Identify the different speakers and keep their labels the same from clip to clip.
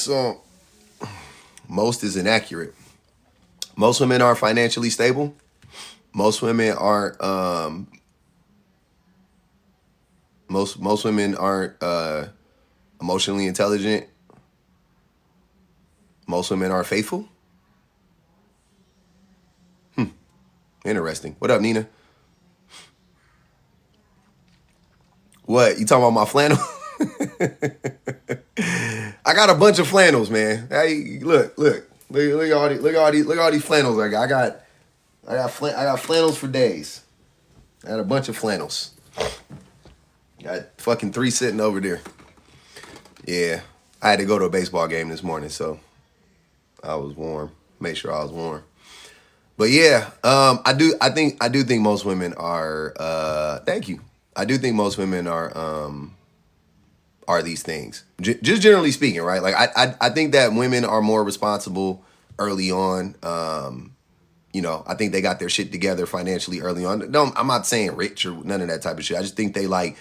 Speaker 1: So most is inaccurate. Most women are financially stable. Most women aren't. Most women aren't emotionally intelligent. Most women are faithful. Interesting. What up, Nina? What you talking about? My flannel? I got a bunch of flannels, man. Hey, look at all these flannels I got. I got flannels for days. I got a bunch of flannels. Got fucking three sitting over there. Yeah, I had to go to a baseball game this morning, so I was warm. Make sure I was warm. But yeah, I do think most women are. Thank you. I do think most women are these things. Just generally speaking, right? Like I think that women are more responsible early on. I think they got their shit together financially early on. No, I'm not saying rich or none of that type of shit. I just think they like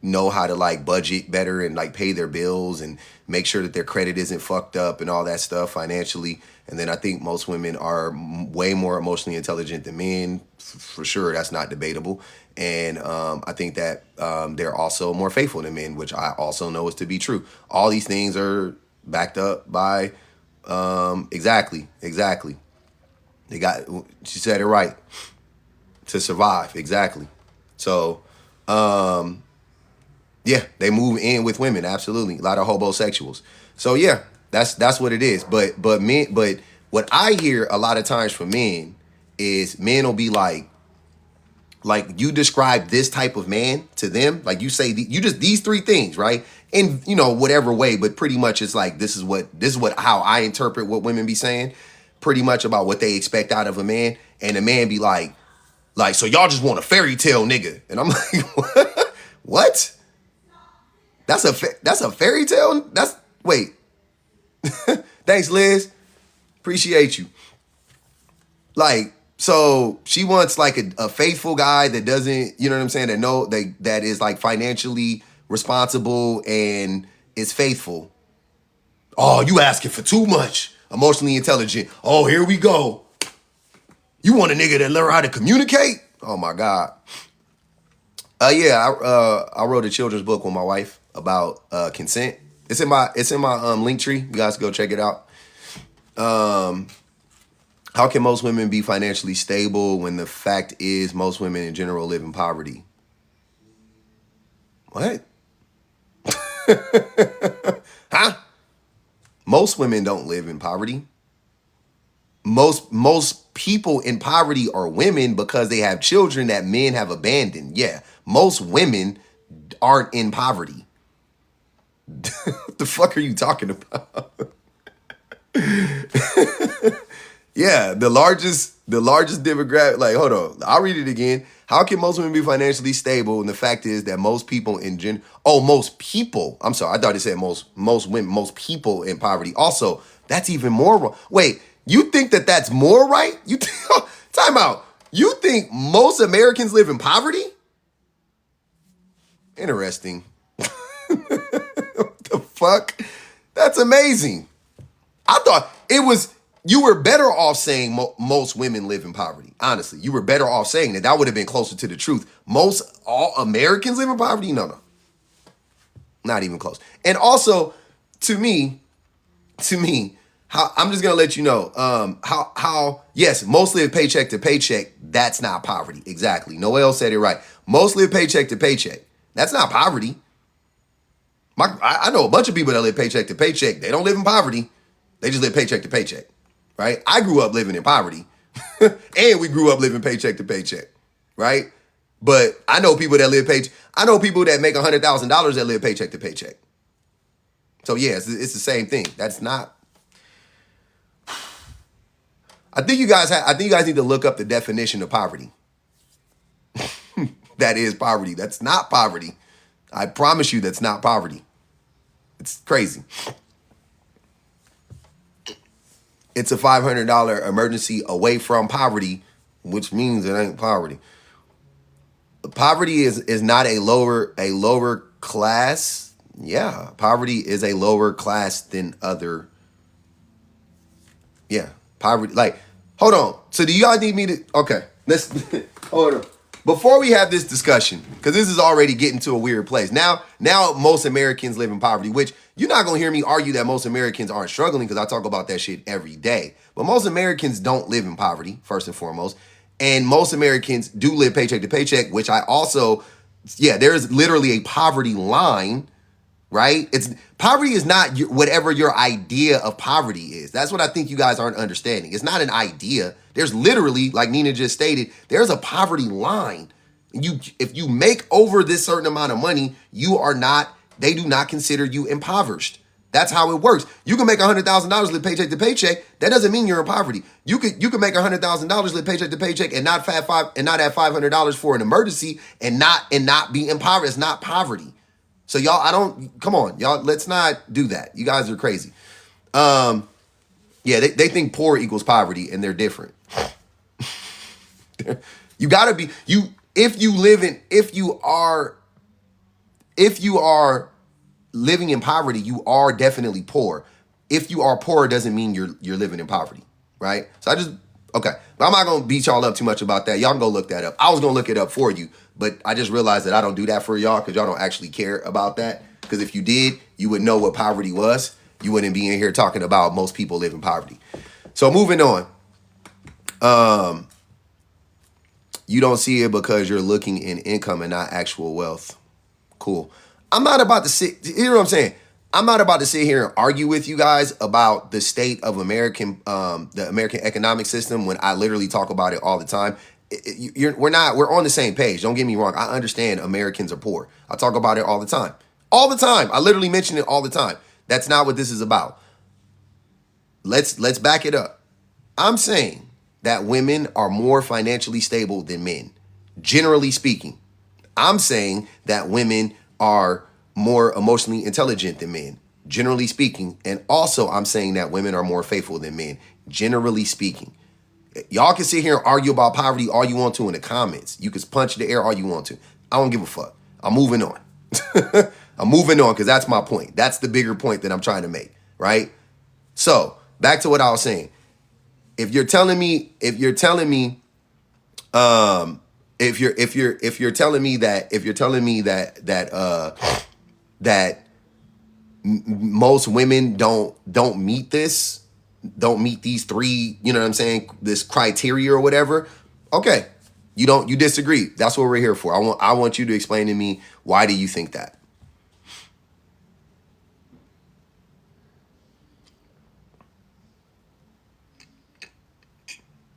Speaker 1: know how to like budget better and like pay their bills and make sure that their credit isn't fucked up and all that stuff financially. And then I think most women are way more emotionally intelligent than men, for sure. That's not debatable. And I think that they're also more faithful than men, which I also know is to be true. All these things are backed up by exactly. They got, she said it right, to survive, exactly. So yeah, they move in with women, absolutely. A lot of hobosexuals. So yeah, that's what it is. But what I hear a lot of times from men is men will be like you describe this type of man to them, like you say you just these three things, right? In whatever way, but pretty much it's like this is what how I interpret what women be saying, pretty much about what they expect out of a man, and the man be like so y'all just want a fairy tale nigga, and I'm like what? That's a fairy tale. That's wait. Thanks, Liz. Appreciate you. Like, so she wants like a faithful guy that doesn't, you know what I'm saying, that is like financially responsible and is faithful. Oh, you asking for too much. Emotionally intelligent. Oh, here we go. You want a nigga that learn how to communicate? Oh my God. I wrote a children's book with my wife about consent. It's in my link tree. You guys go check it out. How can most women be financially stable when the fact is most women in general live in poverty? What? Huh? Most women don't live in poverty. Most people in poverty are women because they have children that men have abandoned. Yeah, most women aren't in poverty. What the fuck are you talking about? Yeah, the largest demographic. Like, hold on, I'll read it again. How can most women be financially stable? And the fact is that most people in most people. I'm sorry, I thought it said most women, most people in poverty. Also, that's even more wrong. Wait, you think that that's more right? Time out. You think most Americans live in poverty? Interesting. What the fuck? That's amazing. I thought it was, you were better off saying most women live in poverty. Honestly, you were better off saying that. That would have been closer to the truth. Most all Americans live in poverty? No. Not even close. And also, to me, how I'm just gonna let you know, how yes, most live paycheck to paycheck. That's not poverty. Exactly. Noel said it right. Most live paycheck to paycheck. That's not poverty. I know a bunch of people that live paycheck to paycheck. They don't live in poverty. They just live paycheck to paycheck, right? I grew up living in poverty, and we grew up living paycheck to paycheck, right? But I know people that live paycheck. I know people that make $100,000 that live paycheck to paycheck. So yeah, it's the same thing. That's not. I think you guys need to look up the definition of poverty. That is poverty. That's not poverty. I promise you, that's not poverty. It's crazy. It's a $500 emergency away from poverty, which means it ain't poverty. Poverty is not a lower class. Yeah, poverty is a lower class than other. Yeah, poverty. Like, hold on. So do y'all need me to? Okay, let's hold on. Before we have this discussion, because this is already getting to a weird place. Now most Americans live in poverty, which you're not gonna hear me argue that most Americans aren't struggling, because I talk about that shit every day. But most Americans don't live in poverty, first and foremost, and most Americans do live paycheck to paycheck, which I also, yeah, there is literally a poverty line, right? It's poverty is not whatever your idea of poverty is. That's what I think you guys aren't understanding. It's not an idea. There's literally, like Nina just stated, there's a poverty line. If you make over this certain amount of money, you are not, they do not consider you impoverished. That's how it works. You can make $100,000 live paycheck to paycheck. That doesn't mean you're in poverty. You could make $100,000 live paycheck to paycheck and not have $500 for an emergency and not be impoverished. It's not poverty. So y'all, come on, y'all, let's not do that. You guys are crazy. Yeah, they think poor equals poverty, and they're different. You gotta be, if you are living in poverty, you are definitely poor. If you are poor, it doesn't mean you're living in poverty, right? So okay. But I'm not gonna beat y'all up too much about that. Y'all can go look that up. I was gonna look it up for you, but I just realized that I don't do that for y'all because y'all don't actually care about that. Because if you did, you would know what poverty was. You wouldn't be in here talking about most people live in poverty. So moving on. You don't see it because you're looking in income and not actual wealth. Cool. I'm not about to sit, you know what I'm saying? I'm not about to sit here and argue with you guys about the state of the American economic system when I literally talk about it all the time. We're on the same page. Don't get me wrong. I understand Americans are poor. I talk about it all the time. All the time. I literally mention it all the time. That's not what this is about. Let's back it up. I'm saying that women are more financially stable than men, generally speaking. I'm saying that women are more emotionally intelligent than men, generally speaking. And also, I'm saying that women are more faithful than men, generally speaking. Y'all can sit here and argue about poverty all you want to in the comments. You can punch the air all you want to. I don't give a fuck. I'm moving on. I'm moving on because that's my point. That's the bigger point that I'm trying to make, right? So back to what I was saying. If you're telling me that most women don't meet these three, you know what I'm saying, this criteria or whatever, okay, you disagree. That's what we're here for. I want you to explain to me, why do you think that?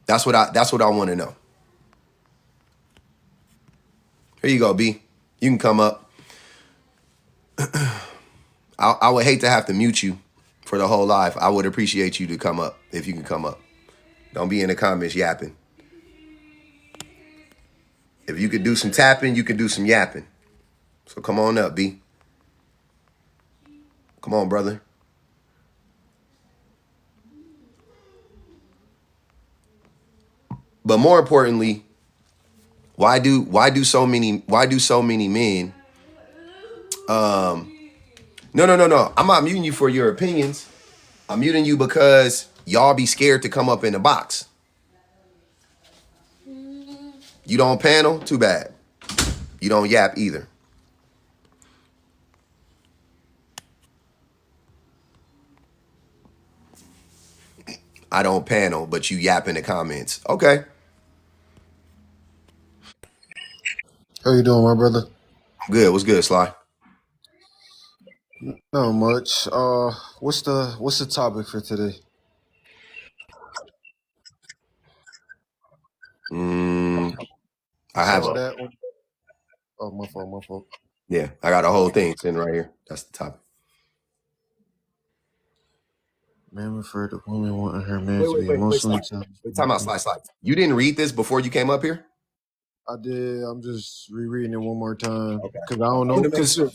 Speaker 1: That's what I want to know. Here you go, B. You can come up. I would hate to have to mute you for the whole life. I would appreciate you to come up if you can come up. Don't be in the comments yapping. If you could do some tapping, you could do some yapping. So come on up, B. Come on, brother. But more importantly, why do so many men no. I'm not muting you for your opinions. I'm muting you because y'all be scared to come up in the box. You don't panel? Too bad. You don't yap either. I don't panel, but you yap in the comments. Okay.
Speaker 2: How you doing, my brother?
Speaker 1: Good. What's good, Sly?
Speaker 2: Not much. What's the topic for today?
Speaker 1: Mm, I have
Speaker 2: So
Speaker 1: a
Speaker 2: that one. Oh, my fault, my fault.
Speaker 1: yeah. I got a whole thing sitting right here. That's the topic.
Speaker 2: Man referred to women wanting her man to be
Speaker 1: Wait,
Speaker 2: emotionally
Speaker 1: Sly.
Speaker 2: challenged.
Speaker 1: Wait, time out, Sly. You didn't read this before you came up here?
Speaker 2: I did. I'm just rereading it one more time
Speaker 1: Okay.
Speaker 2: because I don't
Speaker 1: I
Speaker 2: know.
Speaker 1: want to make sure.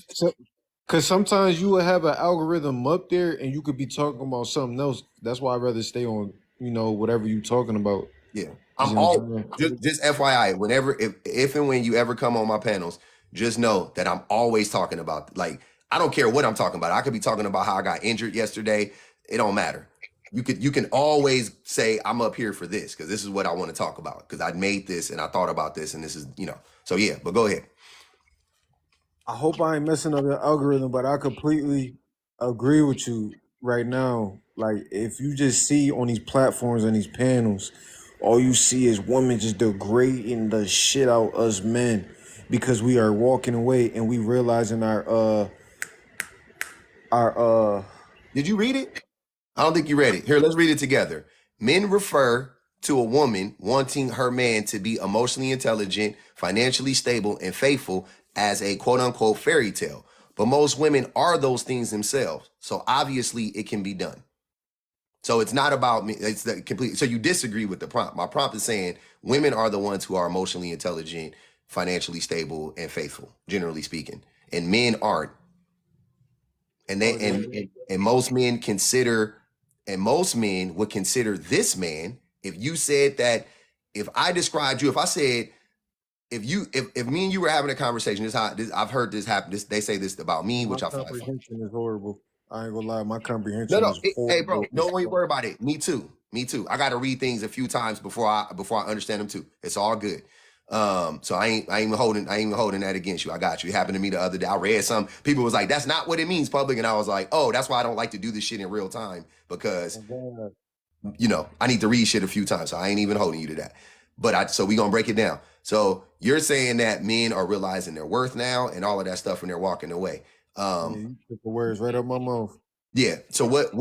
Speaker 2: Because sometimes you will have an algorithm up there and you could be talking about something else. That's why I'd rather stay on, whatever you're talking about.
Speaker 1: Yeah.
Speaker 2: You
Speaker 1: I'm
Speaker 2: see what I'm
Speaker 1: all
Speaker 2: saying?
Speaker 1: just FYI, whenever if and when you ever come on my panels, just know that I'm always talking about, like, I don't care what I'm talking about. I could be talking about how I got injured yesterday. It don't matter. You can always say I'm up here for this because this is what I want to talk about because I made this and I thought about this and this is So yeah, but go ahead.
Speaker 2: I hope I ain't messing up the algorithm, but I completely agree with you right now. Like, if you just see on these platforms and these panels, all you see is women just degrading the shit out us men because we are walking away and we realizing our
Speaker 1: Did you read it? I don't think you read it. Here, let's read it together. Men refer to a woman wanting her man to be emotionally intelligent, financially stable, and faithful as a quote unquote fairy tale. But most women are those things themselves. So obviously it can be done. So it's not about me. It's the complete. So you disagree with the prompt. My prompt is saying women are the ones who are emotionally intelligent, financially stable, and faithful, generally speaking. And men aren't. And they
Speaker 2: oh they
Speaker 1: and most men consider and most men would consider this man if you said that if I described you if I said if me and you were having a conversation I've heard this happen they say this about me
Speaker 2: my
Speaker 1: which I find funny.
Speaker 2: comprehension is horrible. I ain't gonna lie, my
Speaker 1: No,
Speaker 2: comprehension
Speaker 1: no.
Speaker 2: is
Speaker 1: Hey, bro,
Speaker 2: horrible as
Speaker 1: don't
Speaker 2: fuck.
Speaker 1: worry about it. Me too. Me too. I got to read things a few times before I understand them too. It's all good. So I ain't even holding that against you. I got you. It happened to me the other day. I read some people was like, that's not what it means, public. And I was like, oh, that's why I don't like to do this shit in real time because
Speaker 2: Oh, God.
Speaker 1: I need to read shit a few times. So I ain't even holding you to that. So we gonna break it down. So you're saying that men are realizing their worth now and all of that stuff and they're walking away.
Speaker 2: Yeah,
Speaker 1: Um,
Speaker 2: you took the words right out my mouth.
Speaker 1: yeah. So what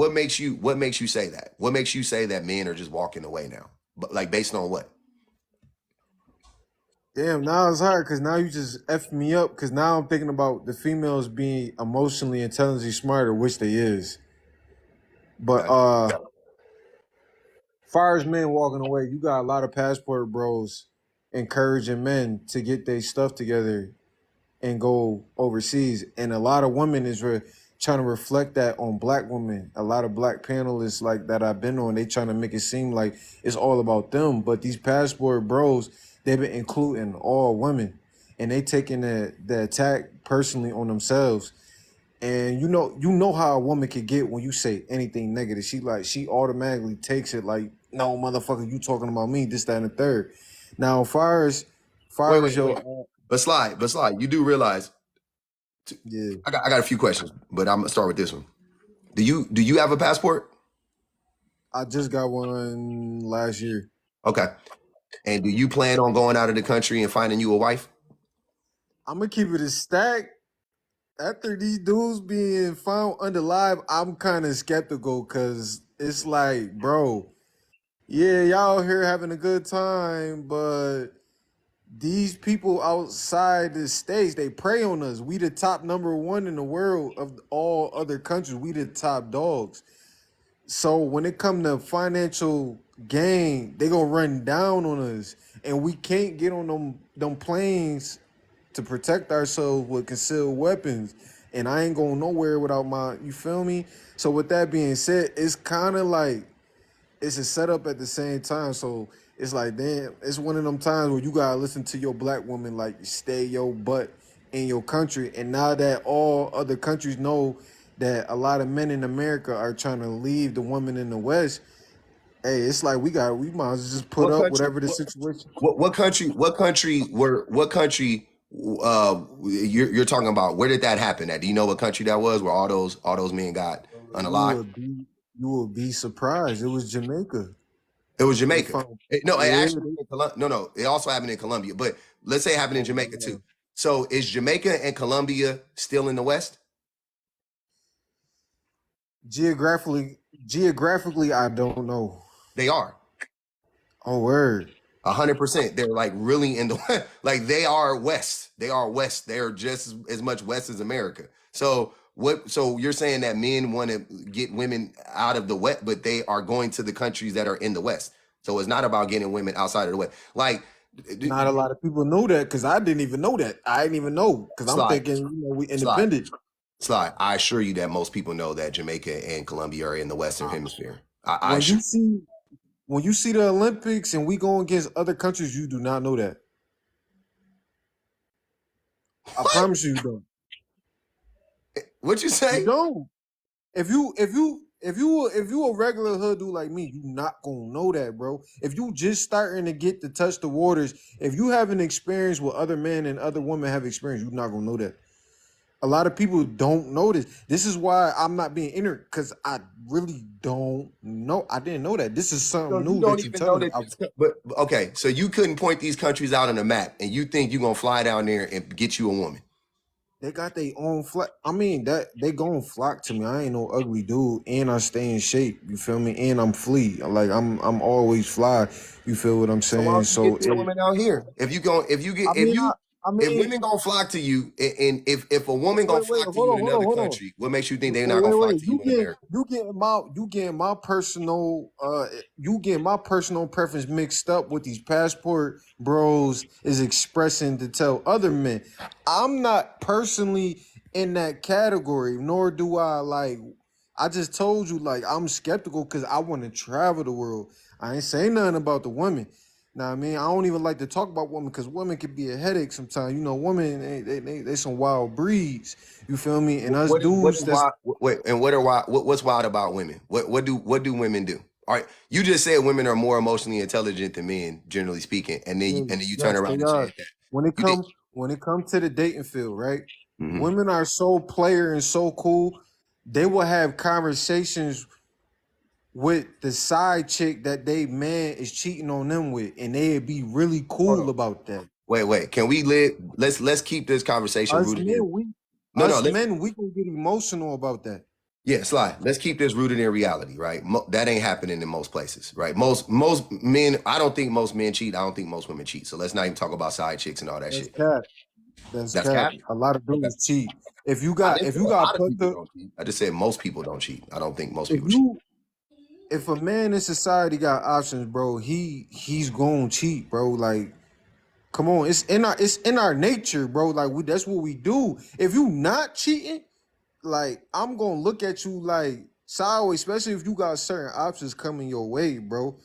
Speaker 1: makes you say that? What makes you say that men are just walking away now? But like based on what?
Speaker 2: Damn, now it's hard because now you just effed me up because now I'm thinking about the females being emotionally intelligently smarter, which they is. But
Speaker 1: Okay.
Speaker 2: far as men walking away, you got a lot of passport bros encouraging men to get their stuff together and go overseas. And a lot of women is trying to reflect that on black women. A lot of black panelists like that I've been on, they trying to make it seem like it's all about them. But these passport bros, they've been including all women. And they taking the attack personally on themselves. And you know how a woman could get when you say anything negative. She automatically takes it like, no, motherfucker, you talking about me, this, that, and the third. Now,
Speaker 1: Wait,
Speaker 2: far as
Speaker 1: wait,
Speaker 2: your
Speaker 1: wait. But slide. You do realize
Speaker 2: yeah,
Speaker 1: I got a few questions, but I'm gonna start with this one. Do you have a passport?
Speaker 2: I just got one last year.
Speaker 1: Okay. And do you plan on going out of the country and finding you a wife?
Speaker 2: I'm gonna keep it a stack. After these dudes being found unalive, I'm kind of skeptical because it's like, bro, yeah, y'all here having a good time, but these people outside the states, they prey on us. We the top number one in the world of all other countries. We the top dogs. So when it come to financial gain, they gonna run down on us, and we can't get on them planes to protect ourselves with concealed weapons. And I ain't going nowhere without my. You feel me? So with that being said, it's kind of like it's a setup at the same time. So it's like, damn, it's one of them times where you gotta listen to your black woman, like stay your butt in your country. And now that all other countries know that a lot of men in America are trying to leave the woman in the West, hey, it's like we might as well just put
Speaker 1: What
Speaker 2: up
Speaker 1: country?
Speaker 2: whatever the situation.
Speaker 1: What country? What country? You're talking about? Where did that happen at? Do you know what country that was? Where all those men got
Speaker 2: You
Speaker 1: unalive?
Speaker 2: would be you would be surprised. It was Jamaica.
Speaker 1: It was
Speaker 2: They
Speaker 1: Jamaica.
Speaker 2: found
Speaker 1: No, it
Speaker 2: yeah,
Speaker 1: actually no, no. It also happened in Colombia, but let's say it happened in Jamaica too. So is Jamaica and Colombia still in the West?
Speaker 2: geographically I don't know.
Speaker 1: They are.
Speaker 2: Oh word.
Speaker 1: 100%. They're like really in the like they are West. They are West. They're just as much West as America. So what? So you're saying that men want to get women out of the West, but they are going to the countries that are in the West. So it's not about getting women outside of the West. Like
Speaker 2: Not a lot of people know that because I didn't even know that. I didn't even know because I'm
Speaker 1: slide,
Speaker 2: thinking, we
Speaker 1: slide,
Speaker 2: independent.
Speaker 1: slide. I assure you that most people know that Jamaica and Colombia are in the Western Hemisphere. I
Speaker 2: When
Speaker 1: assure.
Speaker 2: you see when you see the Olympics and we go against other countries, you do not know that. I
Speaker 1: What?
Speaker 2: promise you don't.
Speaker 1: What you
Speaker 2: You
Speaker 1: say?
Speaker 2: don't. If you a regular hood dude like me, you not gonna know that, bro. If you just starting to get to touch the waters, if you haven't experienced what other men and other women have experienced, you're not gonna know that. A lot of people don't know this. This is why I'm not being ignorant because I really don't know. I didn't know that. This is
Speaker 1: So
Speaker 2: something
Speaker 1: you
Speaker 2: new
Speaker 1: don't
Speaker 2: that you're
Speaker 1: even know
Speaker 2: telling me.
Speaker 1: that but okay, so you couldn't point these countries out on a map and you think you're gonna fly down there and get you a woman.
Speaker 2: They got their own flock. I mean, that they gon' flock to me. I ain't no ugly dude, and I stay in shape. You feel me? And I'm flea. Like I'm always fly. You feel what I'm
Speaker 1: So why
Speaker 2: saying?
Speaker 1: don't you get
Speaker 2: So
Speaker 1: this woman out here? If you go, if you
Speaker 2: I
Speaker 1: get,
Speaker 2: mean, I
Speaker 1: if
Speaker 2: mean,
Speaker 1: women gonna flock to you, and if a woman gonna
Speaker 2: wait,
Speaker 1: flock to
Speaker 2: hold
Speaker 1: you
Speaker 2: on,
Speaker 1: in
Speaker 2: hold on,
Speaker 1: another
Speaker 2: hold on.
Speaker 1: country, what makes you think they're not
Speaker 2: Wait,
Speaker 1: gonna
Speaker 2: wait,
Speaker 1: flock
Speaker 2: wait.
Speaker 1: to you in America?
Speaker 2: You getting my personal preference mixed up with these passport bros is expressing to tell other men. I'm not personally in that category, nor do I like. I just told you like I'm skeptical because I want to travel the world. I ain't saying nothing about the women. Now I mean I don't even like to talk about women because women can be a headache sometimes. You know, women they some wild breeds. You feel me? And us
Speaker 1: What
Speaker 2: dudes
Speaker 1: is
Speaker 2: that's
Speaker 1: wild? Wait, and what's wild about women? What do women do? All right, you just said women are more emotionally intelligent than men, generally speaking, and then
Speaker 2: yeah,
Speaker 1: you turn
Speaker 2: yes, they
Speaker 1: around and
Speaker 2: are.
Speaker 1: said that
Speaker 2: When it
Speaker 1: you did.
Speaker 2: come when it comes to the dating field, right?
Speaker 1: Mhm.
Speaker 2: Women are so player and so cool. They will have conversations with the side chick that they man is cheating on them with, and they'd be really
Speaker 1: Hold on.
Speaker 2: cool about that.
Speaker 1: Wait. Can we live? Let's keep this conversation
Speaker 2: Us
Speaker 1: rooted in.
Speaker 2: men, we
Speaker 1: No.
Speaker 2: us
Speaker 1: Let's
Speaker 2: men, we can get emotional about that.
Speaker 1: Yeah, Sly. Let's keep this rooted in reality, right? That ain't happening in most places, right? Most men. I don't think most men cheat. I don't think most women cheat. So let's not even talk about side chicks and all that
Speaker 2: That's
Speaker 1: shit.
Speaker 2: cap. That's
Speaker 1: That's
Speaker 2: cap.
Speaker 1: cap.
Speaker 2: A lot of
Speaker 1: Okay.
Speaker 2: dudes cheat. If you
Speaker 1: I
Speaker 2: got
Speaker 1: didn't
Speaker 2: if
Speaker 1: say
Speaker 2: you
Speaker 1: a
Speaker 2: got
Speaker 1: lot of
Speaker 2: put
Speaker 1: people
Speaker 2: the
Speaker 1: don't cheat. I just said most people don't cheat. I don't think most
Speaker 2: if
Speaker 1: people cheat.
Speaker 2: you if a man in society got options, bro, he's gonna cheat, bro. Like, come on, it's in our nature, bro. Like that's what we do. If you not cheating, like I'm gonna look at you like sideways, especially if you got certain options coming your way, bro.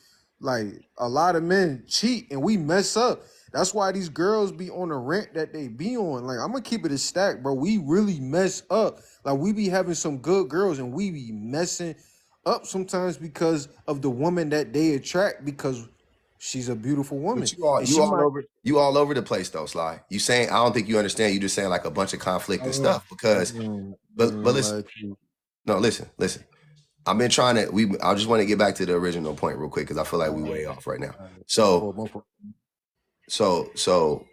Speaker 2: Like a lot of men cheat and we mess up. That's why these girls be on the rent that they be on. Like I'm gonna keep it a stack, bro. We really mess up. Like we be having some good girls and we be messing up sometimes because of the woman that they attract because she's a beautiful
Speaker 1: But
Speaker 2: woman and she might.
Speaker 1: you all over the place though, Sly. You saying I don't think you understand. You just saying like a bunch of conflict and stuff because. But listen,
Speaker 2: Like,
Speaker 1: no, listen. I've been trying to. I just want to get back to the original point real quick because I feel like we way off right now. So
Speaker 2: my fault.
Speaker 1: so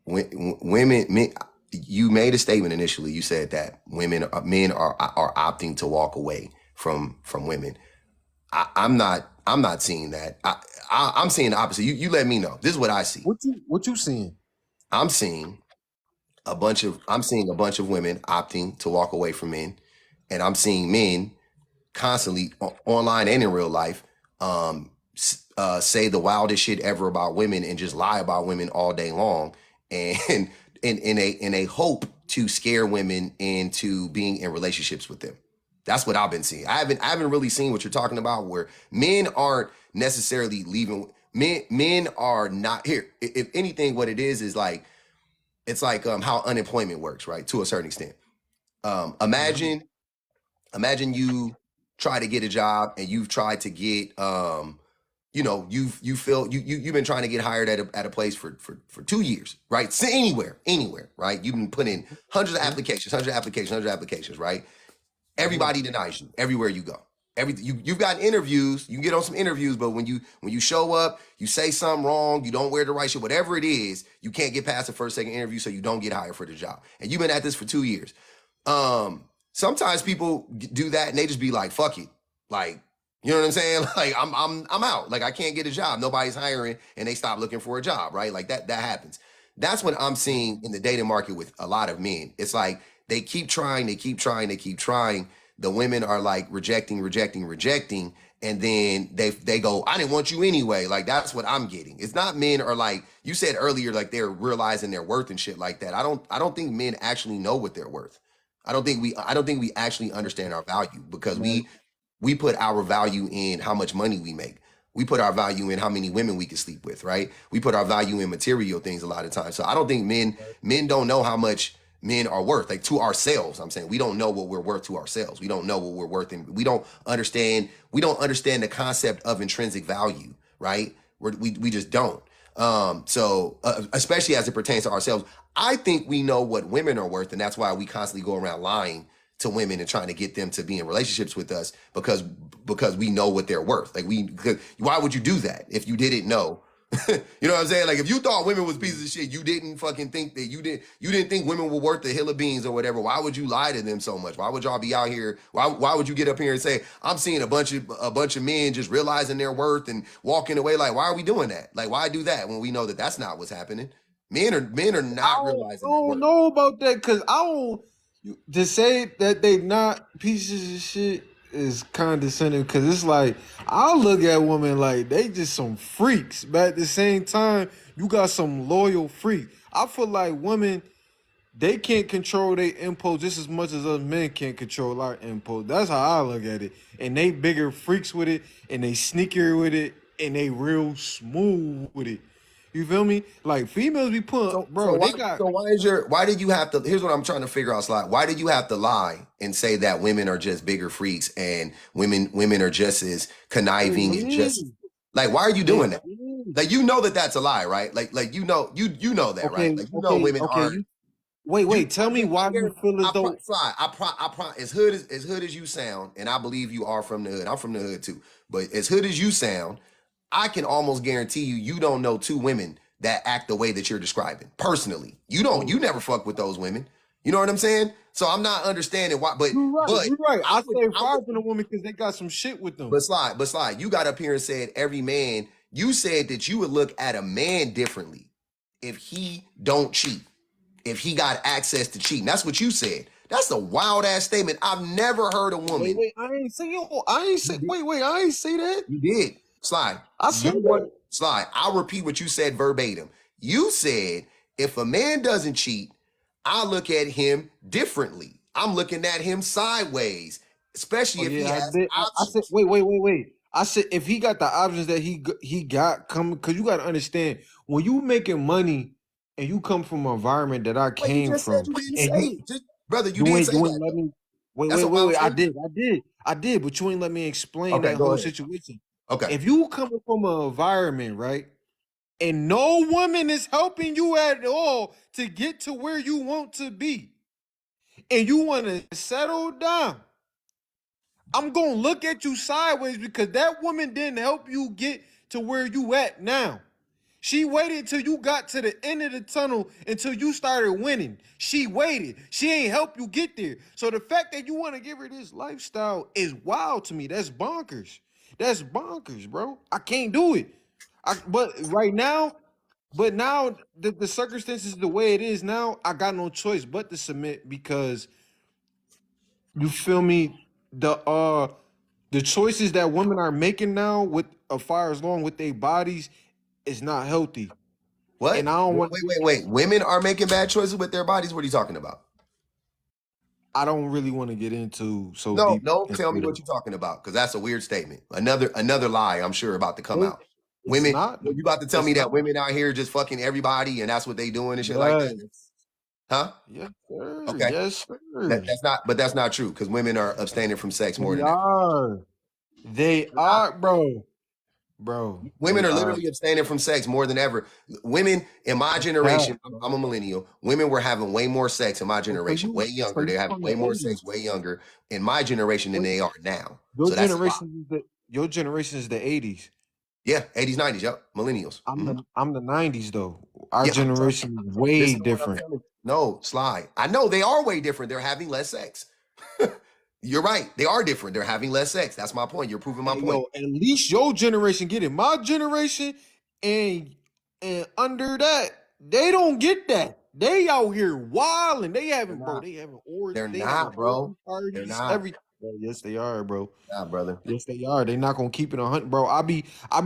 Speaker 1: women, men, you made a statement initially. You said that men are opting to walk away from women. I'm not seeing that. I'm seeing the opposite. You let me know. This is what I see.
Speaker 2: What you seeing?
Speaker 1: I'm seeing I'm seeing a bunch of women opting to walk away from men, and I'm seeing men constantly online and in real life say the wildest shit ever about women and just lie about women all day long and in a hope to scare women into being in relationships with them. That's what I've been seeing. I haven't really seen what you're talking about where men aren't necessarily leaving. Men are not here. If anything, what it is like it's like how unemployment works, right? To a certain extent.
Speaker 2: Mhm.
Speaker 1: Imagine you try to get a job and you've tried to get you feel you've been trying to get hired at a place for 2 years, right? So anywhere, right? You've been putting in hundreds of applications, right?
Speaker 2: Mhm.
Speaker 1: Everybody denies you everywhere you go. You've got interviews, you get on some interviews, but when you show up, you say something wrong, you don't wear the right shit, whatever it is, you can't get past the first, second interview, so you don't get hired for the job. And you've been at this for 2 years. Sometimes people do that and they just be like, fuck it. Like, you know what I'm saying? Like I'm out. Like I can't get a job. Nobody's hiring and they stop looking for a job, right? Like that happens. That's what I'm seeing in the dating market with a lot of men. It's like they keep trying, they keep trying, they keep trying. The women are like rejecting, and then they go, I didn't want you anyway. Like that's what I'm getting. It's not men are like you said earlier, like they're realizing their worth and shit like that. I don't think men actually know what they're worth. I don't think we actually understand our value because
Speaker 2: Man,
Speaker 1: we put our value in how much money we make. We put our value in how many women we can sleep with, right? We put our value in material things a lot of times. So I don't think men don't know how much men are worth, like to ourselves. I'm saying we don't know what we're worth to ourselves. We don't know what we're worth, and we don't understand the concept of intrinsic value, right? We just don't. So especially as it pertains to ourselves, I think we know what women are worth, and that's why we constantly go around lying to women and trying to get them to be in relationships with us because we know what they're worth. Like why would you do that if you didn't know? You know what I'm saying? Like if you thought women was pieces of shit, you didn't fucking think that you didn't think women were worth the hill of beans or whatever. Why would you lie to them so much? Why would y'all be out here? Why would you get up here and say, I'm seeing a bunch of men just realizing their worth and walking away? Like, why are we doing that? Like, why do that when we know that that's not what's happening? Men are not
Speaker 2: I
Speaker 1: realizing their
Speaker 2: don't
Speaker 1: worth.
Speaker 2: know about that because I don't. To say that they not pieces of shit is condescending because it's like I look at women like they just some freaks, but at the same time you got some loyal freak. I feel like women they can't control their impulse just as much as us men can't control our impulse. That's how I look at it. And they bigger freaks with it, and they sneakier with it, and they real smooth with it. You feel me? Like females be putting, bro. They got.
Speaker 1: Why did you have to? Here's what I'm trying to figure out, Slide. Why did you have to lie and say that women are just bigger freaks and women are just as conniving and just like why are you doing that? Like you know that that's a lie, right? Like you know that, right?
Speaker 2: Okay,
Speaker 1: Like you know
Speaker 2: okay,
Speaker 1: women
Speaker 2: okay.
Speaker 1: aren't.
Speaker 2: You wait,
Speaker 1: You,
Speaker 2: wait. Tell me why you feel as though.
Speaker 1: Slide. As hood as you sound, and I believe you are from the hood. I'm from the hood too. But as hood as you sound, I can almost guarantee you don't know two women that act the way that you're describing. Personally, you never fuck with those women. You know what I'm saying? So I'm not understanding why.
Speaker 2: You're right.
Speaker 1: But
Speaker 2: You're right. I say
Speaker 1: I
Speaker 2: far
Speaker 1: would.
Speaker 2: from a woman because they got some shit with them.
Speaker 1: But slide. You got up here and said every man. You said that you would look at a man differently if he don't cheat, if he got access to cheating. That's what you said. That's a wild ass statement. I've never heard a
Speaker 2: Wait,
Speaker 1: woman.
Speaker 2: wait. I ain't say. I ain't say. Wait, wait. I ain't say that.
Speaker 1: You did. Slide.
Speaker 2: I said that.
Speaker 1: Slide. I'll repeat what you said verbatim. You said if a man doesn't cheat, I look at him differently. I'm looking at him sideways, especially
Speaker 2: Oh
Speaker 1: if he
Speaker 2: yeah, I
Speaker 1: has
Speaker 2: did. I said.
Speaker 1: options.
Speaker 2: Wait, wait, wait, wait. I said if he got the options that he got coming, because you got to understand when you making money and you come from an environment that I
Speaker 1: Well, you
Speaker 2: came
Speaker 1: just said
Speaker 2: from,
Speaker 1: you didn't
Speaker 2: and
Speaker 1: say
Speaker 2: you
Speaker 1: it. Just, brother, you
Speaker 2: you
Speaker 1: didn't
Speaker 2: ain't
Speaker 1: say
Speaker 2: you ain't
Speaker 1: that
Speaker 2: let
Speaker 1: though.
Speaker 2: me. Wait,
Speaker 1: That's
Speaker 2: wait,
Speaker 1: what
Speaker 2: wait,
Speaker 1: I'm
Speaker 2: wait.
Speaker 1: saying.
Speaker 2: I did, but you ain't let me explain
Speaker 1: Okay,
Speaker 2: that
Speaker 1: go
Speaker 2: whole
Speaker 1: ahead.
Speaker 2: situation.
Speaker 1: Okay.
Speaker 2: If you coming from an environment, right, and no woman is helping you at all to get to where you want to be, and you want to settle down, I'm gonna look at you sideways because that woman didn't help you get to where you at now. She waited till you got to the end of the tunnel until you started winning. She waited. She ain't help you get there. So the fact that you want to give her this lifestyle is wild to me. That's bonkers. That's bonkers, bro. I can't do it. But now the circumstances the way it is now, I got no choice but to submit because you feel me? The choices that women are making now with as far as long with their bodies is not healthy. And
Speaker 1: What?
Speaker 2: I don't want
Speaker 1: Wait. Women are making bad choices with their bodies. What are you talking about?
Speaker 2: I don't really want to get into so
Speaker 1: No,
Speaker 2: deep
Speaker 1: no.
Speaker 2: into
Speaker 1: Tell me what
Speaker 2: it.
Speaker 1: you're talking about, because that's a weird statement. Another lie. I'm sure about to come
Speaker 2: No,
Speaker 1: out.
Speaker 2: it's
Speaker 1: Women,
Speaker 2: not.
Speaker 1: you about to tell
Speaker 2: It's
Speaker 1: me that
Speaker 2: not.
Speaker 1: women out here just fucking everybody, and that's what they doing and shit like that?
Speaker 2: Yes.
Speaker 1: Huh?
Speaker 2: Yes, sir.
Speaker 1: Okay.
Speaker 2: Yes, sir.
Speaker 1: That's not true, because women are abstaining from sex more
Speaker 2: They
Speaker 1: than ever.
Speaker 2: are. They
Speaker 1: They're not.
Speaker 2: are, bro. Bro,
Speaker 1: Women
Speaker 2: they
Speaker 1: are
Speaker 2: are.
Speaker 1: literally abstaining from sex more than ever. Women in my
Speaker 2: That's cat,
Speaker 1: generation,
Speaker 2: bro.
Speaker 1: I'm a millennial. Women were having way more sex in my
Speaker 2: Oh, so
Speaker 1: generation, way
Speaker 2: so
Speaker 1: younger.
Speaker 2: you
Speaker 1: They're having
Speaker 2: from the
Speaker 1: way more
Speaker 2: 80s.
Speaker 1: sex, way younger in my generation than
Speaker 2: Wait,
Speaker 1: they are now.
Speaker 2: your
Speaker 1: So that's a lie.
Speaker 2: generation is your generation is the 80s.
Speaker 1: Yeah, 80s, 90s. Yep, millennials.
Speaker 2: I'm the 90s though. Our
Speaker 1: Yeah, I'm trying.
Speaker 2: generation is way
Speaker 1: Listen to what I'm
Speaker 2: different.
Speaker 1: telling you. No, Sly. I know they are way different. They're having less sex. You're right. They are different. They're having less sex. That's my point. You're proving my
Speaker 2: Hey
Speaker 1: point.
Speaker 2: yo, at least your generation get it. My generation and under that, they don't get that. They out here wilding. They
Speaker 1: They're
Speaker 2: having bro.
Speaker 1: not.
Speaker 2: They having or
Speaker 1: They're
Speaker 2: they having
Speaker 1: not, bro.
Speaker 2: orgy
Speaker 1: They're
Speaker 2: parties.
Speaker 1: not.
Speaker 2: Everything. Bro, yes, they are, bro.
Speaker 1: Nah, brother.
Speaker 2: Yes, they are. They not gonna keep it 100, bro. I be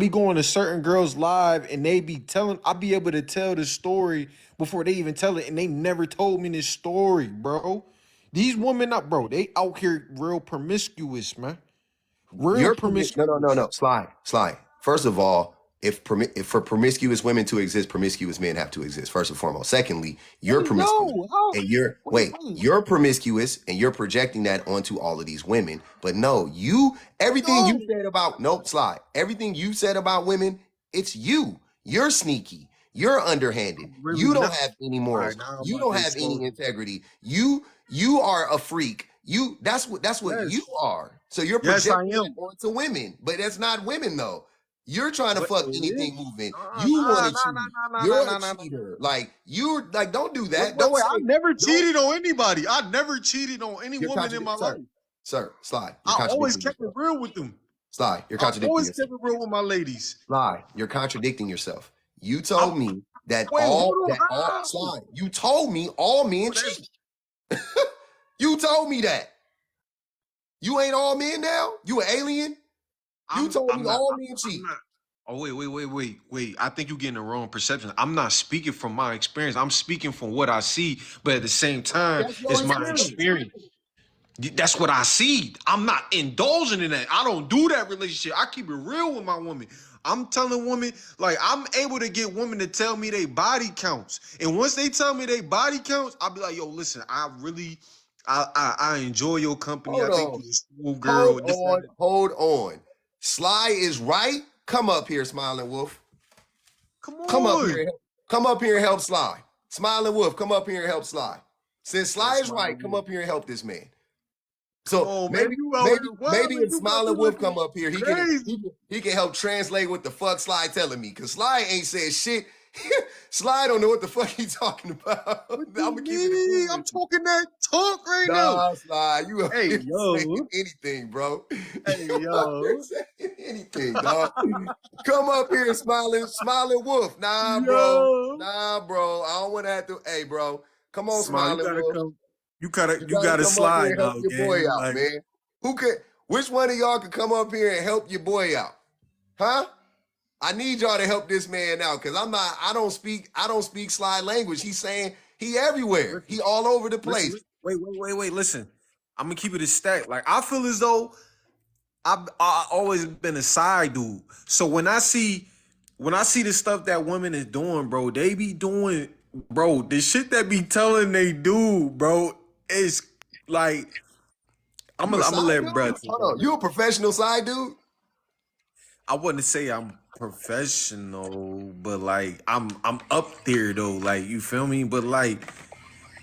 Speaker 2: going to certain girls live and they be telling. I be able to tell the story before they even tell it, and they never told me this story, bro. These women, not bro. They out here real promiscuous, man. Real
Speaker 1: No, no,
Speaker 2: promiscuous.
Speaker 1: no. Sly. First of all, if for promiscuous women to exist, promiscuous men have to exist first and foremost. Secondly, you're
Speaker 2: Wait,
Speaker 1: promiscuous
Speaker 2: no. How?
Speaker 1: and
Speaker 2: Wait.
Speaker 1: you're promiscuous and you're projecting that onto all of these women. But no, everything you
Speaker 2: No.
Speaker 1: said about nope, slide. Everything you said about women, it's you. You're sneaky. You're underhanded.
Speaker 2: I'm really
Speaker 1: You don't
Speaker 2: not.
Speaker 1: have any
Speaker 2: All right,
Speaker 1: morals.
Speaker 2: now I'm
Speaker 1: You
Speaker 2: about
Speaker 1: don't
Speaker 2: to
Speaker 1: have
Speaker 2: expose
Speaker 1: any
Speaker 2: you.
Speaker 1: integrity. You are a freak. That's what you
Speaker 2: Yes.
Speaker 1: are. So you're
Speaker 2: Yes, I
Speaker 1: projecting that
Speaker 2: am.
Speaker 1: onto women, but that's not women though. You're trying to
Speaker 2: But
Speaker 1: fuck
Speaker 2: it
Speaker 1: anything
Speaker 2: is.
Speaker 1: moving.
Speaker 2: Nah,
Speaker 1: You want
Speaker 2: nah,
Speaker 1: to
Speaker 2: nah,
Speaker 1: cheat.
Speaker 2: nah, nah, nah,
Speaker 1: You're
Speaker 2: nah,
Speaker 1: a
Speaker 2: nah, nah.
Speaker 1: cheater. Like you're like, don't do
Speaker 2: Wait,
Speaker 1: that.
Speaker 2: wait,
Speaker 1: Don't
Speaker 2: wait. I
Speaker 1: say
Speaker 2: never
Speaker 1: don't.
Speaker 2: cheated on anybody. I never cheated on any
Speaker 1: You're
Speaker 2: woman in
Speaker 1: contradicting,
Speaker 2: my life.
Speaker 1: sir. Slide. You're
Speaker 2: I always
Speaker 1: contradicting
Speaker 2: kept it
Speaker 1: yourself.
Speaker 2: real with them.
Speaker 1: Slide. You're
Speaker 2: I
Speaker 1: contradicting
Speaker 2: always
Speaker 1: yourself.
Speaker 2: kept it real with my ladies.
Speaker 1: Slide. You're contradicting yourself. You
Speaker 2: I'm
Speaker 1: told me that
Speaker 2: wait, hold on. How?
Speaker 1: slide. You told me all men
Speaker 2: Oh, that's
Speaker 1: cheat. You told me that. You ain't all men now. You an alien. You told me
Speaker 2: I'm not
Speaker 1: all men
Speaker 2: I'm
Speaker 1: cheat.
Speaker 2: not. Oh wait. I think you're getting the wrong perception. I'm not speaking from my experience. I'm speaking from what I see, but at the same time,
Speaker 1: That's your
Speaker 2: it's my
Speaker 1: experience.
Speaker 2: experience. That's what I see. I'm not indulging in that. I don't do that relationship. I keep it real with my woman. I'm telling women, like I'm able to get women to tell me they body counts. And once they tell me they body counts, I'll be like, yo, listen, I enjoy your company.
Speaker 1: Hold
Speaker 2: I think
Speaker 1: on.
Speaker 2: you're a smooth
Speaker 1: Hold
Speaker 2: girl. This, that,
Speaker 1: on.
Speaker 2: and
Speaker 1: Hold on. Sly is right. Come up here, Smiling Wolf.
Speaker 2: come
Speaker 1: Come up
Speaker 2: on.
Speaker 1: here. Come up here and help Sly. Smiling Wolf, come up here and help Sly. Since
Speaker 2: Yo,
Speaker 1: Sly is
Speaker 2: smile
Speaker 1: right, come
Speaker 2: with
Speaker 1: up here and help this man.
Speaker 2: Come
Speaker 1: So
Speaker 2: on, man.
Speaker 1: maybe,
Speaker 2: You out
Speaker 1: maybe,
Speaker 2: here
Speaker 1: maybe
Speaker 2: wilding.
Speaker 1: if
Speaker 2: You got me
Speaker 1: Smiling Wolf
Speaker 2: looking
Speaker 1: come up here,
Speaker 2: crazy.
Speaker 1: he can help translate what the fuck Sly telling me. Cause Sly ain't said shit. Sly don't know what the fuck he talking about. I'm
Speaker 2: What you
Speaker 1: gonna keep it a bean
Speaker 2: mean? I'm
Speaker 1: with you.
Speaker 2: talking that talk right now.
Speaker 1: Nah, Sly, you up
Speaker 2: Hey,
Speaker 1: here saying
Speaker 2: yo.
Speaker 1: anything, bro.
Speaker 2: Hey,
Speaker 1: You up here
Speaker 2: yo.
Speaker 1: saying anything, dog. Come up here, smiling wolf. Nah, bro.
Speaker 2: Yo.
Speaker 1: Nah, bro. I don't want to have to. Hey, bro. Come on,
Speaker 2: Smile, you
Speaker 1: smiling
Speaker 2: gotta
Speaker 1: wolf.
Speaker 2: come.
Speaker 1: You
Speaker 2: You
Speaker 1: gotta
Speaker 2: gotta
Speaker 1: come up here
Speaker 2: slide
Speaker 1: and help
Speaker 2: now,
Speaker 1: your boy
Speaker 2: gang.
Speaker 1: out,
Speaker 2: Like,
Speaker 1: man. Who could? Which one of y'all could come up here and help your boy out? Huh? I need y'all to help this man out because I'm not. I don't speak slide language. He's saying he everywhere.
Speaker 2: listen,
Speaker 1: He all over the
Speaker 2: listen,
Speaker 1: place.
Speaker 2: listen. Wait. Listen. I'm gonna keep it a stack. Like, I feel as though I always been a side dude. So when I see the stuff that women is doing, bro, they be doing, bro, the shit that be telling they do, bro, is like
Speaker 1: You a
Speaker 2: I'm gonna
Speaker 1: side
Speaker 2: let
Speaker 1: dude?
Speaker 2: bruh take
Speaker 1: Hold on.
Speaker 2: over.
Speaker 1: You a professional side dude?
Speaker 2: I wouldn't say I'm professional, but like I'm up there though. Like you feel me? But like,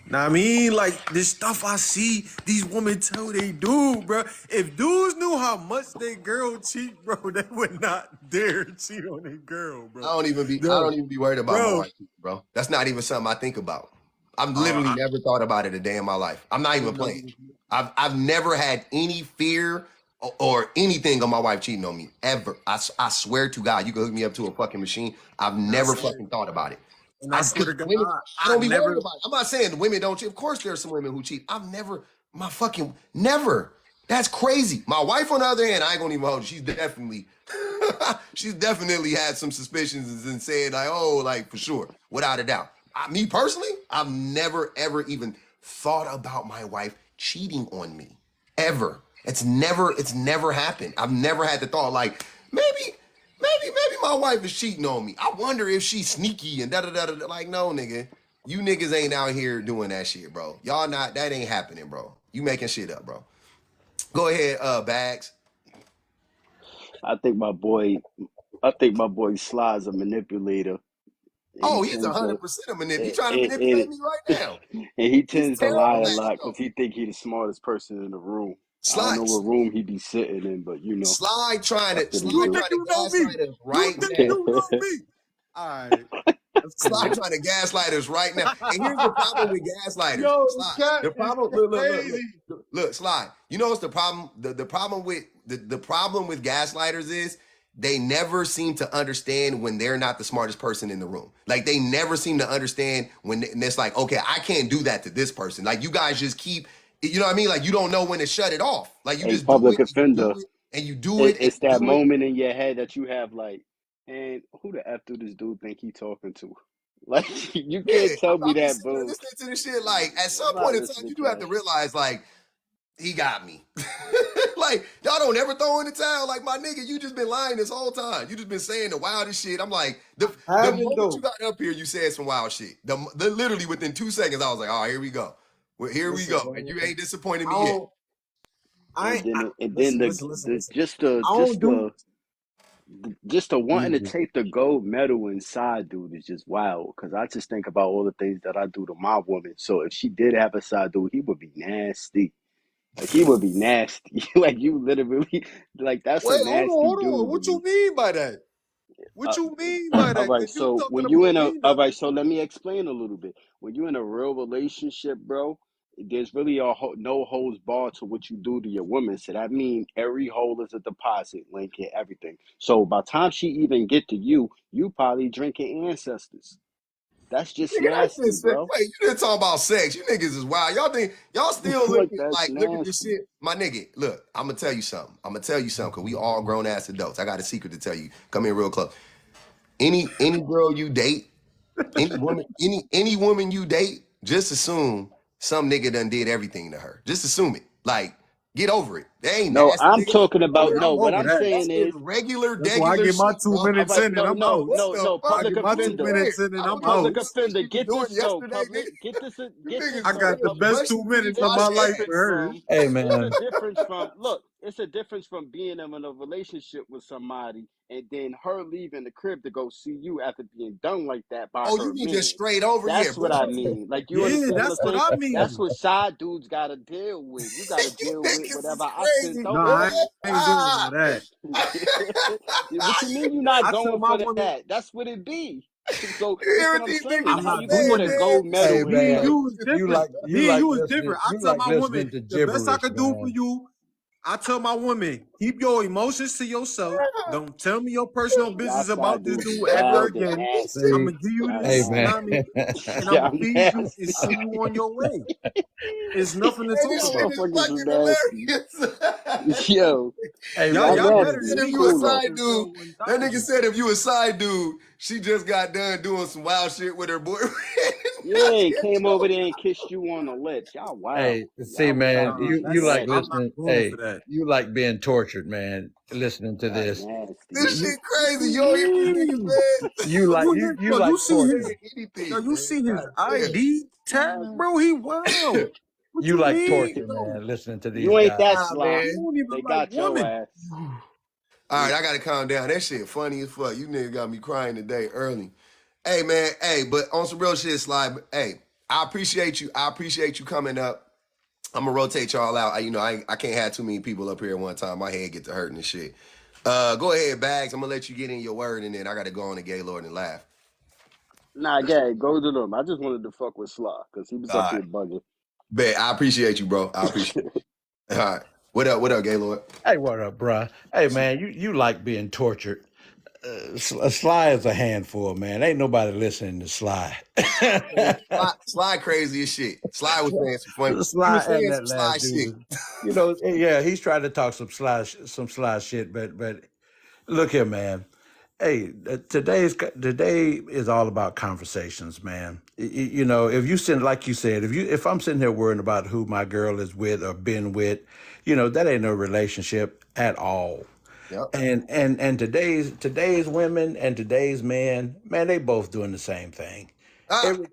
Speaker 2: nah, I mean, like this stuff I see these women tell they do, bro. If dudes knew how much they girl cheat, bro, they would not dare cheat on their girl, bro.
Speaker 1: I
Speaker 2: No,
Speaker 1: don't even be worried about my
Speaker 2: bro.
Speaker 1: wife, bro. That's not even something I think about. I've literally
Speaker 2: I
Speaker 1: never thought about it a day in my life. I'm not even
Speaker 2: didn't know.
Speaker 1: playing. I've never had any fear or anything of my wife cheating on me ever. I swear to God, you can hook me up to a fucking machine. I've
Speaker 2: And I
Speaker 1: never
Speaker 2: swear,
Speaker 1: fucking thought about it.
Speaker 2: and I
Speaker 1: I
Speaker 2: swear
Speaker 1: because
Speaker 2: to God,
Speaker 1: women, I
Speaker 2: I
Speaker 1: don't be worried
Speaker 2: never.
Speaker 1: about it. I'm not saying women don't cheat. Of course, there's some women who cheat. I've never, my fucking never. That's crazy. My wife, on the other hand, I ain't gonna even hold you. She's definitely had some suspicions and said like, oh, like for sure, without a doubt. Me personally, I've never ever even thought about my wife cheating on me ever. It's never happened. I've never had the thought like maybe my wife is cheating on me. I wonder if she's sneaky and da da da da. Like no, nigga, you niggas ain't out here doing that shit, bro. Y'all not. That ain't happening, bro. You making shit up, bro. Go ahead, Bags.
Speaker 3: I think my boy, I think my boy Sly's a manipulator. And he
Speaker 1: Oh, he's
Speaker 3: tends to,
Speaker 1: 100% a manip. He
Speaker 3: and,
Speaker 1: trying to manipulate
Speaker 3: and,
Speaker 1: me right now.
Speaker 3: and he
Speaker 1: He's
Speaker 3: tends to lie
Speaker 1: terrible
Speaker 3: a
Speaker 1: at it
Speaker 3: lot
Speaker 1: though.
Speaker 3: because he think he the smartest person in the room. I don't know
Speaker 1: Slide,
Speaker 3: what room he be sitting in, but that's what he
Speaker 2: You
Speaker 3: do.
Speaker 2: think
Speaker 1: trying to
Speaker 2: you know me?
Speaker 1: gaslight us
Speaker 2: You
Speaker 1: right
Speaker 2: think
Speaker 1: now.
Speaker 2: you know me? All right, that's
Speaker 1: Sly
Speaker 2: cool.
Speaker 1: trying to gaslight us right now. And here's the problem with gaslighters.
Speaker 2: Yo, the
Speaker 1: Sly,
Speaker 2: cat
Speaker 1: the
Speaker 2: is
Speaker 1: problem,
Speaker 2: crazy.
Speaker 1: look, Sly. You know what's the problem? The problem with the problem with gaslighters is they never seem to understand when they're not the smartest person in the room. Like they never seem to understand when it's like, okay, I can't do that to this person. Like you guys just keep, you know what I mean? Like you don't know when to shut it off. Like you
Speaker 3: A
Speaker 1: just do
Speaker 3: public
Speaker 1: it and you
Speaker 3: offender.
Speaker 1: do it and you do it and
Speaker 3: It's
Speaker 1: you
Speaker 3: that
Speaker 1: do it.
Speaker 3: moment in your head that you have like, and who the F do this dude think he talking to? Like, you
Speaker 1: Yeah,
Speaker 3: can't tell me
Speaker 1: I'm just
Speaker 3: that,
Speaker 1: sitting there
Speaker 3: bro.
Speaker 1: listening to this shit. Like, at
Speaker 3: I'm
Speaker 1: some
Speaker 3: not
Speaker 1: point in time,
Speaker 3: listening
Speaker 1: you do
Speaker 3: to
Speaker 1: have to
Speaker 3: that.
Speaker 1: realize, like, he got me. Like, y'all don't ever throw in the towel. Like, my nigga, you just been lying this whole time. You just been saying the wildest shit. I'm like, the
Speaker 2: Haven't
Speaker 1: moment you
Speaker 2: though.
Speaker 1: got up here, you said some wild shit. The literally within 2 seconds, I was like, oh, here we go. Well, here we
Speaker 2: Listen,
Speaker 1: go. And
Speaker 2: man.
Speaker 1: you ain't disappointed
Speaker 2: I
Speaker 1: me yet.
Speaker 2: don't. I, I
Speaker 3: And then
Speaker 2: listen, listen, listen, listen.
Speaker 3: just the
Speaker 2: I don't do.
Speaker 3: wanting to take the gold medal inside, dude, is just wild. Because I just think about all the things that I do to my woman. So if she did have a side dude, he would be nasty. Like he would be nasty. Like you literally, like that's a
Speaker 2: Wait,
Speaker 3: nasty
Speaker 2: hold on.
Speaker 3: dude to
Speaker 2: What you
Speaker 3: me.
Speaker 2: mean by that? What
Speaker 3: Uh,
Speaker 2: you mean by
Speaker 3: all
Speaker 2: that?
Speaker 3: right,
Speaker 2: Because you
Speaker 3: so
Speaker 2: talking
Speaker 3: when you
Speaker 2: about
Speaker 3: in a
Speaker 2: me
Speaker 3: all
Speaker 2: now.
Speaker 3: right, so let me explain a little bit. When you're in a real relationship, bro, there's really no holds barred to what you do to your woman. So that means every hole is a deposit, linking everything. So by the time she even get to you, you probably drinking ancestors. That's just
Speaker 1: Nigga, that's
Speaker 3: nasty,
Speaker 1: just wait,
Speaker 3: bro.
Speaker 1: you didn't talk about sex. You niggas is wild. Y'all think y'all still
Speaker 3: Like
Speaker 1: looking
Speaker 3: that's
Speaker 1: like look at this
Speaker 3: nasty.
Speaker 1: shit. My nigga, look, I'm gonna tell you something. Cause we all grown ass adults. I got a secret to tell you. Come here real close. Any girl you date, any woman you date, just assume some nigga done did everything to her. Just assume it. Like, get over it. They ain't
Speaker 3: No,
Speaker 1: nasty
Speaker 3: I'm
Speaker 1: niggas.
Speaker 3: talking
Speaker 2: Oh
Speaker 3: about
Speaker 2: yeah,
Speaker 3: no.
Speaker 2: I'm
Speaker 3: What
Speaker 2: over
Speaker 3: I'm
Speaker 2: that.
Speaker 1: That's
Speaker 3: saying
Speaker 1: just
Speaker 3: is
Speaker 1: regular,
Speaker 2: That's why I
Speaker 1: degular
Speaker 2: get my
Speaker 1: shit,
Speaker 2: two
Speaker 1: dog.
Speaker 3: all
Speaker 2: minutes
Speaker 3: right,
Speaker 2: in and
Speaker 3: no,
Speaker 2: I'm
Speaker 3: no,
Speaker 2: out.
Speaker 1: What
Speaker 3: no,
Speaker 1: the
Speaker 3: no.
Speaker 1: fuck?
Speaker 2: I
Speaker 3: Public
Speaker 2: get my
Speaker 1: What you
Speaker 2: 2
Speaker 3: offender.
Speaker 1: doing?
Speaker 2: minutes in and
Speaker 1: I
Speaker 2: I'm
Speaker 1: don't know
Speaker 2: out.
Speaker 3: Public
Speaker 1: what this shit
Speaker 3: offender.
Speaker 1: you was
Speaker 3: Get
Speaker 1: doing
Speaker 3: this though.
Speaker 1: yesterday, nigga.
Speaker 3: Public. Get this.
Speaker 1: You
Speaker 3: Get
Speaker 1: niggas
Speaker 3: this
Speaker 2: I
Speaker 3: though.
Speaker 2: got the
Speaker 1: crazy.
Speaker 3: Public.
Speaker 2: best
Speaker 1: Brush
Speaker 2: 2
Speaker 1: your teeth,
Speaker 2: minutes of
Speaker 3: It's
Speaker 2: my
Speaker 3: a
Speaker 1: wash your
Speaker 2: life
Speaker 1: ass.
Speaker 2: with
Speaker 3: difference
Speaker 2: her.
Speaker 3: from.
Speaker 4: Hey
Speaker 3: It's a
Speaker 4: man,
Speaker 3: difference from. Look. It's a difference from being in a relationship with somebody and then her leaving the crib to go see you after being done like that by
Speaker 1: Oh, you
Speaker 3: her
Speaker 1: mean just
Speaker 3: man.
Speaker 1: straight over? Yeah,
Speaker 3: That's what
Speaker 1: brush
Speaker 3: I
Speaker 1: your teeth.
Speaker 3: mean. Like you
Speaker 2: Yeah,
Speaker 3: understand what I'm
Speaker 2: that's what
Speaker 3: saying?
Speaker 2: I
Speaker 3: That's
Speaker 2: mean.
Speaker 3: what side dudes got to deal with. You got to
Speaker 1: You
Speaker 3: deal with
Speaker 1: niggas
Speaker 3: whatever
Speaker 1: is
Speaker 3: I sent
Speaker 1: crazy.
Speaker 2: No,
Speaker 3: over
Speaker 2: I
Speaker 3: you.
Speaker 2: ain't doing all that.
Speaker 3: What you mean you not
Speaker 2: I tell
Speaker 3: going
Speaker 2: my
Speaker 3: for
Speaker 2: woman,
Speaker 3: that? That's what it be. So
Speaker 1: You
Speaker 3: that's
Speaker 1: hear
Speaker 3: what
Speaker 1: what
Speaker 3: I'm
Speaker 1: these
Speaker 3: saying.
Speaker 1: niggas
Speaker 2: I'm
Speaker 3: How
Speaker 1: is
Speaker 2: not
Speaker 3: you put
Speaker 2: doing
Speaker 3: a
Speaker 1: saying,
Speaker 2: that.
Speaker 1: man?
Speaker 3: gold
Speaker 2: See,
Speaker 4: hey
Speaker 3: medal in
Speaker 2: me and
Speaker 4: man,
Speaker 3: that?
Speaker 2: you is different.
Speaker 4: you
Speaker 2: Me and
Speaker 4: like
Speaker 2: you is different. I tell my woman,
Speaker 4: listening to
Speaker 2: the best I
Speaker 4: gibberish,
Speaker 2: could do for
Speaker 4: man.
Speaker 2: you, I tell my woman, keep your emotions to yourself. Don't tell me your personal
Speaker 3: Y'all
Speaker 2: business
Speaker 3: side
Speaker 2: about this
Speaker 3: dudes is
Speaker 2: dude ever
Speaker 3: wild and
Speaker 2: again. I'm
Speaker 4: See,
Speaker 3: nasty.
Speaker 2: gonna give you
Speaker 3: Y'all
Speaker 4: hey
Speaker 2: this,
Speaker 4: man,
Speaker 2: I mean,
Speaker 3: nasty.
Speaker 2: and I'm gonna
Speaker 3: Y'all
Speaker 2: feed you and
Speaker 3: nasty.
Speaker 2: send you on your way. It's nothing to
Speaker 1: Hey,
Speaker 2: talk
Speaker 1: this
Speaker 3: Y'all
Speaker 1: shit
Speaker 2: about.
Speaker 1: is
Speaker 3: motherfuckers is
Speaker 1: fucking
Speaker 3: nasty.
Speaker 1: hilarious.
Speaker 3: Yo,
Speaker 4: hey
Speaker 2: Y'all,
Speaker 3: y'all
Speaker 4: man,
Speaker 2: y'all
Speaker 1: Nigga
Speaker 2: better
Speaker 3: nasty.
Speaker 2: than
Speaker 1: said
Speaker 3: It's
Speaker 1: if
Speaker 2: me
Speaker 1: you
Speaker 2: with
Speaker 1: a
Speaker 3: cool though.
Speaker 1: side
Speaker 2: something
Speaker 1: dude,
Speaker 2: for
Speaker 1: that nigga
Speaker 2: 1,000.
Speaker 1: said if you a side dude, she just got done doing some wild shit with her boyfriend. Now
Speaker 3: Yeah,
Speaker 1: she
Speaker 3: and
Speaker 1: at
Speaker 3: came over
Speaker 1: your
Speaker 3: there and kissed you on the lips. Y'all wild.
Speaker 4: hey, see,
Speaker 3: Y'all
Speaker 4: man,
Speaker 3: side dudes
Speaker 2: Nah,
Speaker 3: is
Speaker 4: you like
Speaker 2: I'm
Speaker 3: nasty.
Speaker 2: not
Speaker 4: listening.
Speaker 2: going for
Speaker 4: Hey,
Speaker 2: that.
Speaker 4: you like being tortured, man. Listening to
Speaker 3: Y'all
Speaker 4: this,
Speaker 3: nasty.
Speaker 1: This
Speaker 4: you
Speaker 1: shit
Speaker 2: What
Speaker 1: crazy.
Speaker 2: you
Speaker 1: You don't hear these niggas,
Speaker 2: mean?
Speaker 1: man.
Speaker 4: you like you
Speaker 2: Yo,
Speaker 4: like
Speaker 2: you see
Speaker 4: torture.
Speaker 2: his
Speaker 1: Say anything,
Speaker 2: yo, you
Speaker 1: man.
Speaker 2: see his
Speaker 1: God damn.
Speaker 2: ID tag, bro? He wild. What
Speaker 4: You
Speaker 2: you
Speaker 4: like
Speaker 2: mean,
Speaker 4: torture,
Speaker 2: bro?
Speaker 4: man. Listening to these
Speaker 3: You ain't
Speaker 4: guys.
Speaker 3: that
Speaker 1: Nah,
Speaker 3: sly.
Speaker 2: You
Speaker 1: man.
Speaker 2: don't even
Speaker 3: They
Speaker 2: like
Speaker 3: got your
Speaker 2: women.
Speaker 3: ass.
Speaker 1: All right, I gotta calm down. That shit funny as fuck. You niggas got me crying today early. Hey, man. Hey, but on some real shit, Sly. Hey, I appreciate you. I appreciate you coming up. I'm gonna rotate y'all out. I can't have too many people up here at one time. My head get to hurting and shit. Go ahead, Bags. I'm gonna let you get in your word, and then I gotta go on the Gaylord and laugh.
Speaker 3: Nah, Gary, go to them. I just wanted to fuck with Sly because he was
Speaker 1: All
Speaker 3: up
Speaker 1: right,
Speaker 3: here bugging.
Speaker 1: bet. I appreciate you, bro. I appreciate you. All right. What up? What up, Gaylord?
Speaker 4: Hey, what up, bruh? Hey, man, you like being tortured. Sly is a handful, man. Ain't nobody listening to Sly.
Speaker 1: Man, Sly crazy as shit. Sly was saying some funny. He
Speaker 4: Sly
Speaker 1: was
Speaker 4: and
Speaker 1: saying
Speaker 4: that
Speaker 1: some Sly
Speaker 4: last
Speaker 1: shit.
Speaker 4: dude, yeah, he's trying to talk some sly shit, but look here, man. Hey, today is all about conversations, man. If you send, like you said, if I'm sitting here worrying about who my girl is with or been with, that ain't no relationship at all.
Speaker 1: Yep.
Speaker 4: And today's women and today's men, man, they both doing the same thing.
Speaker 1: Ah,
Speaker 4: Every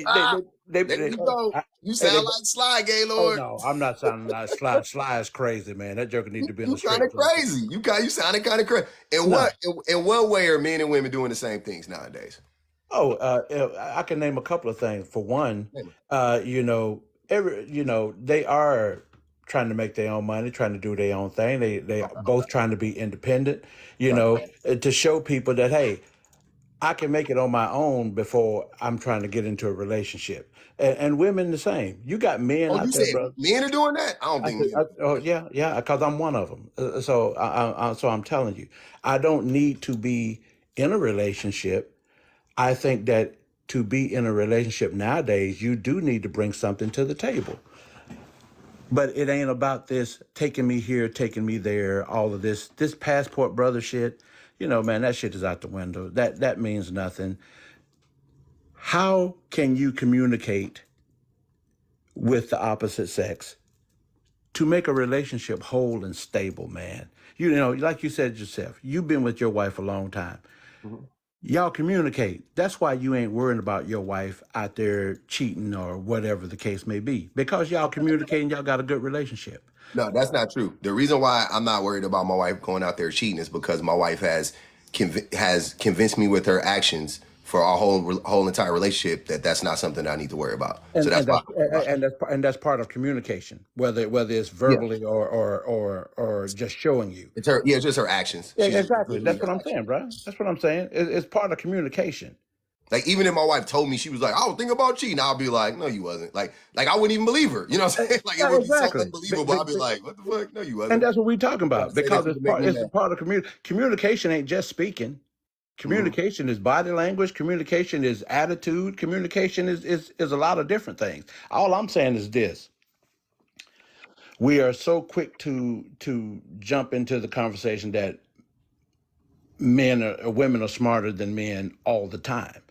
Speaker 1: ah. There
Speaker 4: they
Speaker 1: we go. You
Speaker 4: hey,
Speaker 1: sound like Sly,
Speaker 4: oh
Speaker 1: Gaylord.
Speaker 4: no, I'm not sounding like Sly. Sly is crazy, man. That joker need to be in a
Speaker 1: You kind of
Speaker 4: straight jacket.
Speaker 1: crazy. You sounded kind of crazy. In
Speaker 4: No.
Speaker 1: what in what way are men and women doing the same things nowadays?
Speaker 4: Oh, I can name a couple of things. For one,
Speaker 1: Name
Speaker 4: they are trying to make their own money, trying to do their own thing. They are
Speaker 1: Okay,
Speaker 4: both trying to be independent,
Speaker 1: okay.
Speaker 4: to show people that hey, I can make it on my own before I'm trying to get into a relationship. And women the same. You got men
Speaker 1: Oh, you
Speaker 4: out there,
Speaker 1: said
Speaker 4: bro.
Speaker 1: men are doing that? I don't think men.
Speaker 4: Oh yeah, yeah, because I'm one of them. So I'm telling you, I don't need to be in a relationship. I think that to be in a relationship nowadays, you do need to bring something to the table. But it ain't about this taking me here, taking me there, all of this passport brother shit. Man, that shit is out the window. That means nothing. How can you communicate with the opposite sex to make a relationship whole and stable, man. You know, like you said yourself, you've been with your wife a long time.
Speaker 1: Mhm.
Speaker 4: Y'all communicate. That's why you ain't worrying about your wife out there cheating or whatever the case may be, because y'all communicate and y'all got a good relationship.
Speaker 1: No, that's not true. The reason why I'm not worried about my wife going out there cheating is because my wife has convinced me with her actions for our whole entire relationship that that's not something I need to worry about. So
Speaker 4: And
Speaker 1: that's
Speaker 4: and
Speaker 1: why I
Speaker 4: that's
Speaker 1: don't worry about it.
Speaker 4: and that's part of communication, whether it's
Speaker 1: Yeah,
Speaker 4: verbally or just showing you.
Speaker 1: it's her. Yeah, it's just her actions.
Speaker 4: Yeah,
Speaker 1: She's
Speaker 4: exactly.
Speaker 1: literally
Speaker 4: That's
Speaker 1: her
Speaker 4: what I'm
Speaker 1: actions.
Speaker 4: saying, bro. That's what I'm saying. It's part of communication.
Speaker 1: Like even if my wife told me she was like, I was thinking about cheating, I'll be like, no, you wasn't. Like I wouldn't even believe her. You know what I'm saying? Like it
Speaker 4: Yeah,
Speaker 1: would be so
Speaker 4: exactly.
Speaker 1: unbelievable. I'd be like, what the fuck? No, you
Speaker 4: And
Speaker 1: wasn't.
Speaker 4: that's what we're talking
Speaker 1: You gotta
Speaker 4: about,
Speaker 1: say
Speaker 4: because
Speaker 1: that shit to make me
Speaker 4: it's a
Speaker 1: mad.
Speaker 4: part of communication. Ain't just speaking.
Speaker 1: Hmm.
Speaker 4: Communication is body language. Communication is attitude. Communication is a lot of different things. All I'm saying is this: we are so quick to jump into the conversation that women are smarter than men all the time,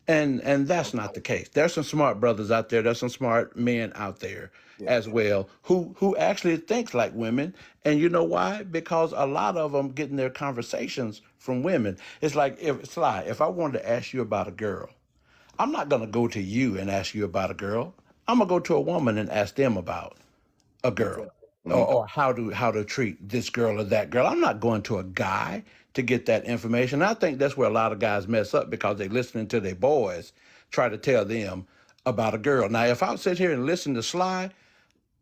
Speaker 4: and that's not the case. There's some smart brothers out there. There's some smart men out there
Speaker 1: Yeah.
Speaker 4: as well who actually thinks like women. And you know why? Because a lot of them getting their conversations from women. It's like, if I wanted to ask you about a girl, I'm not going to go to you and ask you about a girl. I'm going to go to a woman and ask them about a girl,
Speaker 1: Exactly.
Speaker 4: or how to treat this girl or that girl. I'm not going to a guy to get that information. I think that's where a lot of guys mess up, because they listening to their boys try to tell them about a girl. Now, if I would sit here and listen to Sly,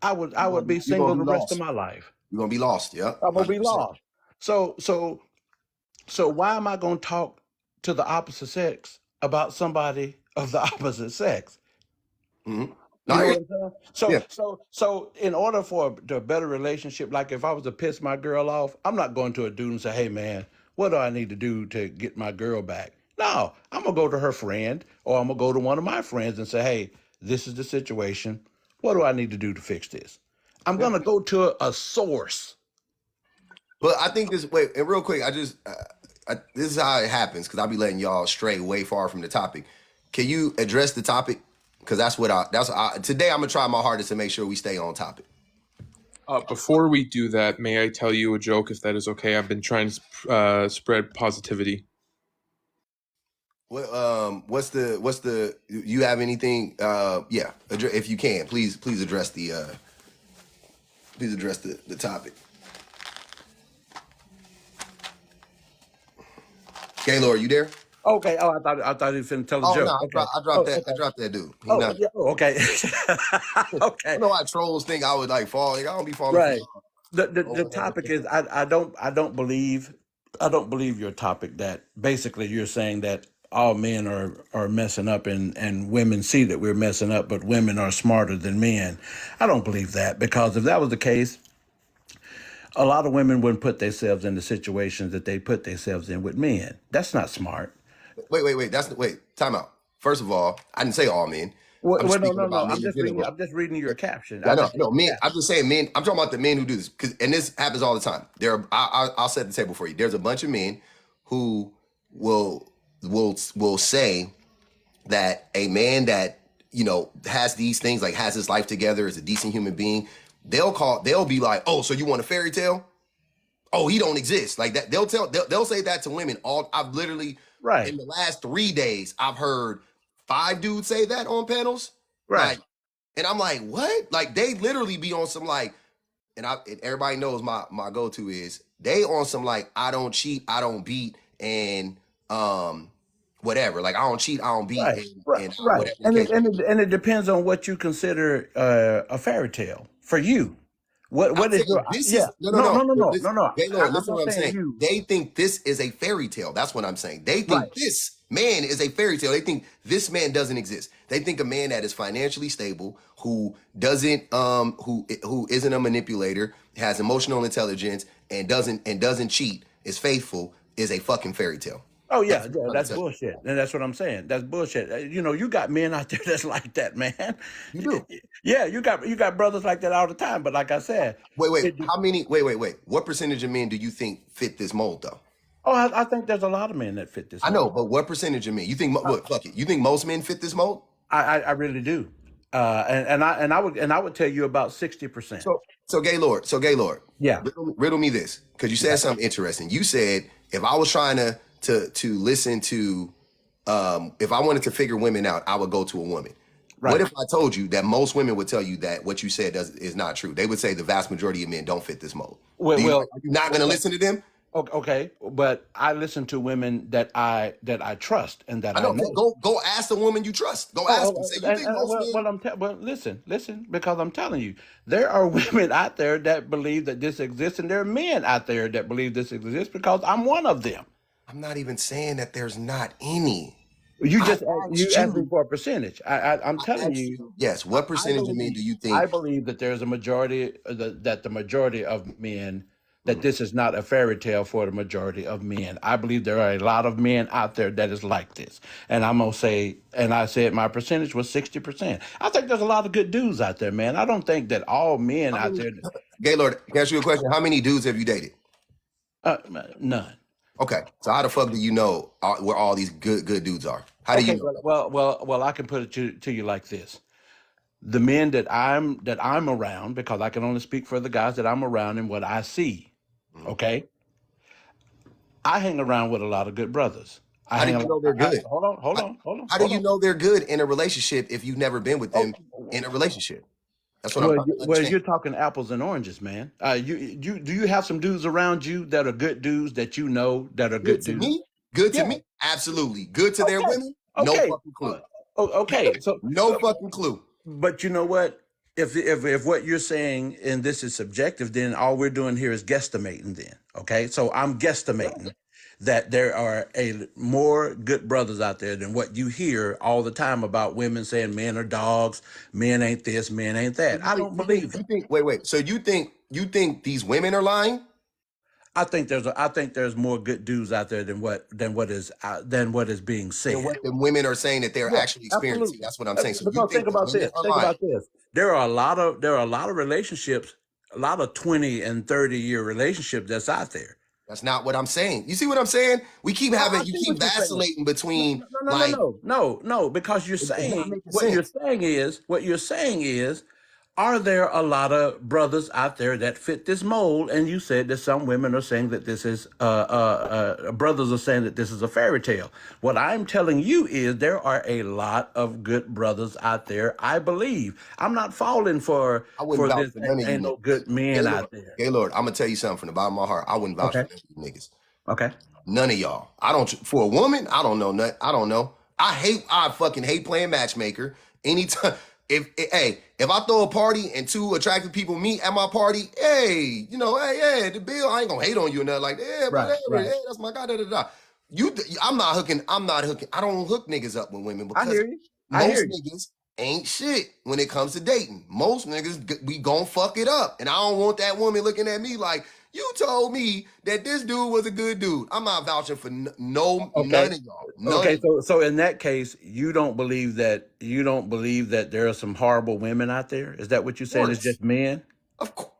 Speaker 4: I would be
Speaker 1: You're gonna
Speaker 4: single
Speaker 1: be
Speaker 4: the rest of
Speaker 1: lost.
Speaker 4: my life.
Speaker 1: You're gonna be lost. Yep.
Speaker 4: I'm gonna be
Speaker 1: 100%.
Speaker 4: lost. So why am I going to talk to the opposite sex about somebody of the opposite sex?
Speaker 1: Hmm. No,
Speaker 4: You
Speaker 1: I
Speaker 4: know
Speaker 1: hear
Speaker 4: what
Speaker 1: you.
Speaker 4: I'm saying?
Speaker 1: Yeah.
Speaker 4: So in order for a better relationship, like if I was to piss my girl off, I'm not going to a dude and say, "Hey man, what do I need to do to get my girl back?" No, I'm gonna go to her friend, or I'm gonna go to one of my friends and say, "Hey, this is the situation. What do I need to do to fix this?" I'm
Speaker 1: Yeah.
Speaker 4: gonna go to a source.
Speaker 1: But I think this. Wait, and real quick, this is how it happens because I'll be letting y'all stray way far from the topic. Can you address the topic? Because today I'm gonna try my hardest to make sure we stay on topic.
Speaker 5: Before we do that, may I tell you a joke if that is okay? I've been trying to spread positivity.
Speaker 1: What's the you have anything? Yeah, if you can, please address the topic. Gaylord, you there?
Speaker 4: Okay. Oh, I thought he was finna tell a
Speaker 1: Oh no,
Speaker 4: joke. Okay.
Speaker 1: I dropped
Speaker 4: Oh,
Speaker 1: that. I
Speaker 4: okay.
Speaker 1: dropped that dude. He
Speaker 4: Oh,
Speaker 1: not.
Speaker 4: yeah. Oh, okay.
Speaker 1: I
Speaker 4: Okay.
Speaker 1: know why trolls think I would like fall. Like, I don't be falling for
Speaker 4: Right.
Speaker 1: y'all.
Speaker 4: The
Speaker 1: Over
Speaker 4: topic is, I don't believe your topic, that basically you're saying that all men are messing up, and women see that we're messing up, but women are smarter than men. I don't believe that, because if that was the case, a lot of women wouldn't put themselves in the situations that they put themselves in with men. That's not smart.
Speaker 1: Wait. Time out. First of all, I didn't say all men. I'm
Speaker 4: Well, no,
Speaker 1: speaking
Speaker 4: no, no.
Speaker 1: about men
Speaker 4: I'm
Speaker 1: in
Speaker 4: just reading.
Speaker 1: general.
Speaker 4: I'm just reading your caption.
Speaker 1: Yeah,
Speaker 4: I
Speaker 1: I know,
Speaker 4: just read
Speaker 1: no
Speaker 4: the
Speaker 1: men. I'm
Speaker 4: caption.
Speaker 1: just saying men. I'm talking about the men who do this, and this happens all the time. I'll set the table for you. There's a bunch of men who will say that a man that has these things, like has his life together, is a decent human being. They'll be like, oh, so you want a fairy tale? Oh, he don't exist, like that. They'll say that to women. I've literally,
Speaker 4: Right.
Speaker 1: in the last 3 days, I've heard 5 dudes say that on panels.
Speaker 4: Right.
Speaker 1: Like, and I'm like, what? Like, they literally be on some like, and everybody knows my go-to is they on some like, I don't cheat, I don't beat, and whatever. Like, I don't cheat, I don't beat,
Speaker 4: Right,
Speaker 1: and
Speaker 4: right,
Speaker 1: and
Speaker 4: right.
Speaker 1: whatever the
Speaker 4: And
Speaker 1: case
Speaker 4: it
Speaker 1: may
Speaker 4: and
Speaker 1: be.
Speaker 4: it, and it depends on what you consider a fairy tale for you.
Speaker 1: I'm
Speaker 4: What is your
Speaker 1: saying this
Speaker 4: yeah?
Speaker 1: is no, no,
Speaker 4: No, no,
Speaker 1: no.
Speaker 4: no,
Speaker 1: But
Speaker 4: no,
Speaker 1: listen,
Speaker 4: no, no.
Speaker 1: Gaylord,
Speaker 4: I'm
Speaker 1: listen to
Speaker 4: not
Speaker 1: what I'm
Speaker 4: saying
Speaker 1: saying.
Speaker 4: you.
Speaker 1: They think this is a fairy tale. That's what I'm saying. They
Speaker 4: Right,
Speaker 1: think this man is a fairy tale. They think this man doesn't exist. They think a man that is financially stable, who isn't a manipulator, has emotional intelligence, and doesn't cheat, is faithful, is a fucking fairy tale.
Speaker 4: oh
Speaker 1: That's
Speaker 4: yeah,
Speaker 1: what
Speaker 4: yeah,
Speaker 1: I'm trying
Speaker 4: that's
Speaker 1: to tell you.
Speaker 4: bullshit, and that's what I'm saying. That's bullshit. You got men out there that's like that, man.
Speaker 1: You do.
Speaker 4: Yeah, you got brothers like that all the time. But like I said,
Speaker 1: Wait.
Speaker 4: it,
Speaker 1: How many? Wait. What percentage of men do you think fit this mold, though?
Speaker 4: oh, I think there's a lot of men that fit this
Speaker 1: I know,
Speaker 4: mold.
Speaker 1: but what percentage of men? You think what? Fuck it. You think most men fit this mold?
Speaker 4: I really do. And I would tell you about 60%.
Speaker 1: So Gaylord,
Speaker 4: Yeah.
Speaker 1: riddle me this, because you said something interesting. You said if I was trying to listen to, if I wanted to figure women out, I would go to a woman.
Speaker 4: Right.
Speaker 1: What if I told you that most women would tell you that what you said is not true? They would say the vast majority of men don't fit this mold.
Speaker 4: Well,
Speaker 1: Are you not going to listen to them?
Speaker 4: okay, but I listen to women that I trust and that
Speaker 1: I
Speaker 4: I
Speaker 1: know.
Speaker 4: know.
Speaker 1: Go ask the woman you trust. Go ask them. Say you think most men.
Speaker 4: Well, listen, because I'm telling you, there are women out there that believe that this exists, and there are men out there that believe this exists because I'm one of them.
Speaker 1: I'm not even saying that there's not any.
Speaker 4: You
Speaker 1: I
Speaker 4: just
Speaker 1: asked
Speaker 4: you asked me
Speaker 1: you.
Speaker 4: for a percentage. I'm
Speaker 1: I
Speaker 4: telling
Speaker 1: asked
Speaker 4: you,
Speaker 1: you. Yes. What percentage of men do you
Speaker 4: I
Speaker 1: think?
Speaker 4: believe that there's a majority that the majority of men that
Speaker 1: Mhm.
Speaker 4: this is not a fairy tale for the majority of men. I believe there are a lot of men out there that is like this, and I'm gonna say, and I said my percentage was 60%. I think there's a lot of good dudes out there, man. I don't think that all men
Speaker 1: How
Speaker 4: out
Speaker 1: many?
Speaker 4: there,
Speaker 1: Gaylord, can I ask you a question? How many dudes have you dated?
Speaker 4: uh, none.
Speaker 1: Okay. So how the fuck do you know where all these good dudes are? How do you
Speaker 4: Okay,
Speaker 1: know that?
Speaker 4: well, I can put it to you like this: the men that I'm around, because I can only speak for the guys that I'm around and what I see.
Speaker 1: Mhm.
Speaker 4: Okay, I hang around with a lot of good brothers. I
Speaker 1: How do
Speaker 4: hang
Speaker 1: you
Speaker 4: around.
Speaker 1: know they're good? How, how do
Speaker 4: Hold
Speaker 1: you
Speaker 4: on.
Speaker 1: know they're good in a relationship if you've never been with them in a
Speaker 4: Oh,
Speaker 1: relationship? That's what I'm trying to
Speaker 4: well,
Speaker 1: understand.
Speaker 4: you're talking apples and oranges, man. You do you have some dudes around you that are good dudes that you know that are
Speaker 1: Good
Speaker 4: good
Speaker 1: to
Speaker 4: dudes?
Speaker 1: me? Good to
Speaker 4: Yeah.
Speaker 1: me? Absolutely. Good to their
Speaker 4: Okay.
Speaker 1: women? No
Speaker 4: Okay.
Speaker 1: fucking clue.
Speaker 4: Okay. So,
Speaker 1: No fucking clue.
Speaker 4: but you know what? If what you're saying and this is subjective, then all we're doing here is guesstimating. Then, okay. So I'm guesstimating that there are a more good brothers out there than what you hear all the time about women saying men are dogs, men ain't this, men ain't
Speaker 1: So
Speaker 4: that. I don't believe it.
Speaker 1: wait. So you think these women are lying?
Speaker 4: I think there's more good dudes out there than what is being
Speaker 1: Than
Speaker 4: said.
Speaker 1: what the women are saying that they're
Speaker 4: Yeah,
Speaker 1: actually experiencing.
Speaker 4: absolutely.
Speaker 1: That's what I'm saying. So you
Speaker 4: Because
Speaker 1: think the women are
Speaker 4: think
Speaker 1: lying?
Speaker 4: about this. There are a lot of relationships, a lot of 20 and 30-year relationships that's out there.
Speaker 1: That's not what I'm saying. You see what I'm saying?
Speaker 4: I
Speaker 1: You
Speaker 4: see
Speaker 1: keep
Speaker 4: what you're saying.
Speaker 1: vacillating between like
Speaker 4: No, because
Speaker 1: it's not making
Speaker 4: what
Speaker 1: sense.
Speaker 4: you're saying is, are there a lot of brothers out there that fit this mold? And you said that some women are saying that this is, brothers are saying that this is a fairy tale. What I'm telling you is there are a lot of good brothers out there. I believe. I'm not falling
Speaker 1: I wouldn't vouch
Speaker 4: this.
Speaker 1: for none of you
Speaker 4: Ain't no
Speaker 1: niggas.
Speaker 4: good men
Speaker 1: Gaylord,
Speaker 4: out there.
Speaker 1: Gaylord, I'm gonna tell you something from the bottom of my heart. I wouldn't vouch for
Speaker 4: Okay.
Speaker 1: none of you niggas.
Speaker 4: Okay.
Speaker 1: None of y'all. I don't for a woman, I don't know nothing. I don't know. I fucking hate playing matchmaker. Anytime if I throw a party and two attractive people meet at my party, hey, the bill, I ain't gonna hate on you or nothing like that. Yeah,
Speaker 4: Right.
Speaker 1: whatever.
Speaker 4: Right.
Speaker 1: Yeah, that's my guy. Da, da, da. You I'm not hooking, I don't hook niggas up with women
Speaker 4: I
Speaker 1: because
Speaker 4: hear you. I hear
Speaker 1: most
Speaker 4: you.
Speaker 1: niggas ain't shit when it comes to dating. Most niggas we gon' fuck it up. And I don't want that woman looking at me like, you told me that this dude was a good dude. I'm not vouching for none
Speaker 4: Okay.
Speaker 1: of y'all. None of
Speaker 4: Okay,
Speaker 1: y'all.
Speaker 4: so in that case, you don't believe that there are some horrible women out there? Is that what you're
Speaker 1: Of
Speaker 4: saying? Is
Speaker 1: course.
Speaker 4: just men?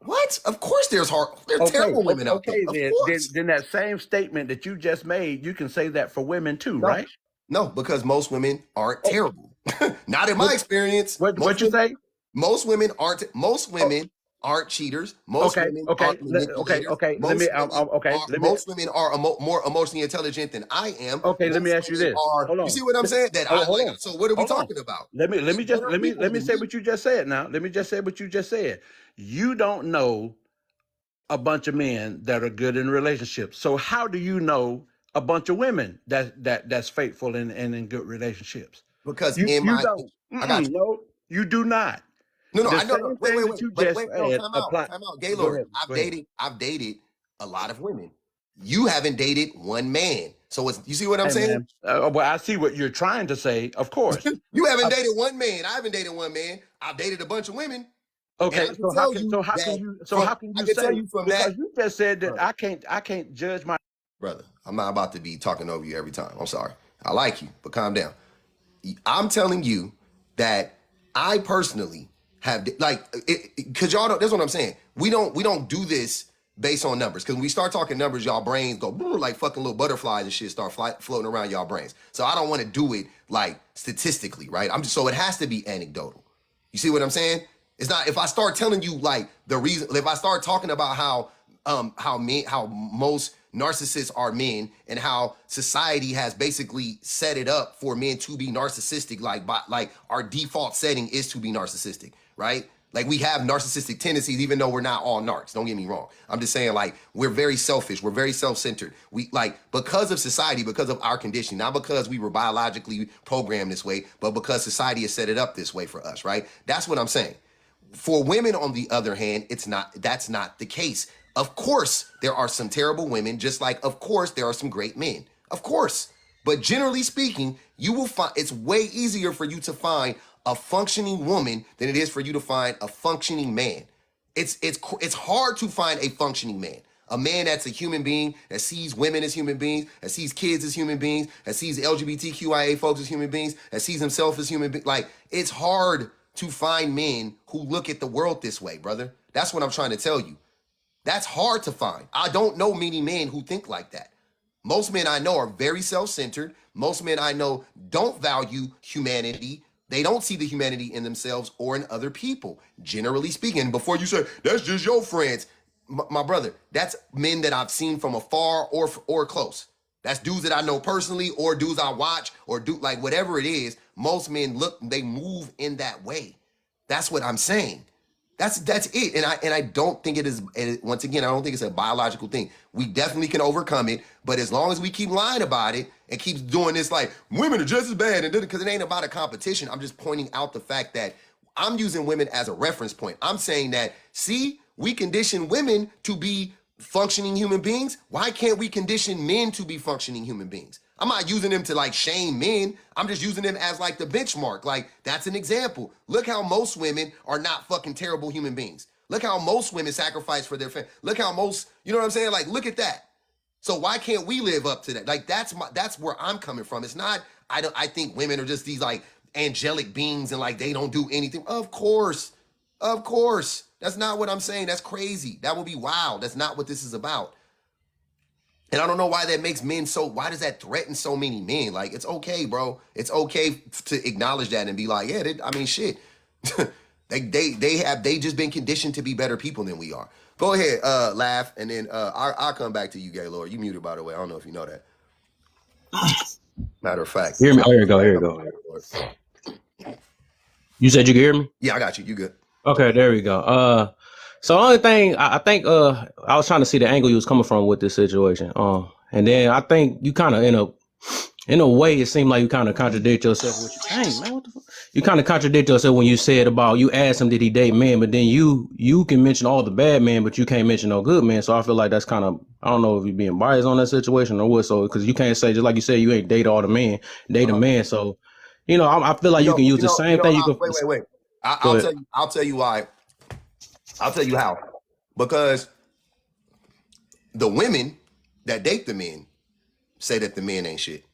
Speaker 1: What? Of course there's terrible women out there.
Speaker 4: Okay.
Speaker 1: Of course.
Speaker 4: Then that same statement that you just made, you can say that for women too,
Speaker 1: No.
Speaker 4: right?
Speaker 1: No, because most women aren't
Speaker 4: Oh,
Speaker 1: terrible. Not in my
Speaker 4: what
Speaker 1: experience.
Speaker 4: what you say?
Speaker 1: Most
Speaker 4: Oh,
Speaker 1: women aren't cheaters. Most women aren't manipulators.
Speaker 4: okay.
Speaker 1: Most women are more emotionally intelligent than I am.
Speaker 4: Let me
Speaker 1: Most
Speaker 4: ask you
Speaker 1: women
Speaker 4: this.
Speaker 1: are,
Speaker 4: Hold
Speaker 1: you
Speaker 4: on.
Speaker 1: see what I'm saying? That I
Speaker 4: Hold
Speaker 1: like,
Speaker 4: on.
Speaker 1: so what are we
Speaker 4: Hold on.
Speaker 1: talking about?
Speaker 4: Let me
Speaker 1: They
Speaker 4: just
Speaker 1: better people
Speaker 4: let me
Speaker 1: than
Speaker 4: say
Speaker 1: me.
Speaker 4: what you just said now. Let me just say what you just said. You don't know a bunch of men that are good in relationships. So how do you know a bunch of women that's faithful and in good relationships?
Speaker 1: Because
Speaker 4: You don't.
Speaker 1: I got you.
Speaker 4: No, you do not.
Speaker 1: No,
Speaker 4: The
Speaker 1: I know, no,
Speaker 4: same thing that
Speaker 1: wait,
Speaker 4: you
Speaker 1: but
Speaker 4: just
Speaker 1: wait, no,
Speaker 4: said apply.
Speaker 1: time out,
Speaker 4: Go
Speaker 1: Gaylord.
Speaker 4: ahead. Go ahead.
Speaker 1: I've dated a lot of women. You haven't dated one man. So you see what I'm
Speaker 4: Hey
Speaker 1: saying?
Speaker 4: man. Well, I see what you're trying to say. Of course.
Speaker 1: You haven't
Speaker 4: Uh,
Speaker 1: dated one man. I haven't dated one man. I've dated a bunch of women. And
Speaker 4: okay. So how can
Speaker 1: I
Speaker 4: you
Speaker 1: can tell
Speaker 4: say,
Speaker 1: you from that,
Speaker 4: because you just said that
Speaker 1: brother,
Speaker 4: I can't judge my.
Speaker 1: brother, I'm not about to be talking over you every time. I'm sorry. I like you, but calm down. I'm telling you that I personally have like because y'all don't. That's what I'm saying. We don't do this based on numbers, because when we start talking numbers, y'all brains go like fucking little butterflies and shit start floating around y'all brains. So I don't want to do it like statistically, right? So it has to be anecdotal. You see what I'm saying? It's not, if I start telling you like the reason, if I start talking about how most narcissists are men and how society has basically set it up for men to be narcissistic, like our default setting is to be narcissistic, right? Like we have narcissistic tendencies, even though we're not all narcs. Don't get me wrong. I'm just saying, like, we're very selfish. We're very self-centered. We like, because of society, because of our condition, not because we were biologically programmed this way, but because society has set it up this way for us, right? That's what I'm saying. For women, on the other hand, that's not the case. Of course, there are some terrible women, just like, of course, there are some great men. Of course. But generally speaking, you will find it's way easier for you to find a functioning woman than it is for you to find a functioning man. It's hard to find a functioning man. A man that's a human being, that sees women as human beings, that sees kids as human beings, that sees LGBTQIA folks as human beings, that sees himself as human being. Like, it's hard to find men who look at the world this way, brother. That's what I'm trying to tell you. That's hard to find. I don't know many men who think like that. Most men I know are very self-centered. Most men I know don't value humanity. They don't see the humanity in themselves or in other people, generally speaking. Before you say, that's just your friends, my brother, that's men that I've seen from afar or close. That's dudes that I know personally or dudes I watch or do like whatever it is. Most men they move in that way. That's what I'm saying. That's it. And I don't think it is, once again, I don't think it's a biological thing. We definitely can overcome it, but as long as we keep lying about it and keep doing this like women are just as bad, and because it ain't about a competition, I'm just pointing out the fact that I'm using women as a reference point. I'm saying that, see, we condition women to be functioning human beings. Why can't we condition men to be functioning human beings? I'm not using them to like shame men. I'm just using them as like the benchmark. Like, that's an example. Look how most women are not fucking terrible human beings. Look how most women sacrifice for their family. Look how most, you know what I'm saying? Like, look at that. So why can't we live up to that? Like, that's where I'm coming from. It's not, I think women are just these like angelic beings and like they don't do anything. Of course. That's not what I'm saying. That's crazy. That would be wild. That's not what this is about. And I don't know why that makes men so, why does that threaten so many men? Like, it's okay, bro. It's okay to acknowledge that and be like, yeah, shit. they just been conditioned to be better people than we are. Go ahead, laugh, and then I'll come back to you, Gaylord. You muted, by the way. I don't know if you know that. Matter of fact.
Speaker 6: Hear me? Oh, here you go. You said you could hear me?
Speaker 1: Yeah, I got you. You good.
Speaker 6: Okay, there we go. So the only thing I think I was trying to see the angle you was coming from with this situation. And then I think you kind of in a way it seemed like you kind of contradict yourself. Dang man, what the fuck? You kind of contradict yourself when you said about you asked him did he date men, but then you can mention all the bad men, but you can't mention no good men. So I feel like that's kind of, I don't know if you're being biased on that situation or what. So because you can't say, just like you said, you ain't date all the men, date a man. So I feel like you can use the same thing. You can
Speaker 1: wait. I'll tell you why. I'll tell you how. Because the women that date the men say that the men ain't shit.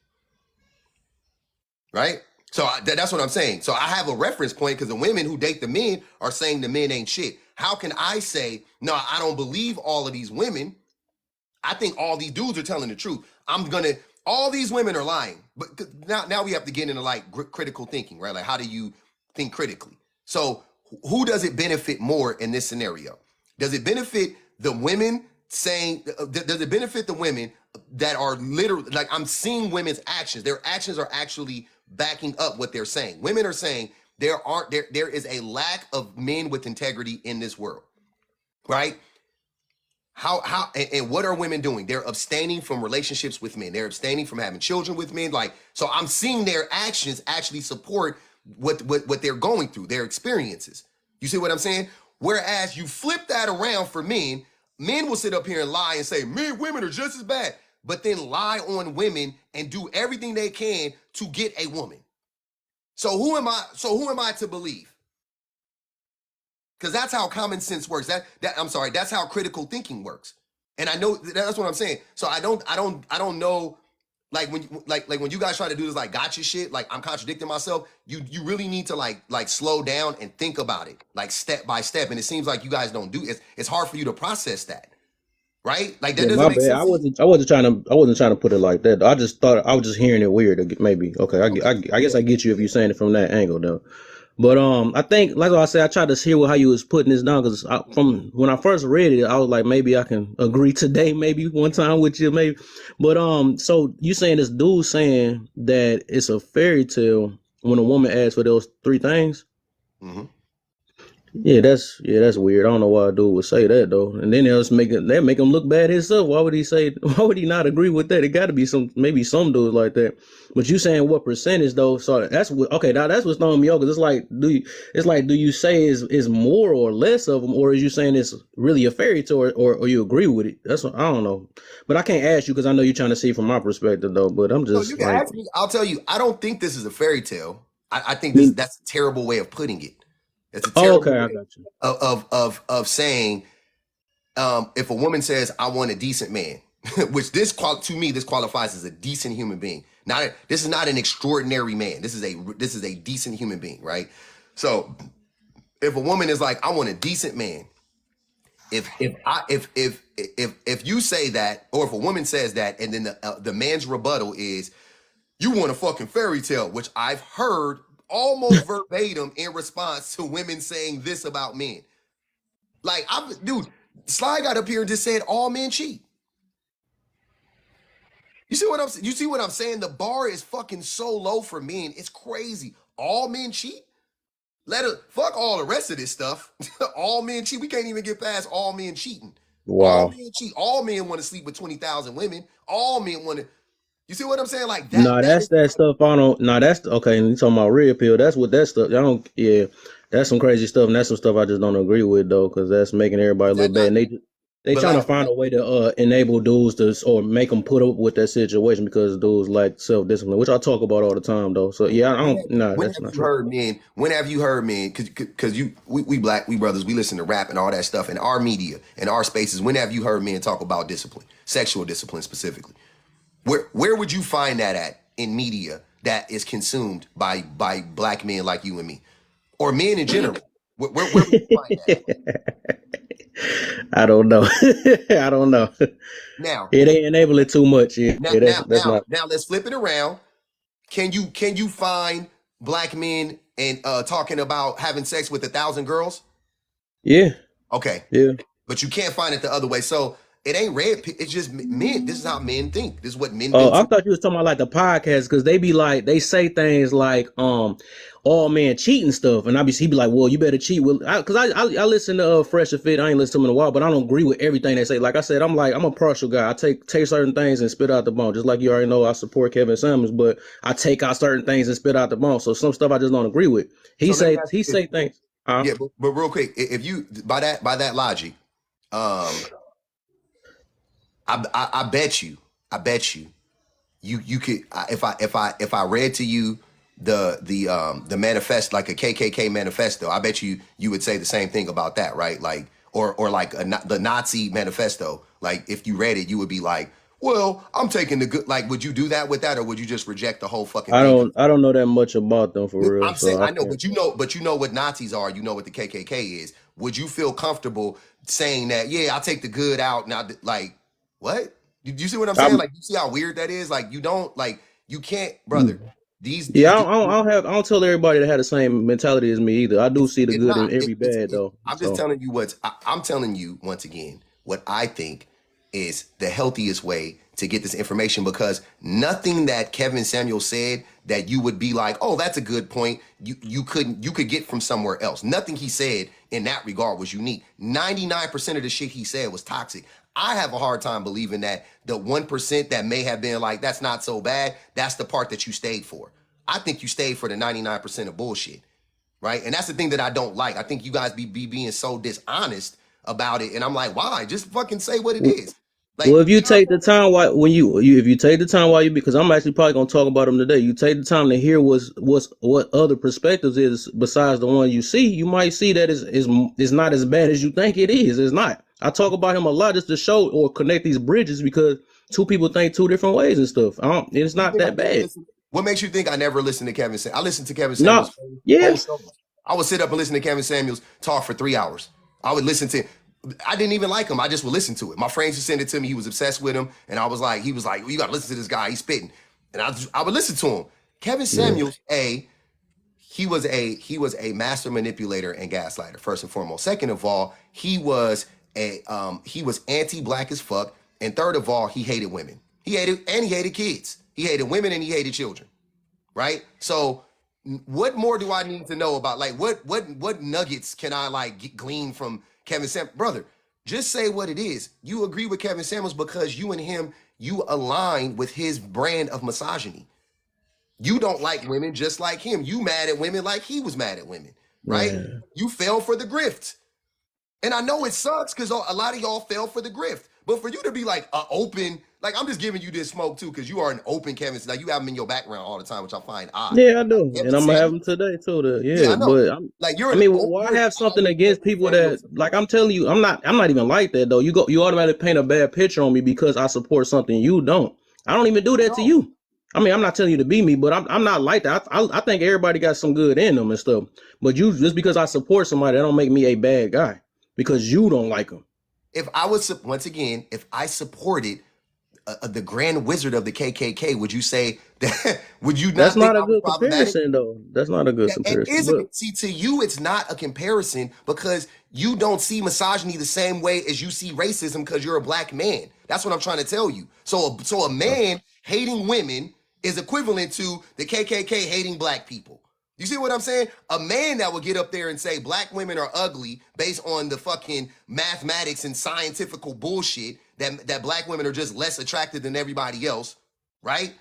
Speaker 1: Right? So that's what I'm saying. So I have a reference point because the women who date the men are saying the men ain't shit. How can I say, no, I don't believe all of these women. I think all these dudes are telling the truth. All these women are lying. But now we have to get into like critical thinking, right? Like, how do you think critically? So who does it benefit more in this scenario? Does it benefit the women saying, does it benefit the women that are literally, like, I'm seeing women's actions. Their actions are actually backing up what they're saying. Women are saying there is a lack of men with integrity in this world, right? And what are women doing? They're abstaining from relationships with men. They're abstaining from having children with men. Like, so I'm seeing their actions actually support what they're going through, their experiences. You see what I'm saying? Whereas you flip that around for men will sit up here and lie and say, women are just as bad, but then lie on women and do everything they can to get a woman. So who am I to believe? Because that's how common sense works. That's how critical thinking works. And I know that's what I'm saying. So I don't know. Like when you guys try to do this like gotcha shit, like I'm contradicting myself, you really need to like slow down and think about it, like step by step. And it seems like you guys don't do it. It's hard for you to process that, right? Like that doesn't make sense.
Speaker 6: I wasn't trying to put it like that. I just thought I was just hearing it weird. Maybe okay. I guess I get you if you're saying it from that angle though. But I think, like I said, I tried to hear how you was putting this down because from when I first read it, I was like, maybe I can agree today, maybe one time with you, maybe. But so you saying this dude saying that it's a fairy tale when a woman asks for those three things?
Speaker 1: Mm-hmm.
Speaker 6: Yeah, that's weird. I don't know why a dude would say that though. And then they make him look bad himself. Why would he say? Why would he not agree with that? It got to be maybe some dudes like that. But you saying what percentage though? So that's what. Okay, now that's what's throwing me off. Cause do you say is more or less of them, or is you saying it's really a fairy tale, or you agree with it? That's what I don't know. But I can't ask you because I know you're trying to see from my perspective though. But I'm
Speaker 1: So you
Speaker 6: just
Speaker 1: can
Speaker 6: like,
Speaker 1: ask me. I'll tell you. I don't think this is a fairy tale. I think
Speaker 6: I mean,
Speaker 1: that's a terrible way of putting it. It's a
Speaker 6: oh,
Speaker 1: terrible
Speaker 6: okay, I
Speaker 1: way
Speaker 6: got you.
Speaker 1: of saying if a woman says I want a decent man, which to me this qualifies as a decent human being. This is not an extraordinary man. This is a decent human being, right? So if a woman is like I want a decent man, if you say that, or if a woman says that, and then the man's rebuttal is you want a fucking fairy tale, which I've heard almost verbatim in response to women saying this about men. Like, dude, Sly got up here and just said all men cheat. You see what I'm saying? The bar is fucking so low for men. It's crazy. All men cheat? Fuck all the rest of this stuff. All men cheat. We can't even get past all men cheating. All
Speaker 6: Wow.
Speaker 1: men cheat. All men want to sleep with 20,000 women. All men want to. You see what I'm saying? Like
Speaker 6: No,
Speaker 1: that
Speaker 6: that's
Speaker 1: is
Speaker 6: that stuff. I don't. No, that's okay. And you talking about red pill? That's what that stuff. I don't. Yeah, that's some crazy stuff, and that's some stuff I just don't agree with though, because that's making everybody
Speaker 1: is
Speaker 6: look
Speaker 1: that
Speaker 6: bad.
Speaker 1: not?
Speaker 6: And they
Speaker 1: But
Speaker 6: trying to
Speaker 1: like,
Speaker 6: find a way to enable dudes to or make them put up with that situation because dudes like self discipline, which I talk about all the time though. So yeah, I don't. Nah,
Speaker 1: when
Speaker 6: that's
Speaker 1: have
Speaker 6: not
Speaker 1: you
Speaker 6: true.
Speaker 1: heard men? When have you heard men? Because we black, we brothers, we listen to rap and all that stuff in our media, in our spaces. When have you heard men talk about discipline, sexual discipline specifically? Where would you find that at in media that is consumed by black men like you and me, or men in general? Where would you find that at?
Speaker 6: I don't know. I don't know.
Speaker 1: Now,
Speaker 6: Yeah, they enable it too much. Yeah,
Speaker 1: now,
Speaker 6: yeah
Speaker 1: now,
Speaker 6: that's
Speaker 1: now,
Speaker 6: not.
Speaker 1: now, let's flip it around. Can you find black men and talking about having sex with 1,000 girls?
Speaker 6: Yeah,
Speaker 1: Okay,
Speaker 6: yeah.
Speaker 1: but you can't find it the other way. So it ain't it's just men. This is how men think. This is what men
Speaker 6: Oh,
Speaker 1: been
Speaker 6: I
Speaker 1: taught.
Speaker 6: thought you was talking about like the podcast because they be like they say things like oh man cheating stuff, and he be like, well you better cheat with because I listen to Fresh and Fit. I ain't listened to them in a while, but I don't agree with everything they say. Like I said, I'm a partial guy. I take certain things and spit out the bone. Just like you already know, I support Kevin Samuels, but I take out certain things and spit out the bone. So some stuff I just don't agree with.
Speaker 1: So let me ask
Speaker 6: He
Speaker 1: you this.
Speaker 6: say things.
Speaker 1: Yeah, but real quick, if you by that logic, um, I bet you you could if I read to you the manifest like a KKK manifesto, I bet you would say the same thing about that, right? Like or like the Nazi manifesto. Like if you read it, you would be like, well, I'm taking the good. Like, would you do that with that, or would you just reject the whole fucking thing?
Speaker 6: I don't know that much about them for real,
Speaker 1: I'm saying
Speaker 6: so I
Speaker 1: I know,
Speaker 6: can't.
Speaker 1: but you know what Nazis are. You know what the KKK is. Would you feel comfortable saying that? Yeah, I'll take the good out. Now, like, what? You see what I'm saying?
Speaker 6: I'm,
Speaker 1: Like, you see how weird that is? Like, you don't like you can't, brother.
Speaker 6: yeah,
Speaker 1: These
Speaker 6: I don't tell everybody to have the same mentality as me either. I do see the
Speaker 1: it's
Speaker 6: good
Speaker 1: not.
Speaker 6: in every bad though.
Speaker 1: I'm just
Speaker 6: So
Speaker 1: telling you I'm telling you once again what I think is the healthiest way to get this information because nothing that Kevin Samuel said that you would be like, oh, that's a good point. You could get from somewhere else. Nothing he said in that regard was unique. 99% of the shit he said was toxic. I have a hard time believing that the 1% that may have been like, that's not so bad, that's the part that you stayed for. I think you stayed for the 99% of bullshit. Right. And that's the thing that I don't like. I think you guys be being so dishonest about it. And I'm like, why? Just fucking say what it is.
Speaker 6: well,
Speaker 1: Like,
Speaker 6: if you
Speaker 1: you know what
Speaker 6: take
Speaker 1: I'm
Speaker 6: the time while when if you take the time while you because I'm actually probably gonna talk about them today. You take the time to hear what other perspectives is besides the one you see. You might see that is not as bad as you think it is. It's not. I talk about him a lot just to show or connect these bridges because two people think two different ways and stuff. It's
Speaker 1: You
Speaker 6: not
Speaker 1: think I
Speaker 6: that
Speaker 1: never
Speaker 6: bad.
Speaker 1: listened? What makes you think I never listened to Kevin Samuels? I listened to Kevin
Speaker 6: No,
Speaker 1: Samuels
Speaker 6: yeah.
Speaker 1: whole shows. I would sit up and listen to Kevin Samuels talk for 3 hours. I would listen to I didn't even like him. I just would listen to it. My friends would send it to me. He was obsessed with him. And he was like, well, you got to listen to this guy. He's spitting. And I would listen to him. Kevin
Speaker 6: Yeah.
Speaker 1: Samuels, he was a master manipulator and gaslighter, first and foremost. Second of all, he was anti-black as fuck. And third of all, he hated women. He hated kids. He hated women and he hated children. Right? So what more do I need to know about, like, what nuggets can I like glean from Kevin Samuels? Brother, just say what it is. You agree with Kevin Samuels because you and him, you align with his brand of misogyny. You don't like women just like him. You mad at women like he was mad at women, right?
Speaker 6: Yeah.
Speaker 1: You fell for the grift. And I know it sucks because a lot of y'all fell for the grift. But for you to be like open, like, I'm just giving you this smoke too, because you are an open Kevin. Like, you have him in your background all the time, which I find odd.
Speaker 6: Yeah, I do,
Speaker 1: Kevin
Speaker 6: and I'm gonna have
Speaker 1: Samuels,
Speaker 6: them today too.
Speaker 1: yeah, I know.
Speaker 6: But
Speaker 1: Like,
Speaker 6: I mean, why have something against people that, like, I'm telling you, I'm not even like that though. You automatically paint a bad picture on me because I support something you don't. I don't even do that to you. I mean, I'm not telling you to be me, but I'm not like that. I think everybody got some good in them and stuff. But you, just because I support somebody, that don't make me a bad guy because you don't like them.
Speaker 1: If I was, once again, if I supported the Grand Wizard of the KKK, would you say that? Would you not?
Speaker 6: That's
Speaker 1: think
Speaker 6: not a
Speaker 1: I was
Speaker 6: good
Speaker 1: problematic?
Speaker 6: comparison, though. That's not a good comparison.
Speaker 1: It isn't. See, to you, it's not a comparison because you don't see misogyny the same way as you see racism because you're a black man. That's what I'm trying to tell you. So a man hating women is equivalent to the KKK hating black people. You see what I'm saying? A man that would get up there and say black women are ugly based on the fucking mathematics and scientific bullshit that black women are just less attractive than everybody else, right?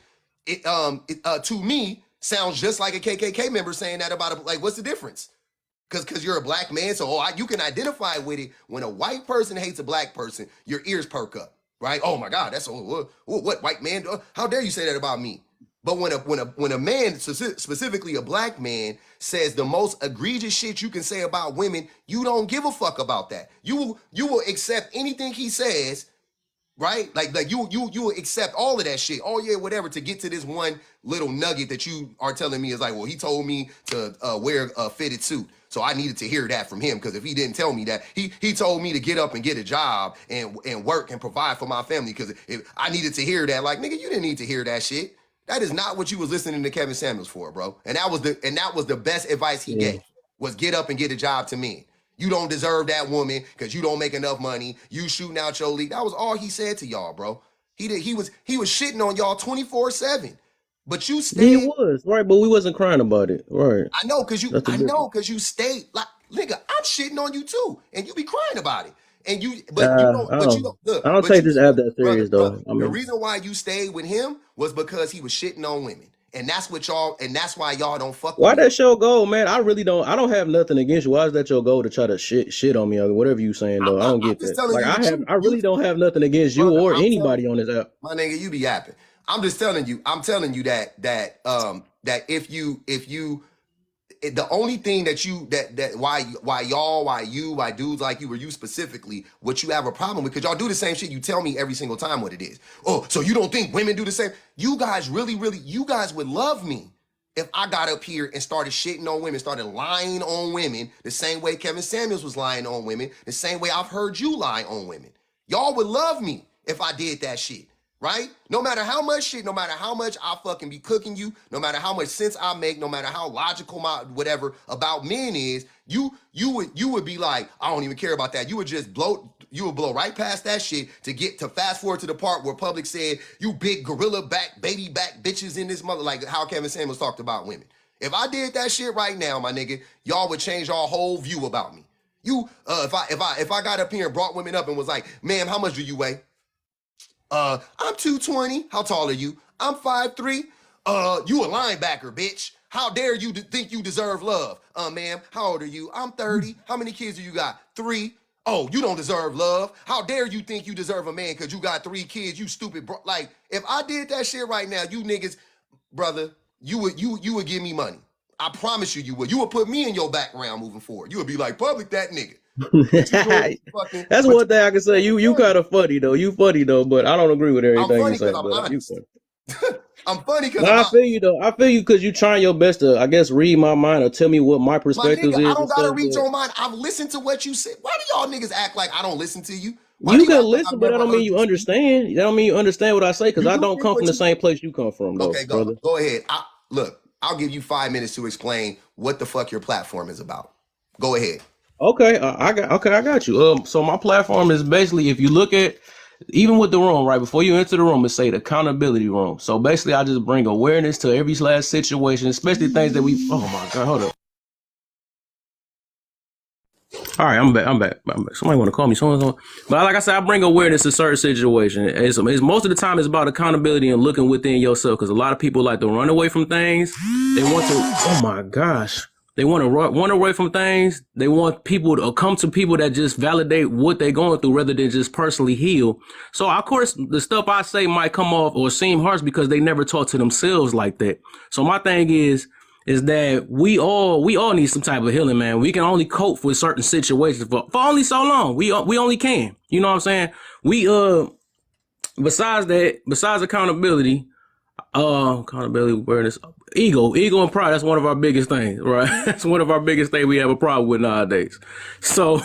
Speaker 1: It to me sounds just like a KKK member saying that about like, what's the difference? Because you're a black man, so you can identify with it. When a white person hates a black person, your ears perk up, right? Oh my God, that's what white man? How dare you say that about me? But when a man, specifically a black man, says the most egregious shit you can say about women, you don't give a fuck about that. You will accept anything he says, right? Like you will accept all of that shit. Oh yeah, whatever, to get to this one little nugget that you are telling me is like, well, he told me to wear a fitted suit. So I needed to hear that from him, because if he didn't tell me that, he told me to get up and get a job and work and provide for my family, because if I needed to hear that, like, nigga, you didn't need to hear that shit. That is not what you was listening to Kevin Samuels for, bro. And that was the best advice he gave, was get up and get a job to men. You don't deserve that woman because you don't make enough money. You shooting out your league. That was all he said to y'all, bro. He was shitting on y'all 24/7. But you stayed.
Speaker 6: He was, right, but we wasn't crying about it. Right.
Speaker 1: I know, because you stayed. Like, nigga, I'm shitting on you too. And you be crying about it. And you, but you don't, look,
Speaker 6: I don't take this app that serious, though. I mean,
Speaker 1: the reason why you stayed with him was because he was shitting on women. And that's why y'all don't fuck with
Speaker 6: why
Speaker 1: him.
Speaker 6: that's your goal, man? I don't have nothing against you. Why is that your goal, to try to shit on me or whatever you saying, though? I don't get that. Like, I really don't have nothing against you or anybody on this app.
Speaker 1: My nigga, you be yapping. I'm just telling you, that if you the only thing why dudes like you, or you specifically, what you have a problem with, because y'all do the same shit. You tell me every single time what it is. Oh, so you don't think women do the same? You guys really, you guys would love me if I got up here and started shitting on women, started lying on women, the same way Kevin Samuels was lying on women, the same way I've heard you lie on women. Y'all would love me if I did that shit. Right? No matter how much I fucking be cooking you, no matter how much sense I make, no matter how logical my whatever about men is, you would be like, I don't even care about that. You would blow right past that shit to fast forward to the part where Public said, you big gorilla back, baby back bitches in this mother, like how Kevin Samuels talked about women. If I did that shit right now, my nigga, y'all would change our whole view about me. If I got up here and brought women up and was like, ma'am, how much do you weigh? I'm 220. How tall are you? I'm 5'3". You a linebacker, bitch. How dare you think you deserve love? Ma'am, how old are you? I'm 30. How many kids do you got? 3. Oh, you don't deserve love. How dare you think you deserve a man because you got 3 kids, you stupid bro. Like, if I did that shit right now, you niggas, brother, you would give me money. I promise you would. You would put me in your background moving forward. You would be like, Public, that nigga.
Speaker 6: That's one thing I can say. You kind of funny though. You funny though, but I don't agree with everything you say. But you funny.
Speaker 1: I'm funny because
Speaker 6: I feel you though. I feel you because you trying your best to, I guess, read my mind or tell me what my perspective is.
Speaker 1: I don't gotta read your mind. I've listened to what you said. Why do y'all niggas act like I don't listen to you?
Speaker 6: You can listen, but that don't mean you understand. That don't mean you understand what I say, because I don't come from the same place you come from, though.
Speaker 1: Okay, go ahead. Look, I'll give you 5 minutes to explain what the fuck your platform is about. Go ahead.
Speaker 6: Okay, I got you. So my platform is basically, if you look at, even with the room, right before you enter the room, it say the accountability room. So basically, I just bring awareness to every last situation, especially things that we. Oh my God, hold up. All right, I'm back. Somebody want to call me. But like I said, I bring awareness to certain situations. It's most of the time it's about accountability and looking within yourself. Because a lot of people like to run away from things. They want to. Oh my gosh. They want to run away from things. They want people to come to people that just validate what they're going through rather than just personally heal. So, of course, the stuff I say might come off or seem harsh because they never talk to themselves like that. So my thing is that we all need some type of healing, man. We can only cope with certain situations for only so long. We only can. You know what I'm saying? We besides accountability, awareness, ego and pride. That's one of our biggest things, right? That's one of our biggest things we have a problem with nowadays. So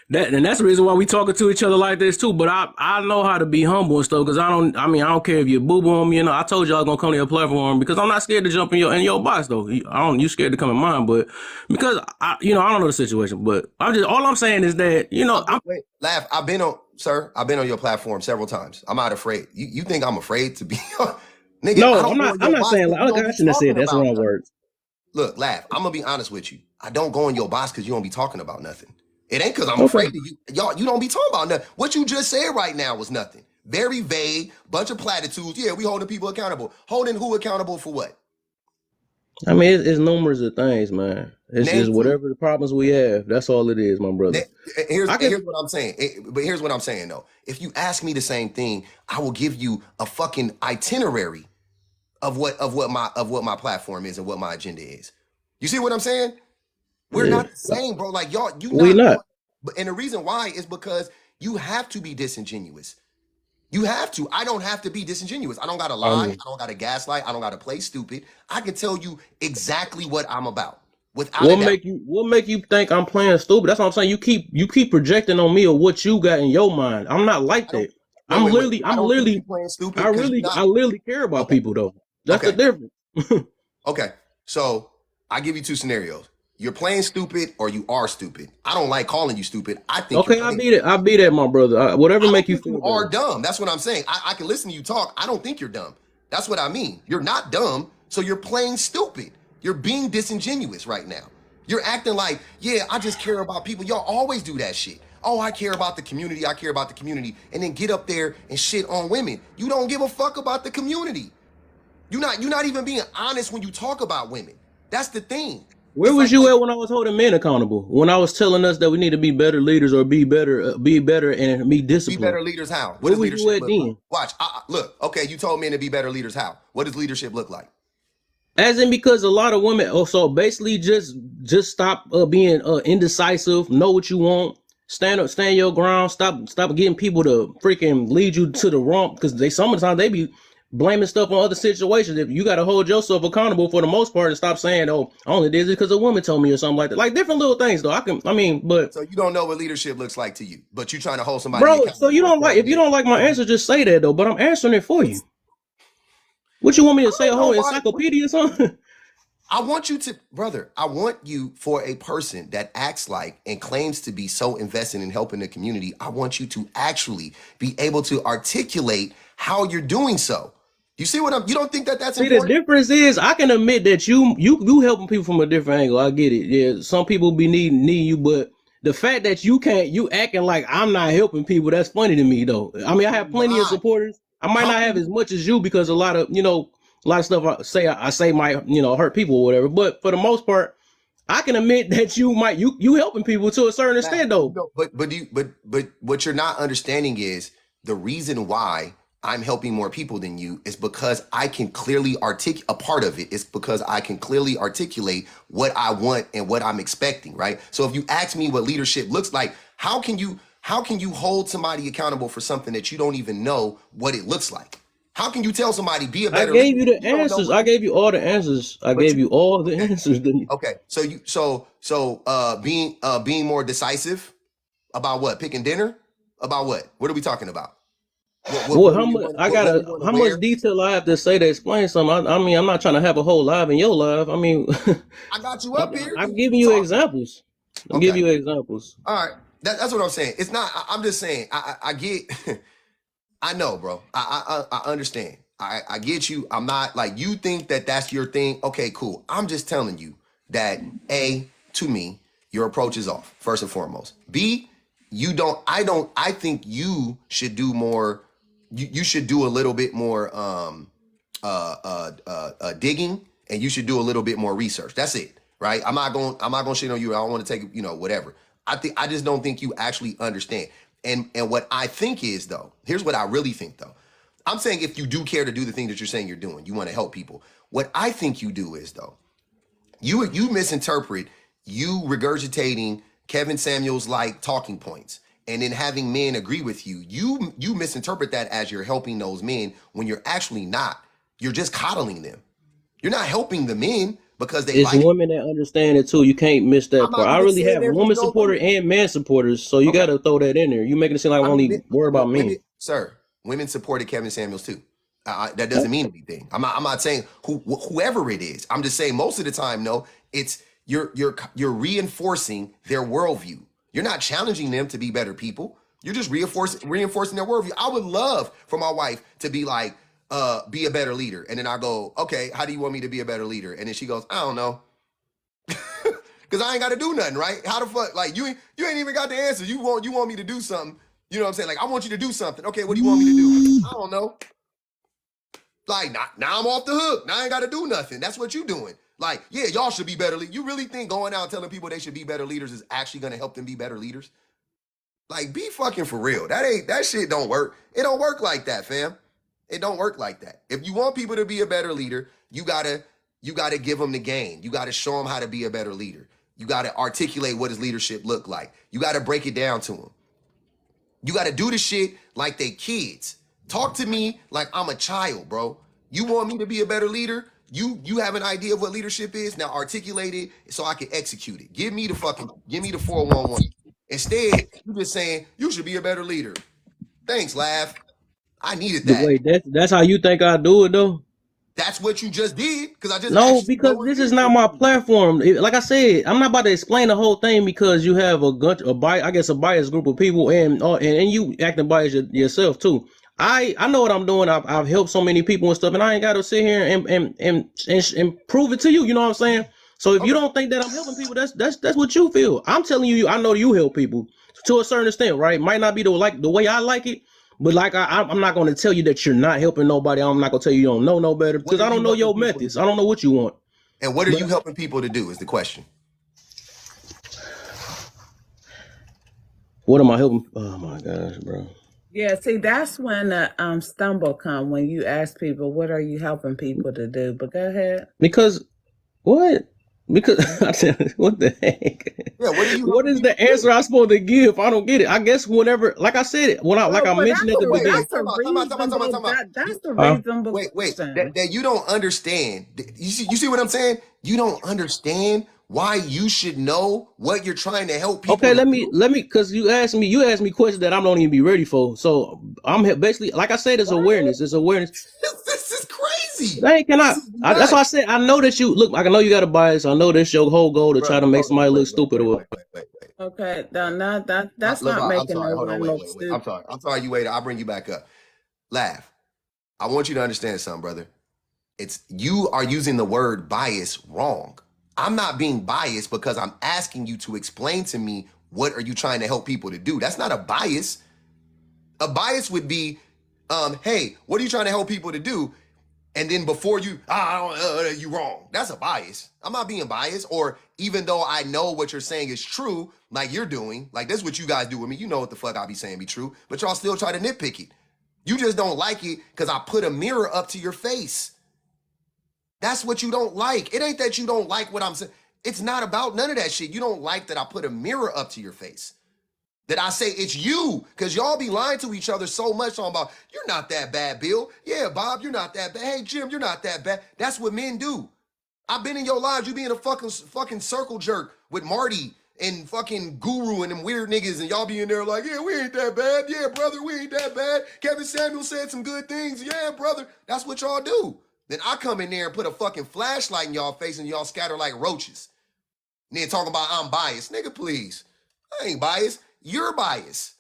Speaker 6: that's the reason why we talking to each other like this too. But I know how to be humble and stuff because I don't care if you boo boo on me. You know, I told you I was gonna come to your platform because I'm not scared to jump in your box though. You scared to come in mine, but because I don't know the situation. But all I'm saying is that
Speaker 1: Wait, laugh. I've been on your platform several times. I'm not afraid. You think I'm afraid to be? Nigga,
Speaker 6: no,
Speaker 1: I don't
Speaker 6: I'm not saying like, I shouldn't have said that's the wrong word.
Speaker 1: Look, laugh. I'm gonna be honest with you. I don't go in your box because you don't be talking about nothing. It ain't because I'm afraid of you. Y'all, you don't be talking about nothing. What you just said right now was nothing. Very vague, bunch of platitudes. Yeah, we holding people accountable. Holding who accountable for what?
Speaker 6: I mean, it's numerous of things, man. It's
Speaker 1: Name
Speaker 6: just whatever the problems we have. That's all it is, my brother.
Speaker 1: Here's what I'm saying. But here's what I'm saying though. If you ask me the same thing, I will give you a fucking itinerary of what my platform is and what my agenda is. You see what I'm saying? We're not the same, bro. Like y'all,
Speaker 6: we not.
Speaker 1: And the reason why is because you have to be disingenuous. You have to. I don't have to be disingenuous. I don't gotta lie. I don't gotta gaslight. I don't gotta play stupid. I can tell you exactly what I'm about.
Speaker 6: What make you think I'm playing stupid? That's what I'm saying. You keep projecting on me or what you got in your mind. I'm not like that. I'm literally
Speaker 1: playing stupid.
Speaker 6: I literally care about people though. That's the difference.
Speaker 1: Okay. So I give you two scenarios. You're playing stupid or you are stupid. I don't like calling you stupid. I think
Speaker 6: okay, I beat it, my brother. Whatever make you feel
Speaker 1: you are dumb. That's what I'm saying. I can listen to you talk. I don't think you're dumb. That's what I mean. You're not dumb, so you're playing stupid. You're being disingenuous right now. You're acting like, yeah, I just care about people. Y'all always do that shit. Oh, I care about the community. I care about the community. And then get up there and shit on women. You don't give a fuck about the community. You're not even being honest when you talk about women. That's the thing.
Speaker 6: Where was you at when I was holding men accountable? When I was telling us that we need to be better leaders or be better and be disciplined.
Speaker 1: Be better leaders how?
Speaker 6: What does leadership look like?
Speaker 1: Watch. Look, okay, you told men to be better leaders how? What does leadership look like?
Speaker 6: As in, because a lot of women also basically just stop being indecisive, know what you want, stand your ground, stop getting people to freaking lead you to the wrong, because sometimes they be blaming stuff on other situations. If you got to hold yourself accountable for the most part and stop saying, "Oh, I only did this because a woman told me" or something like that. Like different little things, though. But
Speaker 1: so you don't know what leadership looks like to you, but you trying to hold somebody.
Speaker 6: Bro, so you don't like if you don't like my answer, just say that though. But I'm answering it for you. What you want me to say? A whole encyclopedia or something?
Speaker 1: I want you to, brother. I want you for a person that acts like and claims to be so invested in helping the community. I want you to actually be able to articulate how you're doing so. You see what I'm? You don't think that that's important?
Speaker 6: The difference is I can admit that you helping people from a different angle. I get it. Yeah, some people be needing you, but the fact that you acting like I'm not helping people, that's funny to me though. I mean, I have plenty of supporters. I might not have as much as you because a lot of stuff I say might hurt people or whatever. But for the most part, I can admit that you helping people to a certain extent though.
Speaker 1: But what you're not understanding is the reason why I'm helping more people than you is because I can clearly articulate a part of it is because I can clearly articulate what I want and what I'm expecting, right? So if you ask me what leadership looks like, how can you hold somebody accountable for something that you don't even know what it looks like? How can you tell somebody be a better
Speaker 6: leader? I gave you the answers. I gave you all the answers. I gave you all the answers.
Speaker 1: Okay. So being more decisive about what? Picking dinner? About what? What are we talking about?
Speaker 6: Boy,
Speaker 1: What do
Speaker 6: how
Speaker 1: you
Speaker 6: much
Speaker 1: want?
Speaker 6: I
Speaker 1: What do
Speaker 6: gotta?
Speaker 1: you want to
Speaker 6: How much
Speaker 1: wear?
Speaker 6: detail I have to say to explain something? I mean, I'm not trying to have a whole live in your live. I mean,
Speaker 1: I got you up here.
Speaker 6: I'm
Speaker 1: You
Speaker 6: giving you
Speaker 1: talking?
Speaker 6: examples. I'm
Speaker 1: Okay.
Speaker 6: giving you examples.
Speaker 1: All right. That's what I'm saying. It's not. I'm just saying. I get. I know, bro. I understand. I get you. I'm not like you think that that's your thing. Okay, cool. I'm just telling you that to me, your approach is off. First and foremost. B, you don't. I don't. I think you should do more. You should do a little bit more digging, and you should do a little bit more research. That's it, right? I'm not going to shit on you. I don't want to take whatever. I just don't think you actually understand. And what I think is though, here's what I really think though. I'm saying if you do care to do the thing that you're saying you're doing, you want to help people. What I think you do is though, you misinterpret you regurgitating Kevin Samuels like talking points and then having men agree with you. You misinterpret that as you're helping those men when you're actually not. You're just coddling them. You're not helping the men because they
Speaker 6: It's
Speaker 1: like it.
Speaker 6: women that understand it too. You can't miss
Speaker 1: I'm
Speaker 6: that part.
Speaker 1: not
Speaker 6: I
Speaker 1: even
Speaker 6: really
Speaker 1: saying
Speaker 6: have
Speaker 1: there's
Speaker 6: woman
Speaker 1: no
Speaker 6: supporter
Speaker 1: women.
Speaker 6: and man supporters, so you
Speaker 1: Okay.
Speaker 6: got to throw that in there. You making it seem like I'm
Speaker 1: I mean,
Speaker 6: only worried about
Speaker 1: women,
Speaker 6: men.
Speaker 1: sir, women supported Kevin Samuels too. That doesn't mean anything. I'm not saying whoever it is. I'm just saying most of the time, no, it's you're reinforcing their worldview. You're not challenging them to be better people. You're just reinforcing their worldview. I would love for my wife to be like, be a better leader. And then I go, okay, how do you want me to be a better leader? And then she goes, I don't know. Cause I ain't got to do nothing, right? How the fuck? Like you ain't even got the answer. You want me to do something. You know what I'm saying? Like I want you to do something. Okay, what do you want me to do? I don't know. Like now I'm off the hook. Now I ain't got to do nothing. That's what you doing. Like, yeah, y'all should be better. You really think going out and telling people they should be better leaders is actually gonna help them be better leaders? Like, be fucking for real. That shit don't work. It don't work like that, fam. It don't work like that. If you want people to be a better leader, you gotta give them the game. You gotta show them how to be a better leader. You gotta articulate what does leadership look like. You gotta break it down to them. You gotta do the shit like they kids. Talk to me like I'm a child, bro. You want me to be a better leader? You have an idea of what leadership is? Now articulate it so I can execute it. Give me the 411. Instead, you just saying you should be a better leader. Thanks, laugh. I needed
Speaker 6: The
Speaker 1: that.
Speaker 6: way that's how you think I do it though.
Speaker 1: That's what you just did because I just
Speaker 6: No,
Speaker 1: asked you to know
Speaker 6: because
Speaker 1: what
Speaker 6: this is not
Speaker 1: leadership
Speaker 6: my
Speaker 1: is.
Speaker 6: platform. Like I said, I'm not about to explain the whole thing because you have I guess a biased group of people, and you acting biased yourself too. I know what I'm doing. I've helped so many people and stuff, and I ain't got to sit here and prove it to you. You know what I'm saying? So if you
Speaker 1: Okay.
Speaker 6: don't think that I'm helping people, that's what you feel. I'm telling you, I know you help people to a certain extent, right? Might not be the way I like it. But like I'm not going to tell you that you're not helping nobody. I'm not going to tell you you don't know no better
Speaker 1: What
Speaker 6: because
Speaker 1: are
Speaker 6: I don't
Speaker 1: you
Speaker 6: know
Speaker 1: helping
Speaker 6: your
Speaker 1: people to
Speaker 6: methods. I
Speaker 1: do?
Speaker 6: don't know what you want.
Speaker 1: And what are
Speaker 6: But
Speaker 1: you helping people to do is the question.
Speaker 6: what am I helping? Oh my gosh, bro.
Speaker 7: Yeah, see, that's when the stumble come when you ask people, "What are you helping people to do?" But go ahead.
Speaker 6: Because what? Because I said, what the heck?
Speaker 1: Yeah, what are you
Speaker 6: What
Speaker 1: helping
Speaker 6: is
Speaker 1: people
Speaker 6: the
Speaker 1: to do?
Speaker 6: answer I'm supposed to give? I don't get it. I guess whenever, like I said, like
Speaker 7: Well,
Speaker 6: I
Speaker 7: well,
Speaker 6: mentioned
Speaker 7: that's
Speaker 6: at the
Speaker 7: a
Speaker 1: Wait,
Speaker 6: beginning.
Speaker 7: that's
Speaker 1: wait,
Speaker 7: a
Speaker 1: time
Speaker 7: reasonable
Speaker 1: out.
Speaker 7: that's a
Speaker 6: Huh?
Speaker 7: reasonable
Speaker 1: Wait.
Speaker 7: question.
Speaker 1: That you don't understand. You see what I'm saying? You don't understand why you should know what you're trying to help people
Speaker 6: Okay,
Speaker 1: to
Speaker 6: let
Speaker 1: do.
Speaker 6: me, because you asked me questions that I don't even be ready for. So basically, like I said, it's
Speaker 7: What?
Speaker 6: awareness. It's awareness.
Speaker 1: This is crazy.
Speaker 6: Hey, can
Speaker 1: This
Speaker 6: I,
Speaker 1: is
Speaker 6: that's why I
Speaker 1: nuts.
Speaker 6: said I know that you look. Like I know you got a bias. I know that's your whole goal to try
Speaker 1: Bro,
Speaker 6: to make
Speaker 1: hold on.
Speaker 6: somebody look stupid or what.
Speaker 1: Wait.
Speaker 7: Okay, now that's not
Speaker 1: LeVar, I'm
Speaker 7: making
Speaker 1: sorry.
Speaker 7: no
Speaker 1: Hold on.
Speaker 7: one look
Speaker 1: Wait.
Speaker 7: stupid.
Speaker 1: I'm sorry you waited. I'll bring you back up. Laugh. I want you to understand something, brother. It's you are using the word bias wrong. I'm not being biased because I'm asking you to explain to me what are you trying to help people to do. That's not a bias. A bias would be, hey, what are you trying to help people to do? And then before you, you wrong. That's a bias. I'm not being biased. Or even though I know what you're saying is true, like you're doing, like this is what you guys do with me. You know what the fuck I be saying be true, but y'all still try to nitpick it. You just don't like it because I put a mirror up to your face. That's what you don't like. It ain't that you don't like what I'm saying. It's not about none of that shit. You don't like that I put a mirror up to your face. That I say it's you, because y'all be lying to each other so much talking about, you're not that bad, Bill. Yeah, Bob, you're not that bad. Hey, Jim, you're not that bad. That's what men do. I've been in your lives. You being a fucking circle jerk with Marty and fucking Guru and them weird niggas, and y'all be in there like, yeah, we ain't that bad. Yeah, brother, we ain't that bad. Kevin Samuel said some good things. Yeah, brother. That's what y'all do. Then I come in there and put a fucking flashlight in y'all face and y'all scatter like roaches. And then talking about I'm biased. Nigga, please. I ain't biased. You're biased.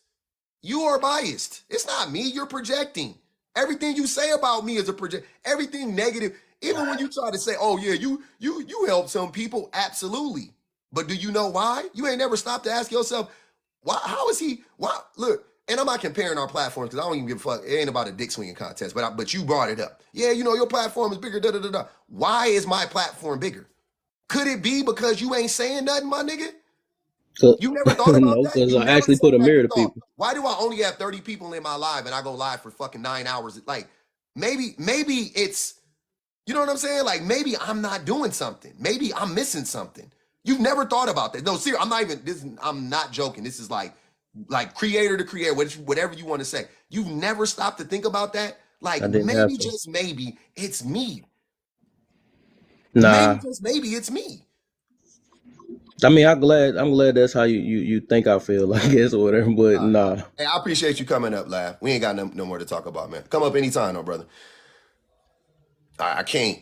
Speaker 1: You are biased. It's not me. You're projecting. Everything you say about me is a project. Everything negative. Even when you try to say, "Oh yeah, you help some people," absolutely. But do you know why? You ain't never stopped to ask yourself, why? How is he? Why? Look, and I'm not comparing our platforms because I don't even give a fuck. It ain't about a dick swinging contest. But you brought it up. Yeah, you know your platform is bigger. Da da da da. Why is my platform bigger? Could it be because you ain't saying nothing, my nigga?
Speaker 6: So,
Speaker 1: You never thought about
Speaker 6: no,
Speaker 1: that?
Speaker 6: because
Speaker 1: You
Speaker 6: I
Speaker 1: never
Speaker 6: actually
Speaker 1: sat
Speaker 6: put a
Speaker 1: back
Speaker 6: mirror
Speaker 1: and
Speaker 6: to
Speaker 1: thought,
Speaker 6: people.
Speaker 1: why do I only have 30 people in my live and I go live for fucking 9 hours? Like, maybe it's, you know what I'm saying? Like, maybe I'm not doing something. Maybe I'm missing something. You've never thought about that. No, seriously, I'm not joking. This is like creator to creator, whatever you want to say. You've never stopped to think about that? Like,
Speaker 6: I didn't have
Speaker 1: maybe,
Speaker 6: to.
Speaker 1: just maybe, it's me. Maybe,
Speaker 6: Nah,
Speaker 1: just maybe, it's me.
Speaker 6: I mean, I'm glad that's how you think I feel, I guess, or whatever. But nah,
Speaker 1: Hey, I appreciate you coming up, Laugh. We ain't got no more to talk about, man. Come up anytime, no, brother. I can't.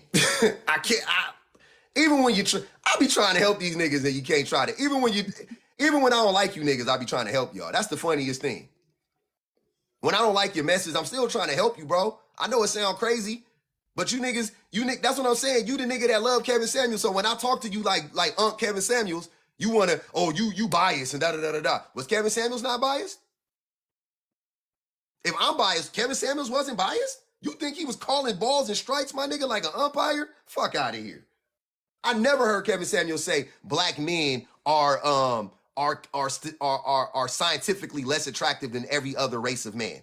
Speaker 1: I can't. Even when I be trying to help these niggas and you can't try to. Even when I don't like you niggas, I be trying to help y'all. That's the funniest thing. When I don't like your message, I'm still trying to help you, bro. I know it sound crazy, but you niggas, that's what I'm saying. You the nigga that love Kevin Samuels. So when I talk to you like Kevin Samuels, you wanna, oh, you biased and da da da da da. Was Kevin Samuels not biased? If I'm biased, Kevin Samuels wasn't biased? You think he was calling balls and strikes, my nigga, like an umpire? Fuck out of here. I never heard Kevin Samuels say black men are scientifically less attractive than every other race of man.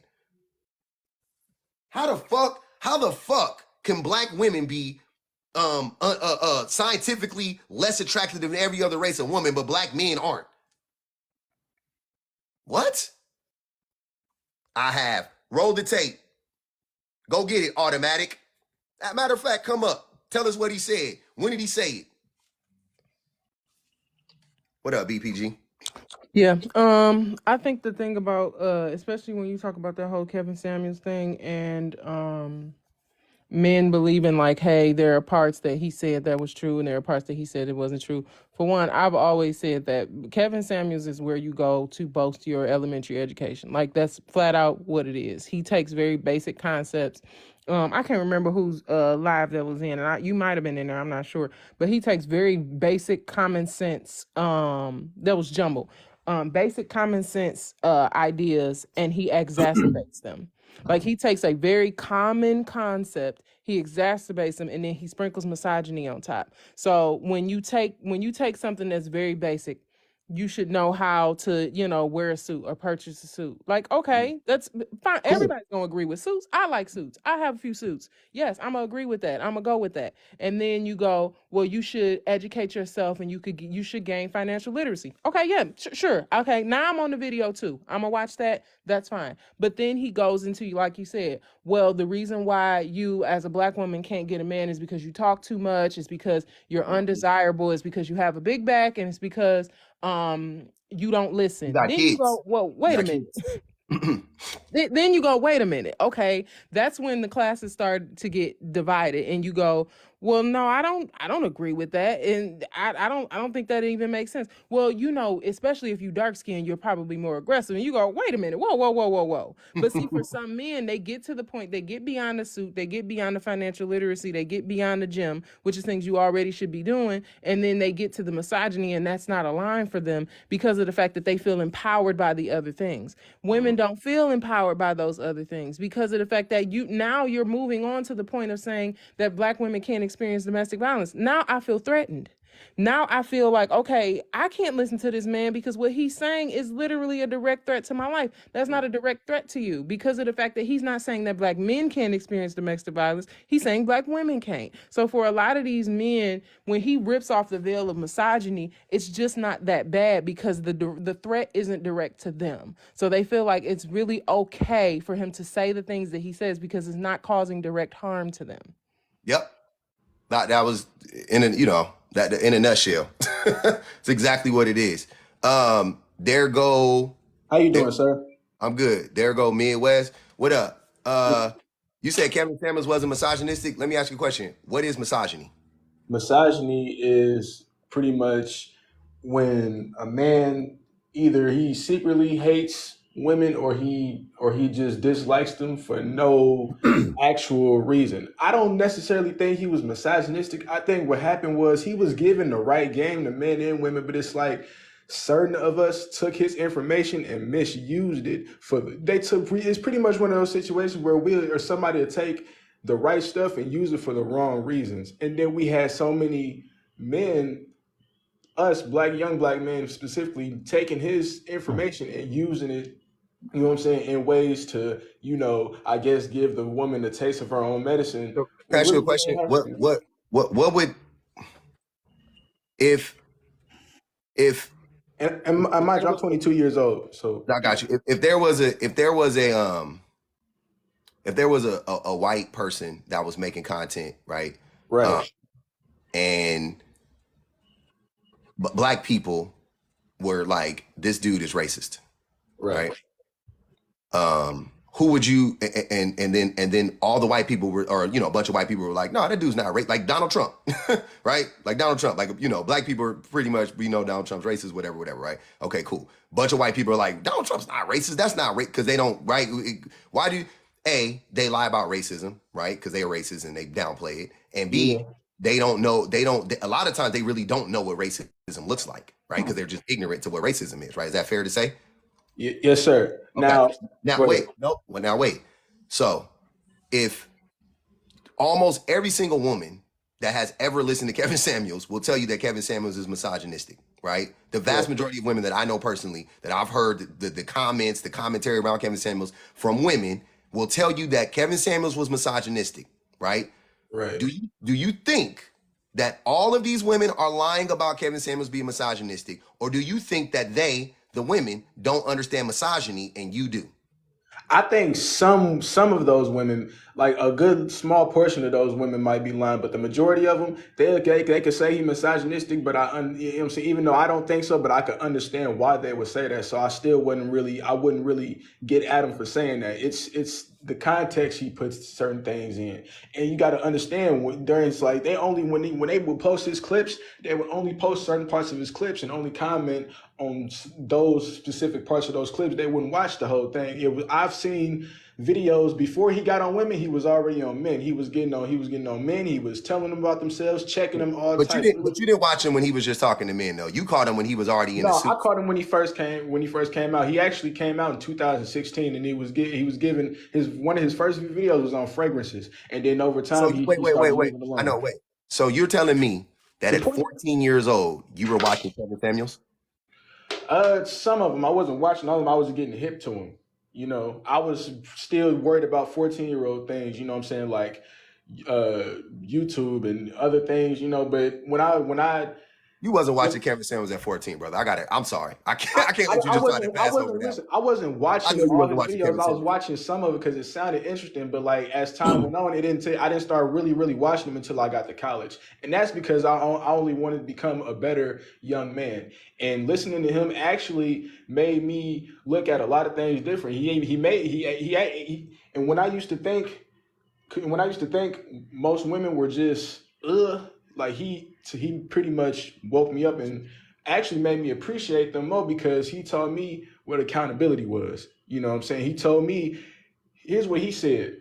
Speaker 1: How the fuck can black women be scientifically less attractive than every other race of woman, but black men aren't? What? I have. Roll the tape. Go get it, automatic. Matter of fact, come up. Tell us what he said. When did he say it? What up, BPG?
Speaker 8: Yeah. I think the thing about especially when you talk about that whole Kevin Samuels thing and men believing like, hey, there are parts that he said that was true and there are parts that he said it wasn't true. For one, I've always said that Kevin Samuels is where you go to boast your elementary education. Like, that's flat out what it is. He takes very basic concepts. I can't remember who's live that was in, and you might have been in there, I'm not sure. But he takes very basic common sense, that was jumble. Basic common sense ideas, and he exacerbates them. Like, he takes a very common concept, he exacerbates them, and then he sprinkles misogyny on top. So when you take something that's very basic, you should know how to, wear a suit or purchase a suit. Like, okay, that's fine.
Speaker 1: Cool.
Speaker 8: Everybody's gonna agree with suits. I like suits. I have a few suits. Yes, I'm gonna agree with that. I'm gonna go with that. And then you go, well, you should educate yourself, and you should gain financial literacy. Okay, yeah, sure. Okay, now I'm on the video too. I'm gonna watch that. That's fine. But then he goes into, like you said, well, the reason why you as a black woman can't get a man is because you talk too much. It's because you're undesirable. It's because you have a big back, and it's because you don't
Speaker 1: You
Speaker 8: listen.
Speaker 1: got
Speaker 8: Then you
Speaker 1: kids.
Speaker 8: go, well,
Speaker 1: You
Speaker 8: wait a
Speaker 1: got
Speaker 8: minute.
Speaker 1: kids.
Speaker 8: Then you go, wait a minute. Okay, that's when the classes start to get divided, and you go, well, no, I don't agree with that, and I don't think that even makes sense. Well, especially if you dark skinned, you're probably more aggressive, and you go, wait a minute, whoa, whoa, whoa, whoa, whoa. But see, for some men, they get to the point, they get beyond the suit, they get beyond the financial literacy, they get beyond the gym, which is things you already should be doing, and then they get to the misogyny, and that's not aligned for them because of the fact that they feel empowered by the other things. Women don't feel empowered by those other things because of the fact that you're moving on to the point of saying that black women can't experience domestic violence. Now I feel threatened. Now I feel like, okay, I can't listen to this man because what he's saying is literally a direct threat to my life. That's not a direct threat to you because of the fact that he's not saying that black men can't experience domestic violence. He's saying black women can't. So for a lot of these men, when he rips off the veil of misogyny, it's just not that bad because the threat isn't direct to them. So they feel like it's really okay for him to say the things that he says because it's not causing direct harm to them.
Speaker 1: Yep. That was in a nutshell. It's exactly what it is. There go.
Speaker 6: How you
Speaker 1: There,
Speaker 6: doing, sir?
Speaker 1: I'm good. There go Midwest. What up? You said Kevin Samuels wasn't misogynistic. Let me ask you a question. What is misogyny?
Speaker 6: Misogyny is pretty much when a man either he secretly hates women or he just dislikes them for no actual reason. I don't necessarily think he was misogynistic. I think what happened was he was given the right game to men and women, but it's like certain of us took his information and misused it for they took it's pretty much one of those situations where we or somebody to take the right stuff and use it for the wrong reasons. And then we had so many men, us young black men specifically, taking his information and using it, you know what I'm saying, in ways to, I guess give the woman a taste of her own medicine
Speaker 1: So, can I
Speaker 6: when
Speaker 1: ask you
Speaker 6: really
Speaker 1: a
Speaker 6: they
Speaker 1: question?
Speaker 6: ain't have to.
Speaker 1: What would if if
Speaker 6: And mind you, I'm 22 years old, so
Speaker 1: I got you. If there was a white person that was making content, right?
Speaker 6: right,
Speaker 1: And black people were like, this dude is racist,
Speaker 6: right.
Speaker 1: right? Who would you and then all the white people were, or a bunch of white people were like, no, that dude's not racist, like Donald Trump, right? Like Donald Trump, like black people are pretty much, we know Donald Trump's racist, whatever, right? Okay, cool. Bunch of white people are like, Donald Trump's not racist. That's not right, because they don't, right? Why do they lie about racism, right? Because they are racist and they downplay it, and B,
Speaker 6: Yeah.
Speaker 1: they don't know, a lot of times they really don't know what racism looks like, right? Because they're just ignorant to what racism is, right? Is that fair to say?
Speaker 6: Yes, sir.
Speaker 1: Okay.
Speaker 6: Now,
Speaker 1: Now
Speaker 6: go
Speaker 1: wait,
Speaker 6: ahead.
Speaker 1: no. Well, now wait. So if almost every single woman that has ever listened to Kevin Samuels will tell you that Kevin Samuels is misogynistic, right? The vast
Speaker 6: Correct.
Speaker 1: majority of women that I know personally, that I've heard the comments, the commentary around Kevin Samuels from women, will tell you that Kevin Samuels was misogynistic, right?
Speaker 6: Right.
Speaker 1: Do you think that all of these women are lying about Kevin Samuels being misogynistic, or do you think that the women, don't understand misogyny and you do?
Speaker 6: I think some of those women, like a good small portion of those women, might be lying, but the majority of them, they could say he's misogynistic, but you know what I'm saying, even though I don't think so, but I could understand why they would say that. So I wouldn't really get at him for saying that. It's the context he puts certain things in, and you got to understand during it's like they only when they would post his clips, they would only post certain parts of his clips and only comment on those specific parts of those clips. They wouldn't watch the whole thing. I've seen videos before he got on women. He was already on men. He was getting on men. He was telling them about themselves, checking them all
Speaker 1: But you
Speaker 6: types.
Speaker 1: didn't. But you didn't watch him when he was just talking to men, though. You caught him when he was already in
Speaker 6: No,
Speaker 1: the
Speaker 6: I
Speaker 1: suit.
Speaker 6: caught him when he first came out. He actually came out in 2016, and he was given his one of his first videos was on fragrances, and then over
Speaker 1: So
Speaker 6: time he started
Speaker 1: wait.
Speaker 6: moving
Speaker 1: I
Speaker 6: along.
Speaker 1: know. Wait. So you're telling me that
Speaker 6: The
Speaker 1: at
Speaker 6: point,
Speaker 1: 14 years old you were watching Kevin Samuels?
Speaker 6: some of them I wasn't watching all of them. I was getting hip to them. I was still worried about 14-year-old things. You know what I'm saying, like YouTube and other things. But when I
Speaker 1: You wasn't watching Kevin Samuels at 14, brother. I got it. I'm sorry. I can't. I can't let you
Speaker 6: I
Speaker 1: just try to
Speaker 6: wasn't I
Speaker 1: pass over
Speaker 6: wasn't
Speaker 1: that.
Speaker 6: listen I wasn't
Speaker 1: I
Speaker 6: watching
Speaker 1: know you
Speaker 6: all
Speaker 1: wasn't
Speaker 6: his
Speaker 1: watching
Speaker 6: videos.
Speaker 1: Kevin
Speaker 6: I was
Speaker 1: Samuels.
Speaker 6: watching some of it because it sounded interesting, but like as time went on, I didn't start really watching them until I got to college, and that's because I only wanted to become a better young man. And listening to him actually made me look at a lot of things different. He made he and when I used to think most women were just like he pretty much woke me up and actually made me appreciate them more because he taught me what accountability was. You know what I'm saying? He told me, here's what he said.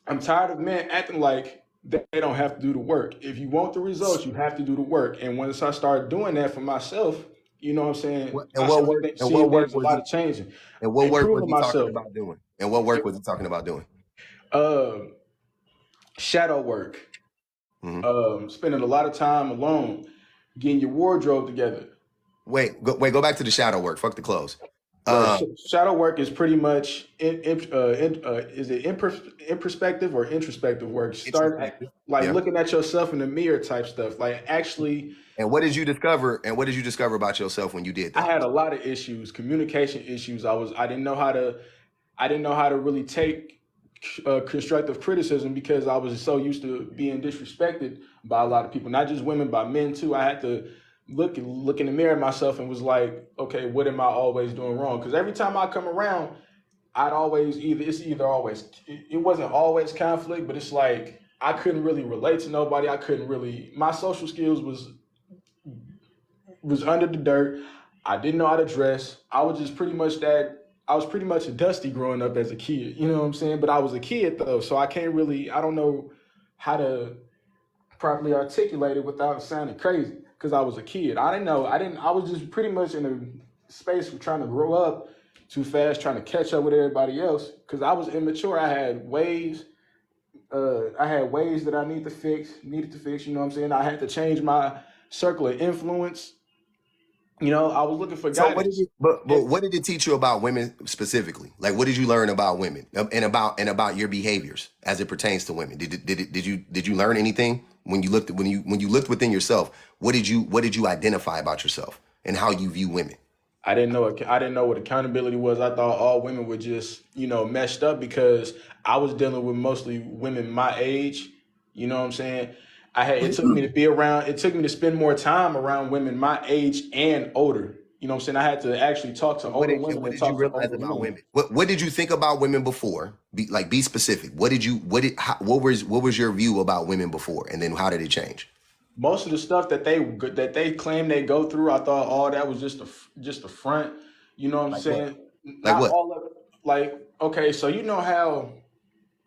Speaker 6: I'm tired of men acting like they don't have to do the work. If you want the results, you have to do the work. And once I started doing that for myself, you know what I'm saying,
Speaker 1: And
Speaker 6: I
Speaker 1: what
Speaker 6: started
Speaker 1: work? And
Speaker 6: seeing
Speaker 1: what work
Speaker 6: things a
Speaker 1: was
Speaker 6: lot
Speaker 1: he?
Speaker 6: of changing,
Speaker 1: And what work was
Speaker 6: improving
Speaker 1: he talking
Speaker 6: myself.
Speaker 1: about doing? And what work was he talking about doing?
Speaker 6: Uh, Shadow work.
Speaker 1: Hmm.
Speaker 6: Spending a lot of time alone, getting your wardrobe together.
Speaker 1: Go back to the shadow work. Fuck the clothes.
Speaker 6: Right.
Speaker 1: Um,
Speaker 6: Shadow work is pretty much is it in perspective or introspective work? Start
Speaker 1: introspective.
Speaker 6: like
Speaker 1: Yeah.
Speaker 6: looking at yourself in the mirror type stuff. Like actually,
Speaker 1: And what did you discover? And what did you discover about yourself when you did
Speaker 6: I
Speaker 1: that?
Speaker 6: had a lot of issues, communication issues. I didn't know how to really take constructive criticism because I was so used to being disrespected by a lot of people, not just women, by men too. I had to
Speaker 9: look in the mirror at myself and was like, okay, what am I always doing wrong? Because every time I come around, it wasn't always conflict, but it's like I couldn't really relate to nobody. My social skills was under the dirt. I didn't know how to dress. I was pretty much a dusty growing up as a kid. You know what I'm saying? But I was a kid though, so I don't know how to properly articulate it without sounding crazy because I was a kid. I was just pretty much in a space of trying to grow up too fast, trying to catch up with everybody else because I was immature. I had ways that I needed to fix, you know what I'm saying? I had to change my circle of influence. You know, I was looking for
Speaker 1: So what did
Speaker 9: guidance.
Speaker 1: it, but what did it teach you about women specifically? Like, what did you learn about women and about your behaviors as it pertains to women? Did you learn anything when you looked within yourself? What did you identify about yourself and how you view women?
Speaker 9: I didn't know what accountability was. I thought all women were just, messed up because I was dealing with mostly women my age. You know what I'm saying? It took me to spend more time around women my age and older. You know what I'm saying? I had to actually talk to older women
Speaker 1: What
Speaker 9: and
Speaker 1: did you
Speaker 9: talk to
Speaker 1: realize
Speaker 9: older
Speaker 1: about
Speaker 9: men.
Speaker 1: women? What did you think about women before? Be specific. What was your view about women before, and then how did it change?
Speaker 9: Most of the stuff that they claim they go through, I thought all that was just a front. You know what I'm
Speaker 1: Like what?
Speaker 9: saying?
Speaker 1: Like
Speaker 9: Not
Speaker 1: what?
Speaker 9: all of it. Like, okay, so you know how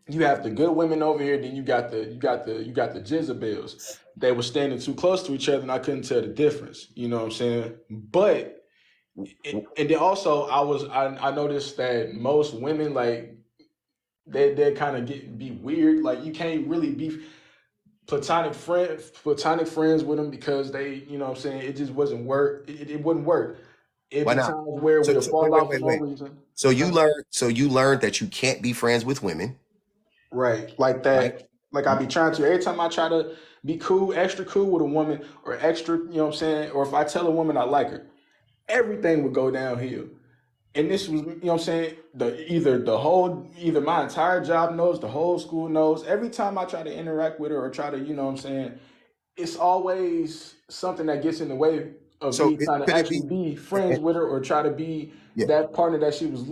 Speaker 9: you have the good women over here, then you got the Jezebels. They were standing too close to each other, and I couldn't tell the difference. You know what I'm saying? But and then also I noticed that most women like they kind of be weird. Like you can't really be platonic friends with them because you know what I'm saying, it just wasn't work. It wouldn't work. It'd
Speaker 1: Why
Speaker 9: be
Speaker 1: not?
Speaker 9: times where
Speaker 1: So,
Speaker 9: we'll
Speaker 1: so wait,
Speaker 9: fall
Speaker 1: wait,
Speaker 9: out for
Speaker 1: wait,
Speaker 9: no
Speaker 1: wait.
Speaker 9: reason.
Speaker 1: So you
Speaker 9: Huh?
Speaker 1: learned. So you learned that you can't be friends with women,
Speaker 9: Right. Like
Speaker 1: right?
Speaker 9: that. Like I be trying to every time I try to be cool, extra cool with a woman or extra, you know what I'm saying? Or if I tell a woman I like her, everything would go downhill. And this was, you know what I'm saying? Either my entire job knows, the whole school knows. Every time I try to interact with her or try to, you know what I'm saying, it's always something that gets in the way of
Speaker 1: So
Speaker 9: me trying to
Speaker 1: could it be?
Speaker 9: actually be
Speaker 1: eh, eh,
Speaker 9: friends with her or try to be
Speaker 1: Yeah.
Speaker 9: that partner that she was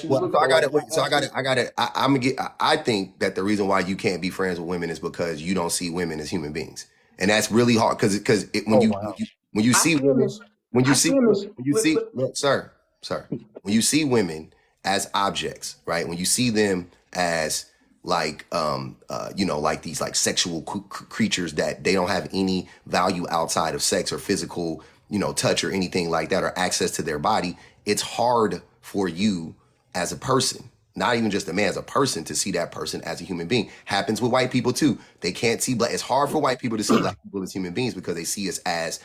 Speaker 1: Well,
Speaker 9: looking
Speaker 1: so I
Speaker 9: for.
Speaker 1: got it.
Speaker 9: Like I
Speaker 1: So I got
Speaker 9: actually
Speaker 1: it. I got it. I'm gonna get. I think that the reason why you can't be friends with women is because you don't see women as human beings, and that's really hard. Because
Speaker 6: Oh wow.
Speaker 1: when you
Speaker 9: I
Speaker 1: see
Speaker 9: see him
Speaker 1: women,
Speaker 9: as
Speaker 1: when you
Speaker 9: I see
Speaker 1: see
Speaker 9: him
Speaker 1: look,
Speaker 9: as
Speaker 1: when you see look, sir, when you see women as objects, right? When you see them as like like these like sexual creatures that they don't have any value outside of sex or physical touch or anything like that or access to their body, it's hard for you as a person, not even just a man, as a person, to see that person as a human being. Happens with white people too. They can't see black. It's hard for white people to see black people as human beings because they see us as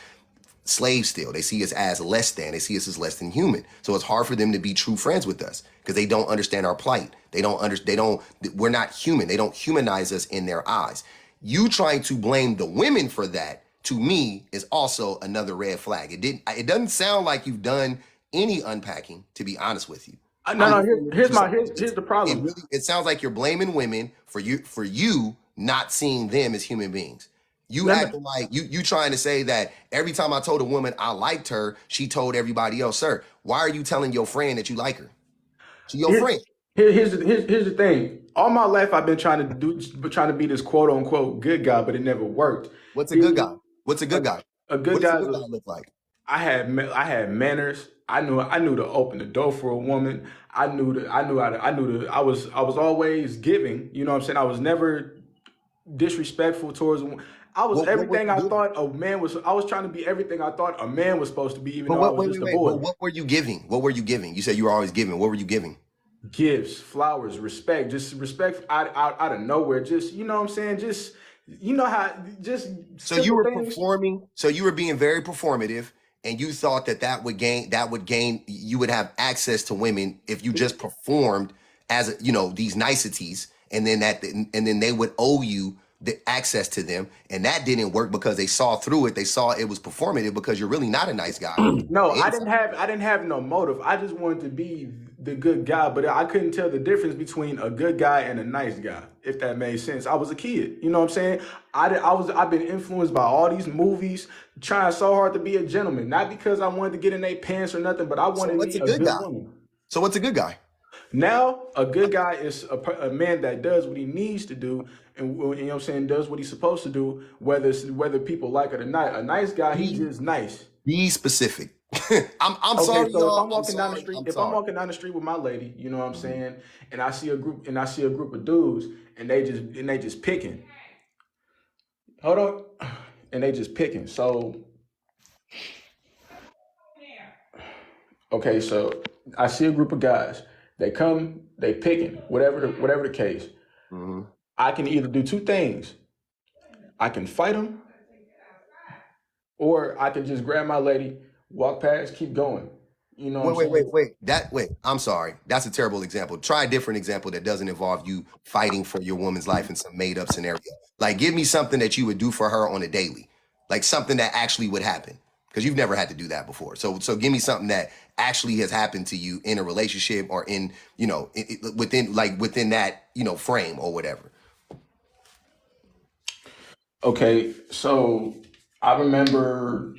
Speaker 1: slaves still. They see us as less than. They see us as less than human. So it's hard for them to be true friends with us because they don't understand our plight. They don't understand. We're not human. They don't humanize us in their eyes. You trying to blame the women for that, to me, is also another red flag. It doesn't sound like you've done any unpacking, to be honest with you.
Speaker 9: no
Speaker 1: I'm
Speaker 9: no
Speaker 1: just saying what
Speaker 9: here's
Speaker 1: you're saying.
Speaker 9: here's the problem.
Speaker 1: It sounds like you're blaming women for you not seeing them as human beings. You
Speaker 9: No, no,
Speaker 1: acting like you trying to say that every time I told a woman I liked her, she told everybody else, sir. Why are you telling your friend that you like her? She your
Speaker 9: here,
Speaker 1: friend.
Speaker 9: here's the thing. All my life I've been trying to be this quote unquote good guy, but it never worked.
Speaker 1: What's a
Speaker 9: It
Speaker 1: good
Speaker 9: was
Speaker 1: guy? What's a
Speaker 9: a,
Speaker 1: good guy?
Speaker 9: a
Speaker 1: What
Speaker 9: good
Speaker 1: does a
Speaker 9: guy.
Speaker 1: good guy look like?
Speaker 9: I had manners. I knew to open the door for a woman. I knew how to I knew to I was always giving. You know what I'm saying? I was never disrespectful towards a woman. I was
Speaker 1: What were
Speaker 9: everything
Speaker 1: you
Speaker 9: I
Speaker 1: giving?
Speaker 9: thought a man was. I was trying to be everything I thought a man was supposed to be, even
Speaker 1: But
Speaker 9: though I
Speaker 1: what
Speaker 9: was
Speaker 1: wait,
Speaker 9: just
Speaker 1: wait,
Speaker 9: a
Speaker 1: wait. But
Speaker 9: boy.
Speaker 1: what were you giving? What were you giving? You said you were always giving. What were you giving?
Speaker 9: Gifts, flowers, respect, just respect out of nowhere. Just you know what I'm saying. Just you know how just
Speaker 1: So you
Speaker 9: simple
Speaker 1: were
Speaker 9: things.
Speaker 1: performing, so you were being very performative, and you thought you would have access to women if you just performed as these niceties, and then they would owe you the access to them, and that didn't work because they saw through it. They saw it was performative because you're really not a nice guy on
Speaker 9: No,
Speaker 1: the inside.
Speaker 9: I didn't have no motive. I just wanted to be the good guy, but I couldn't tell the difference between a good guy and a nice guy, if that made sense. I was a kid, you know what I'm saying? I've been influenced by all these movies, trying so hard to be a gentleman, not because I wanted to get in their pants or nothing, but I
Speaker 1: So
Speaker 9: wanted
Speaker 1: what's
Speaker 9: me
Speaker 1: a
Speaker 9: a
Speaker 1: good
Speaker 9: good
Speaker 1: guy?
Speaker 9: woman.
Speaker 1: So what's a good guy?
Speaker 9: Now, a good guy is a man that does what he needs to do, and you know what I'm saying, does what he's supposed to do, whether people like it or not. A nice guy, he
Speaker 1: Be,
Speaker 9: just nice.
Speaker 1: be specific. I'm
Speaker 9: Okay,
Speaker 1: sorry,
Speaker 9: so if
Speaker 1: y'all.
Speaker 9: I'm
Speaker 1: I'm
Speaker 9: walking down the
Speaker 1: sorry.
Speaker 9: street,
Speaker 1: I'm
Speaker 9: if I'm
Speaker 1: sorry.
Speaker 9: walking down the street with my lady, you know what I'm
Speaker 1: Mhm.
Speaker 9: saying, and I see a group of dudes, and they just picking. Hold on, and they just picking. So okay, so I see a group of guys. They come, they picking, whatever the case.
Speaker 1: Mhm.
Speaker 9: I can either do two things. I can fight them, or I can just grab my lady, walk past, keep going. You know what I'm saying?
Speaker 1: Wait. I'm sorry. That's a terrible example. Try a different example that doesn't involve you fighting for your woman's life in some made up scenario. Like, give me something that you would do for her on a daily, like something that actually would happen, because you've never had to do that before. So give me something that actually has happened to you in a relationship or in, within that, frame or whatever.
Speaker 9: Okay, so I remember.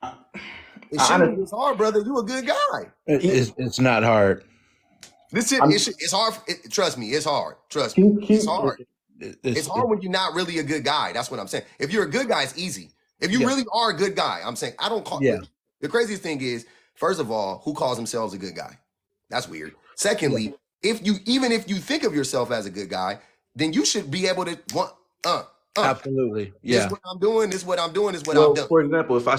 Speaker 9: I,
Speaker 1: It
Speaker 9: I
Speaker 1: shouldn't be
Speaker 9: honestly,
Speaker 1: this hard, brother. You a good guy.
Speaker 4: It's not hard.
Speaker 1: This shit,
Speaker 9: I'm
Speaker 1: it's hard. Trust me, it's hard. Trust me, it's
Speaker 9: keep
Speaker 1: hard. It's
Speaker 4: It's
Speaker 1: hard when you're not really a good guy. That's what I'm saying. If you're a good guy, it's easy. If you
Speaker 4: yeah,
Speaker 1: really are a good guy, I'm saying I don't call.
Speaker 4: yeah,
Speaker 1: The craziest thing is, first of all, who calls themselves a good guy? That's weird.
Speaker 4: yeah.
Speaker 1: Secondly, even if you think of yourself as a good guy, then you should be able to want
Speaker 4: Absolutely.
Speaker 1: this
Speaker 4: Yeah.
Speaker 1: what I'm doing. This what I'm doing. This what I've
Speaker 9: well,
Speaker 1: done.
Speaker 9: for example, if I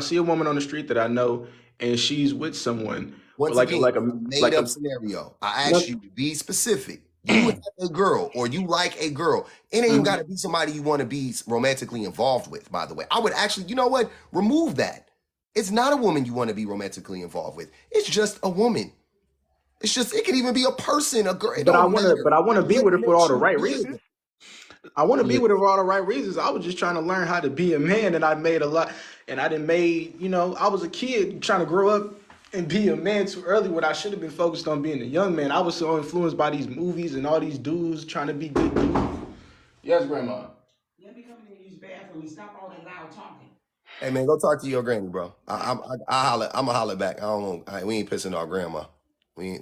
Speaker 9: see a woman on the street that I know and she's with someone, or
Speaker 1: Once
Speaker 9: like
Speaker 1: again,
Speaker 9: like a
Speaker 1: it's a made
Speaker 9: like
Speaker 1: up
Speaker 9: a
Speaker 1: scenario. I asked
Speaker 9: no,
Speaker 1: you to be specific. You have a girl or you like a girl. It ain't even got to be somebody you want to be romantically involved with, by the way. I would actually, you know what? Remove that. It's not a woman you want to be romantically involved with. It's just a woman. It could even be a person, a girl. It
Speaker 9: but I
Speaker 1: don't
Speaker 9: wanna
Speaker 1: matter.
Speaker 9: but I wanna be
Speaker 1: What
Speaker 9: with her for all
Speaker 1: makes
Speaker 9: the
Speaker 1: you
Speaker 9: right
Speaker 1: good?
Speaker 9: reasons. I want to be
Speaker 4: Yeah.
Speaker 9: with her for all the right reasons. I was just trying to learn how to be a man, and I made a lot. And I didn't made, I was a kid trying to grow up and be a man too early. When I should have been focused on being a young man. I was so influenced by these movies and all these dudes trying to be good dudes. Yes, grandma.
Speaker 10: Let me come in and use the bathroom and stop all that loud talking.
Speaker 1: Hey man, go talk to your granny, bro. I holler. I'ma holler back. I don't know. We ain't pissing off grandma. We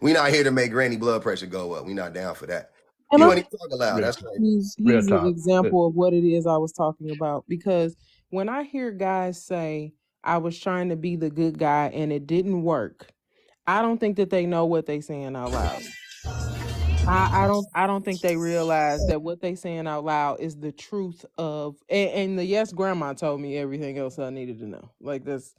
Speaker 1: not here to make granny blood pressure go up. We not down for that.
Speaker 8: And
Speaker 1: You
Speaker 8: I
Speaker 1: ain't
Speaker 8: think
Speaker 1: even talking loud.
Speaker 4: Real,
Speaker 1: That's crazy.
Speaker 4: real
Speaker 8: he's an
Speaker 4: talk.
Speaker 8: example of what it is I was talking about. Because when I hear guys say, I was trying to be the good guy and it didn't work, I don't think that they know what they saying out loud. I don't think they realize that what they saying out loud is the truth of and the yes grandma told me everything else I needed to know. Like this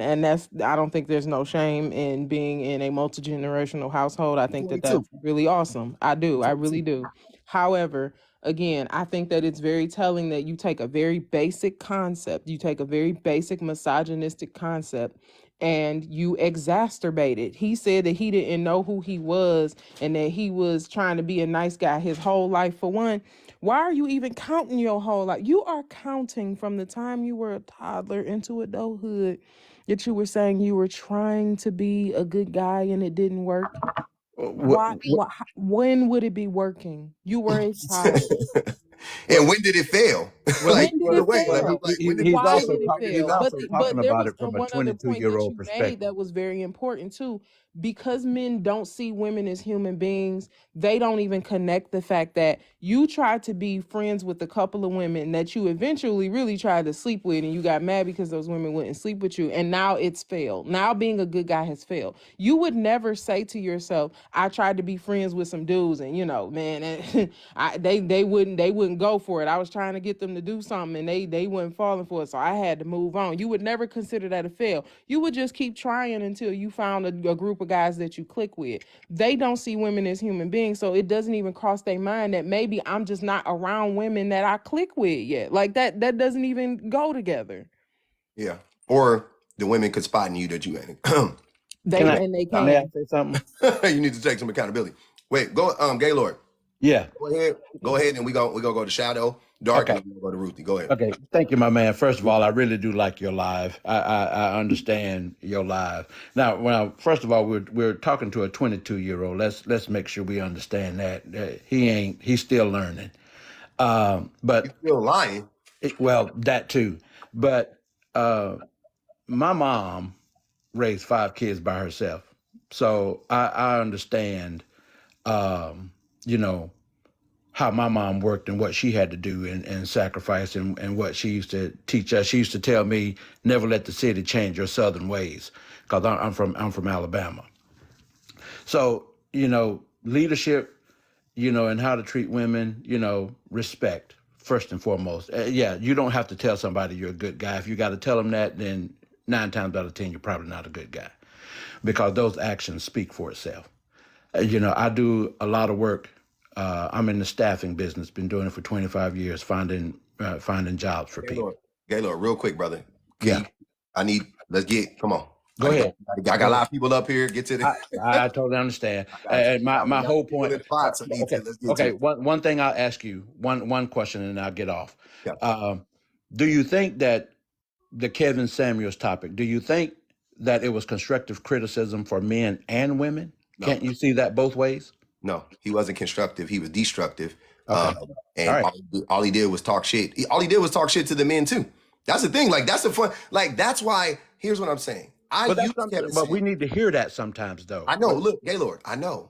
Speaker 8: and that's I don't think there's no shame in being in a multi-generational household. I think that
Speaker 1: 22.
Speaker 8: that's really awesome. I do. I really
Speaker 1: 22.
Speaker 8: do. However, again, I think that it's very telling that you take a very basic concept, you take a very basic misogynistic concept and you exacerbate it. He said that he didn't know who he was and that he was trying to be a nice guy his whole life. For one, why are you even counting your whole life? You are counting from the time you were a toddler into adulthood that you were saying you were trying to be a good guy and it didn't work. When would it be working? You were a child.
Speaker 1: And
Speaker 4: Well,
Speaker 1: when did it fail?
Speaker 4: well,
Speaker 8: When
Speaker 1: Like,
Speaker 8: did
Speaker 1: either
Speaker 8: it
Speaker 1: way,
Speaker 4: well,
Speaker 1: like,
Speaker 8: fail?
Speaker 1: when did it
Speaker 4: he's
Speaker 8: Why
Speaker 1: fail?
Speaker 4: also
Speaker 8: did it
Speaker 4: talking. He's
Speaker 8: fail?
Speaker 4: also talking
Speaker 8: But there
Speaker 4: about
Speaker 8: was
Speaker 4: it from a
Speaker 8: one other point that
Speaker 4: 22-year-old
Speaker 8: you made
Speaker 4: perspective.
Speaker 8: that was very important too. Because men don't see women as human beings, they don't even connect the fact that you tried to be friends with a couple of women that you eventually really tried to sleep with and you got mad because those women wouldn't sleep with you and now it's failed. Now being a good guy has failed. You would never say to yourself, I tried to be friends with some dudes and man, they wouldn't go for it. I was trying to get them to do something and they weren't falling for it, so I had to move on. You would never consider that a fail. You would just keep trying until you found a group of guys that you click with. They don't see women as human beings, so it doesn't even cross their mind that maybe I'm just not around women that I click with yet. Like that doesn't even go together.
Speaker 1: Yeah. Or the women could spot in you that you ain't.
Speaker 8: They
Speaker 4: Can I?
Speaker 8: and they
Speaker 4: May I
Speaker 8: can.
Speaker 4: say something?
Speaker 1: You need to take some accountability. Wait, go, Gaylord.
Speaker 4: Yeah.
Speaker 1: Go ahead, and we gonna go to Shadow, Dark, and
Speaker 4: Okay.
Speaker 1: then we'll go to Ruthie. Go ahead.
Speaker 4: Okay. Thank you, my man. First of all, I really do like your live. I understand your live. Now, first of all, we're talking to a 22-year-old. Let's make sure we understand that he's still learning.
Speaker 1: You
Speaker 4: But
Speaker 1: still lying?
Speaker 4: well, that too. But my mom raised 5 kids by herself, so I understand. You know how my mom worked and what she had to do and sacrifice and what she used to teach us. She used to tell me, never let the city change your southern ways, because I'm from Alabama. So leadership, and how to treat women, respect first and foremost. Yeah, you don't have to tell somebody you're a good guy. If you got to tell them that, then 9 times out of 10 you're probably not a good guy, because those actions speak for itself. I do a lot of work. I'm in the staffing business. Been doing it for 25 years, finding jobs for
Speaker 1: Gaylord,
Speaker 4: people.
Speaker 1: Gaylord, real quick, brother.
Speaker 4: Yeah,
Speaker 1: Come on.
Speaker 4: go ahead.
Speaker 1: I got
Speaker 4: Go
Speaker 1: a
Speaker 4: ahead.
Speaker 1: lot of people up here. Get to the.
Speaker 4: I totally understand.
Speaker 1: I got you.
Speaker 4: And my
Speaker 1: We
Speaker 4: my
Speaker 1: got
Speaker 4: whole
Speaker 1: people
Speaker 4: point.
Speaker 1: in the box.
Speaker 4: Okay,
Speaker 1: Let's get to
Speaker 4: okay.
Speaker 1: it.
Speaker 4: One thing I'll ask you, one question, and I'll get off.
Speaker 1: Yeah.
Speaker 4: Do you think that the Kevin Samuels topic? Do you think that it was constructive criticism for men and women?
Speaker 1: No.
Speaker 4: Can't you see that both ways?
Speaker 1: No, he wasn't constructive. He was destructive.
Speaker 4: Okay. All
Speaker 1: And
Speaker 4: right.
Speaker 1: all he did was talk shit. All he did was talk shit to the men too. That's the thing. Like that's the fun. Like that's why. Here's what I'm saying.
Speaker 4: But
Speaker 1: Kevin
Speaker 4: we
Speaker 1: Samuels.
Speaker 4: need to hear that sometimes, though.
Speaker 1: I know. Look, Gaylord. I know.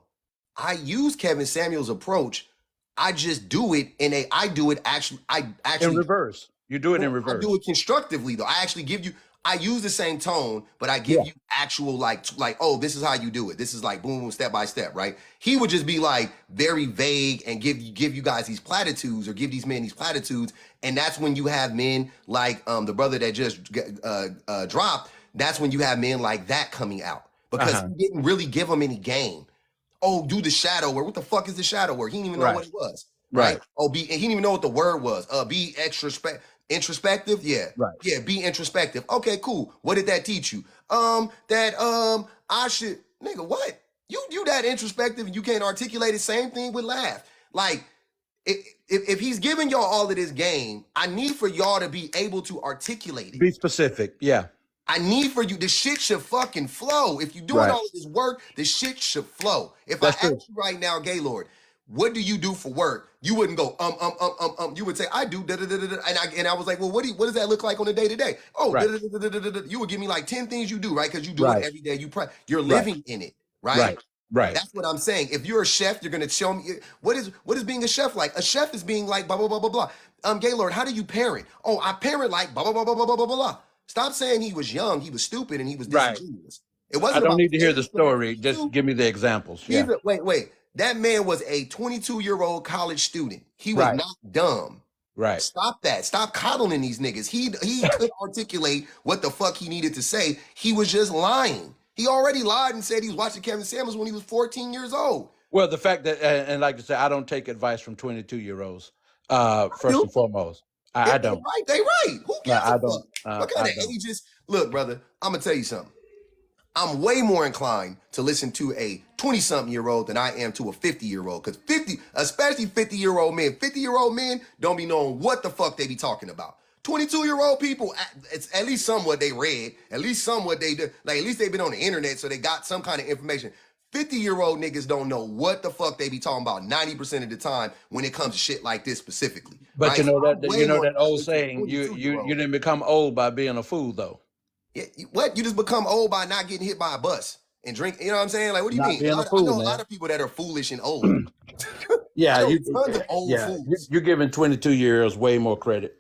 Speaker 1: I use Kevin Samuels' approach. I just do it in a. I do it actually. I
Speaker 4: In
Speaker 1: actually.
Speaker 4: reverse, you do it in
Speaker 1: No, I do
Speaker 4: reverse.
Speaker 1: it constructively though. I actually give you. I use the same tone, but I give
Speaker 4: Yeah.
Speaker 1: you actual oh, this is how you do it. This is like boom, boom, step by step, right? He would just be like very vague and give you guys these platitudes or give these men these platitudes, and that's when you have men like the brother that just dropped. That's when you have men like that coming out because
Speaker 4: Uh-huh.
Speaker 1: he didn't really give them any game. Oh, do the shadow work. What the fuck is the shadow work? He didn't even know
Speaker 4: Right.
Speaker 1: what it was, right?
Speaker 4: Right.
Speaker 1: Oh, he didn't even know what the word was. Be introspective. Yeah,
Speaker 4: Right.
Speaker 1: yeah. Be introspective. Okay, cool. What did that teach you? That I should, nigga. What? You that introspective and you can't articulate it? Same thing with laugh. Like if he's giving y'all all of this game, I need for y'all to be able to articulate it.
Speaker 4: Be specific. Yeah.
Speaker 1: I need for you, the shit should fucking flow. If you're doing
Speaker 4: Right.
Speaker 1: all of this work, the shit should flow. If
Speaker 4: That's
Speaker 1: I
Speaker 4: true.
Speaker 1: ask you right now, Gaylord, what do you do for work? You wouldn't go, You would say, I do, da da da da da. And I was like, well, what does that look like on a day to day? Oh,
Speaker 4: Right.
Speaker 1: da, da, da, da, da, da, da. You would give me like 10 things you do, right? Because you do
Speaker 4: Right.
Speaker 1: it every day. You're
Speaker 4: Right.
Speaker 1: living in it, right?
Speaker 4: Right. Right.
Speaker 1: That's what I'm saying. If you're a chef, you're gonna show me what is being a chef like. A chef is being like blah blah blah blah blah. Gaylord, how do you parent? Oh, I parent like blah blah blah blah blah blah blah blah. Stop saying he was young, he was stupid, and he was
Speaker 4: Right.
Speaker 1: disingenuous. It
Speaker 4: I
Speaker 1: wasn't
Speaker 4: don't
Speaker 1: about
Speaker 4: need to hear
Speaker 1: age,
Speaker 4: the
Speaker 1: it's about
Speaker 4: story. Just
Speaker 1: 22.
Speaker 4: give me the examples. Yeah.
Speaker 1: Wait. That man was a 22-year-old college student. He was
Speaker 4: Right.
Speaker 1: not dumb.
Speaker 4: Right.
Speaker 1: Stop that. Stop coddling these niggas. He could articulate what the fuck he needed to say. He was just lying. He already lied and said he was watching Kevin Samuels when he was 14 years old.
Speaker 4: Well, the fact that, and like I said, I don't take advice from 22-year-olds. First
Speaker 1: do.
Speaker 4: and foremost, I
Speaker 1: If they
Speaker 4: don't.
Speaker 1: right, they right. Who gives
Speaker 4: I
Speaker 1: a
Speaker 4: don't.
Speaker 1: fuck? What kind
Speaker 4: I
Speaker 1: of
Speaker 4: don't.
Speaker 1: ages? Look, brother, I'm gonna tell you something. I'm way more inclined to listen to a 20-something-year-old than I am to a 50-year-old. Because 50, especially 50-year-old men, 50-year-old men don't be knowing what the fuck they be talking about. 22-year-old people, it's at least somewhat they read, at least somewhat they do. Like at least they've been on the internet, so they got some kind of information. 50-year-old niggas don't know what the fuck they be talking about 90% of the time when it comes to shit like this specifically.
Speaker 4: But
Speaker 1: right?
Speaker 4: you know
Speaker 1: So I'm
Speaker 4: that
Speaker 1: way more
Speaker 4: that old
Speaker 1: inclined to
Speaker 4: saying,
Speaker 1: a
Speaker 4: you
Speaker 1: 22-year-old.
Speaker 4: didn't become old by being a fool, though.
Speaker 1: Yeah, what? You just become old by not getting hit by a bus and drink. You know what I'm saying? Like, what do you
Speaker 4: Not
Speaker 1: mean?
Speaker 4: being a
Speaker 1: I
Speaker 4: fool,
Speaker 1: know a lot
Speaker 4: man.
Speaker 1: of people that are foolish and old. I
Speaker 4: Yeah,
Speaker 1: know tons of old fools.
Speaker 4: you're giving 22-year-olds way more credit.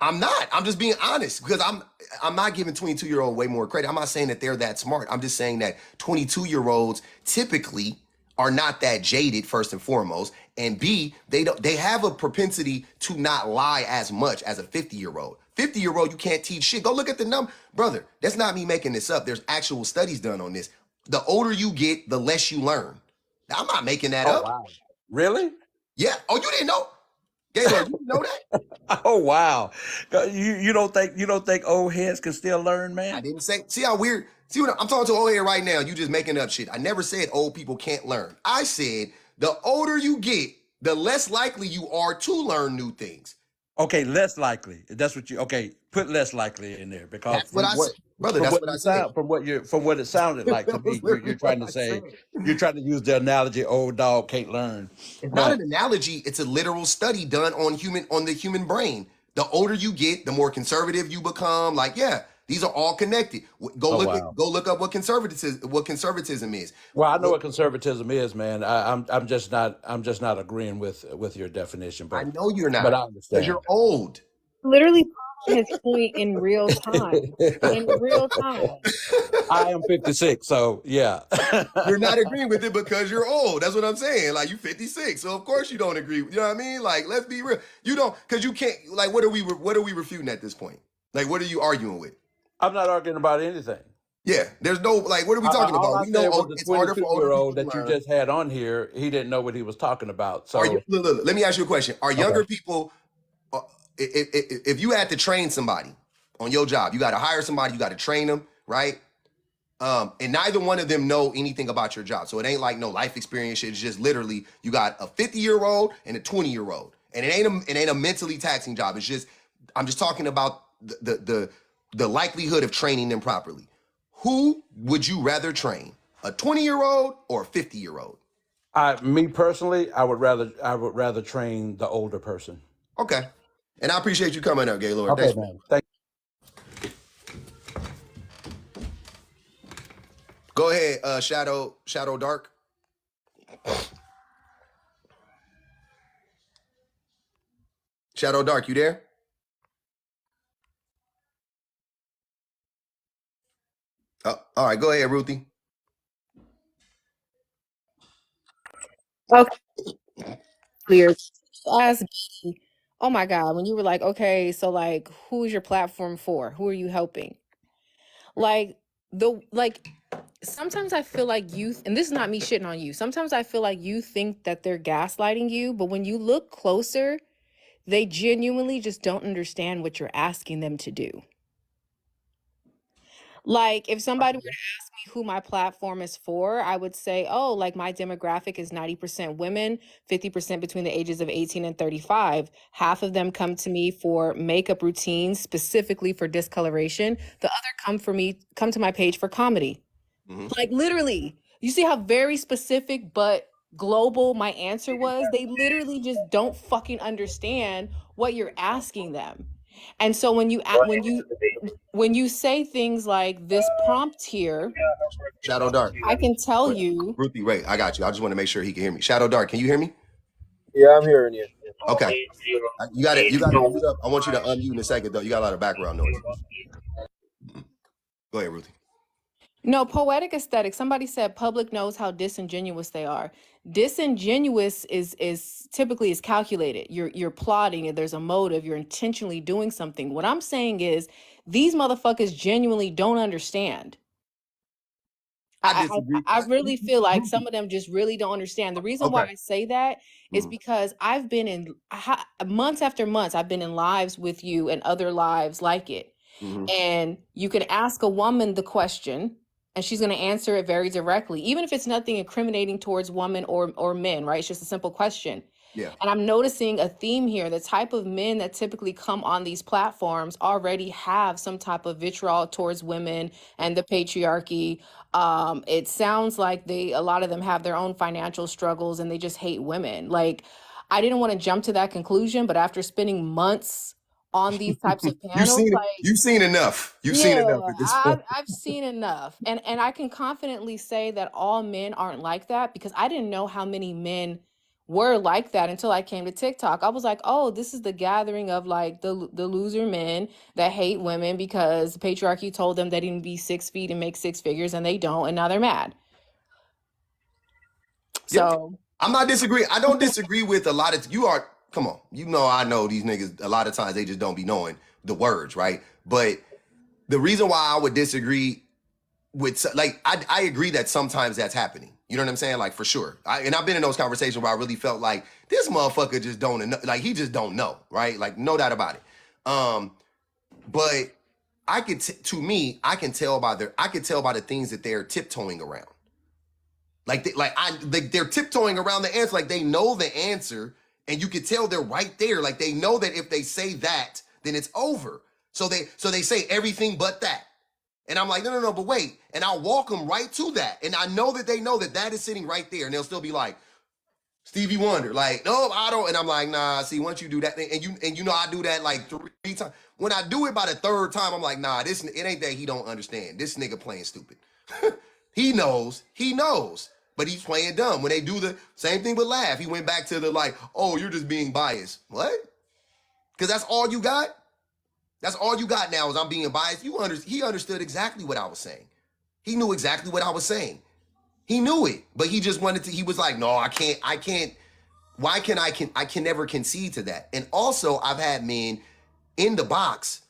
Speaker 1: I'm not. I'm just being honest because I'm not giving 22-year-old way more credit. I'm not saying that they're that smart. I'm just saying that 22-year-olds typically are not that jaded, first and foremost, and B, they have a propensity to not lie as much as a 50-year-old. 50-year-old, you can't teach shit. Go look at the number. Brother, that's not me making this up. There's actual studies done on this. The older you get, the less you learn. I'm not making that up.
Speaker 4: Wow. Really?
Speaker 1: Yeah. Oh, you didn't know? Gaylord, you didn't know that?
Speaker 4: Oh wow. You don't think old heads can still learn,
Speaker 1: I
Speaker 4: man?
Speaker 1: didn't say. See how weird. See what I'm talking to old head right now. You just making up shit. I never said old people can't learn. I said the older you get, the less likely you are to learn new things.
Speaker 4: Okay, less likely. That's what you. Okay, put less likely in there because
Speaker 1: That's what I said, brother. That's what I said.
Speaker 4: from what it sounded like to
Speaker 1: That was
Speaker 4: me, you're
Speaker 1: literally what
Speaker 4: trying to
Speaker 1: I
Speaker 4: say,
Speaker 1: said.
Speaker 4: you're trying to use the analogy, old dog can't learn.
Speaker 1: It's not an
Speaker 4: But
Speaker 1: analogy. It's a literal study done on the human brain. The older you get, the more conservative you become. Like, yeah, these are all connected.
Speaker 4: oh wow.
Speaker 1: Go look up what conservatism is.
Speaker 4: Well, I know what conservatism is, man. I'm just not agreeing with your definition,
Speaker 1: I
Speaker 4: but
Speaker 1: know you're
Speaker 4: but
Speaker 1: not
Speaker 4: I
Speaker 1: because
Speaker 4: understand.
Speaker 1: you're old.
Speaker 11: Literally proving his point in real time. In real time.
Speaker 4: I am 56, so yeah.
Speaker 1: You're not agreeing with it because you're old. That's what I'm saying. Like, you 56, so of course you don't agree. You know what I mean? Like, let's be real. You don't, because you can't. Like, what are we refuting at this point? Like, what are you arguing with?
Speaker 4: I'm not arguing about anything.
Speaker 1: Yeah, there's no, like, what are we talking
Speaker 4: All
Speaker 1: about?
Speaker 4: I
Speaker 1: We know
Speaker 4: said was the
Speaker 1: it's harder for older people
Speaker 4: 22-year-old
Speaker 1: to
Speaker 4: that you
Speaker 1: learn.
Speaker 4: just had on here. He didn't know what he was talking about.
Speaker 1: Are you?
Speaker 4: So
Speaker 1: Look, let me ask you a question. Are
Speaker 4: okay.
Speaker 1: younger people? If you had to train somebody on your job, you got to hire somebody, you got to train them, right? And neither one of them know anything about your job. So it ain't like no life experience shit. It's just literally you got a 50-year-old and a 20-year-old. And it ain't a mentally taxing job. It's just, I'm just talking about the likelihood of training them properly. Who would you rather train? A 20-year-old or a 50-year-old?
Speaker 4: Me personally, I would rather train the older person.
Speaker 1: Okay. And I appreciate you coming up, Gaylord.
Speaker 4: Okay,
Speaker 1: Thanks.
Speaker 4: man. Thank
Speaker 1: Go ahead, Shadow Dark. Shadow Dark, you there? Oh, all right, go ahead, Ruthie.
Speaker 11: Okay, clear. Ask me, oh my God, when you were like, okay, so like who's your platform for? Who are you helping? Like sometimes I feel like youth, and this is not me shitting on you. Sometimes I feel like you think that they're gaslighting you, but when you look closer, they genuinely just don't understand what you're asking them to do. Like if somebody were to ask me who my platform is for, I would say, oh, like my demographic is 90% women, 50% between the ages of 18 and 35. Half of them come to me for makeup routines, specifically for discoloration. The other come to my page for comedy.
Speaker 1: Mm-hmm.
Speaker 11: Like literally, you see how very specific but global my answer was? They literally just don't fucking understand what you're asking them. And so when you say things like this prompt here,
Speaker 1: Shadow Dark.
Speaker 11: I can tell
Speaker 1: Wait,
Speaker 11: you.
Speaker 1: Ruthie, wait, I got you. I just want to make sure he can hear me. Shadow Dark, can you hear me?
Speaker 12: Yeah, I'm hearing you.
Speaker 1: Okay. You got it mute up. I want you to unmute in a second, though. You got a lot of background noise. Go ahead, Ruthie.
Speaker 11: No, poetic aesthetic. Somebody said public knows how disingenuous they are. Disingenuous is typically is calculated. You're plotting, and there's a motive. You're intentionally doing something. What I'm saying is these motherfuckers genuinely don't understand.
Speaker 1: I disagree.
Speaker 11: I really feel like some of them just really don't understand. The reason why
Speaker 1: Okay.
Speaker 11: I say that is
Speaker 1: Mhm.
Speaker 11: because I've been in months after months, I've been in lives with you and other lives like it.
Speaker 1: Mhm.
Speaker 11: And you can ask a woman the question and she's going to answer it very directly, even if it's nothing incriminating towards women or men, right? It's just a simple question.
Speaker 1: Yeah.
Speaker 11: And I'm noticing a theme here. The type of men that typically come on these platforms already have some type of vitriol towards women and the patriarchy. It sounds like a lot of them have their own financial struggles and they just hate women. Like, I didn't want to jump to that conclusion, but after spending months on these types of panels, like,
Speaker 1: You've seen enough. You've seen
Speaker 11: yeah,
Speaker 1: enough at this point.
Speaker 11: I've seen enough. And I can confidently say that all men aren't like that because I didn't know how many men were like that until I came to TikTok. I was like, oh, this is the gathering of like the loser men that hate women because patriarchy told them they didn't be 6 feet and make 6 figures and they don't, and now they're mad.
Speaker 1: Yeah.
Speaker 11: So
Speaker 1: I'm not disagreeing. I don't disagree with a lot of come on. You know I know these niggas a lot of times they just don't be knowing the words, right? But the reason why I would disagree with like I agree that sometimes that's happening. You know what I'm saying? Like for sure. And I've been in those conversations where I really felt like this motherfucker just don't know, like he just don't know, right? Like no doubt about it. But I could to me, I can tell by the things that they're tiptoeing around. They're tiptoeing around the answer. Like they know the answer, and you can tell they're right there. Like they know that if they say that, then it's over. So they say everything but that. And I'm like, no, but wait. And I'll walk them right to that. And I know that they know that that is sitting right there. And they'll still be like, Stevie Wonder, like, no, I don't. And I'm like, nah, see, once you do that thing, and you know I do that like 3 times. When I do it by the 3rd time, I'm like, nah, it ain't that he don't understand. This nigga playing stupid. He knows. But he's playing dumb. When they do the same thing but laugh, he went back to the like, oh, you're just being biased. What? Because that's all you got? That's all you got now is I'm being biased. He understood exactly what I was saying. He knew exactly what I was saying. He knew it, but he just wanted to, he was like, no, I can't, I can never concede to that. And also I've had men in the box,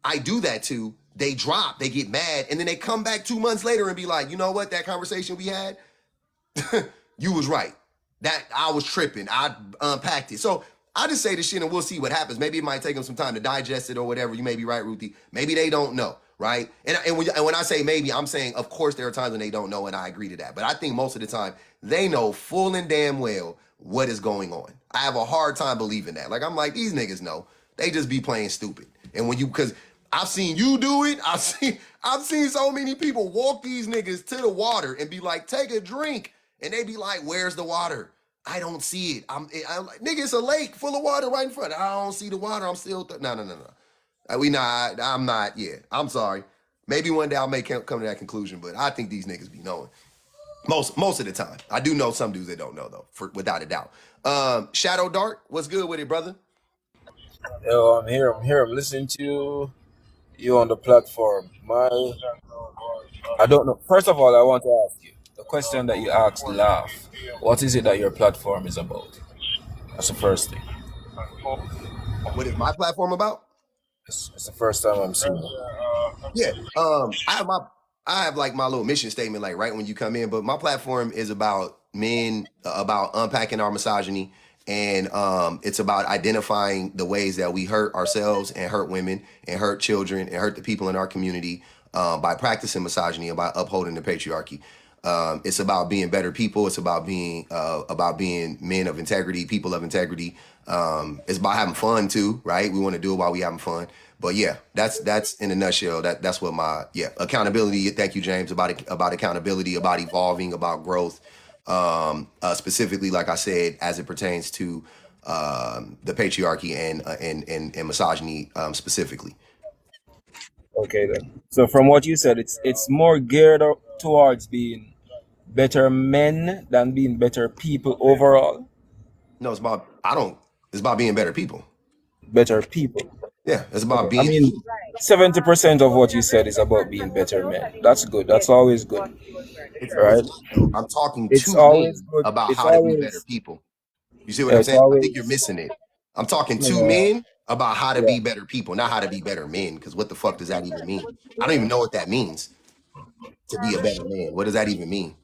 Speaker 1: I do that too. They drop, they get mad, and then they come back 2 months later and be like, you know what, that conversation we had, you was right. That I was tripping. I unpacked it. So I just say this shit and we'll see what happens. Maybe it might take them some time to digest it or whatever. You may be right, Ruthie. Maybe they don't know, right? And when I say maybe, I'm saying, of course, there are times when they don't know, and I agree to that. But I think most of the time, they know full and damn well what is going on. I have a hard time believing that. Like, I'm like, these niggas know. They just be playing stupid. And because I've seen you do it. I've seen so many people walk these niggas to the water and be like, take a drink. And they be like, where's the water? I don't see it. I'm like, nigga, it's a lake full of water right in front. I don't see the water. I'm still, no. I'm not, yeah, I'm sorry. Maybe one day I'll come to that conclusion, but I think these niggas be knowing. Most of the time. I do know some dudes that don't know, though, without a doubt. Shadow Dark, what's good with it, brother?
Speaker 12: Yo, I'm here. I'm listening to you on the platform. I don't know. First of all, I want to ask you the question that you asked. Laugh. What is it that your platform is about? That's the first thing.
Speaker 1: What is my platform about?
Speaker 12: It's the first time I'm seeing it.
Speaker 1: Yeah. I have like my little mission statement, like right when you come in, but my platform is about men, about unpacking our misogyny, and it's about identifying the ways that we hurt ourselves and hurt women and hurt children and hurt the people in our community by practicing misogyny and by upholding the patriarchy. It's about being better people. It's about being men of integrity, people of integrity. It's about having fun too, right? We want to do it while we having fun. But yeah, that's in a nutshell. That's what my accountability. Thank you, James. About accountability, about evolving, about growth. Specifically, like I said, as it pertains to the patriarchy and misogyny specifically.
Speaker 12: Okay then. So from what you said, it's more geared towards being better men than being better people overall.
Speaker 1: No, it's about being better people.
Speaker 12: Better people.
Speaker 1: Yeah, it's about
Speaker 12: I
Speaker 1: being.
Speaker 12: mean, 70% of what you said is about being better men. That's good. That's always good, right?
Speaker 1: I'm talking
Speaker 12: It's
Speaker 1: to
Speaker 12: always
Speaker 1: men
Speaker 12: good.
Speaker 1: about
Speaker 12: It's
Speaker 1: how to be better
Speaker 12: always
Speaker 1: people. You see what I'm
Speaker 12: it's
Speaker 1: saying? I think you're
Speaker 12: always
Speaker 1: missing it. I'm talking to
Speaker 12: yeah,
Speaker 1: men about how to
Speaker 12: yeah.
Speaker 1: be better people, not how to be better men. Because what the fuck does that even mean? I don't even know what that means. To be a better man, what does that even mean?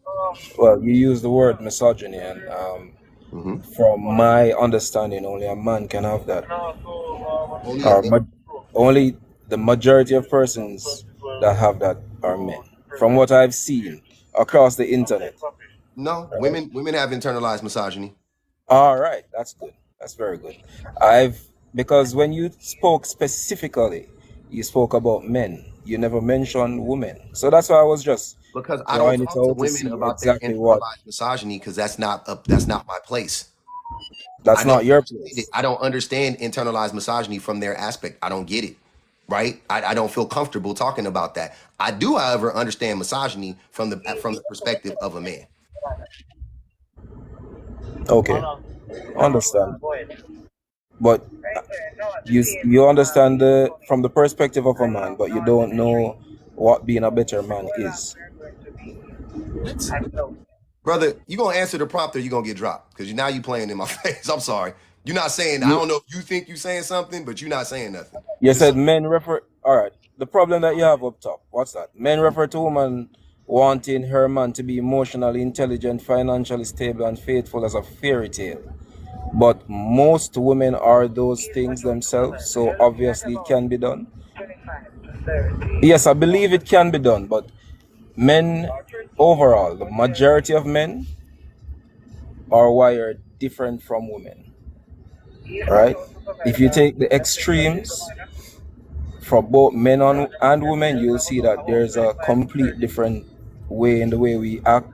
Speaker 12: Well, you use the word misogyny, and
Speaker 1: Mm-hmm.
Speaker 12: from my understanding, only a man can have that.
Speaker 1: Only a
Speaker 12: Or
Speaker 1: man.
Speaker 12: only the majority of persons that have that are men. From what I've seen across the internet.
Speaker 1: No,
Speaker 12: Right?
Speaker 1: women have internalized misogyny.
Speaker 12: All right, that's good. That's very good. Because when you spoke specifically, you spoke about men. You never mentioned women. So that's why I was just
Speaker 1: Because I don't
Speaker 12: drawing it
Speaker 1: talk to
Speaker 12: out to
Speaker 1: women
Speaker 12: see
Speaker 1: about their
Speaker 12: exactly what.
Speaker 1: internalized misogyny because that's not my place. I
Speaker 12: That's
Speaker 1: don't
Speaker 12: not your
Speaker 1: understand it.
Speaker 12: place.
Speaker 1: I don't understand internalized misogyny from their aspect. I don't get it. Right? I don't feel comfortable talking about that. I do, however, understand misogyny from the perspective of a man.
Speaker 12: Okay, understand. But you understand from the perspective of a man, but you don't know what being a better man is.
Speaker 1: What? Brother, you gonna answer the prompt or you gonna get dropped? Because now you playing in my face. I'm sorry. You're not saying, I
Speaker 12: You
Speaker 1: don't know if you think you saying something, but you're not saying nothing.
Speaker 12: you
Speaker 1: Just
Speaker 12: said men refer. All right. The problem that you have up top. What's that? Men refer to woman wanting her man to be emotionally intelligent, financially stable, and faithful as a fairy tale. But most women are those things themselves, so obviously it can be done. Yes, I believe it can be done, but men overall, the majority of men are wired different from women, right? If you take the extremes for both men and women, you'll see that there's a complete different way in the way we act.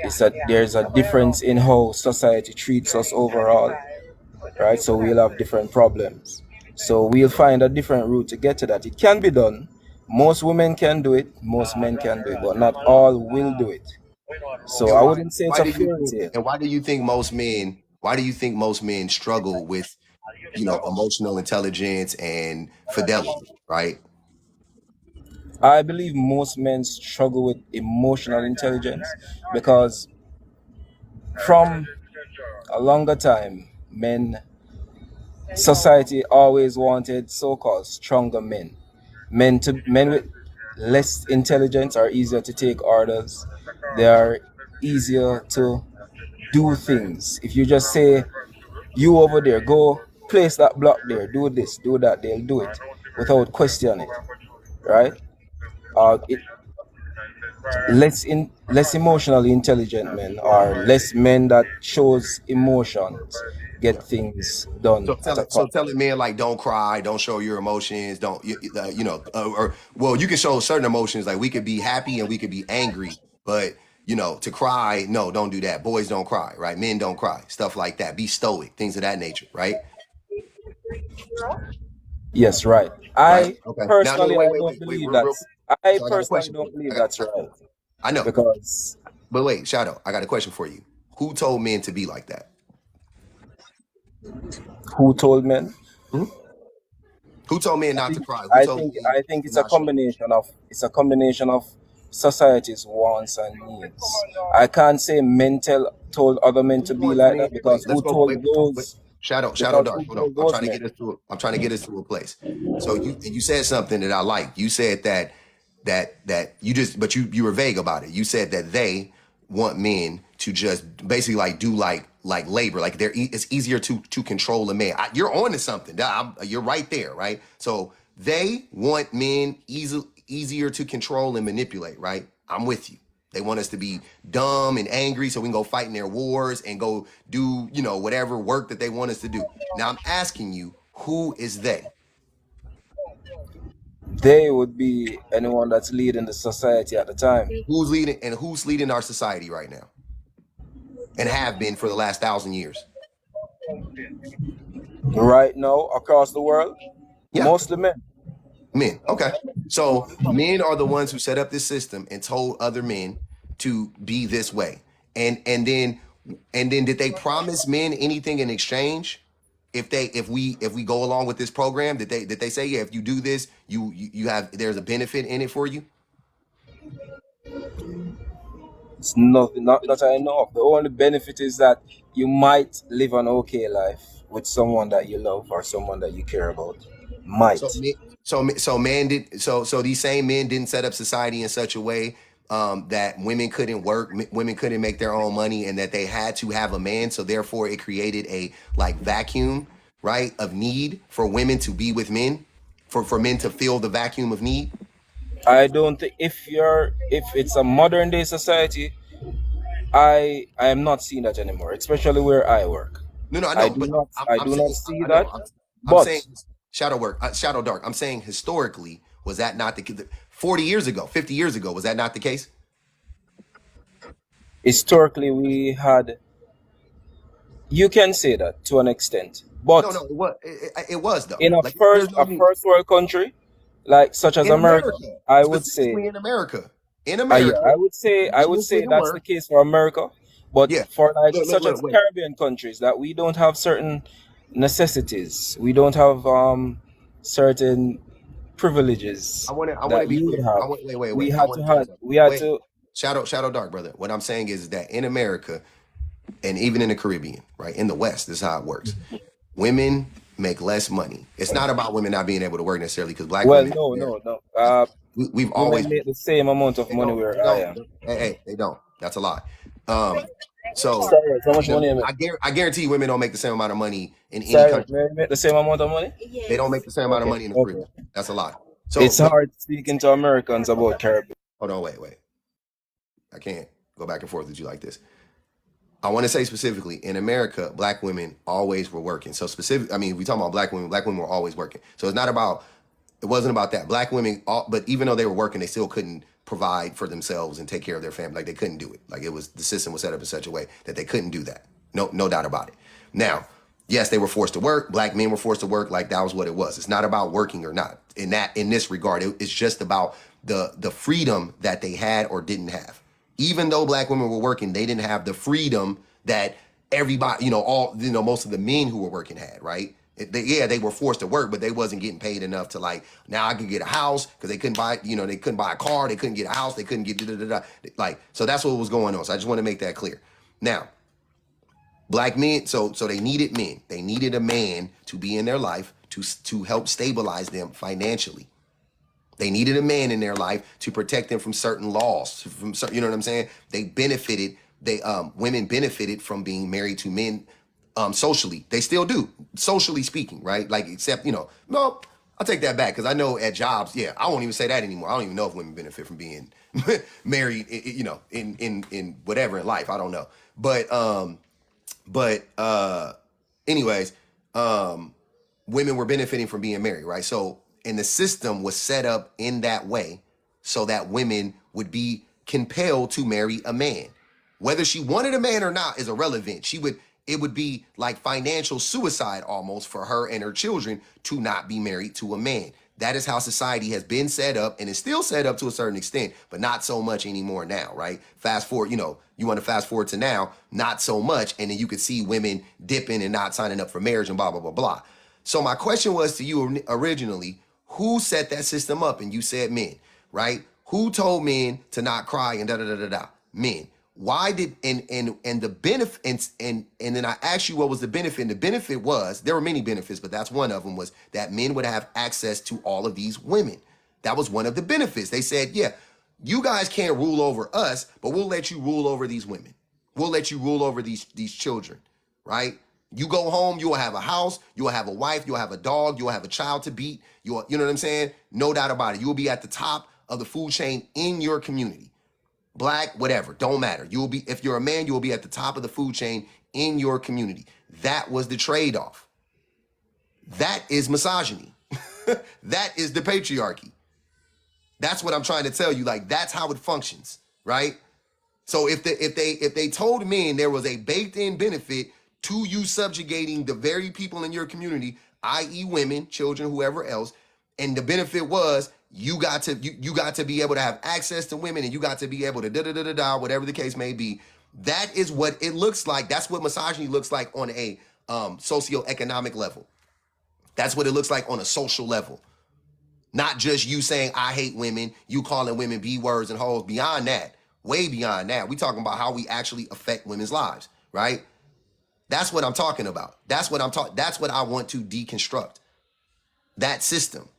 Speaker 12: It's that there's a difference in how society treats us overall, right? So we'll have different problems. So we'll find a different route to get to that. It can be done. Most women can do it, most men can do it, but not all will do it. So
Speaker 1: And
Speaker 12: I
Speaker 1: why
Speaker 12: wouldn't say it's
Speaker 1: why
Speaker 12: a
Speaker 1: do you
Speaker 12: fairy
Speaker 1: think
Speaker 12: tale.
Speaker 1: and why do you think most men struggle with, emotional intelligence and fidelity, right?
Speaker 12: I believe most men struggle with emotional intelligence because from a longer time, society always wanted so-called stronger men. Men with less intelligence are easier to take orders. They are easier to do things. If you just say, you over there, go place that block there, do this, do that, they'll do it without questioning it, right? It less emotionally intelligent men or less men that shows emotions get things done
Speaker 1: So
Speaker 12: at a
Speaker 1: telling men like don't cry, don't show your emotions, don't or well, you can show certain emotions like we could be happy and we could be angry, but to cry, no, don't do that. Boys don't cry, right? Men don't cry, stuff like that. Be stoic, things of that nature, right?
Speaker 12: yes, right.
Speaker 1: Right.
Speaker 12: I
Speaker 1: Okay. Now, no,
Speaker 12: personally
Speaker 1: wait,
Speaker 12: I
Speaker 1: wait,
Speaker 12: don't
Speaker 1: wait, wait,
Speaker 12: believe
Speaker 1: real.
Speaker 12: that's I
Speaker 1: So I got a
Speaker 12: personally
Speaker 1: question for
Speaker 12: don't
Speaker 1: you.
Speaker 12: believe that's right
Speaker 1: I know,
Speaker 12: because
Speaker 1: but wait, Shadow, I got a question for you. Who told men to be like that?
Speaker 12: who told men?
Speaker 1: Hmm? Who told men
Speaker 12: I
Speaker 1: not to
Speaker 12: think
Speaker 1: cry? Who told men
Speaker 12: I think
Speaker 1: to not show?
Speaker 12: it's a combination of society's wants and needs. I can't say told other men to
Speaker 1: Who
Speaker 12: be
Speaker 1: wants
Speaker 12: like that
Speaker 1: men? Wait,
Speaker 12: because
Speaker 1: let's
Speaker 12: who
Speaker 1: go.
Speaker 12: told
Speaker 1: Wait.
Speaker 12: those
Speaker 1: Shadow Dark.
Speaker 12: who
Speaker 1: Hold on.
Speaker 12: told those men?
Speaker 1: I'm trying to get us to a place. So you said something that I like. You said that you just but you were vague about it. You said that they want men to just basically like do like labor. Like it's easier to control a man. You're on to something. You're right there, right? So they want men easier to control and manipulate, right? I'm with you. They want us to be dumb and angry so we can go fight in their wars and go do, whatever work that they want us to do. Now I'm asking you, who is they?
Speaker 12: They would be anyone that's leading the society at the time.
Speaker 1: Who's leading our society right now and have been for the last 1,000 years?
Speaker 12: Right now, across the world,
Speaker 1: Yeah,
Speaker 12: mostly men.
Speaker 1: men. Okay. So men are the ones who set up this system and told other men to be this way. And then did they promise men anything in exchange? If we go along with this program, did they say, yeah, if you do this, you have there's a benefit in it for you?
Speaker 12: It's nothing, not that I know of. The only benefit is that you might live an okay life with someone that you love or someone that you care about.
Speaker 1: So
Speaker 12: Might.
Speaker 1: me, so man did so these same men didn't set up society in such a way that women couldn't work, women couldn't make their own money, and that they had to have a man. So therefore, it created a like vacuum, right, of need for women to be with men, for men to fill the vacuum of need.
Speaker 12: I don't think if it's a modern day society, I am not seeing that anymore, especially where I work.
Speaker 1: No, no, I know, but
Speaker 12: I
Speaker 1: I'm
Speaker 12: do not
Speaker 1: saying
Speaker 12: see
Speaker 1: I know
Speaker 12: that.
Speaker 1: I'm saying
Speaker 12: But
Speaker 1: shadow dark. I'm saying historically, was that not the 40 years ago, 50 years ago, was that not the case?
Speaker 12: historically we had you can say that to an extent.
Speaker 1: No,
Speaker 12: But
Speaker 1: no, it was though.
Speaker 12: in a
Speaker 1: Like there's
Speaker 12: first
Speaker 1: no
Speaker 12: a
Speaker 1: need
Speaker 12: first world country like such as
Speaker 1: in
Speaker 12: America,
Speaker 1: America,
Speaker 12: I would say
Speaker 1: specifically in America. In
Speaker 12: yeah,
Speaker 1: America,
Speaker 12: I
Speaker 1: women
Speaker 12: would say
Speaker 1: couldn't
Speaker 12: that's the
Speaker 1: work.
Speaker 12: case for America. But
Speaker 1: Yeah.
Speaker 12: for like
Speaker 1: Look,
Speaker 12: such
Speaker 1: look,
Speaker 12: as
Speaker 1: wait.
Speaker 12: Caribbean countries that we don't have certain necessities, we don't have certain
Speaker 1: I
Speaker 12: privileges
Speaker 1: want to. I want to
Speaker 12: that
Speaker 1: be
Speaker 12: you would
Speaker 1: clear.
Speaker 12: have.
Speaker 1: Wait. I want to say something.
Speaker 12: We had
Speaker 1: Wait,
Speaker 12: to
Speaker 1: shadow dark, brother. What I'm saying is that in America and even in the Caribbean, right, in the West, this is how it works. Women make less money. It's not about women not being able to work necessarily, because black
Speaker 12: well
Speaker 1: women in
Speaker 12: no
Speaker 1: America,
Speaker 12: no no
Speaker 1: we've always
Speaker 12: women
Speaker 1: been.
Speaker 12: make the same amount of
Speaker 1: They
Speaker 12: money
Speaker 1: don't.
Speaker 12: where
Speaker 1: They
Speaker 12: I
Speaker 1: don't.
Speaker 12: am.
Speaker 1: Hey, they don't. That's a lie. Um, so
Speaker 12: Sorry, how much money you make?
Speaker 1: I guarantee women don't make the same amount of money in any
Speaker 12: Sorry,
Speaker 1: country.
Speaker 12: may I make the same amount of money?
Speaker 1: They don't make the same amount of
Speaker 12: Okay,
Speaker 1: money in the
Speaker 12: okay.
Speaker 1: Caribbean. That's a lie. So,
Speaker 12: It's
Speaker 1: but
Speaker 12: hard speaking to Americans about Caribbean.
Speaker 1: hold on, wait. I can't go back and forth with you like this. I want to say specifically in America, black women always were working. So specific, I mean, we talking about black women were always working. So it's not about, it wasn't about that. Black women, but even though they were working, they still couldn't provide for themselves and take care of their family. Like they couldn't do it. Like it was, the system was set up in such a way that they couldn't do that. No doubt about it. Now, yes, they were forced to work. Black men were forced to work. Like that was what it was. It's not about working or not. In this regard, it's just about the freedom that they had or didn't have. Even though black women were working, they didn't have the freedom that everybody, most of the men who were working had, right? They were forced to work, but they wasn't getting paid enough to like, now I could get a house because they couldn't buy, they couldn't buy a car, they couldn't get a house, they couldn't get like, so that's what was going on. So I just want to make that clear. Now, black men, so they needed men. They needed a man to be in their life to help stabilize them financially. They needed a man in their life to protect them from certain laws, from certain, you know what I'm saying? Women benefited from being married to men socially. They still do, socially speaking, right? Like, except, no, I'll take that back because I know at jobs, I won't even say that anymore. I don't even know if women benefit from being married, in whatever in life. I don't know. But anyways, women were benefiting from being married, right? So, and the system was set up in that way so that women would be compelled to marry a man. Whether she wanted a man or not is irrelevant. It would be like financial suicide almost for her and her children to not be married to a man. That is how society has been set up and is still set up to a certain extent, but not so much anymore now, right? Fast forward, you want to fast forward to now, not so much. And then you could see women dipping and not signing up for marriage and blah, blah, blah, blah. So my question was to you originally, who set that system up? And you said men, right? Who told men to not cry and da-da-da-da-da? Men. Why did, and the benefit, and then I asked you what was the benefit, and the benefit was, there were many benefits, but that's one of them, was that men would have access to all of these women. That was one of the benefits. They said, you guys can't rule over us, but we'll let you rule over these women. We'll let you rule over these children, right? You go home, you will have a house, you will have a wife, you'll have a dog, you'll have a child to beat. You know what I'm saying? No doubt about it. You will be at the top of the food chain in your community. Black, whatever, don't matter. You will be, if you're a man, you will be at the top of the food chain in your community. That was the trade-off. That is misogyny. That is the patriarchy. That's what I'm trying to tell you. Like, that's how it functions, right? So if they told men there was a baked-in benefit to you subjugating the very people in your community, i.e. women, children, whoever else, and the benefit was you got to be able to have access to women and you got to be able to da-da-da-da-da, whatever the case may be. That is what it looks like. That's what misogyny looks like on a socioeconomic level. That's what it looks like on a social level. Not just you saying, I hate women, you calling women B-words and hoes. Beyond that, way beyond that, we talking about how we actually affect women's lives, right? That's what I'm talking about. That's what I want to deconstruct. That system,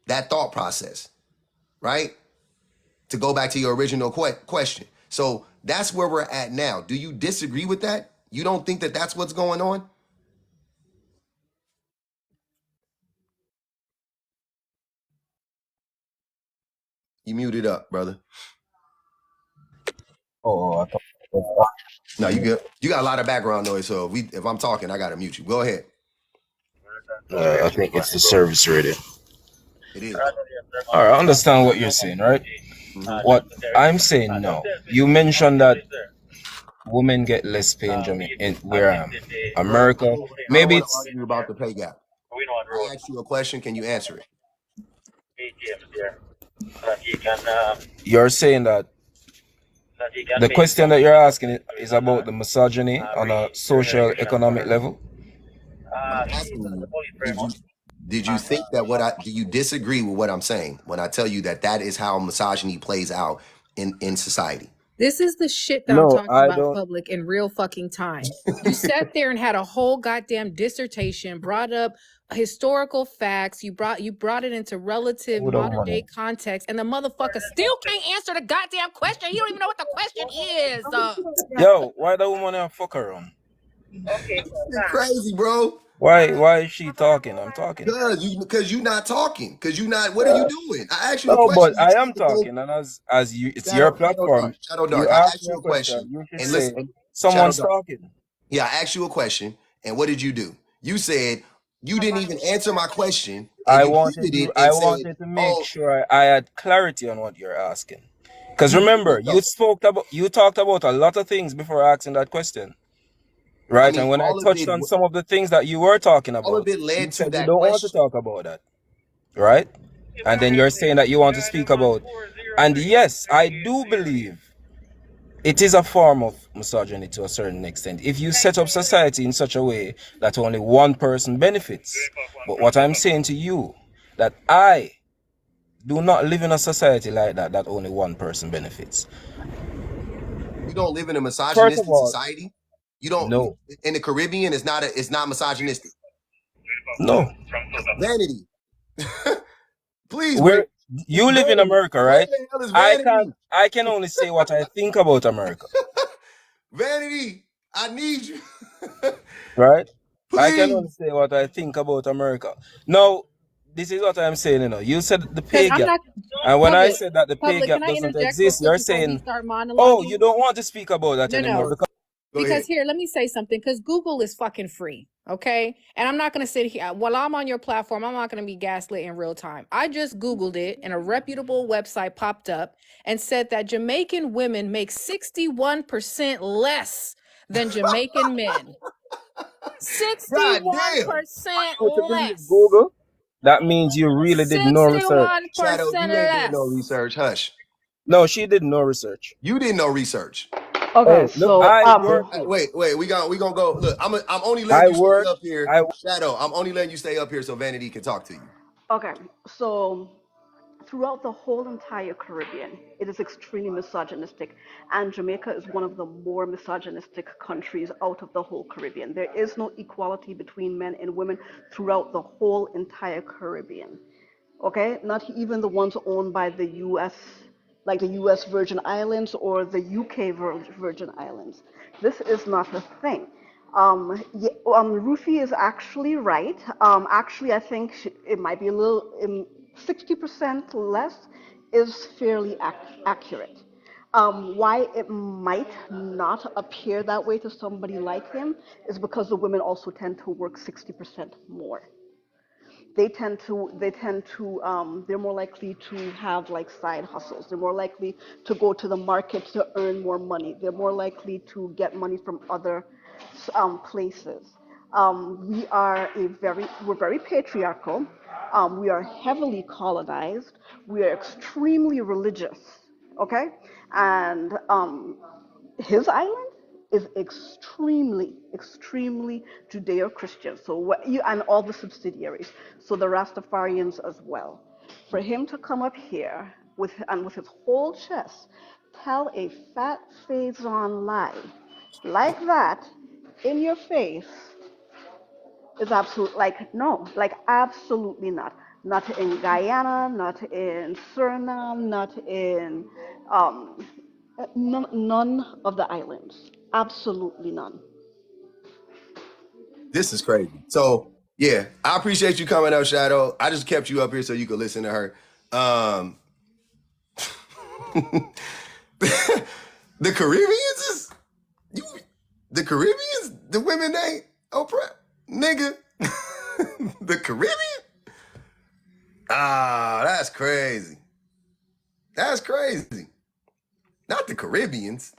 Speaker 1: that thought process, right? To go back to your original question. So that's where we're at now. Do you disagree with that? You don't think that that's what's going on? You muted up, brother.
Speaker 12: I thought.
Speaker 1: No, you good. You got a lot of background noise, so if I'm talking, I gotta mute you. Go ahead.
Speaker 12: I think it's the service radio.
Speaker 1: It is.
Speaker 12: All right, I understand what you're saying, right? Mm-hmm. What I'm saying now, you mentioned that women get less pay in Jamaica, in where I am, America. Maybe it's
Speaker 1: argue about the pay gap. I asked you a question. Can you answer it?
Speaker 12: You're saying that the question that you're asking is about the misogyny on a social economic level.
Speaker 1: I'm asking you, did you think that do you disagree with what I'm saying when I tell you that is how misogyny plays out in society?
Speaker 11: This is the shit that I'm talking about public in real fucking time. You sat there and had a whole goddamn dissertation, brought up historical facts. You brought it into relative modern day context, and the motherfucker still can't answer the goddamn question. You don't even know what the question is.
Speaker 12: Yo, why the woman fuck around?
Speaker 1: Okay, you're crazy, bro.
Speaker 12: Why is she talking? I'm talking.
Speaker 1: Because you not talking. Because you not. What are you doing? I asked you a
Speaker 12: No, but
Speaker 1: question. You
Speaker 12: I
Speaker 1: tried
Speaker 12: am
Speaker 1: to go
Speaker 12: talking, and as you, it's your
Speaker 1: Shadow
Speaker 12: platform.
Speaker 1: Dark. Shadow
Speaker 12: You
Speaker 1: Dark. I
Speaker 12: ask
Speaker 1: asked
Speaker 12: me
Speaker 1: you
Speaker 12: a
Speaker 1: a
Speaker 12: question.
Speaker 1: question,
Speaker 12: You should
Speaker 1: and
Speaker 12: say
Speaker 1: listen, Shadow
Speaker 12: someone's
Speaker 1: Dark.
Speaker 12: talking.
Speaker 1: Yeah, I asked you a question, and what did you do? You said you didn't even answer my question, and you pivoted
Speaker 12: I
Speaker 1: and said,
Speaker 12: wanted to make
Speaker 1: "Oh,
Speaker 12: sure I had clarity on what you're asking. Because
Speaker 1: you
Speaker 12: remember,
Speaker 1: didn't though."
Speaker 12: you talked about a lot of things before asking that question,
Speaker 1: I
Speaker 12: right?
Speaker 1: mean,
Speaker 12: And when I touched on some of the things that you were talking
Speaker 1: all of
Speaker 12: about,
Speaker 1: it
Speaker 12: you
Speaker 1: led to
Speaker 12: said you
Speaker 1: that
Speaker 12: don't want to
Speaker 1: question.
Speaker 12: talk about that, right? And then you're saying that you want to speak about. And yes, I do believe it is a form of misogyny to a certain extent. If you set up society in such a way that only one person benefits. But what I'm saying to you, that I do not live in a society like that, that only one person benefits.
Speaker 1: You don't live in a
Speaker 12: First of
Speaker 1: misogynistic
Speaker 12: all,
Speaker 1: society. You don't.
Speaker 12: no,
Speaker 1: In the Caribbean, it's not misogynistic.
Speaker 12: no.
Speaker 1: Vanity. Please bring
Speaker 12: Where you live in
Speaker 1: Vanity.
Speaker 12: America,
Speaker 1: What
Speaker 12: right?
Speaker 1: the hell is Vanity?
Speaker 12: I can only say what I think about America,
Speaker 1: Vanity, I need you.
Speaker 12: right? I can only
Speaker 1: Please.
Speaker 12: say what I think about America. Now, this is what I'm saying, you know. You said the
Speaker 13: Because
Speaker 12: pay
Speaker 13: I'm
Speaker 12: gap.
Speaker 13: not
Speaker 12: And when I
Speaker 13: public.
Speaker 12: said that the pay
Speaker 13: Public,
Speaker 12: gap
Speaker 13: can I
Speaker 12: doesn't
Speaker 13: interject real
Speaker 12: exist,
Speaker 13: quick
Speaker 12: you're
Speaker 13: before he
Speaker 12: saying,
Speaker 13: start
Speaker 12: oh, you
Speaker 13: monologuing?
Speaker 12: don't want to speak about that anymore
Speaker 13: No.
Speaker 12: because
Speaker 1: Go
Speaker 13: Because
Speaker 1: ahead.
Speaker 13: here, let me say something. Because Google is fucking free, okay? And I'm not gonna sit here while I'm on your platform. I'm not gonna be gaslit in real time. I just Googled it, and a reputable website popped up and said that Jamaican women make 61% less than Jamaican men.
Speaker 1: God damn.
Speaker 13: 61%
Speaker 12: you to believe
Speaker 13: less.
Speaker 12: Google, that means you really did no research.
Speaker 13: 61%
Speaker 1: Shadow, you ain't did no
Speaker 13: less.
Speaker 1: research. Hush.
Speaker 12: No, she did no research.
Speaker 1: You did no research.
Speaker 14: Okay,
Speaker 12: Oh, look,
Speaker 14: so
Speaker 12: I work with,
Speaker 1: Wait. We gonna go. Look, I'm only letting
Speaker 12: I
Speaker 1: you stay
Speaker 12: work,
Speaker 1: up here.
Speaker 12: I,
Speaker 1: Shadow, I'm only letting you stay up here so Vanity can talk to you.
Speaker 14: okay, so throughout the whole entire Caribbean, it is extremely misogynistic, and Jamaica is one of the more misogynistic countries out of the whole Caribbean. There is no equality between men and women throughout the whole entire Caribbean. Okay, not even the ones owned by the US, like the US Virgin Islands or the UK Virgin Islands. This is not a thing. Rufi is actually right. Actually, I think it might be a little, 60% less is fairly accurate. Why it might not appear that way to somebody like him is because the women also tend to work 60% more. They're more likely to have like side hustles. They're more likely to go to the market to earn more money. They're more likely to get money from other places. We're very patriarchal. We are heavily colonized. We are extremely religious. Okay, and his island is extremely Judeo-Christian. So and all the subsidiaries, so the Rastafarians as well. For him to come up here with his whole chest, tell a fat on lie like that in your face is absolute like no, like absolutely not. Not in Guyana, not in Suriname, not in none of the islands. Absolutely none.
Speaker 1: This is crazy. So yeah, I appreciate you coming up, Shadow. I just kept you up here so you could listen to her. The Caribbeans is you. The Caribbeans, the women ain't oppressed, nigga. The Caribbean. Ah, that's crazy. That's crazy. Not the Caribbeans.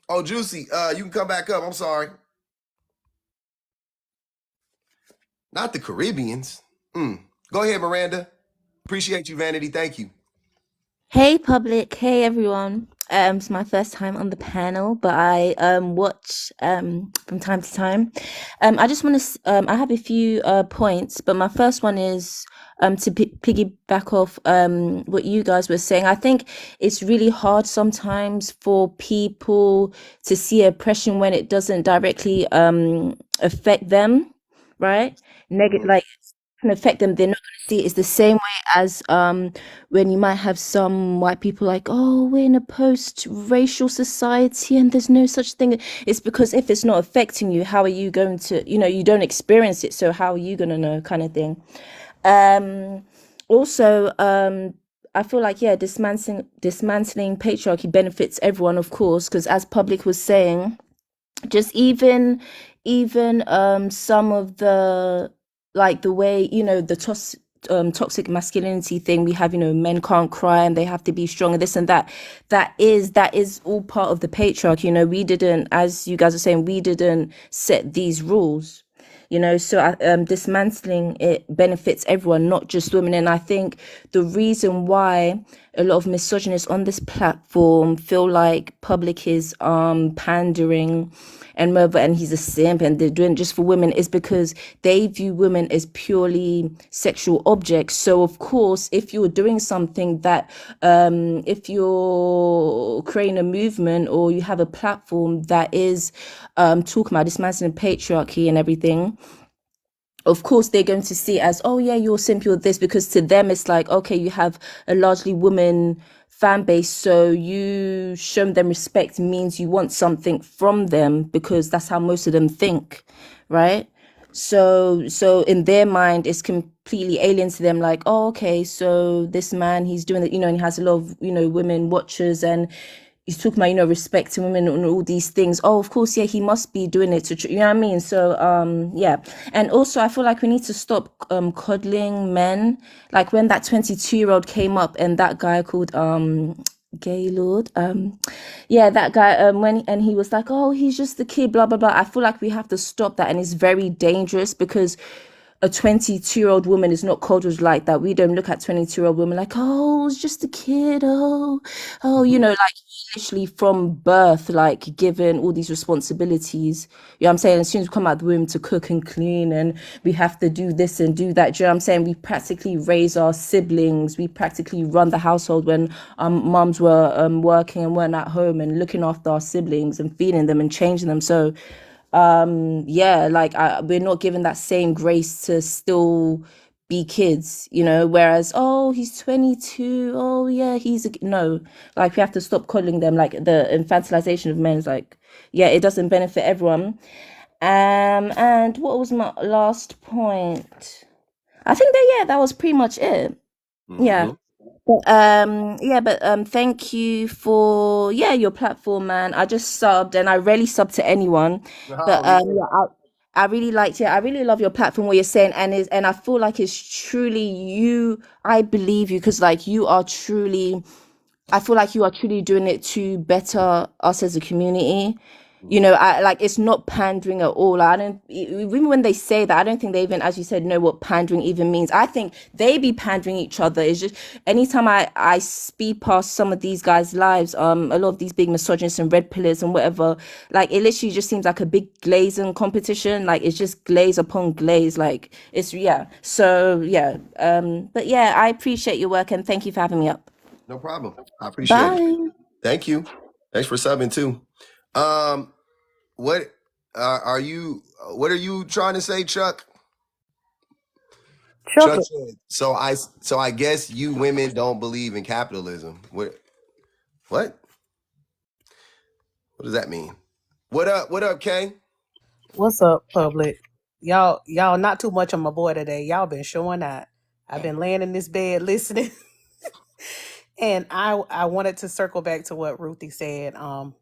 Speaker 1: Oh, Juicy, you can come back up. I'm sorry. Not the Caribbeans. Go ahead, Miranda. Appreciate you, Vanity. Thank you.
Speaker 15: Hey public, hey everyone. It's my first time on the panel, but I watch from time to time. I just want to I have a few points, but my first one is to piggyback off what you guys were saying. I think it's really hard sometimes for people to see oppression when it doesn't directly affect them, right? Negative, like can affect them. They're not going to see it. It's the same way as when you might have some white people like, oh, we're in a post-racial society and there's no such thing. It's because if it's not affecting you, how are you going to, you don't experience it, so how are you going to know, kind of thing. Also, I feel like, yeah, dismantling patriarchy benefits everyone, of course, because as Public was saying, just even some of the, like, the way, the toxic masculinity thing we have, men can't cry and they have to be strong and this and that. That is all part of the patriarchy. We didn't, as you guys are saying, we didn't set these rules. So dismantling it benefits everyone, not just women. And I think the reason why a lot of misogynists on this platform feel like Public is pandering and he's a simp and they're doing it just for women is because they view women as purely sexual objects. So of course, if you're doing something that if you're creating a movement or you have a platform that is talking about dismantling patriarchy and everything, of course they're going to see it as, oh yeah, you're simp, you're this, because to them it's like, okay, you have a largely woman fan base, so you show them respect means you want something from them, because that's how most of them think, right? So in their mind it's completely alien to them, like, oh, okay, so this man, he's doing it, and he has a lot of women watchers, and he's talking about respecting women and all these things. Oh, of course, yeah, he must be doing it to you know what I mean. So yeah. And also I feel like we need to stop coddling men. Like when that 22-year-old came up and that guy called Gaylord, yeah, that guy, when he was like, oh, he's just a kid, blah blah blah. I feel like we have to stop that, and it's very dangerous because a 22-year-old woman is not coddled like that. We don't look at 22-year-old women like, oh, it's just a kid, oh, like literally from birth, like given all these responsibilities. You know what I'm saying? As soon as we come out of the womb to cook and clean and we have to do this and do that, do you know what I'm saying? We practically raise our siblings. We practically run the household when mums were working and weren't at home, and looking after our siblings and feeding them and changing them. So yeah, like we're not given that same grace to still be kids, whereas, oh, he's 22, oh yeah, no, like we have to stop calling them, like the infantilization of men is like, yeah, it doesn't benefit everyone. And what was my last point? I think that was pretty much it. Yeah. But thank you for your platform, man. I just subbed and I rarely sub to anyone, but
Speaker 1: Oh yeah.
Speaker 15: I really liked it. I really love your platform, what you're saying, and I feel like it's truly you. I believe you because like you are truly. I feel like you are truly doing it to better us as a community. I like, it's not pandering at all. I don't even when they say that, I don't think they even, as you said, know what pandering even means. I think they be pandering each other. It's just anytime I speed past some of these guys' lives, a lot of these big misogynists and red pillars and whatever, like it literally just seems like a big glazing competition. Like it's just glaze upon glaze. Like it's So yeah. But yeah, I appreciate your work and thank you for having me up.
Speaker 1: No problem. I appreciate it.
Speaker 15: Bye.
Speaker 1: Thank you. Thanks for subbing too. What are you? What are you trying to say, Chuck? Chuck said, so I guess you women don't believe in capitalism. What? What does that mean? What up, Kay?
Speaker 10: What's up, public? Y'all not too much on my boy today. Y'all been showing out. I've been laying in this bed listening. And I wanted to circle back to what Ruthie said. I'm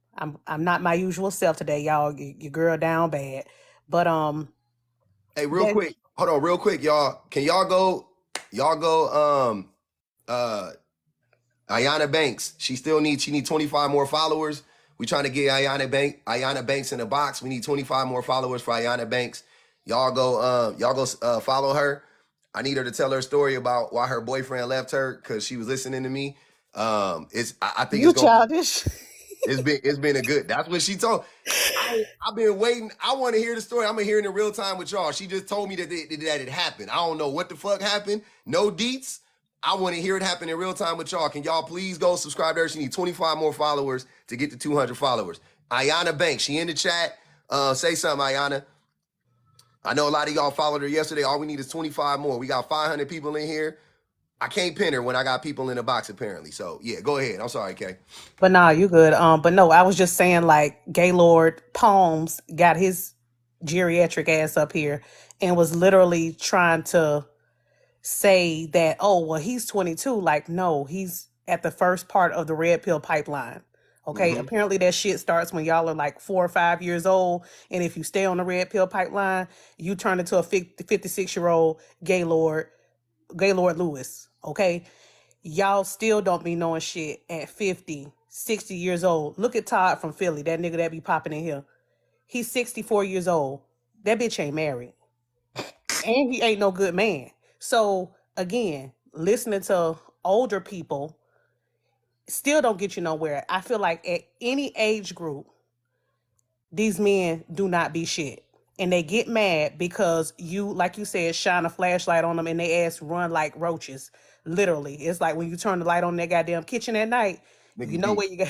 Speaker 10: not my usual self today, y'all. Your girl down bad. But
Speaker 1: Hey, real quick. Hold on, real quick, y'all. Can y'all go Ayanna Banks. She need 25 more followers. We trying to get Ayanna Banks in the box. We need 25 more followers for Ayanna Banks. Y'all go follow her. I need her to tell her story about why her boyfriend left her because she was listening to me. I think
Speaker 10: you childish.
Speaker 1: It's been a good. That's what she told. I've been waiting. I want to hear the story. I'm gonna hear it in real time with y'all. She just told me that it happened. I don't know what the fuck happened. No deets. I want to hear it happen in real time with y'all. Can y'all please go subscribe to her? She needs 25 more followers to get to 200 followers. Ayanna Banks, she in the chat. Say something, Ayanna. I know a lot of y'all followed her yesterday. All we need is 25 more. We got 500 people in here. I can't pin her when I got people in the box, apparently. So, yeah, go ahead. I'm sorry, Kay.
Speaker 10: But nah, you good. But no, I was just saying like Gaylord Palms got his geriatric ass up here and was literally trying to say that, oh, well, he's 22. Like, no, he's at the first part of the red pill pipeline. Okay.
Speaker 1: Mm-hmm.
Speaker 10: Apparently that shit starts when y'all are like 4 or 5 years old. And if you stay on the red pill pipeline, you turn into a 56-year-old Gaylord Lewis. Okay. Y'all still don't be knowing shit at 50, 60 years old. Look at Todd from Philly, that nigga that be popping in here. He's 64 years old. That bitch ain't married. And he ain't no good man. So again, listening to older people still don't get you nowhere. I feel like at any age group, these men do not be shit. And they get mad because you, like you said, shine a flashlight on them and they ass run like roaches. Literally. It's like when you turn the light on that goddamn kitchen at night, you
Speaker 1: Niggas
Speaker 10: know
Speaker 1: be.
Speaker 10: where you got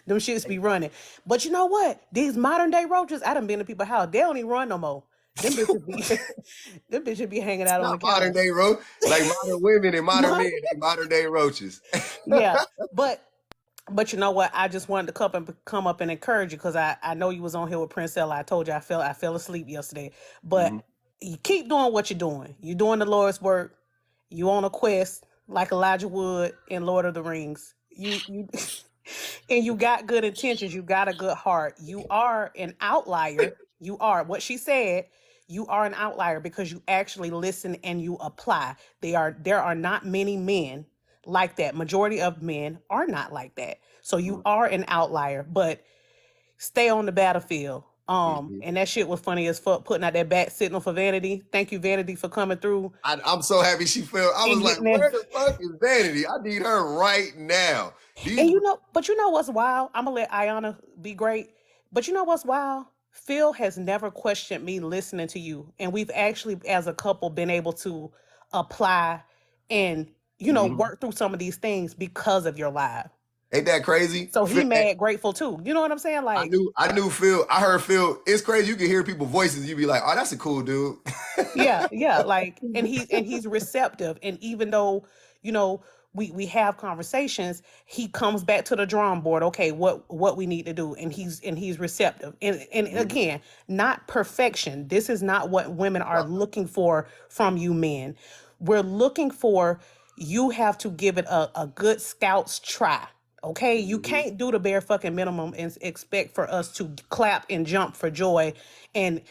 Speaker 10: them shits be running. But you know what? These modern day roaches, I done been to people's house. They don't even run no more. Them bitches be them bitches be hanging out on the
Speaker 1: Not
Speaker 10: counter.
Speaker 1: modern day roach. Like modern women and modern men, they modern day roaches.
Speaker 10: Yeah. But you know what? I just wanted to come up and encourage you because I know you was on here with Prince Ella. I told you I fell asleep yesterday. But
Speaker 1: Mm-hmm.
Speaker 10: you keep doing what you're doing. You're doing the Lord's work. You on a quest like Elijah Wood in Lord of the Rings. You and you got good intentions. You got a good heart. You are an outlier. You are what she said. You are an outlier because you actually listen and you apply. There are not many men like that. Majority of men are not like that. So you are an outlier, but stay on the battlefield.
Speaker 1: Mm-hmm.
Speaker 10: And that shit was funny as fuck, putting out that bat signal for Vanity. Thank you, Vanity, for coming through
Speaker 1: I'm so happy she felt. I was
Speaker 10: and
Speaker 1: like,
Speaker 10: getting that.
Speaker 1: where the fuck is Vanity? I need her right now.
Speaker 10: And
Speaker 1: These.
Speaker 10: but you know what's wild? I'm gonna let Ayana be great. But you know what's wild? Phil has never questioned me listening to you. And we've actually, as a couple, been able to apply and,
Speaker 1: Mhm.
Speaker 10: work through some of these things because of your live.
Speaker 1: Ain't that crazy?
Speaker 10: So he mad grateful too. You know what I'm saying? Like,
Speaker 1: I knew Phil. I heard Phil. It's crazy. You can hear people's voices. You be like, oh, that's a cool dude.
Speaker 10: yeah, like, and he's receptive. And even though, you know, we have conversations, he comes back to the drawing board. Okay, what we need to do, and he's receptive. And
Speaker 1: Mhm.
Speaker 10: again, not perfection. This is not what women are looking for from you men. We're looking for, you have to give it a good scout's try. Okay, you
Speaker 1: Mhm.
Speaker 10: can't do the bare fucking minimum and expect for us to clap and jump for joy and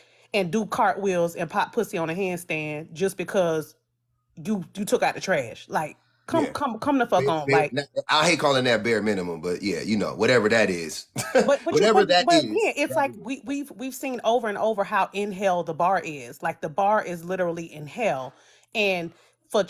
Speaker 10: do cartwheels and pop pussy on a handstand just because you took out the trash. Like,
Speaker 1: Yeah.
Speaker 10: come the fuck on. Like,
Speaker 1: I hate calling that bare minimum, but yeah, whatever that is,
Speaker 10: but
Speaker 1: whatever that is.
Speaker 10: again, it's like we've seen over and over how in hell the bar is. Like, the bar is literally in hell. And for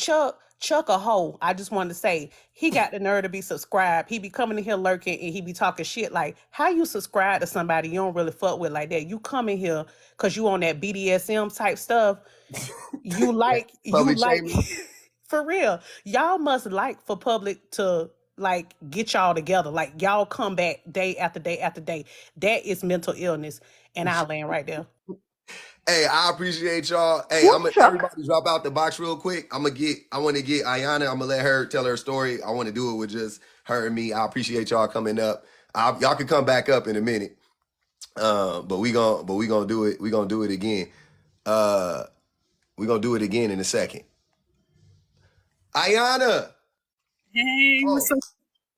Speaker 10: Chuck a hoe, I just wanted to say, he got the nerve to be subscribed. He be coming in here lurking and he be talking shit. Like, how you subscribe to somebody you don't really fuck with like that? You come in here because you on that BDSM type stuff. You
Speaker 1: Yeah.
Speaker 10: like
Speaker 1: Public shaming.
Speaker 10: for real. Y'all must like for public to like get y'all together. Like, y'all come back day after day after day. That is mental illness. And I'll land right there.
Speaker 1: Hey, I appreciate y'all. Hey, I'm
Speaker 14: Who's
Speaker 1: gonna
Speaker 14: Chuck?
Speaker 1: everybody drop out the box real quick. I want to get Ayana. I'm gonna let her tell her story. I want to do it with just her and me. I appreciate y'all coming up. Y'all can come back up in a minute. But we gonna do it. We gonna do it again. Uh, we gonna do it again in a second. Ayana.
Speaker 16: Hey, what's
Speaker 1: Oh,
Speaker 16: up?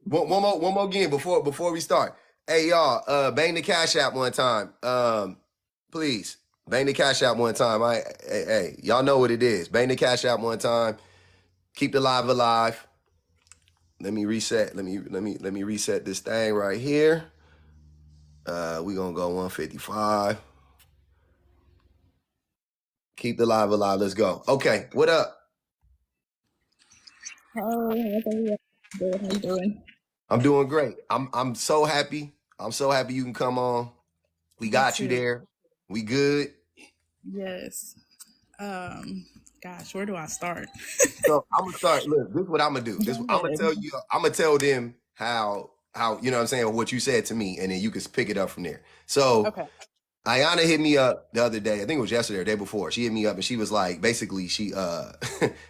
Speaker 1: one more again before we start. Hey y'all, bang the cash app one time. Please bang the cash app one time. Hey, y'all know what it is. Bang the cash app one time. Keep the live alive. Let me reset. Let me reset this thing right here. We gonna go 155. Keep the live alive. Let's go. Okay, what up?
Speaker 16: Oh, how's everyone doing? How you doing?
Speaker 1: I'm doing great. I'm so happy. I'm so happy you can come on. We
Speaker 16: Me
Speaker 1: got you
Speaker 16: too.
Speaker 1: there. We good.
Speaker 16: Yes. Um, Gosh, where do I start?
Speaker 1: So I'm gonna start. Look, this is what I'm gonna do.
Speaker 16: Go
Speaker 1: I'm gonna
Speaker 16: ahead.
Speaker 1: tell you. I'm gonna tell them how you know what I'm saying, what you said to me, and then you can pick it up from there. So
Speaker 16: Okay.
Speaker 1: Ayana hit me up the other day. I think it was yesterday or the day before. She hit me up and she was like, basically, she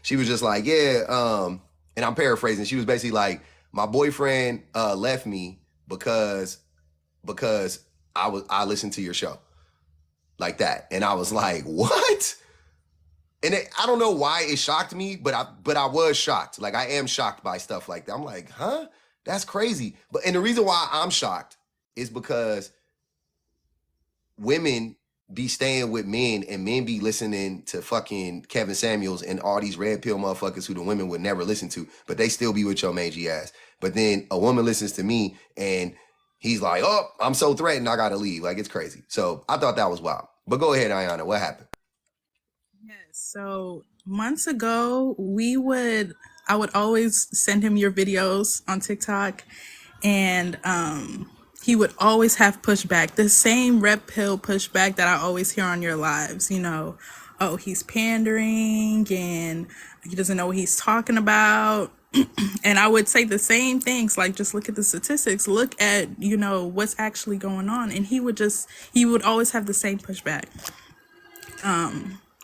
Speaker 1: she was just like, yeah, and I'm paraphrasing. She was basically like, my boyfriend left me because I listened to your show like that, and I was like, what? And I don't know why it shocked me, but I was shocked. Like I am shocked by stuff like that. I'm like, huh? That's crazy. But and the reason why I'm shocked is because women be staying with men and men be listening to fucking Kevin Samuels and all these red pill motherfuckers who the women would never listen to, but they still be with your mangy ass. But then a woman listens to me and he's like, oh, I'm so threatened, I gotta leave. Like it's crazy. So I thought that was wild. But go ahead, Ayana, what happened?
Speaker 16: Yes. So months ago, I would always send him your videos on TikTok, and he would always have pushback, the same red pill pushback that I always hear on your lives. Oh, he's pandering and he doesn't know what he's talking about. And I would say the same things, like just look at the statistics, look at what's actually going on, and he would always have the same pushback.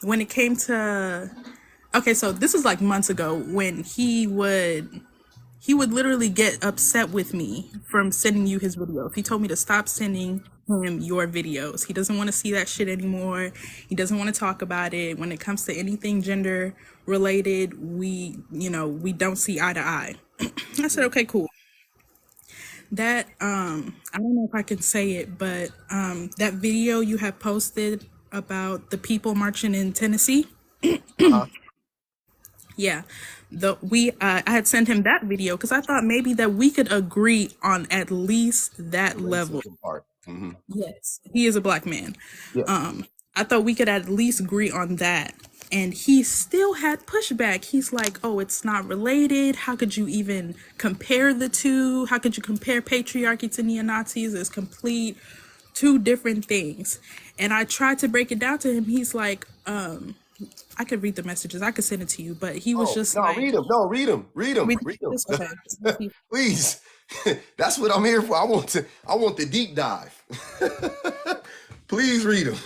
Speaker 16: When it came to, okay, so this was like months ago, when he would literally get upset with me from sending you his videos. He told me to stop sending him your videos. He doesn't want to see that shit anymore. He doesn't want to talk about it. When it comes to anything gender related, we don't see eye to eye. I said, okay, cool. That I don't know if I can say it, but that video you have posted about the people marching in Tennessee,
Speaker 1: Uh-huh.
Speaker 16: yeah, I had sent him that video because I thought maybe that we could agree on at least that
Speaker 1: The
Speaker 16: level.
Speaker 1: racism part. Mm-hmm.
Speaker 16: Yes, he is a black man.
Speaker 1: Yeah.
Speaker 16: I thought we could at least agree on that. And he still had pushback. He's like, oh, it's not related. How could you even compare the two? How could you compare patriarchy to neo-Nazis? It's complete two different things. And I tried to break it down to him. He's like, I could read the messages. I could send it to you. But he was
Speaker 1: Oh,
Speaker 16: just
Speaker 1: no,
Speaker 16: like,
Speaker 1: read them. No, read them. Read them.
Speaker 16: read
Speaker 1: Read
Speaker 16: this?
Speaker 1: them.
Speaker 16: Okay.
Speaker 1: Please. That's what I'm here for. I want the deep dive. Please read them.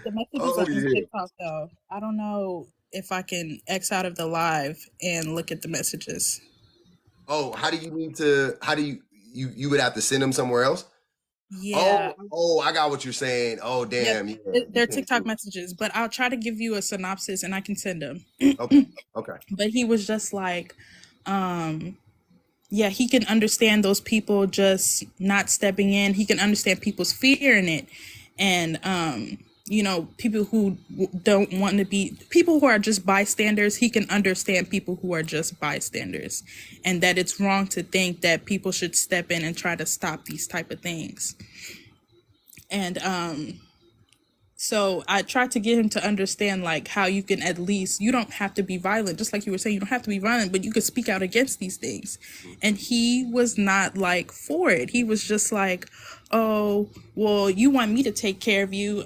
Speaker 16: The messages
Speaker 1: Oh
Speaker 16: are on
Speaker 1: yeah.
Speaker 16: TikTok though. I don't know if I can X out of the live and look at the messages.
Speaker 1: Oh, how do you would have to send them somewhere else?
Speaker 16: Yeah.
Speaker 1: I got what you're saying. Oh
Speaker 16: Yeah,
Speaker 1: damn, yeah. You
Speaker 16: they're
Speaker 1: can't
Speaker 16: TikTok
Speaker 1: do
Speaker 16: messages, but I'll try to give you a synopsis and I can send them.
Speaker 1: it. Okay. Okay.
Speaker 16: But he was just like, yeah, he can understand those people just not stepping in. He can understand people's fear in it. And, people who don't want to be, people who are just bystanders, he can understand people who are just bystanders. And that it's wrong to think that people should step in and try to stop these type of things. And, so I tried to get him to understand like how you can at least, you don't have to be violent, just like you were saying, you don't have to be violent, but you could speak out against these things. And he was not like for it. He was just like, oh, well, you want me to take care of you.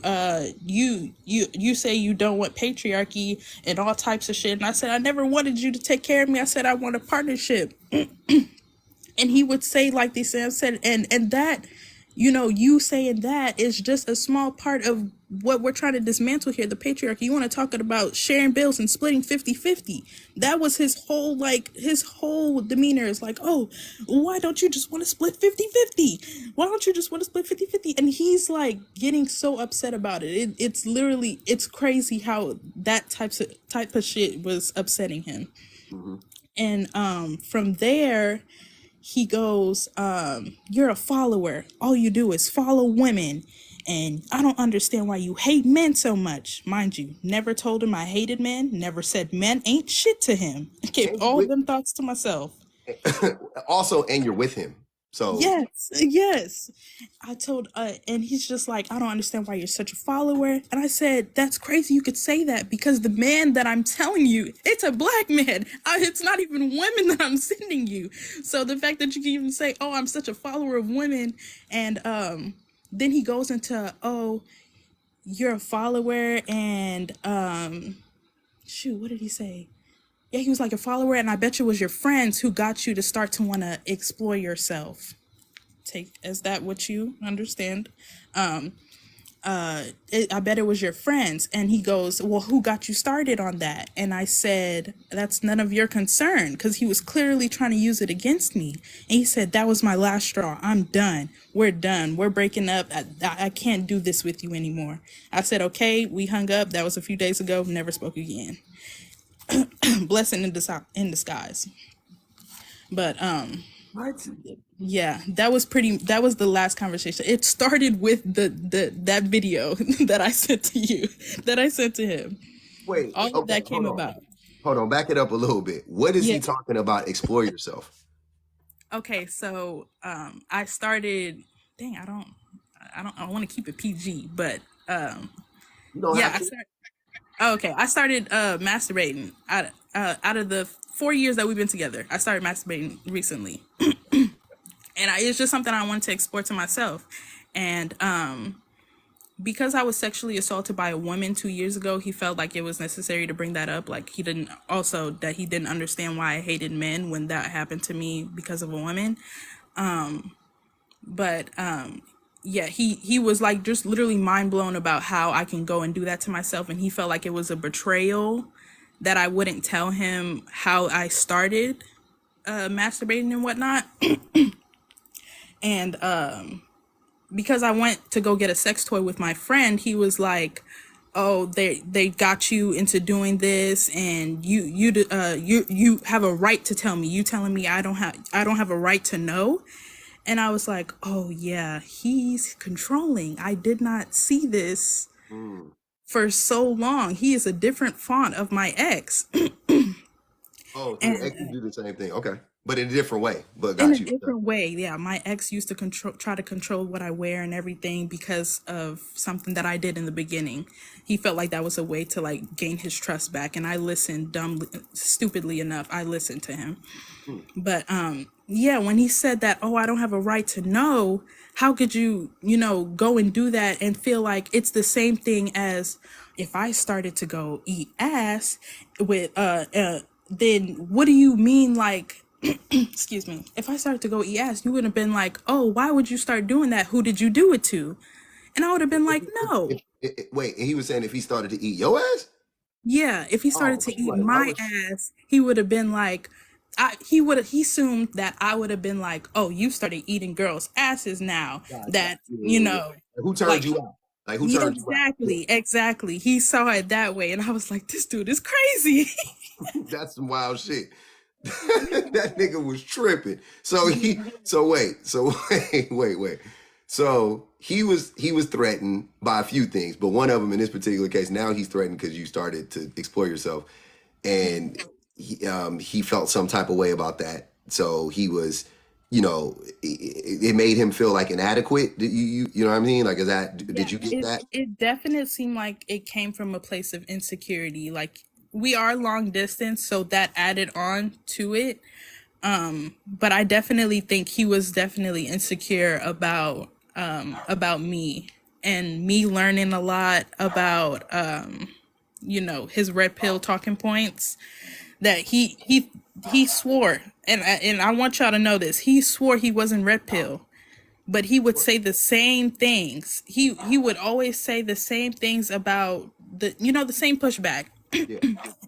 Speaker 16: You say you don't want patriarchy and all types of shit. And I said, I never wanted you to take care of me. I said, I want a partnership. And he would say like this, and I said, and that, you saying that is just a small part of what we're trying to dismantle here, the patriarchy. You want to talk about sharing bills and splitting 50-50. That was his whole demeanor is like, oh, why don't you just want to split 50-50? Why don't you just want to split 50-50? And he's like getting so upset about it. It's literally, it's crazy how that type of shit was upsetting him.
Speaker 1: Mm-hmm.
Speaker 16: And from there, he goes, you're a follower. All you do is follow women. And I don't understand why you hate men so much. Mind you, never told him I hated men. Never said men ain't shit to him. I kept all of them thoughts to myself.
Speaker 1: Also, and you're with him. So
Speaker 16: Yes. I told, and he's just like, I don't understand why you're such a follower. And I said, that's crazy you could say that because the man that I'm telling you, it's a black man. It's not even women that I'm sending you. So the fact that you can even say, oh, I'm such a follower of women. And then he goes into, oh, you're a follower. And shoot, what did he say? Yeah, he was like a follower. And I bet you it was your friends who got you to start to want to explore yourself. take as that what you understand. I bet it was your friends. And he goes, well, who got you started on that? And I said, that's none of your concern, because he was clearly trying to use it against me. And he said, that was my last straw. I'm done. We're done. We're breaking up. I can't do this with you anymore. I said, okay, we hung up. That was a few days ago. Never spoke again. Blessing in disguise. But
Speaker 1: What?
Speaker 16: yeah, that was the last conversation. It started with that video that I sent to you, that I sent to him.
Speaker 1: Wait,
Speaker 16: All of
Speaker 1: okay,
Speaker 16: that came about.
Speaker 1: hold on, back it up a little bit. What is
Speaker 16: Yeah.
Speaker 1: he talking about? Explore yourself.
Speaker 16: Okay, so I started, dang, I want to keep it PG, but
Speaker 1: You don't
Speaker 16: yeah,
Speaker 1: have to.
Speaker 16: I started masturbating out of the 4 years that we've been together. I started masturbating recently. And it's just something I wanted to explore to myself. And because I was sexually assaulted by a woman 2 years ago, he felt like it was necessary to bring that up. Like he didn't understand why I hated men when that happened to me because of a woman. But yeah, he was like just literally mind blown about how I can go and do that to myself. And he felt like it was a betrayal that I wouldn't tell him how I started masturbating and whatnot. And because I went to go get a sex toy with my friend, he was like, "Oh, they got you into doing this, and you have a right to tell me. You telling me I don't have a right to know?" And I was like, "Oh yeah, he's controlling. I did not see this for so long. He is a different font of my ex."
Speaker 1: Oh, so your
Speaker 16: And
Speaker 1: ex do the same thing. Okay. But in a different way. But
Speaker 16: in a
Speaker 1: got you. Okay.
Speaker 16: different way, yeah. My ex used to try to control what I wear and everything because of something that I did in the beginning. He felt like that was a way to like gain his trust back, and I listened stupidly enough. I listened to him.
Speaker 1: Hmm.
Speaker 16: But yeah, when he said that, oh, I don't have a right to know, how could you, go and do that and feel like it's the same thing as if I started to go eat ass with then what do you mean, like excuse me, if I started to go eat ass, you would have been like, oh, why would you start doing that? Who did you do it to? And I would have been like, no.
Speaker 1: Wait, and he was saying if he started to eat your ass?
Speaker 16: Yeah, if he started
Speaker 1: Oh,
Speaker 16: to
Speaker 1: I'm
Speaker 16: eat
Speaker 1: like, why
Speaker 16: my
Speaker 1: would
Speaker 16: ass, he would have been like, he assumed that I would have been like, oh, you started eating girls' asses now.
Speaker 1: gotcha.
Speaker 16: That,
Speaker 1: Yeah. Who turned
Speaker 16: like,
Speaker 1: you out? Like who
Speaker 16: yeah,
Speaker 1: turned you out? Yeah.
Speaker 16: exactly. He saw it that way. And I was like, this dude is crazy.
Speaker 1: That's some wild shit. That nigga was tripping. So wait. So he was threatened by a few things, but one of them in this particular case, now he's threatened because you started to explore yourself, and he felt some type of way about that. So he was, it made him feel like inadequate. You know what I mean? Like, did
Speaker 16: Yeah,
Speaker 1: you get that?
Speaker 16: it definitely seemed like it came from a place of insecurity. Like we are long distance, so that added on to it. But I definitely think he was definitely insecure about me and me learning a lot about his red pill talking points that he swore, and I want y'all to know this. He swore he wasn't red pill, but he would say the same things. He would always say the same things about the same pushback,
Speaker 1: Yeah.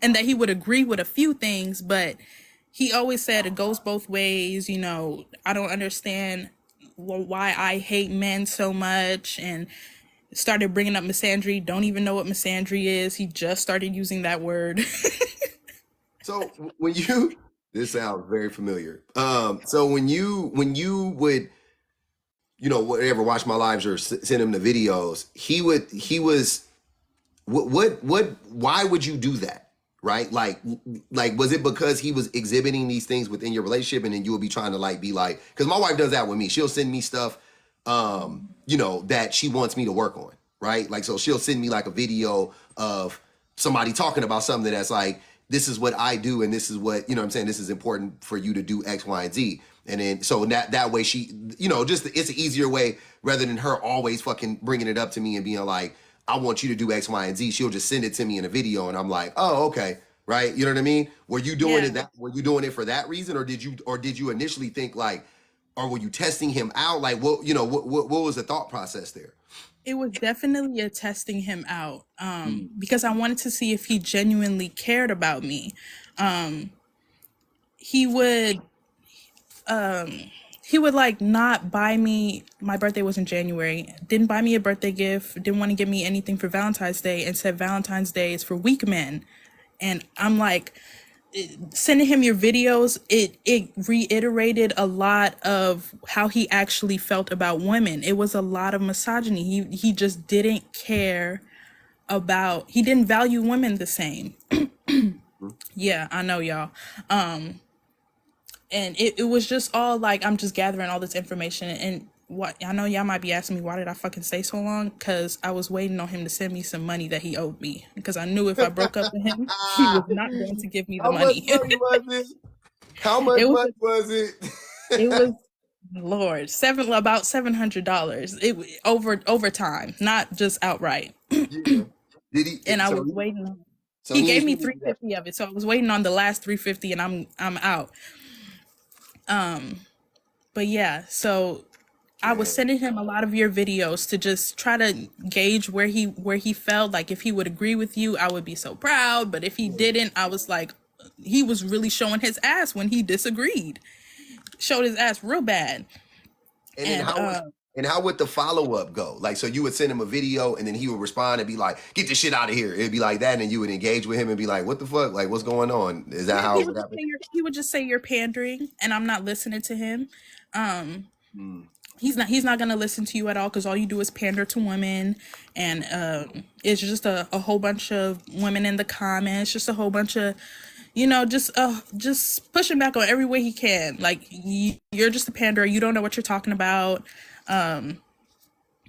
Speaker 16: and that he would agree with a few things, but he always said it goes both ways. I don't understand why I hate men so much, and started bringing up misandry. Don't even know what misandry is. He just started using that word.
Speaker 1: So this sounds very familiar. So when you would, whatever, watch my lives or send him the videos, he was, why would you do that? Right? Like, was it because he was exhibiting these things within your relationship, and then you would be trying to be like, because my wife does that with me. She'll send me stuff, that she wants me to work on. Right? Like, so she'll send me like a video of somebody talking about something that's like, this is what I do, and this is what, I'm saying, this is important for you to do X, Y, and Z. And then, so that way she, just, it's an easier way rather than her always fucking bringing it up to me and being like, I want you to do X, Y, and Z. She'll just send it to me in a video, and I'm like, oh, okay. Right? You know what I mean? Were you doing
Speaker 16: Yeah.
Speaker 1: Were you doing it for that reason? Or did you initially think like, or were you testing him out? Like, what was the thought process there?
Speaker 16: It was definitely a testing him out, because I wanted to see if he genuinely cared about me. He would like not buy me. My birthday was in January. Didn't buy me a birthday gift. Didn't want to give me anything for Valentine's Day, and said Valentine's Day is for weak men. And I'm like, sending him your videos, it reiterated a lot of how he actually felt about women. It was a lot of misogyny. He just didn't care about, he didn't value women the same. Yeah, I know, y'all. And it was just all like, I'm just gathering all this information. And what I know y'all might be asking me, why did I fucking stay so long? Because I was waiting on him to send me some money that he owed me, because I knew if I broke up with him, he was not going to give me the
Speaker 1: How much
Speaker 16: money.
Speaker 1: money was it? How much
Speaker 16: It was
Speaker 1: money was it?
Speaker 16: it was Lord, about $700. Over time, not just outright.
Speaker 1: Yeah. Did he?
Speaker 16: And I
Speaker 1: So
Speaker 16: was waiting.
Speaker 1: so
Speaker 16: He
Speaker 1: he
Speaker 16: gave
Speaker 1: ain't
Speaker 16: me
Speaker 1: give you that.
Speaker 16: 350 of it, so I was waiting on the last 350, and I'm out. But yeah, so I was
Speaker 1: Damn.
Speaker 16: sending him a lot of your videos to just try to gauge where he felt. Like, if he would agree with you, I would be so proud. But if he didn't, I was like, he was really showing his ass when he disagreed. Showed his ass real bad.
Speaker 1: And then
Speaker 16: And
Speaker 1: how would the follow up go? Like, so you would send him a video, and then he would respond and be like, "Get this shit out of here." It'd be like that, and then you would engage with him and be like, "What the fuck? Like, what's going on?" Is that
Speaker 16: yeah,
Speaker 1: how it would happen?
Speaker 16: he would just say you're pandering, and I'm not listening to him.
Speaker 1: Mm.
Speaker 16: He's not gonna listen to you at all, because all you do is pander to women. And it's just a whole bunch of women in the comments, just a whole bunch of, just pushing back on every way he can. Like, you're just a panderer, you don't know what you're talking about.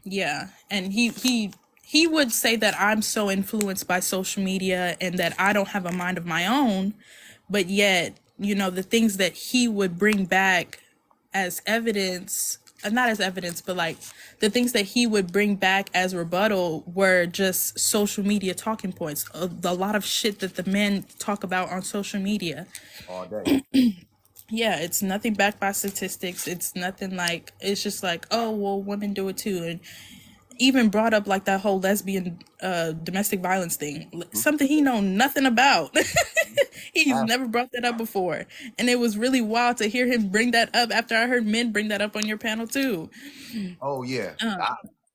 Speaker 16: Yeah, and he would say that I'm so influenced by social media and that I don't have a mind of my own, but yet, the things that he would bring back as evidence, not as evidence, but like the things that he would bring back as rebuttal were just social media talking points. A lot of shit that the men talk about on social media.
Speaker 1: All day.
Speaker 16: Yeah, it's nothing backed by statistics. It's nothing like, it's just like, oh, well, women do it too. And even brought up like that whole lesbian domestic violence thing, something he know nothing about. He's never brought that up before. And it was really wild to hear him bring that up after I heard men bring that up on your panel too.
Speaker 1: Oh yeah.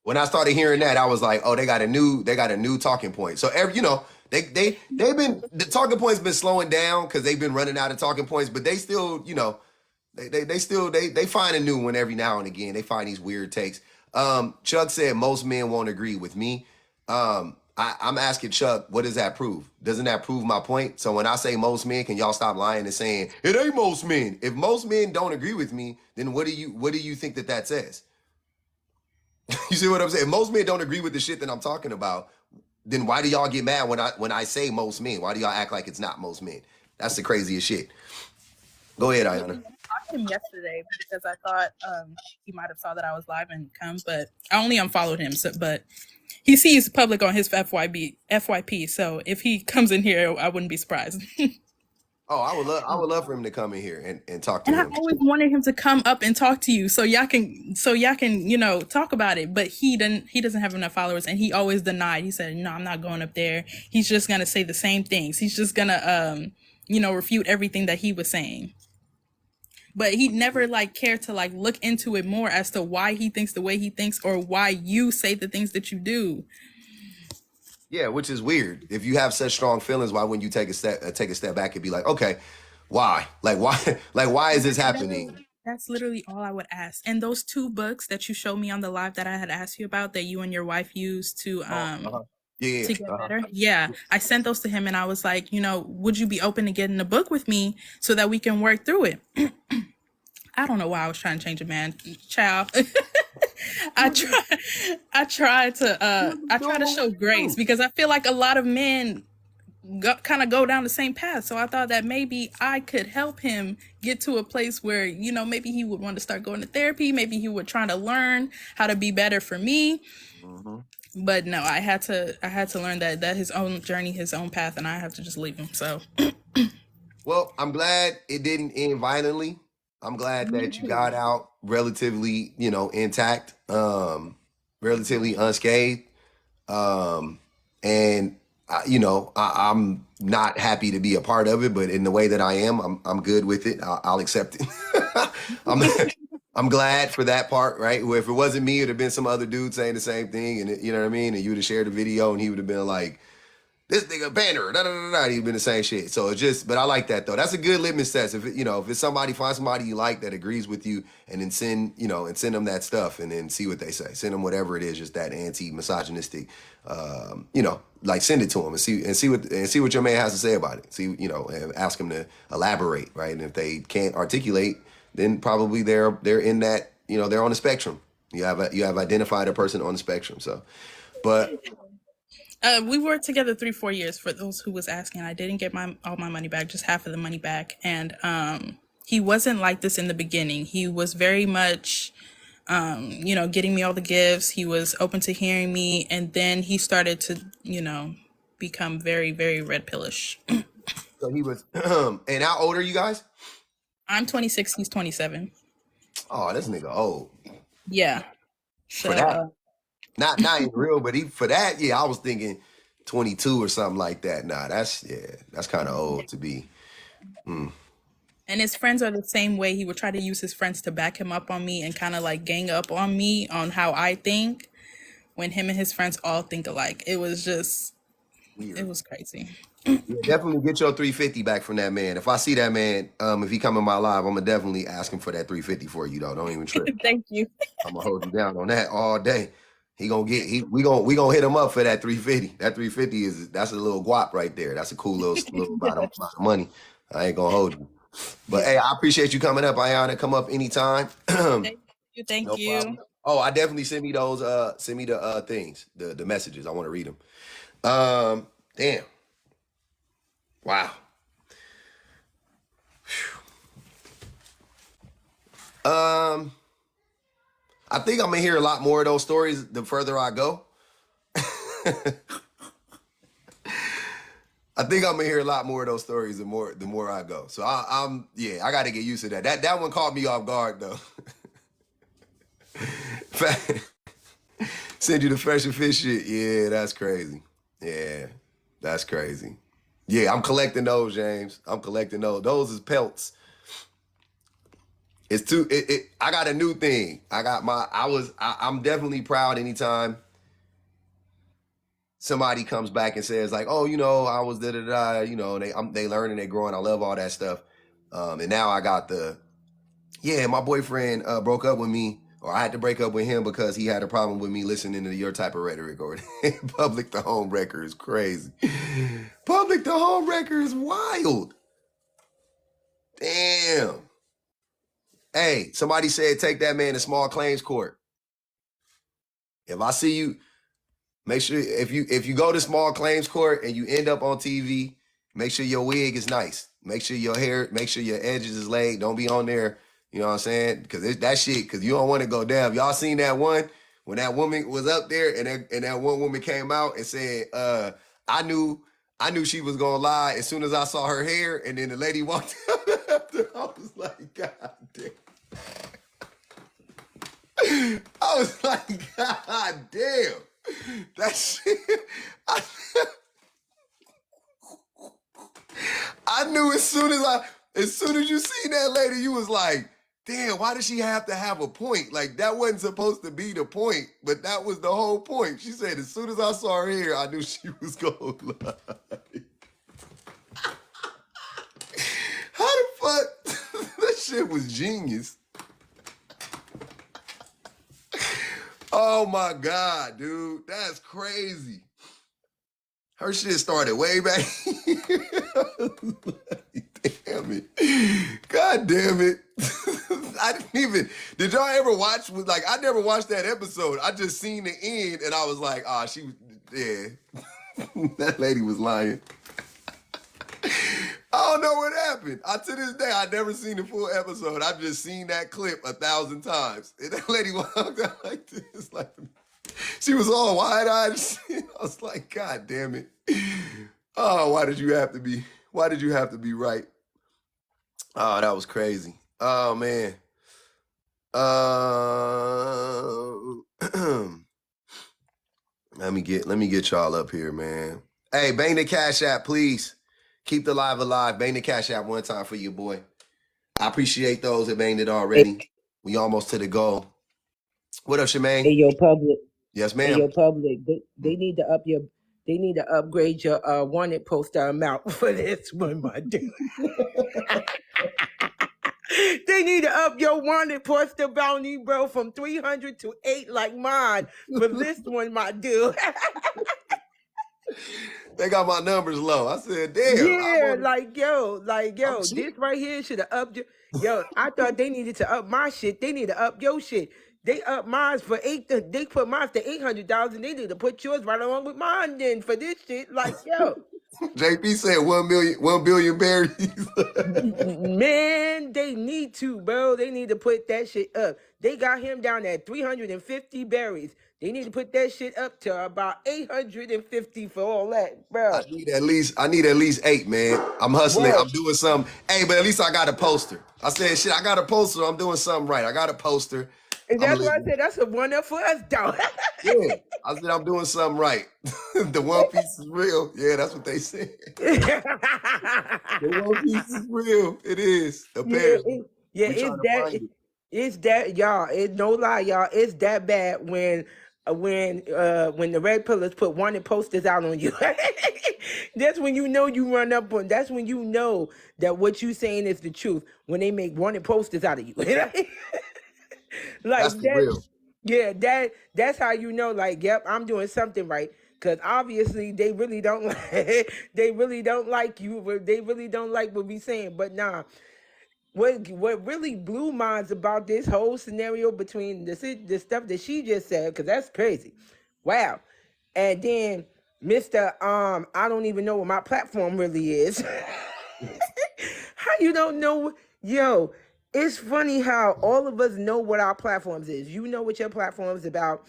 Speaker 1: When I started hearing that, I was like, oh, they got a new talking point. So they've been, the talking point's been slowing down because they've been running out of talking points, but they still, they find a new one every now and again. They find these weird takes. Chuck said most men won't agree with me. I'm asking Chuck, what does that prove? Doesn't that prove my point? So when I say most men, can y'all stop lying and saying it ain't most men? If most men don't agree with me, then what do you think that says? You see what I'm saying? If most men don't agree with the shit that I'm talking about, then why do y'all get mad when I say most men? Why do y'all act like it's not most men? That's the craziest shit. Go ahead, Ayana.
Speaker 16: I talked to him yesterday because I thought he might have saw that I was live and come, but I only unfollowed him. So, but he sees public on his FYP. So if he comes in here, I wouldn't be surprised.
Speaker 1: Oh, I would love for him to come in here and talk to
Speaker 16: And I
Speaker 1: him.
Speaker 16: always wanted him to come up and talk to you, so y'all can talk about it. But he doesn't have enough followers, and he always denied. He said, "No, I'm not going up there." He's just gonna say the same things. He's just gonna refute everything that he was saying. But he never cared to look into it more as to why he thinks the way he thinks, or why you say the things that you do.
Speaker 1: Yeah, which is weird. If you have such strong feelings, why wouldn't you take a step back and be like, okay, why? Why is this happening?
Speaker 16: That's literally all I would ask. And those 2 books that you showed me on the live that I had asked you about, that you and your wife used to to get better. Yeah, I sent those to him, and I was like, would you be open to getting a book with me so that we can work through it? I don't know why I was trying to change a man, child. I try to show grace, because I feel like a lot of men kind of go down the same path. So I thought that maybe I could help him get to a place where, maybe he would want to start going to therapy. Maybe he would try to learn how to be better for me. Mm-hmm. But no, I had to learn that his own journey, his own path, and I have to just leave him. So
Speaker 1: Well, I'm glad it didn't end violently. I'm glad
Speaker 13: Me
Speaker 1: that you
Speaker 13: too.
Speaker 1: got out relatively, intact, relatively unscathed. And I'm not happy to be a part of it, but in the way that I am, I'm good with it. I'll accept it. I'm I'm glad for that part, right? Where if it wasn't me, it'd have been some other dude saying the same thing, and you know what I mean. And you would have shared the video, and he would have been like, "This nigga banner," da da da da. He'd been the same shit. So it's just, but I like that though. That's a good litmus test. If if it's somebody, find somebody you like that agrees with you, and then send them that stuff, and then see what they say. Send them whatever it is, just that anti-misogynistic, like send it to them and see what your man has to say about it. See, and ask him to elaborate, right? And if they can't articulate, then probably they're in that, they're on the spectrum. You have identified a person on the spectrum. So, but
Speaker 16: We worked together 3-4 years. For those who was asking, I didn't get all my money back, just half of the money back. And he wasn't like this in the beginning. He was very much, getting me all the gifts. He was open to hearing me, and then he started to, become very, very red pillish.
Speaker 1: so he was. And how old are you guys?
Speaker 16: I'm 26. He's 27.
Speaker 1: Oh, this nigga old
Speaker 16: Yeah.
Speaker 1: for
Speaker 16: So
Speaker 1: that. Not in real, but for that, yeah, I was thinking 22 or something like that. Nah, that's kind of old to be.
Speaker 16: and his friends are the same way. He would try to use his friends to back him up on me and kind of like gang up on me on how I think, when him and his friends all think alike. It was just
Speaker 1: Weird.
Speaker 16: It was crazy.
Speaker 1: Yeah, definitely get your 350 back from that man. If I see that man, if he come in my live, I'm gonna definitely ask him for that 350 for you though. Don't even trip.
Speaker 16: Thank you.
Speaker 1: I'm gonna hold you down on that all day. We gonna hit him up for that 350. That 350 that's a little guap right there. That's a cool little amount of money. I ain't gonna hold you. But hey, I appreciate you coming up, Ayana. Come up anytime.
Speaker 16: Thank
Speaker 1: No
Speaker 16: you.
Speaker 1: problem. Oh, I definitely send me the things, the messages. I want to read them. Damn. Wow. I think I'm gonna hear a lot more of those stories the further I go. I think I'm gonna hear a lot more of those stories the more I go. So I got to get used to that. That one caught me off guard though. Send you the fresh and fish shit. Yeah, that's crazy. Yeah, that's crazy. Yeah, I'm collecting those, James. I'm collecting those. Those is pelts. It's too. I got a new thing. I'm definitely proud anytime somebody comes back and says like, oh, I was da da da. They learning, they growing. I love all that stuff. And now I got my boyfriend broke up with me, or I had to break up with him because he had a problem with me listening to your type of rhetoric. Or public to home record is crazy. Public to home record is wild. Damn. Hey, somebody said take that man to small claims court. If I see you, make sure if you go to small claims court and you end up on TV, make sure your wig is nice. Make sure your hair, make sure your edges is laid. Don't be on there, you know what I'm saying? Because that shit, because you don't want to go down. Y'all seen that one when that woman was up there and that one woman came out and said, I knew she was gonna lie as soon as I saw her hair, and then the lady walked out after. I was like, God damn. I was like, God damn. That shit. I knew as soon as you seen that lady, you was like, damn, why does she have to have a point? Like, that wasn't supposed to be the point, but that was the whole point. She said, as soon as I saw her hair, I knew she was gonna lie. How the fuck? That shit was genius. Oh my God, dude. That's crazy. Her shit started way back. Damn it. God damn it. I didn't even, did y'all ever watch, I never watched that episode. I just seen the end and I was like, that lady was lying. I don't know what happened. To this day, I never seen the full episode. I've just seen that clip 1,000 times. And that lady walked out like this, like she was all wide-eyed. I was like, God damn it. Oh, why did you have to be right? Oh, that was crazy. Oh man. Let me get y'all up here, man. Hey, bang the Cash App, please. Keep the live alive. Bang the Cash App one time for you, boy. I appreciate those that banged it already. We almost to the goal. What up, Shemaine?
Speaker 17: Hey, yo, public.
Speaker 1: Yes,
Speaker 17: Hey,
Speaker 1: ma'am.
Speaker 17: yo, public. They need to upgrade your wanted poster amount for this one, my dude. They need to up your wanted poster bounty, bro, from 300 to 8 like mine for this one, my dude.
Speaker 1: They got my numbers low. I said, damn.
Speaker 17: Yeah, like yo, this right here should have upped your. Yo, I thought they needed to up my shit. They need to up your shit. They up mine for they put mine to $800, and they need to put yours right along with mine then for this shit. Like, yo.
Speaker 1: JP said 1 billion berries.
Speaker 17: Man, they need to, bro. They need to put that shit up. They got him down at 350 berries. They need to put that shit up to about 850 for all that, bro.
Speaker 1: I need at least 8, man. I'm hustling.
Speaker 17: Word.
Speaker 1: I'm doing something. Hey, but at least I got a poster. I said, shit, I got a poster. I'm doing something right. I got a poster.
Speaker 17: And that's why I said that's a one up for us, though.
Speaker 1: Yeah, I said I'm doing something right. The One Piece is real. Yeah, that's what they said. The One Piece is real. It is. Apparently.
Speaker 17: It's that, y'all. It's no lie, y'all. It's that bad when the red pillars put wanted posters out on you. That's when you know you run up on. That's when you know that what you saying is the truth. When they make wanted posters out of you. Like
Speaker 1: that's for real.
Speaker 17: Yeah, that's how you know. Like, yep, I'm doing something right. Because obviously they really don't they really don't like you. They really don't like what we saying. But nah. What really blew minds about this whole scenario between the stuff that she just said, because that's crazy. Wow. And then Mr. I don't even know what my platform really is. How you don't know? Yo, it's funny how all of us know what our platforms is. You know what your platform is about.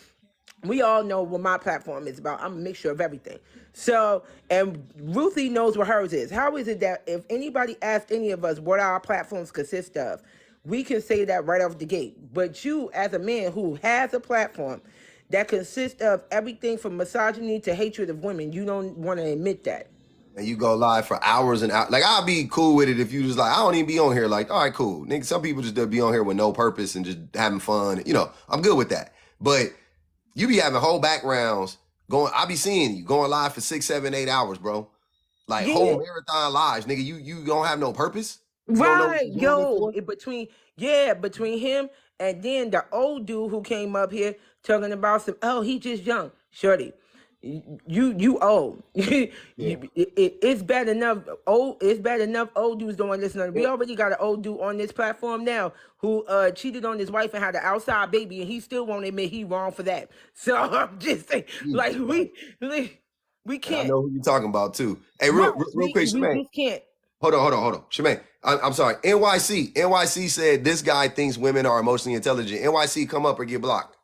Speaker 17: We all know what my platform is about. I'm a mixture of everything. So, and Ruthie knows what hers is. How is it that if anybody asked any of us what our platforms consist of, we can say that right off the gate. But you, as a man who has a platform that consists of everything from misogyny to hatred of women, you don't want to admit that.
Speaker 1: And you go live for hours and hours. Like, I'll be cool with it if you just like, I don't even be on here. Like, all right, cool. Nigga, some people just be on here with no purpose and just having fun. You know, I'm good with that. But you be having whole backgrounds going. I be seeing you going live for 6, 7, 8 hours, bro. Like whole marathon lives, nigga. You don't have no purpose. You don't know what you're doing it for?
Speaker 17: Between him and then the old dude who came up here talking about some. Oh, he just young, shorty. You old. It's bad enough. It's bad enough. Old dudes don't want to listen to it. We already got an old dude on this platform now who cheated on his wife and had an outside baby, and he still won't admit he wrong for that. So I'm just saying, like we can't.
Speaker 1: I know who you're talking about too. Hey, real quick, Shemaine.
Speaker 17: We just can't.
Speaker 1: Hold on. Shemaine, I'm sorry. NYC said this guy thinks women are emotionally intelligent. NYC, come up or get blocked.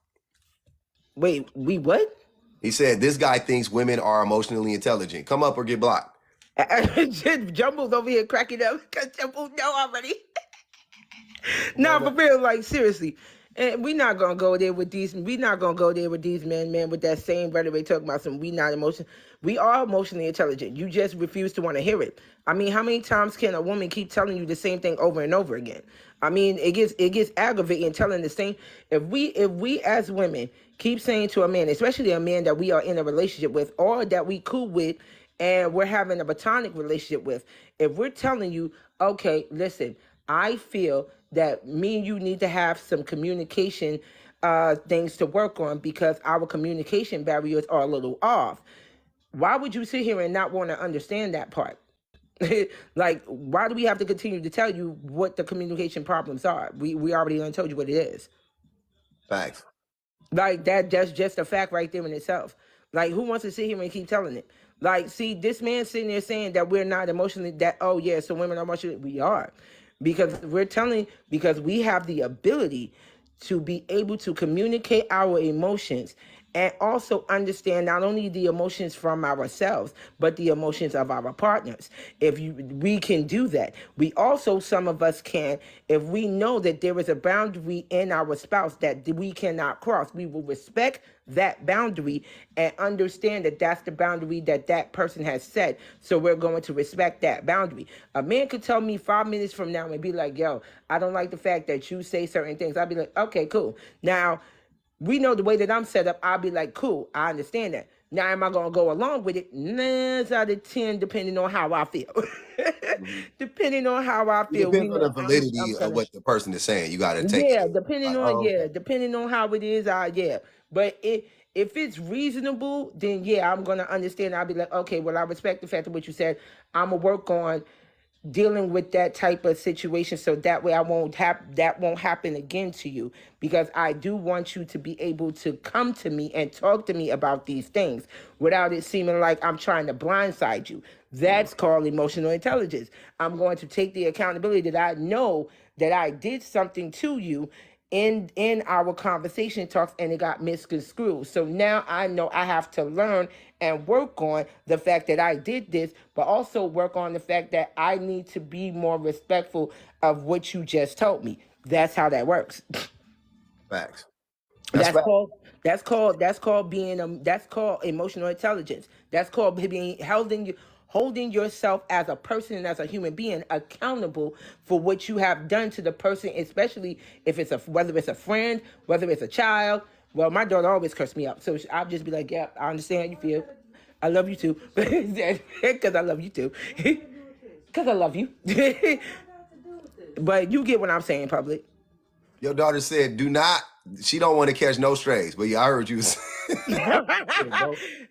Speaker 17: Wait, we what?
Speaker 1: He said this guy thinks women are emotionally intelligent. Come up or get blocked.
Speaker 17: Jumbo's over here cracking up because Jumbo know already. No, for real, like seriously. And we're not gonna go there with these. We're not gonna go there with these men, with that same rhetoric talking about some. We not emotional. We are emotionally intelligent. You just refuse to want to hear it. I mean, how many times can a woman keep telling you the same thing over and over again? I mean, it gets aggravating telling the same. If we as women keep saying to a man, especially a man that we are in a relationship with or that we cool with, and we're having a platonic relationship with, if we're telling you, okay, listen, I feel that me and you need to have some communication things to work on because our communication barriers are a little off. Why would you sit here and not want to understand that part? Like, why do we have to continue to tell you what the communication problems are? We already done told you what it is.
Speaker 1: Facts.
Speaker 17: Like, that's just a fact right there in itself. Like, who wants to sit here and keep telling it? Like, see, this man sitting there saying that we're not emotionally, oh yeah, so women are emotionally, we are. Because we have the ability to be able to communicate our emotions and also understand not only the emotions from ourselves, but the emotions of our partners. We can do that. We also, some of us can, if we know that there is a boundary in our spouse that we cannot cross, we will respect that boundary and understand that that's the boundary that that person has set. So we're going to respect that boundary. A man could tell me 5 minutes from now and be like, yo, I don't like the fact that you say certain things. I'll be like, okay, cool. Now, we know the way that I'm set up, I'll be like, cool, I understand that. Now, am I going to go along with it? 9 out of 10, depending on how I feel.
Speaker 1: Mhm.
Speaker 17: Depending on how I
Speaker 1: It
Speaker 17: feel, we
Speaker 1: depends on
Speaker 17: know
Speaker 1: the validity
Speaker 17: I'm
Speaker 1: of
Speaker 17: gonna.
Speaker 1: what the person is saying. You got to take
Speaker 17: Yeah,
Speaker 1: it. Like, oh, okay.
Speaker 17: depending on how it is, yeah. But if it's reasonable, then yeah, I'm gonna understand. I'll be like, okay, well, I respect the fact of what you said. I'm gonna work on dealing with that type of situation so that way I won't have that won't happen again to you, because I do want you to be able to come to me and talk to me about these things without it seeming like I'm trying to blindside you. That's called emotional intelligence. I'm going to take the accountability that I know that I did something to you in our conversation talks and it got misconstrued. So now I know I have to learn and work on the fact that I did this, but also work on the fact that I need to be more respectful of what you just told me. That's how that works.
Speaker 1: Facts. That's
Speaker 17: That's
Speaker 1: fact.
Speaker 17: called that's called emotional intelligence. That's called being holding yourself as a person and as a human being accountable for what you have done to the person, especially if it's whether it's a friend, whether it's a child. Well, my daughter always cursed me out, so I'll just be like, yeah, I understand how you feel. I love you too, because I love you too, because I love you. But you get what I'm saying, public.
Speaker 1: Your daughter said, "Do not." She don't want to catch no strays. But yeah, I heard you. Don't,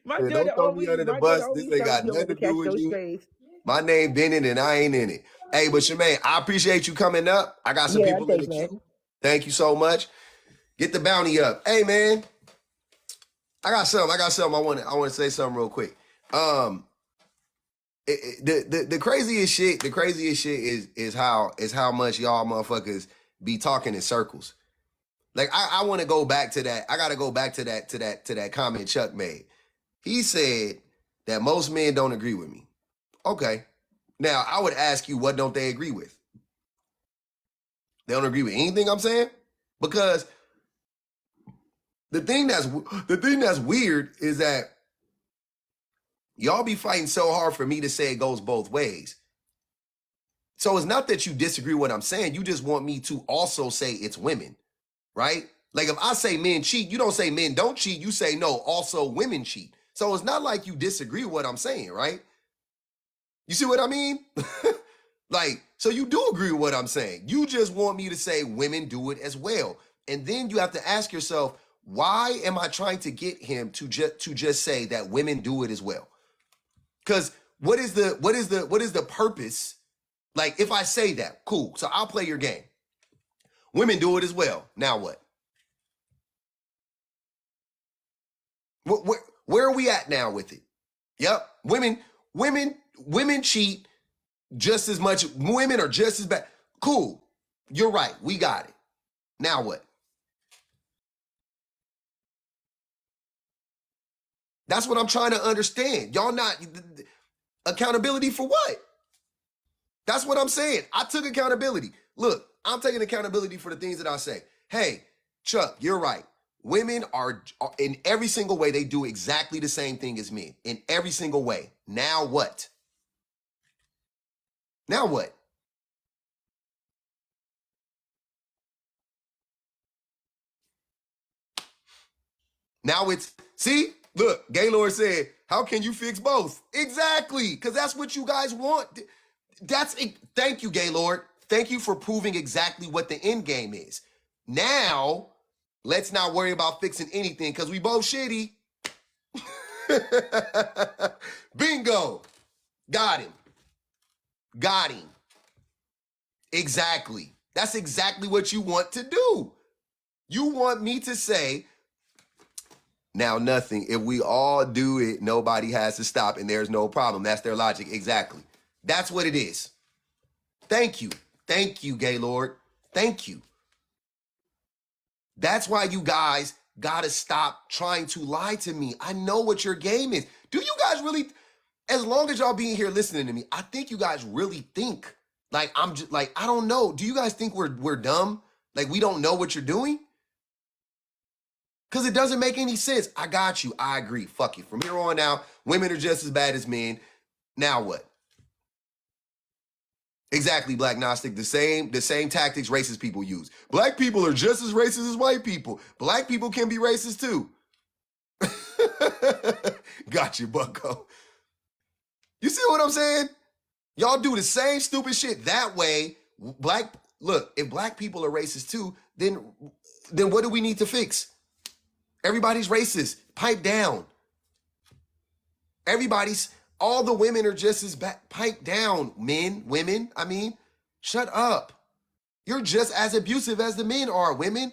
Speaker 17: my
Speaker 1: said, don't
Speaker 17: daughter
Speaker 1: throw me
Speaker 17: always
Speaker 1: under the
Speaker 17: my daughter
Speaker 1: bus. This
Speaker 17: always
Speaker 1: ain't
Speaker 17: tells
Speaker 1: got
Speaker 17: me don't
Speaker 1: nothing
Speaker 17: ever
Speaker 1: to do
Speaker 17: catch
Speaker 1: with
Speaker 17: those
Speaker 1: you.
Speaker 17: strays.
Speaker 1: My name been in it and I ain't in it. Hey, but Shemaine, I appreciate you coming up. I got some
Speaker 17: Yeah,
Speaker 1: people in the
Speaker 17: thanks, man.
Speaker 1: queue. Thank you so much. Get the bounty up. Hey, man, I got something. I want to say something real quick. The craziest shit. The craziest shit is how much y'all motherfuckers be talking in circles. Like I want to go back to that. I got to go back to that comment Chuck made. He said that most men don't agree with me. Okay. Now I would ask you, what don't they agree with? They don't agree with anything I'm saying? Because the thing that's weird is that y'all be fighting so hard for me to say it goes both ways. So it's not that you disagree with what I'm saying. You just want me to also say it's women, right? Like if I say men cheat, you don't say men don't cheat. You say no, also women cheat. So it's not like you disagree with what I'm saying, right? You see what I mean? Like, so you do agree with what I'm saying. You just want me to say women do it as well. And then you have to ask yourself, why am I trying to get him to just say that women do it as well? Because what is the purpose? Like, if I say that, cool. So I'll play your game. Women do it as well. Now what? Where are we at now with it? Yep. Women cheat just as much. Women are just as bad. Cool. You're right. We got it. Now what? That's what I'm trying to understand. Y'all not accountability for what? That's what I'm saying. I took accountability. Look, I'm taking accountability for the things that I say. Hey, Chuck, you're right. Women are in every single way, they do exactly the same thing as men. In every single way. Now what? Now what? Now it's, see, look, Gaylord said, how can you fix both? Exactly, because that's what you guys want. Thank you, Gaylord. Thank you for proving exactly what the end game is. Now, let's not worry about fixing anything because we both shitty. Bingo. Got him. Got him. Exactly. That's exactly what you want to do. You want me to say, now nothing. If we all do it, nobody has to stop and there's no problem. That's their logic. Exactly. That's what it is. Thank you. Thank you, Gaylord. Thank you. That's why you guys gotta stop trying to lie to me. I know what your game is. Do you guys really, as long as y'all being here listening to me, I think you guys really think like I'm just like, I don't know. Do you guys think we're dumb? Like we don't know what you're doing? Because it doesn't make any sense. I got you. I agree. Fuck it. From here on out, women are just as bad as men. Now what? Exactly, Black Gnostic. The same tactics racist people use. Black people are just as racist as white people. Black people can be racist too. Got you, Bucko. You see what I'm saying? Y'all do the same stupid shit that way. Look, if black people are racist too, then what do we need to fix? Everybody's racist. Pipe down. All the women are just as bad. Pipe down, women. I mean, shut up. You're just as abusive as the men are, women.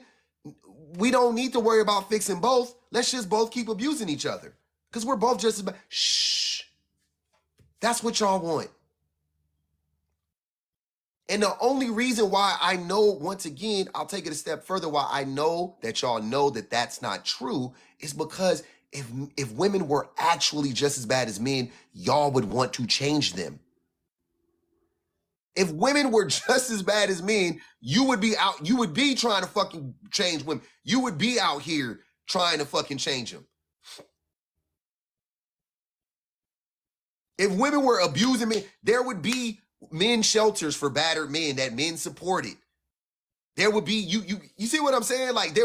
Speaker 1: We don't need to worry about fixing both. Let's just both keep abusing each other. Because we're both just as bad. Shh. That's what y'all want. And the only reason why I know, once again, I'll take it a step further, why I know that y'all know that that's not true is because if women were actually just as bad as men, y'all would want to change them. If women were just as bad as men, you would be trying to fucking change women. You would be out here trying to fucking change them. If women were abusing men, there would be men's shelters for battered men that men supported. There would be, you see what I'm saying? Like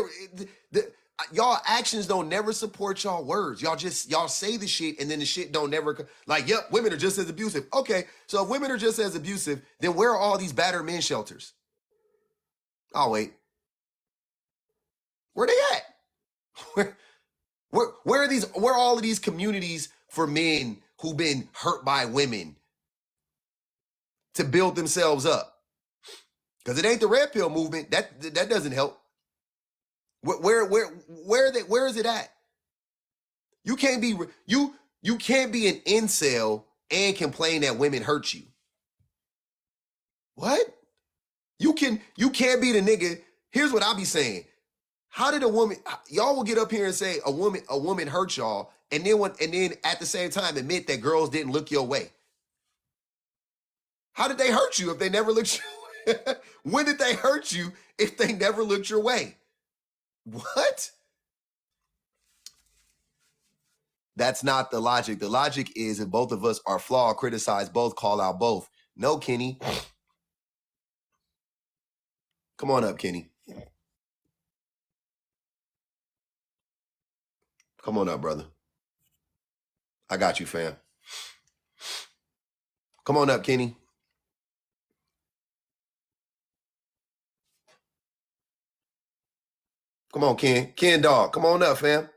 Speaker 1: y'all actions don't never support y'all words. Y'all say the shit and then the shit don't never, like, yep, women are just as abusive. Okay, so if women are just as abusive, then where are all these battered men shelters? Oh, wait. Where they at? Where are all of these communities for men who've been hurt by women to build themselves up? Because it ain't the red pill movement. That doesn't help. Where is it at? You can't be an incel and complain that women hurt you. What? You can't be the nigga. Here's what I be saying. How did y'all will get up here and say a woman hurt y'all, and then at the same time admit that girls didn't look your way? How did they hurt you if they never looked your way? When did they hurt you if they never looked your way? What? That's not the logic. The logic is if both of us are flawed, criticize both, call out both. No, Kenny. Come on up, Kenny. Come on up, brother. I got you, fam. Come on up, Kenny. Come on, Ken. Ken dog. Come on up, fam.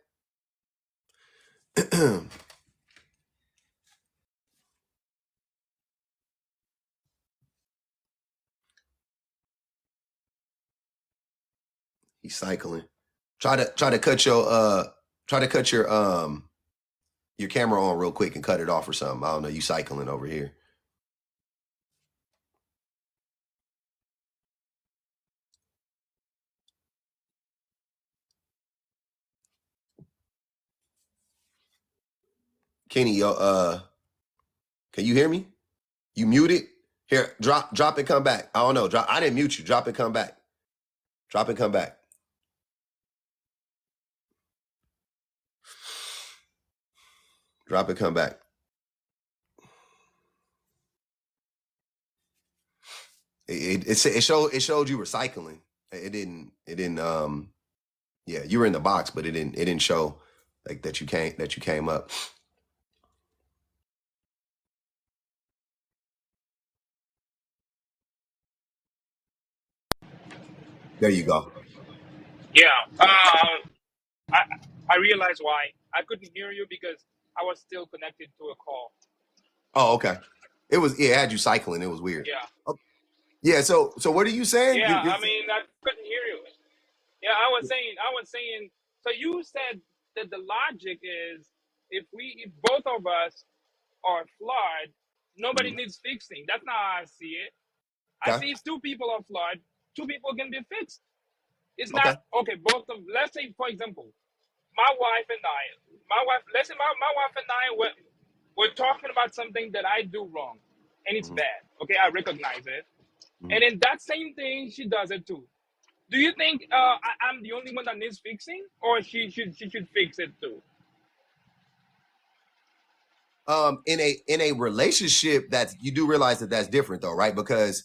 Speaker 1: He's cycling. Try to cut your camera on real quick and cut it off or something. I don't know. You cycling over here. Kenny, can you hear me? You muted? Here, drop and come back. I don't know. I didn't mute you. Drop and come back. Drop and come back. Drop and come back. It showed you were cycling. It didn't yeah, you were in the box, but it didn't show like that you came up. There you go.
Speaker 18: Yeah, I I realized why I couldn't hear you because I was still connected to a call.
Speaker 1: Oh, okay. It had you cycling. It was weird.
Speaker 18: Yeah,
Speaker 1: Oh, yeah. So what are you saying?
Speaker 18: yeah.
Speaker 1: You're
Speaker 18: I mean, I couldn't hear you. Yeah, I was saying. So you said that the logic is if both of us are flawed, nobody needs fixing. That's not how I see it. I
Speaker 1: okay.
Speaker 18: see if two people are flawed, two people can be fixed. It's
Speaker 1: Okay.
Speaker 18: not okay. Both of let's say, for example, let's say my wife and I we're talking about something that I do wrong, and it's
Speaker 1: Mm-hmm.
Speaker 18: bad. Okay, I recognize it,
Speaker 1: Mm-hmm.
Speaker 18: and then that same thing she does it too. Do you think I'm the only one that needs fixing, or she should fix it too?
Speaker 1: In a relationship, that's, you do realize that that's different though, right? Because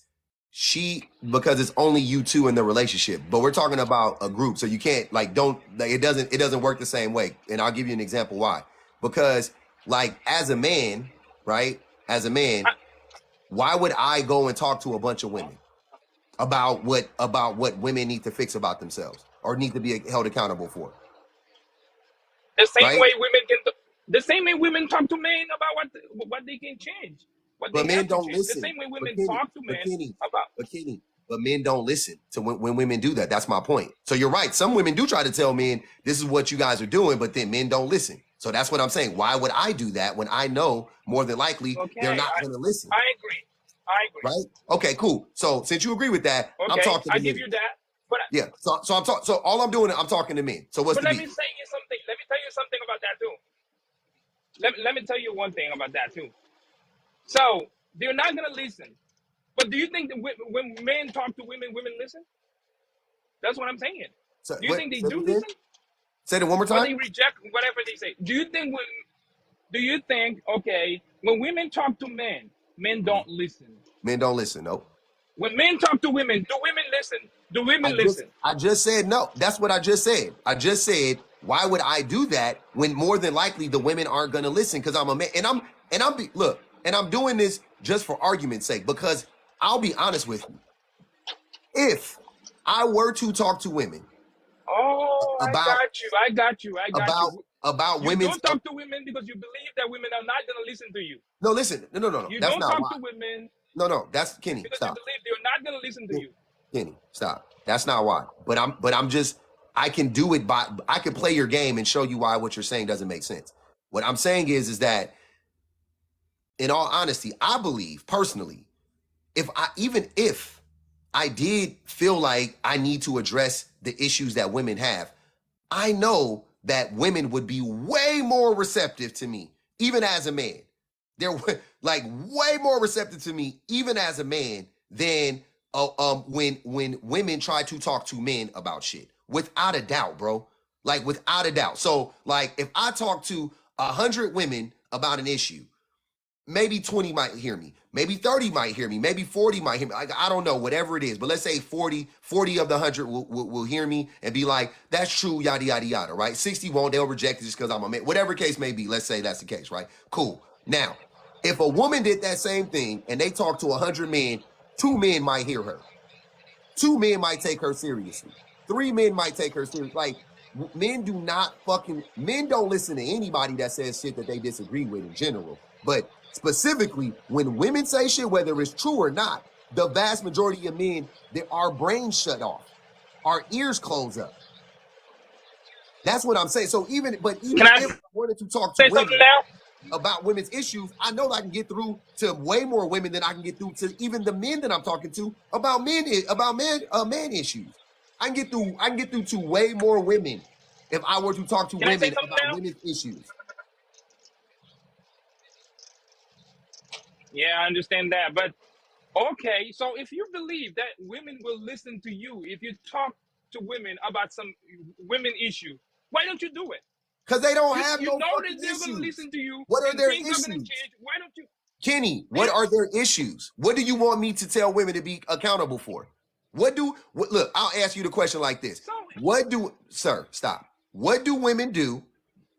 Speaker 1: it's only you two in the relationship, but we're talking about a group, so you can't it doesn't work the same way. And I'll give you an example why. Because like as a man, right? As a man, why would I go and talk to a bunch of women about what women need to fix about themselves or need to be held accountable for,
Speaker 18: The same
Speaker 1: right?
Speaker 18: way women the same way women talk to men about what they can change, what
Speaker 1: But
Speaker 18: they
Speaker 1: men
Speaker 18: have to
Speaker 1: don't
Speaker 18: change. The
Speaker 1: listen.
Speaker 18: same way
Speaker 1: But
Speaker 18: women
Speaker 1: Kenny,
Speaker 18: talk to
Speaker 1: but
Speaker 18: men
Speaker 1: Kenny,
Speaker 18: about.
Speaker 1: but Kenny, but men don't listen to when women do that. That's my point. So you're right. Some women do try to tell men this is what you guys are doing, but then men don't listen. So that's what I'm saying. Why would I do that when I know more than likely they're
Speaker 18: Okay,
Speaker 1: not going to listen,
Speaker 18: I agree. I agree.
Speaker 1: right? Okay, cool. So since you agree with that, I'm
Speaker 18: Okay,
Speaker 1: talking
Speaker 18: I
Speaker 1: to
Speaker 18: give
Speaker 1: men.
Speaker 18: you that. But
Speaker 1: Yeah. So I'm talking. So all I'm doing, I'm talking to men. So what's
Speaker 18: but
Speaker 1: the
Speaker 18: let me
Speaker 1: beef?
Speaker 18: say you something. Let me tell you something about that too. Let me tell you one thing about that too. So they're not gonna listen. But do you think that when men talk to women, women listen? That's what I'm saying.
Speaker 1: So
Speaker 18: Do you
Speaker 1: what?
Speaker 18: think they
Speaker 1: Say it
Speaker 18: do
Speaker 1: again.
Speaker 18: listen,
Speaker 1: Say it one more
Speaker 18: or
Speaker 1: time.
Speaker 18: they reject whatever they say? Do you think okay when women talk to men, men
Speaker 1: Mhm.
Speaker 18: don't listen?
Speaker 1: Men don't listen. Nope.
Speaker 18: When men talk to women, do women listen? Do women listen?
Speaker 1: I just said no. That's what I just said. I just said, why would I do that when more than likely the women aren't going to listen? Because I'm a man, and I'm doing this just for argument's sake. Because I'll be honest with you, if I were to talk to women
Speaker 18: Oh, I
Speaker 1: about
Speaker 18: got you. I got you. I got
Speaker 1: about
Speaker 18: you.
Speaker 1: about
Speaker 18: You
Speaker 1: women's,
Speaker 18: don't talk to women because you believe that women are not going to listen to you.
Speaker 1: no, listen, no.
Speaker 18: You
Speaker 1: That's
Speaker 18: don't
Speaker 1: not
Speaker 18: talk
Speaker 1: why.
Speaker 18: to women
Speaker 1: No, that's Kenny.
Speaker 18: because you
Speaker 1: Stop.
Speaker 18: believe they're not going to listen to you.
Speaker 1: Kenny, stop. That's not why. But I'm just, I can do it by, I can play your game and show you why what you're saying doesn't make sense. What I'm saying is that in all honesty, I believe personally, even if I did feel like I need to address the issues that women have, I know that women would be way more receptive to me, even as a man. They're like way more receptive to me, even as a man, than when women try to talk to men about shit. Without a doubt, bro. Like without a doubt. So like if I talk to 100 women about an issue, maybe 20 might hear me, maybe 30 might hear me, maybe 40 might hear me. I don't know, whatever it is, but let's say 40 of the 100 will hear me and be like, that's true, yada yada yada, right? 60 won't, they'll reject it just because I'm a man, whatever case may be. Let's say that's the case, right? Cool. Now if a woman did that same thing and they talked to 100 men, 2 men might hear her, 2 men might take her seriously, 3 men might take her seriously. Like men don't listen to anybody that says shit that they disagree with in general. But specifically, when women say shit, whether it's true or not, the vast majority of men, our brains shut off, our ears close up. That's what I'm saying. So even
Speaker 18: Can I
Speaker 1: if I wanted to talk to
Speaker 18: say something
Speaker 1: women
Speaker 18: now?
Speaker 1: about women's issues, I know I can get through to way more women than I can get through to even the men that I'm talking to about man issues. I can get through to way more women if I were to talk to
Speaker 18: Can I say
Speaker 1: women
Speaker 18: something
Speaker 1: about
Speaker 18: now?
Speaker 1: women's issues.
Speaker 18: Yeah, I understand that. But okay, so if you believe that women will listen to you if you talk to women about some women issue, why don't you do it?
Speaker 1: Because they don't have
Speaker 18: You
Speaker 1: no
Speaker 18: know that
Speaker 1: fucking
Speaker 18: they're gonna
Speaker 1: issues.
Speaker 18: listen to you
Speaker 1: What are
Speaker 18: and
Speaker 1: their
Speaker 18: things are gonna
Speaker 1: issues?
Speaker 18: change. Why don't you?
Speaker 1: Kenny, what
Speaker 18: Yeah.
Speaker 1: are their issues? What do you want me to tell women to be accountable for? Look, I'll ask you the question like this.
Speaker 18: So
Speaker 1: Sir, stop. What do women do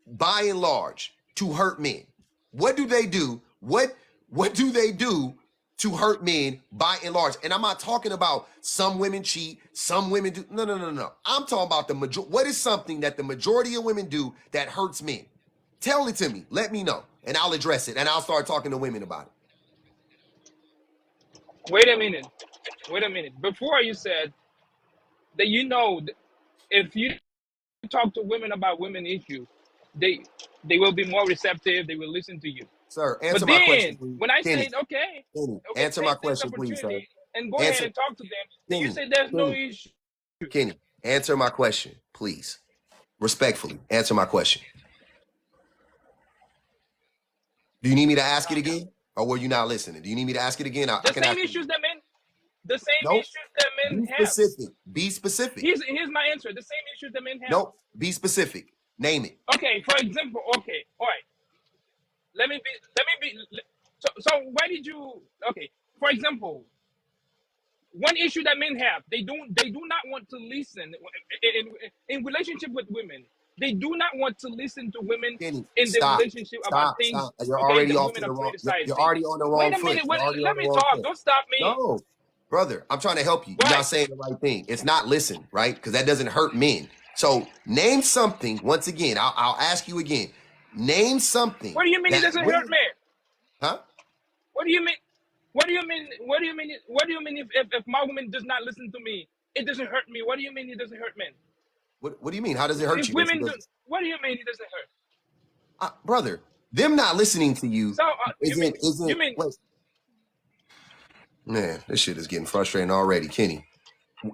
Speaker 1: by and large to hurt men? What do they do? What do they do to hurt men by and large? And I'm not talking about some women cheat, some women do. No. I'm talking about the majority. What is something that the majority of women do that hurts men? Tell it to me. Let me know, and I'll address it, and I'll start talking to women about it.
Speaker 18: wait a minute. Wait a minute. Before you said that if you talk to women about women issues, they they will be more receptive. They will listen to you.
Speaker 1: Sir,
Speaker 18: But
Speaker 1: answer my question,
Speaker 18: then
Speaker 1: please.
Speaker 18: when I
Speaker 1: Kenny,
Speaker 18: said okay,
Speaker 1: answer my
Speaker 18: take this
Speaker 1: question, please, sir.
Speaker 18: opportunity and go ahead
Speaker 1: Answer,
Speaker 18: and talk to them, then you
Speaker 1: Kenny,
Speaker 18: say there's no
Speaker 1: Kenny,
Speaker 18: issue.
Speaker 1: Kenny. Answer my question, please. Respectfully, answer my question. Do you need me to ask it again? Or were you not listening? Do you need me to ask it again? I
Speaker 18: The
Speaker 1: can
Speaker 18: same
Speaker 1: ask it
Speaker 18: issues
Speaker 1: again.
Speaker 18: that men, the same
Speaker 1: Nope.
Speaker 18: issues that men
Speaker 1: Be
Speaker 18: have.
Speaker 1: specific. Be specific.
Speaker 18: Here's my answer. The same issues that men have.
Speaker 1: Nope. Be specific. Name it.
Speaker 18: Okay, for example, okay, all right. Let me be. So why did you? Okay, for example, one issue that men have, they do not want to listen in relationship with women. They do not want to listen to women
Speaker 1: Kenny,
Speaker 18: in the
Speaker 1: stop.
Speaker 18: relationship about
Speaker 1: Stop.
Speaker 18: things,
Speaker 1: Stop. You're
Speaker 18: okay,
Speaker 1: already
Speaker 18: that
Speaker 1: off
Speaker 18: women
Speaker 1: to
Speaker 18: are
Speaker 1: the wrong. You're
Speaker 18: criticizing.
Speaker 1: already on the
Speaker 18: Wait
Speaker 1: wrong
Speaker 18: a
Speaker 1: foot.
Speaker 18: minute,
Speaker 1: You're already on
Speaker 18: let
Speaker 1: the
Speaker 18: me
Speaker 1: wrong
Speaker 18: talk.
Speaker 1: foot.
Speaker 18: Don't stop me.
Speaker 1: No, brother, I'm trying to help you. You're
Speaker 18: Why?
Speaker 1: not saying the right thing. It's not listen, right? Because that doesn't hurt men. So name something. Once again, I'll ask you again. Name something
Speaker 18: What do you mean it
Speaker 1: that
Speaker 18: doesn't hurt
Speaker 1: women,
Speaker 18: men?
Speaker 1: huh?
Speaker 18: What do you mean? What do you mean? What do you mean? What do you mean if my woman does not listen to me, it doesn't hurt me? What do you mean it doesn't hurt men?
Speaker 1: What do you mean? How does it hurt
Speaker 18: If
Speaker 1: you that she
Speaker 18: women do,
Speaker 1: doesn't?
Speaker 18: what do you mean it doesn't hurt?
Speaker 1: Brother, them not listening to you
Speaker 18: So you
Speaker 1: isn't.
Speaker 18: mean
Speaker 1: Wait, man, this shit is getting frustrating already, Kenny.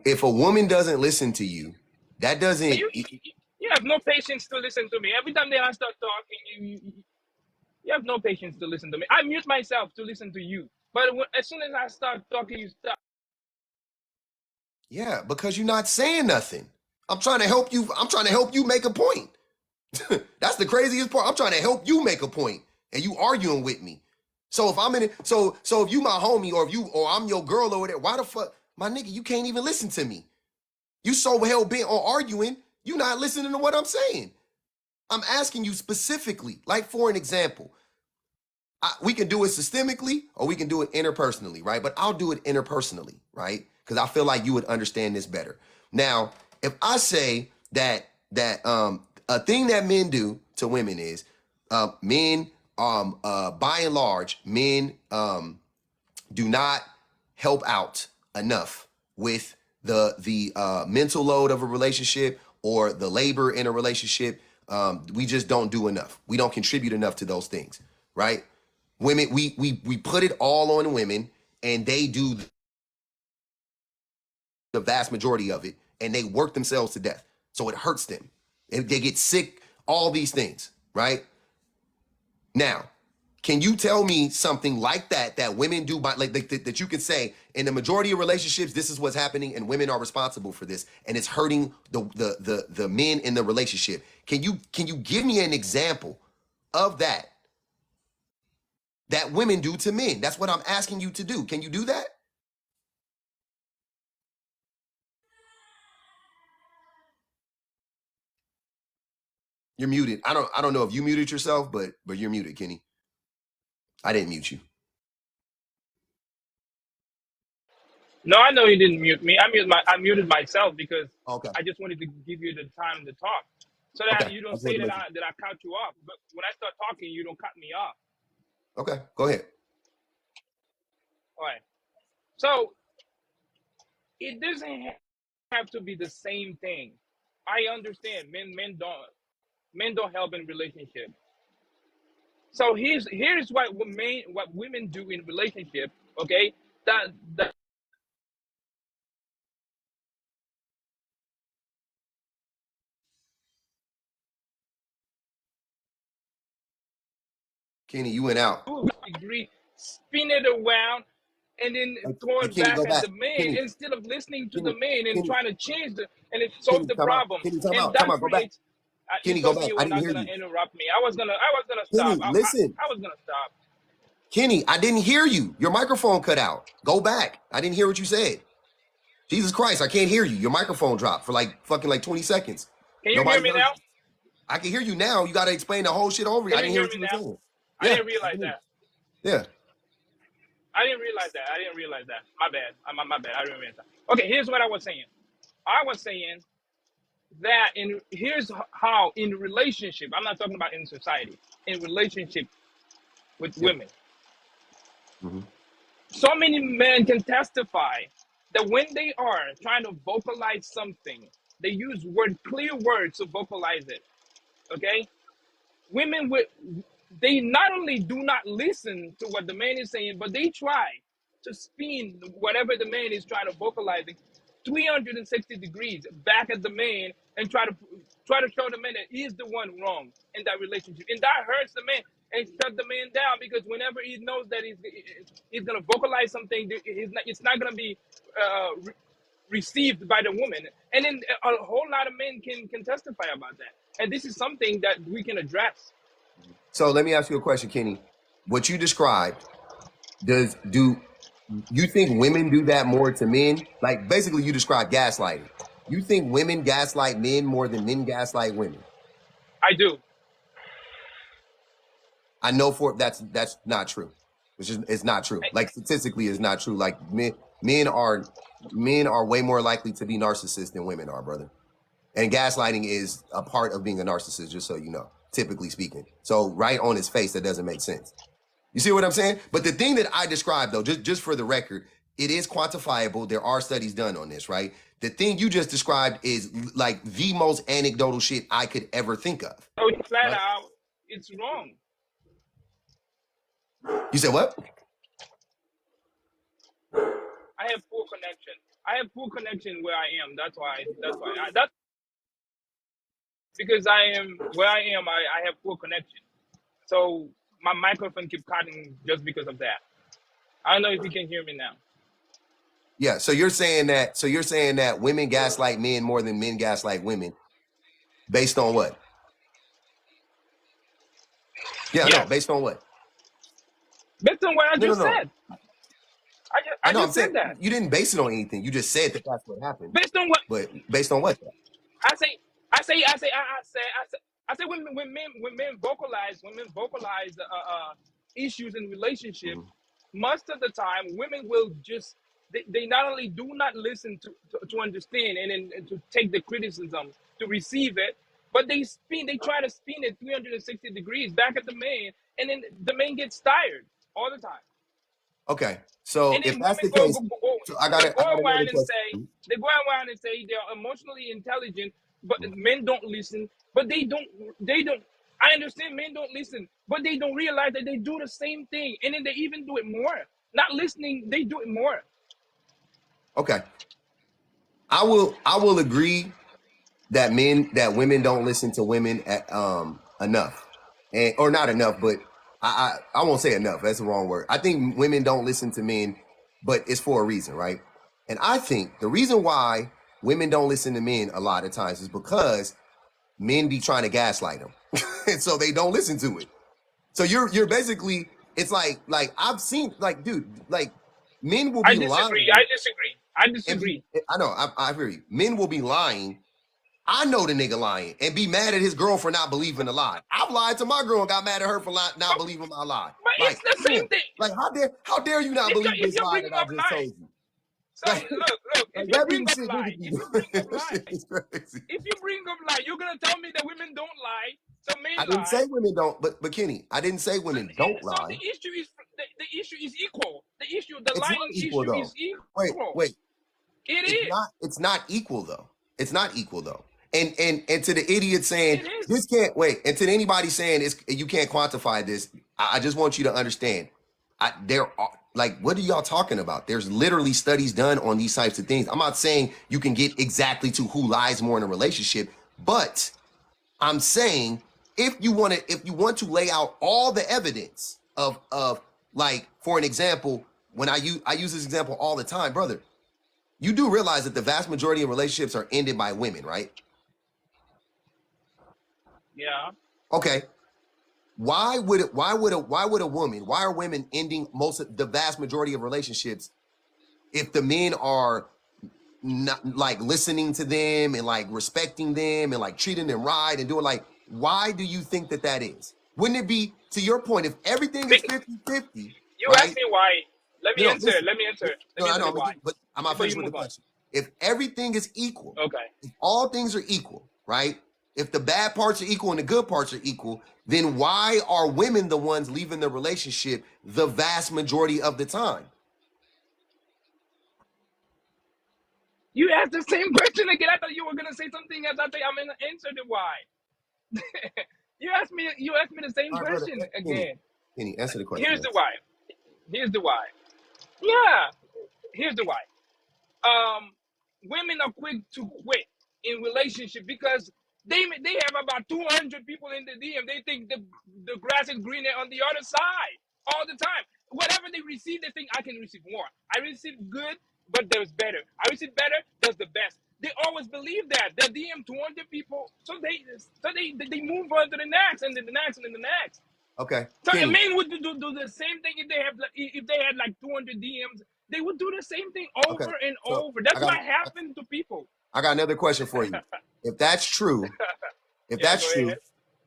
Speaker 1: If a woman doesn't listen to you, that doesn't.
Speaker 18: you have no patience to listen to me. Every time that I start talking, you have no patience to listen to me. I mute myself to listen to you, but as soon as I start talking, you stop.
Speaker 1: Yeah, because you're not saying nothing. I'm trying to help you. I'm trying to help you make a point. That's the craziest part. I'm trying to help you make a point, and you arguing with me. So if I'm in it, so if you my homie, or I'm your girl over there, why the fuck, my nigga, you can't even listen to me. You so hell bent on arguing, you not listening to what I'm saying. I'm asking you specifically, like for an example. We can do it systemically or we can do it interpersonally, right? But I'll do it interpersonally, right? Because I feel like you would understand this better. Now, if I say that a thing that men do to women is men by and large men do not help out enough with the mental load of a relationship or the labor in a relationship. We just don't do enough. We don't contribute enough to those things, right? Women, we put it all on women, and they do the vast majority of it, and they work themselves to death. So it hurts them. They get sick, all these things, right? Now, can you tell me something like that women do by that you can say in the majority of relationships, this is what's happening, and women are responsible for this, and it's hurting the men in the relationship. Can you give me an example of that women do to men? That's what I'm asking you to do. Can you do that? You're muted. I don't know if you muted yourself, but you're muted, Kenny. I didn't mute you.
Speaker 18: No, I know you didn't mute me. I muted myself because
Speaker 1: Okay.
Speaker 18: I just wanted to give you the time to talk, so
Speaker 1: Okay.
Speaker 18: that you
Speaker 1: I
Speaker 18: don't
Speaker 1: just
Speaker 18: say
Speaker 1: wanted to
Speaker 18: that
Speaker 1: make it.
Speaker 18: I cut you off. But when I start talking, you don't cut me off.
Speaker 1: Okay. Go ahead.
Speaker 18: All right. So it doesn't have to be the same thing. I understand men don't help in relationship. So here's what women do in relationship. Okay, that
Speaker 1: Kenny, you went out.
Speaker 18: degree, spin it around, and then throw
Speaker 1: Hey,
Speaker 18: it
Speaker 1: Kenny,
Speaker 18: back
Speaker 1: go
Speaker 18: at
Speaker 1: back.
Speaker 18: the man
Speaker 1: Kenny,
Speaker 18: instead of listening to the
Speaker 1: Kenny,
Speaker 18: man and
Speaker 1: Kenny,
Speaker 18: trying to change and it solve
Speaker 1: Kenny,
Speaker 18: the
Speaker 1: come out.
Speaker 18: problem.
Speaker 1: Kenny, time
Speaker 18: And
Speaker 1: out. Time
Speaker 18: that
Speaker 1: out. Go back.
Speaker 18: creates. You
Speaker 1: Kenny, go
Speaker 18: told me
Speaker 1: back.
Speaker 18: you
Speaker 1: I
Speaker 18: were
Speaker 1: didn't
Speaker 18: not
Speaker 1: hear
Speaker 18: gonna
Speaker 1: you.
Speaker 18: interrupt me. I was gonna
Speaker 1: Kenny,
Speaker 18: stop.
Speaker 1: listen.
Speaker 18: I was gonna stop.
Speaker 1: Kenny, I didn't hear you. Your microphone cut out. Go back. I didn't hear what you said. Jesus Christ, I can't hear you. Your microphone dropped for like 20 seconds.
Speaker 18: Can you hear
Speaker 1: Nobody
Speaker 18: me
Speaker 1: heard
Speaker 18: now?
Speaker 1: you. I can hear you now. You got to explain the whole shit over. I
Speaker 18: Can you
Speaker 1: didn't hear
Speaker 18: hear
Speaker 1: what
Speaker 18: me
Speaker 1: you were
Speaker 18: now?
Speaker 1: saying.
Speaker 18: I
Speaker 1: Yeah,
Speaker 18: didn't
Speaker 1: I
Speaker 18: realize
Speaker 1: can hear you.
Speaker 18: that.
Speaker 1: Yeah.
Speaker 18: I didn't realize that. I didn't realize that. My bad. My bad. I didn't realize that. Okay, here's what I was saying. I was saying that here's how in relationship. I'm not talking about in society. In relationship with
Speaker 1: Yep.
Speaker 18: women,
Speaker 1: Mm-hmm.
Speaker 18: so many men can testify that when they are trying to vocalize something, they use clear words to vocalize it. Okay, women with they not only do not listen to what the man is saying, but they try to spin whatever the man is trying to vocalize it 360 degrees back at the man and try to show the man that he's the one wrong in that relationship, and that hurts the man and shut the man down, because whenever he knows that he's gonna vocalize something, it's not gonna be received by the woman, and then a whole lot of men can testify about that, and this is something that we can address.
Speaker 1: So let me ask you a question, Kenny. What you described, do you think women do that more to men? Like, basically, you described gaslighting. You think women gaslight men more than men gaslight women?
Speaker 18: I do.
Speaker 1: I know that's not true. It's not true. Like, statistically, it's not true. Like, men are way more likely to be narcissists than women are, brother. And gaslighting is a part of being a narcissist, just so you know, typically speaking. So right on his face, that doesn't make sense. You see what I'm saying? But the thing that I described, though, just for the record, it is quantifiable. There are studies done on this, right? The thing you just described is like the most anecdotal shit I could ever think of.
Speaker 18: So flat
Speaker 1: Right?
Speaker 18: out, it's wrong.
Speaker 1: You said what?
Speaker 18: I have poor connection. I have poor connection where I am. That's because I am where I am. I have poor connection. So my microphone keeps cutting just because of that. I don't know if you can hear me now.
Speaker 1: Yeah. So you're saying that women gaslight men more than men gaslight women, based on what? Yeah.
Speaker 18: Yes.
Speaker 1: No. Based on what?
Speaker 18: Based on what I
Speaker 1: No.
Speaker 18: just
Speaker 1: No.
Speaker 18: said. I
Speaker 1: know. I'm
Speaker 18: just said
Speaker 1: saying
Speaker 18: that.
Speaker 1: you didn't base it on anything. You just said that that's what happened.
Speaker 18: Based on what
Speaker 1: But based on what?
Speaker 18: I say when men vocalize issues in relationship, most of the time women will just they not only do not listen to understand and to take the criticism to receive it, but they try to spin it 360 degrees back at the man, and then the man gets tired all the time.
Speaker 1: Okay. So
Speaker 18: And then
Speaker 1: if that's
Speaker 18: women
Speaker 1: the case, so I got
Speaker 18: go
Speaker 1: another
Speaker 18: around and say
Speaker 1: question.
Speaker 18: they go around and say they're emotionally intelligent, but men don't listen. But they don't. I understand men don't listen, but they don't realize that they do the same thing, and then they even do it more. Not listening, they do it more.
Speaker 1: Okay. I will agree that women don't listen to women enough, or not enough, but I won't say enough. That's the wrong word. I think women don't listen to men, but it's for a reason, right? And I think the reason why women don't listen to men a lot of times is because men be trying to gaslight them, and so they don't listen to it. So you're basically, it's like I've seen, like, dude, like, men will be lying.
Speaker 18: I disagree.
Speaker 1: I know. I hear you. Men will be lying. I know the nigga lying and be mad at his girl for not believing the lie. I've lied to my girl and got mad at her for not believing my lie.
Speaker 18: But
Speaker 1: Like,
Speaker 18: it's the same thing.
Speaker 1: Like, how dare you not believe
Speaker 18: If
Speaker 1: this
Speaker 18: you're
Speaker 1: lie that
Speaker 18: bringing
Speaker 1: I
Speaker 18: up
Speaker 1: just
Speaker 18: lying,
Speaker 1: told you?
Speaker 18: so look,
Speaker 1: Like,
Speaker 18: if you
Speaker 1: that be
Speaker 18: bring
Speaker 1: the
Speaker 18: up
Speaker 1: shit
Speaker 18: lie,
Speaker 1: niggas be doing. It's crazy.
Speaker 18: if you bring up lie, you're gonna tell me that women don't lie, so men
Speaker 1: I didn't
Speaker 18: lie.
Speaker 1: say women don't, but Kenny, I didn't say women don't
Speaker 18: So
Speaker 1: lie.
Speaker 18: the issue is equal. The
Speaker 1: It's not
Speaker 18: lying
Speaker 1: equal
Speaker 18: issue
Speaker 1: though.
Speaker 18: is equal.
Speaker 1: Wait.
Speaker 18: It is.
Speaker 1: It's not equal though. It's not equal though. And to the idiot saying
Speaker 18: It is.
Speaker 1: this can't wait, and to anybody saying you can't quantify this, I just want you to understand. There are, like, what are y'all talking about? There's literally studies done on these types of things. I'm not saying you can get exactly to who lies more in a relationship, but I'm saying if you want to lay out all the evidence of like, for an example, when I use this example all the time, brother. You do realize that the vast majority of relationships are ended by women, right?
Speaker 18: Yeah.
Speaker 1: Okay. Why are women ending the vast majority of relationships if the men are not, like, listening to them and, like, respecting them and, like, treating them right and doing, like, why do you think that is? Wouldn't it be, to your point, if everything is 50-50,
Speaker 18: You
Speaker 1: right?
Speaker 18: ask me why. Let me answer.
Speaker 1: Listen.
Speaker 18: Let me answer
Speaker 1: I know,
Speaker 18: the why.
Speaker 1: but I'm not finished with the question. If everything is equal,
Speaker 18: okay,
Speaker 1: if all things are equal, right? If the bad parts are equal and the good parts are equal, then why are women the ones leaving the relationship the vast majority of the time?
Speaker 18: You asked the same question again. I thought you were gonna say something else. I think I'm gonna answer the why. You asked me the same question again.
Speaker 1: Kenny, answer the question.
Speaker 18: Here's the why. Yeah. Here's the why. women are quick to quit in relationship because they have about 200 people in the DM. They think the grass is greener on the other side all the time. Whatever they receive, they think I can receive more. I receive good, but there's better. I receive better, there's the best. They always believe that. They DM 200 people, so they move on to the next and then the next and then the next.
Speaker 1: Okay,
Speaker 18: So a
Speaker 1: Kenny.
Speaker 18: man would do the same thing if they had like 200 DMs. They would do the same thing
Speaker 1: Okay,
Speaker 18: over and
Speaker 1: so
Speaker 18: over. That's what happened to people.
Speaker 1: I got another question for you. If that's true,
Speaker 18: Yeah, go ahead.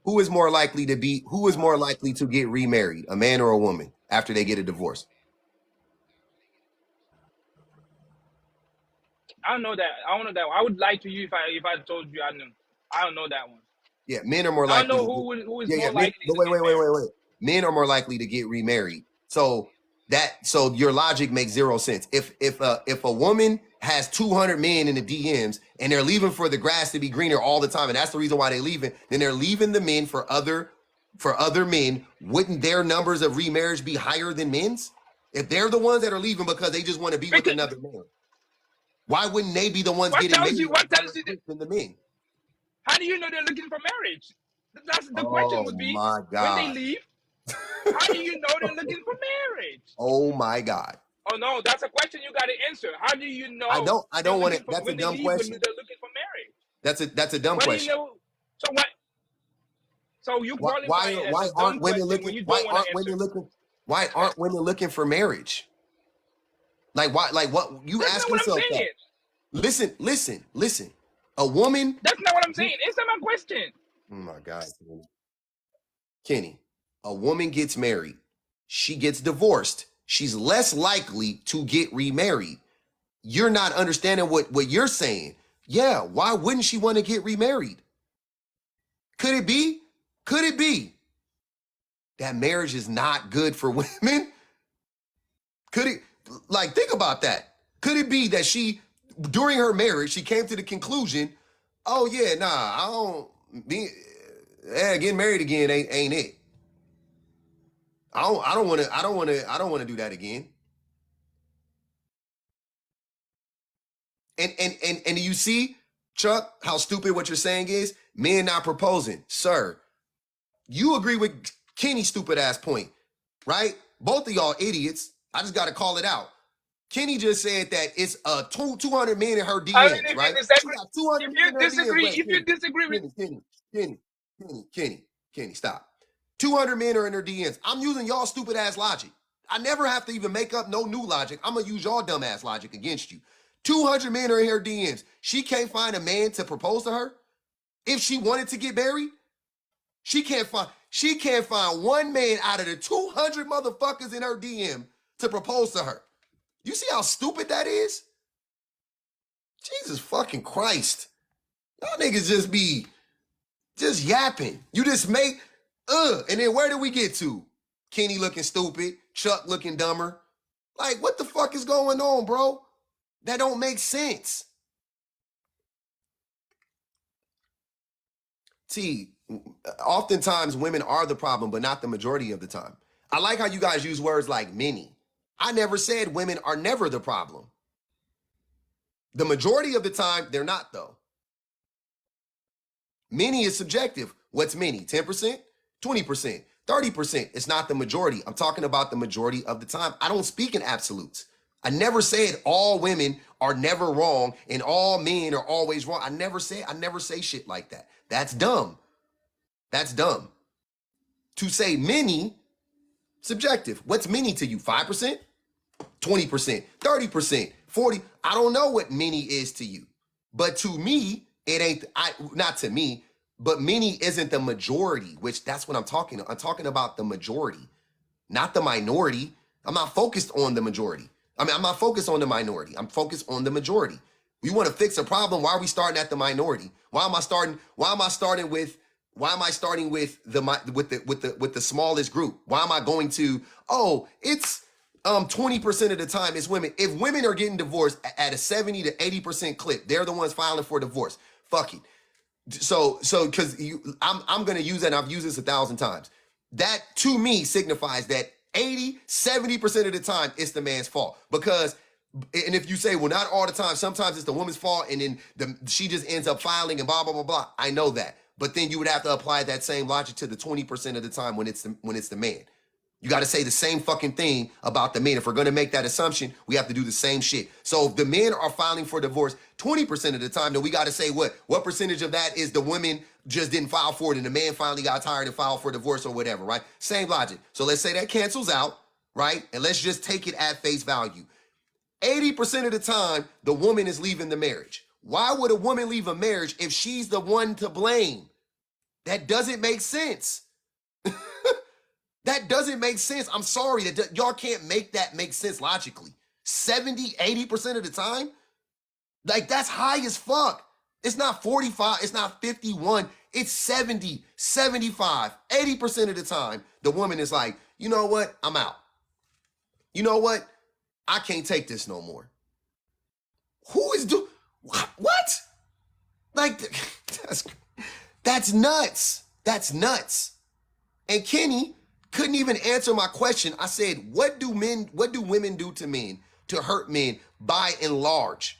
Speaker 1: who is more likely to get remarried, a man or a woman, after they get a divorce?
Speaker 18: I don't know that. I don't know that one. I would lie to you if I told you I knew. I don't know that one.
Speaker 1: Yeah, men are more
Speaker 18: I don't
Speaker 1: likely
Speaker 18: know
Speaker 1: to
Speaker 18: who is
Speaker 1: yeah,
Speaker 18: more
Speaker 1: men,
Speaker 18: likely
Speaker 1: but
Speaker 18: to get married.
Speaker 1: wait. Men are more likely to get remarried. So your logic makes zero sense. If a woman has 200 men in the DMs and they're leaving for the grass to be greener all the time, and that's the reason why they're leaving, then they're leaving the men for other men. Wouldn't their numbers of remarriage be higher than men's? If they're the ones that are leaving because they just want to be with another man, why wouldn't they be the ones getting married
Speaker 18: What
Speaker 1: at
Speaker 18: tells
Speaker 1: higher
Speaker 18: you that?
Speaker 1: rates than the men?
Speaker 18: How do you know they're looking for marriage? That's the question
Speaker 1: Oh
Speaker 18: would be
Speaker 1: my
Speaker 18: when they
Speaker 1: God.
Speaker 18: leave. How do you know they're looking for marriage?
Speaker 1: Oh my God.
Speaker 18: Oh no, that's a question you got to answer. How do you
Speaker 1: I
Speaker 18: know they're
Speaker 1: don't want
Speaker 18: looking
Speaker 1: it.
Speaker 18: for
Speaker 1: That's a
Speaker 18: when they
Speaker 1: dumb
Speaker 18: leave when
Speaker 1: question.
Speaker 18: they're looking for marriage?
Speaker 1: That's a dumb
Speaker 18: What do you
Speaker 1: question.
Speaker 18: know? So what? So you qualify it as
Speaker 1: Why
Speaker 18: a dumb
Speaker 1: aren't women
Speaker 18: question when
Speaker 1: looking
Speaker 18: you don't want to answer.
Speaker 1: why aren't women looking for marriage? Like what you
Speaker 18: That's
Speaker 1: ask
Speaker 18: not what I'm
Speaker 1: yourself that.
Speaker 18: saying.
Speaker 1: Listen. A woman.
Speaker 18: That's not what I'm saying. Answer my question.
Speaker 1: Oh my God, Kenny. A woman gets married. She gets divorced. She's less likely to get remarried. You're not understanding what you're saying. Yeah, why wouldn't she want to get remarried? Could it be? Could it be that marriage is not good for women? Could it, like, think about that. Could it be that she, during her marriage, she came to the conclusion, oh yeah, nah, I don't be, getting married again ain't it. I don't want to do that again. And you see, Chuck, how stupid what you're saying is? Men not proposing. Sir, you agree with Kenny's stupid ass point, right? Both of y'all idiots. I just got to call it out. Kenny just said that it's 200 men in her
Speaker 18: I mean,
Speaker 1: DMs,
Speaker 18: if you
Speaker 1: right? She
Speaker 18: disagree,
Speaker 1: got 200
Speaker 18: if
Speaker 1: men
Speaker 18: you
Speaker 1: in her DMs.
Speaker 18: disagree,
Speaker 1: Wait,
Speaker 18: with
Speaker 1: Kenny, stop. 200 men are in her DMs. I'm using y'all stupid ass logic. I never have to even make up no new logic. I'm gonna use y'all dumb ass logic against you. 200 men are in her DMs. She can't find a man to propose to her. If she wanted to get married, she can't find one man out of the 200 motherfuckers in her DM to propose to her. You see how stupid that is? Jesus fucking Christ. Y'all niggas just be just yapping. You just make, and then where did we get to? Kenny looking stupid, Chuck looking dumber. Like, what the fuck is going on, bro? That don't make sense. T, oftentimes women are the problem, but not the majority of the time. I like how you guys use words like many. I never said women are never the problem. The majority of the time, they're not, though. Many is subjective. What's many? 10%? 20%? 30%? It's not the majority. I'm talking about the majority of the time. I don't speak in absolutes. I never said all women are never wrong and all men are always wrong. I never say shit like that. That's dumb. That's dumb. To say many, subjective. What's many to you? 5%? 20%? 30%? 40%? I don't know what many is to you. But to me, it ain't, not to me, but many isn't the majority, which that's what I'm talking about. I'm talking about the majority, not the minority. I'm not focused on the majority. I'm not focused on the minority. I'm focused on the majority. We want to fix a problem. Why are we starting at the minority? Why am I starting with the smallest group? Why am I going to, it's 20% of the time it's women. If women are getting divorced at a 70 to 80% clip, they're the ones filing for divorce. Fuck it. So because I'm gonna use that, and I've used this 1,000 times. That to me signifies that 80, 70% of the time it's the man's fault. Because And if you say, well, not all the time, sometimes it's the woman's fault, and then she just ends up filing and blah blah blah blah. I know that, but then you would have to apply that same logic to the 20% of the time when it's the man. You got to say the same fucking thing about the men. If we're going to make that assumption, we have to do the same shit. So if the men are filing for divorce 20% of the time, then we got to say what percentage of that is the women just didn't file for it and the man finally got tired and filed for divorce or whatever, right? Same logic. So let's say that cancels out, right? And let's just take it at face value. 80% of the time, the woman is leaving the marriage. Why would a woman leave a marriage if she's the one to blame? That doesn't make sense. That doesn't make sense. I'm sorry that y'all can't make that make sense logically. 70, 80% of the time? Like, that's high as fuck. It's not 45, it's not 51, it's 70, 75, 80% of the time, the woman is like, you know what? I'm out. You know what? I can't take this no more. Who is what? Like, that's nuts. That's nuts. And Kenny couldn't even answer my question. I said, what do women do to men to hurt men by and large?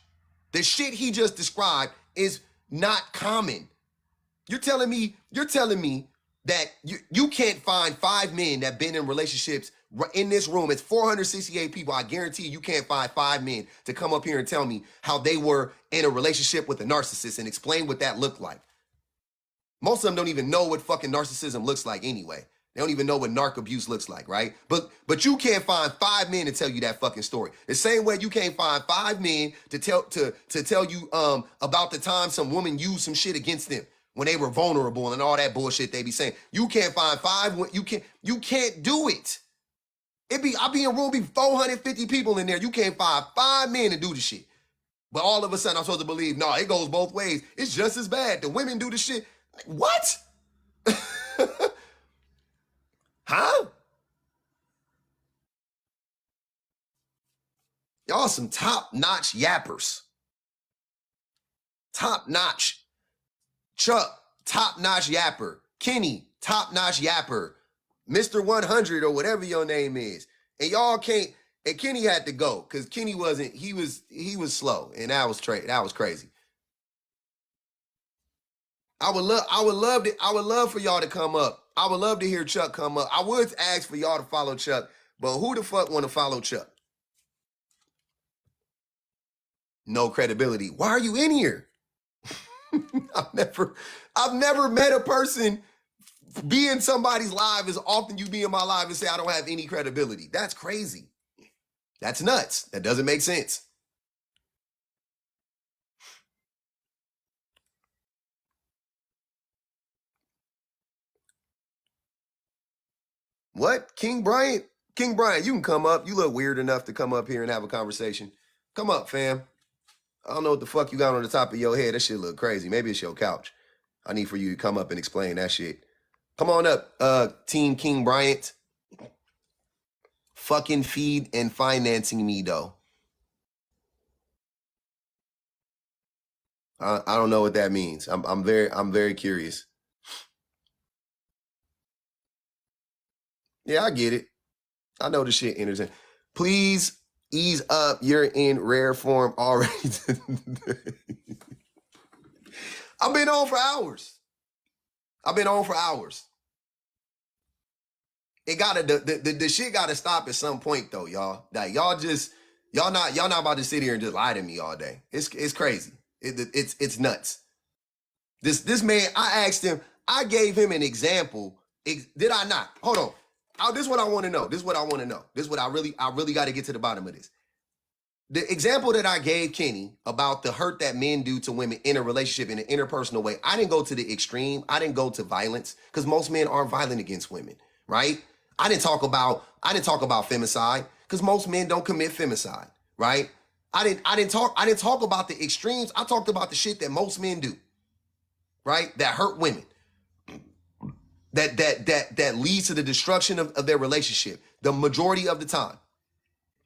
Speaker 1: The shit he just described is not common. You're telling me that you can't find 5 men that been in relationships in this room. It's 468 people. I guarantee you can't find 5 men to come up here and tell me how they were in a relationship with a narcissist and explain what that looked like. Most of them don't even know what fucking narcissism looks like anyway. They don't even know what narc abuse looks like, right? But you can't find 5 men to tell you that fucking story. The same way you can't find 5 men to tell you about the time some woman used some shit against them when they were vulnerable and all that bullshit they be saying. You can't find 5. You can't do it. I'll be in a room, be 450 people in there. You can't find 5 men to do the shit. But all of a sudden I'm supposed to believe, no, it goes both ways. It's just as bad. The women do the shit. Like, what? Huh? Y'all some top-notch yappers. Top-notch. Chuck, top-notch yapper. Kenny, top-notch yapper. Mr. 100 or whatever your name is. And y'all can't, and Kenny had to go because Kenny wasn't, he was slow. And that was crazy. I would love for y'all to come up. I would love to hear Chuck come up. I would ask for y'all to follow Chuck, but who the fuck want to follow Chuck? No credibility. Why are you in here? I've never met a person be in somebody's live as often you be in my live and say I don't have any credibility. That's crazy. That's nuts. That doesn't make sense. What? King Bryant? King Bryant, you can come up. You look weird enough to come up here and have a conversation. Come up, fam. I don't know what the fuck you got on the top of your head. That shit look crazy. Maybe it's your couch. I need for you to come up and explain that shit. Come on up, Team King Bryant. Fucking feed and financing me, though. I don't know what that means. I'm very curious. Yeah, I get it. I know the shit entertains. Please ease up. You're in rare form already. I've been on for hours. It gotta the shit gotta stop at some point though, y'all. Like y'all not about to sit here and just lie to me all day. It's crazy. It's nuts. This man, I asked him, I gave him an example. Did I not? Hold on. This is what I want to know. This is what I really got to get to the bottom of this. The example that I gave Kenny about the hurt that men do to women in a relationship in an interpersonal way, I didn't go to the extreme. I didn't go to violence because most men aren't violent against women, right? I didn't talk about femicide because most men don't commit femicide, right? I didn't talk about the extremes. I talked about the shit that most men do, right? That hurt women. That leads to the destruction of their relationship the majority of the time.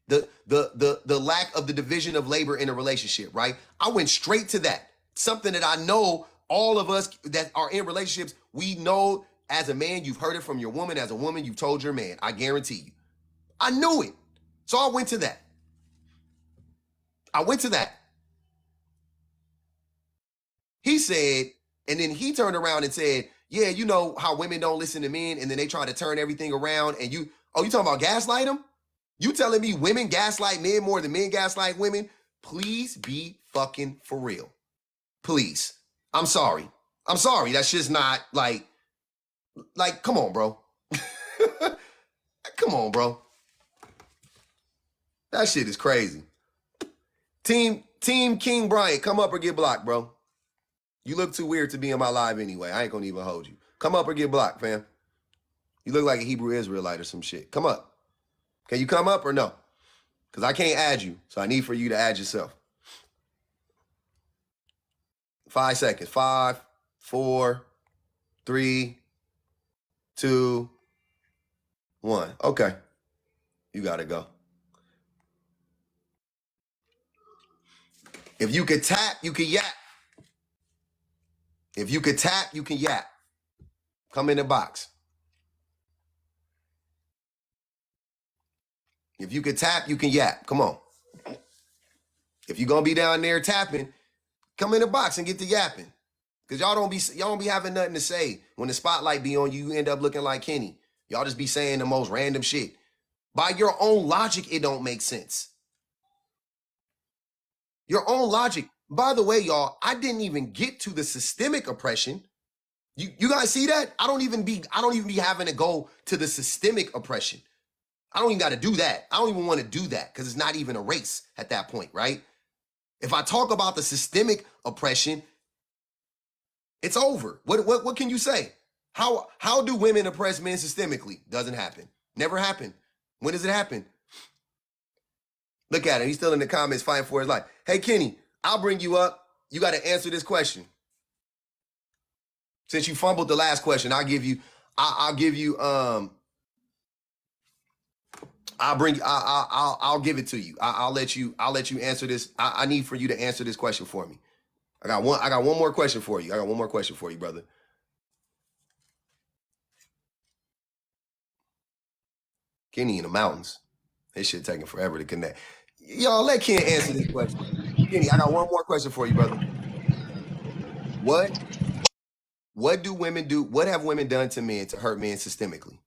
Speaker 1: The lack of the division of labor in a relationship, right? I went straight to that. Something that I know all of us that are in relationships, we know as a man, you've heard it from your woman. As a woman, you've told your man. I guarantee you. I knew it. So I went to that. I went to that. He said, and then he turned around and said, yeah, you know how women don't listen to men, and then they try to turn everything around, and you talking about gaslight them? You telling me women gaslight men more than men gaslight women? Please be fucking for real. Please. I'm sorry. That's just not like, come on, bro. Come on, bro. That shit is crazy. Team King Bryant, come up or get blocked, bro. You look too weird to be in my live anyway. I ain't gonna even hold you. Come up or get blocked, fam. You look like a Hebrew Israelite or some shit. Come up. Can you come up or no? Because I can't add you, so I need for you to add yourself. 5 seconds. 5, 4, 3, 2, 1. Okay. You gotta go. If you could tap, you can yap. If you could tap, you can yap. Come in the box. If you could tap, you can yap. Come on. If you're gonna be down there tapping, come in the box and get to yapping. Cause y'all don't be having nothing to say. When the spotlight be on you, you end up looking like Kenny. Y'all just be saying the most random shit. By your own logic, it don't make sense. Your own logic. By the way, y'all, I didn't even get to the systemic oppression. You guys see that? I don't even be having to go to the systemic oppression. I don't even got to do that. I don't even want to do that because it's not even a race at that point, right? If I talk about the systemic oppression, it's over. What can you say? How do women oppress men systemically? Doesn't happen. Never happened. When does it happen? Look at him. He's still in the comments fighting for his life. Hey, Kenny, I'll bring you up. You got to answer this question. Since you fumbled the last question, I'll give you I'll give it to you. I'll let you answer this. I need for you to answer this question for me. I got one more question for you. Brother. Kenny in the mountains. This shit taking forever to connect. Y'all let Ken answer this question. Kenny, I got one more question for you, brother. What do women do? What have women done to men to hurt men systemically?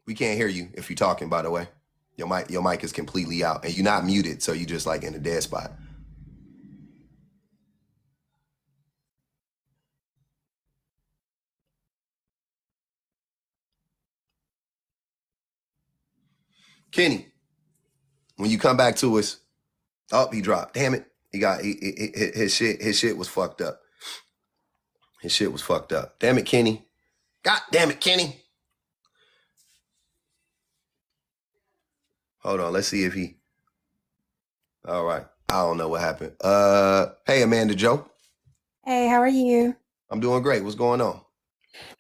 Speaker 1: We can't hear you if you're talking, by the way. Your mic is completely out, and you're not muted, so you're just like in a dead spot. Kenny, when you come back to us, oh, he dropped. Damn it. His shit was fucked up. His shit was fucked up. Damn it, Kenny. God damn it, Kenny. Hold on, let's see if he. All right. I don't know what happened. Hey, Amanda Joe.
Speaker 19: Hey, how are you?
Speaker 1: I'm doing great. What's going on?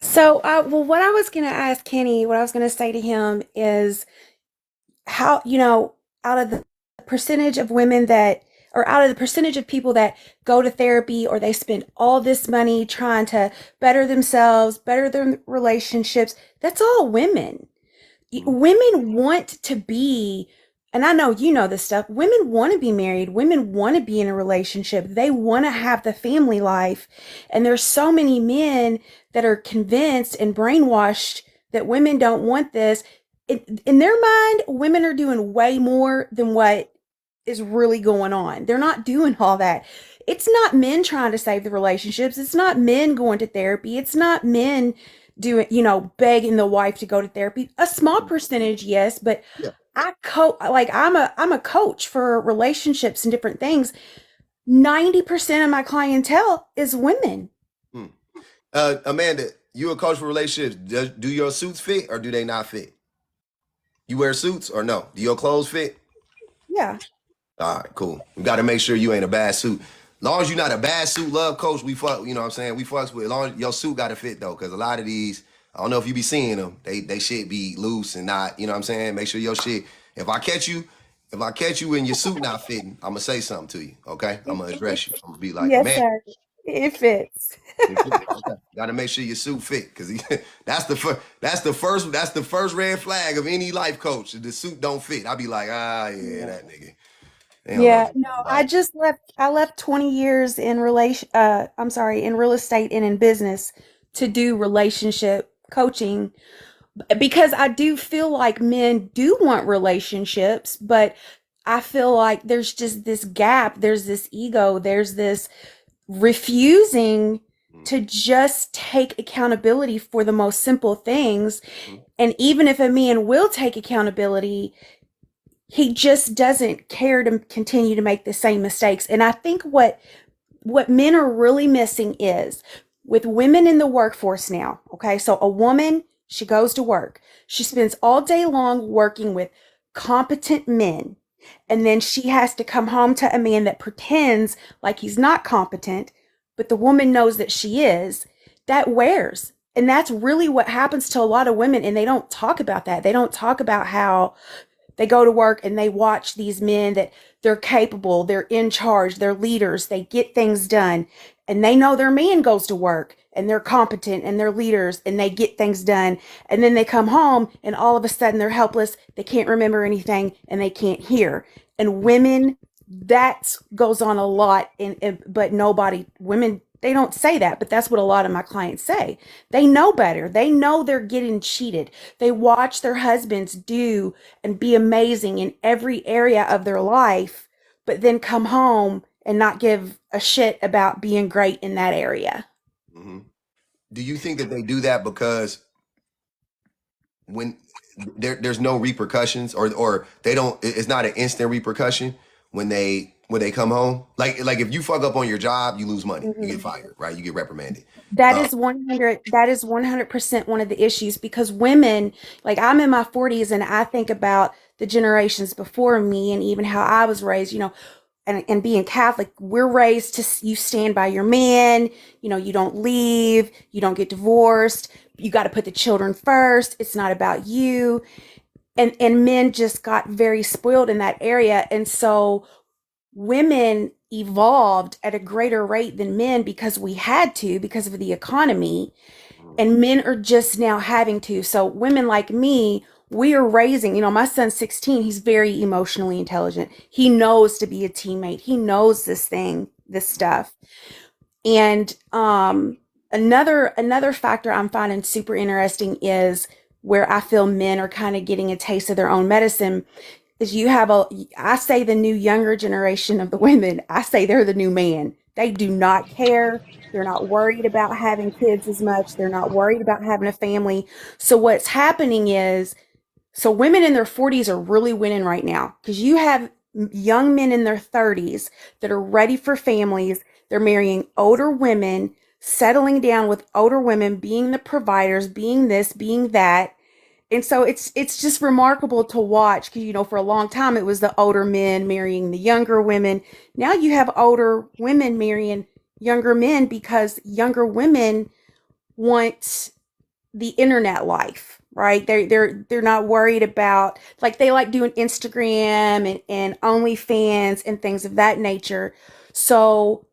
Speaker 19: So, well, what I was going to ask Kenny, what I was going to say to him is how, out of the percentage of women that, or out of the percentage of people that go to therapy or they spend all this money trying to better themselves, better their relationships, that's all women. Women want to be, and I know you know this stuff, women want to be married, women want to be in a relationship, they want to have the family life, and there's so many men that are convinced and brainwashed that women don't want this. In their mind, women are doing way more than what is really going on. They're not doing all that. It's not men trying to save the relationships. It's not men going to therapy. It's not men doing, begging the wife to go to therapy. A small percentage, yes, but
Speaker 1: Yeah.
Speaker 19: I'm a coach for relationships and different things. 90% of my clientele is women.
Speaker 1: Amanda, you a coach for relationships. Do your suits fit or do they not fit? You wear suits or no? Do your clothes fit?
Speaker 19: Yeah.
Speaker 1: All right, cool. We got to make sure you ain't a bad suit. Long as you're not a bad suit love coach, we fuck, you know what I'm saying? We fucks with, as long as your suit got to fit though, because a lot of these, I don't know if you be seeing them, they should be loose and not, you know what I'm saying? Make sure your shit, if I catch you in your suit not fitting, I'm going to say something to you, okay? I'm going to address you. I'm going to be like,
Speaker 19: Yes,
Speaker 1: man,
Speaker 19: sir. It fits.
Speaker 1: Okay. Got to make sure your suit fit, because that's the first red flag of any life coach. If the suit don't fit, I'll be like, yeah, that nigga. They don't know
Speaker 19: Yeah,
Speaker 1: nothing
Speaker 19: no,
Speaker 1: about it.
Speaker 19: I left 20 years in I'm sorry, in real estate and in business to do relationship coaching because I do feel like men do want relationships, but I feel like there's just this gap, there's this ego, there's this refusing
Speaker 1: Mhm.
Speaker 19: to just take accountability for the most simple things.
Speaker 1: Mhm.
Speaker 19: And even if a man will take accountability, he just doesn't care to continue to make the same mistakes. And I think what men are really missing is with women in the workforce now. Okay, so a woman, she goes to work, she spends all day long working with competent men, and then she has to come home to a man that pretends like he's not competent, but the woman knows that she is. That wears. And that's really what happens to a lot of women, and they don't talk about that. They don't talk about how they go to work and they watch these men that they're capable, they're in charge, they're leaders, they get things done. And they know their man goes to work and they're competent and they're leaders and they get things done. And then they come home and all of a sudden they're helpless, they can't remember anything and they can't hear. And women, that goes on a lot but women, they don't say that, but that's what a lot of my clients say. They know better. They know they're getting cheated. They watch their husbands do and be amazing in every area of their life, but then come home and not give a shit about being great in that area.
Speaker 1: Mhm. Do you think that they do that because when there's no repercussions, or they don't, it's not an instant repercussion when they come home? Like if you fuck up on your job, you lose money, you get
Speaker 19: Mhm.
Speaker 1: fired, right? You get reprimanded.
Speaker 19: That
Speaker 1: Uh,
Speaker 19: is 100% one of the issues because women, like I'm in my 40s and I think about the generations before me and even how I was raised, and being Catholic, we're raised to you stand by your man, you don't leave, you don't get divorced, you got to put the children first. It's not about you. And men just got very spoiled in that area. And so women evolved at a greater rate than men because we had to because of the economy, and men are just now having to. So women like me, we are raising, my son's 16, he's very emotionally intelligent, he knows to be a teammate, he knows this stuff. And another factor I'm finding super interesting is where I feel men are kind of getting a taste of their own medicine is I say the new younger generation of the women, I say they're the new man. They do not care. They're not worried about having kids as much. They're not worried about having a family. So what's happening is, so women in their 40s are really winning right now because you have young men in their 30s that are ready for families. They're marrying older women, settling down with older women, being the providers, being this, being that. And so it's just remarkable to watch because for a long time it was the older men marrying the younger women. Now you have older women marrying younger men because younger women want the internet life, right? They're not worried about, like, they like doing Instagram and OnlyFans and things of that nature. So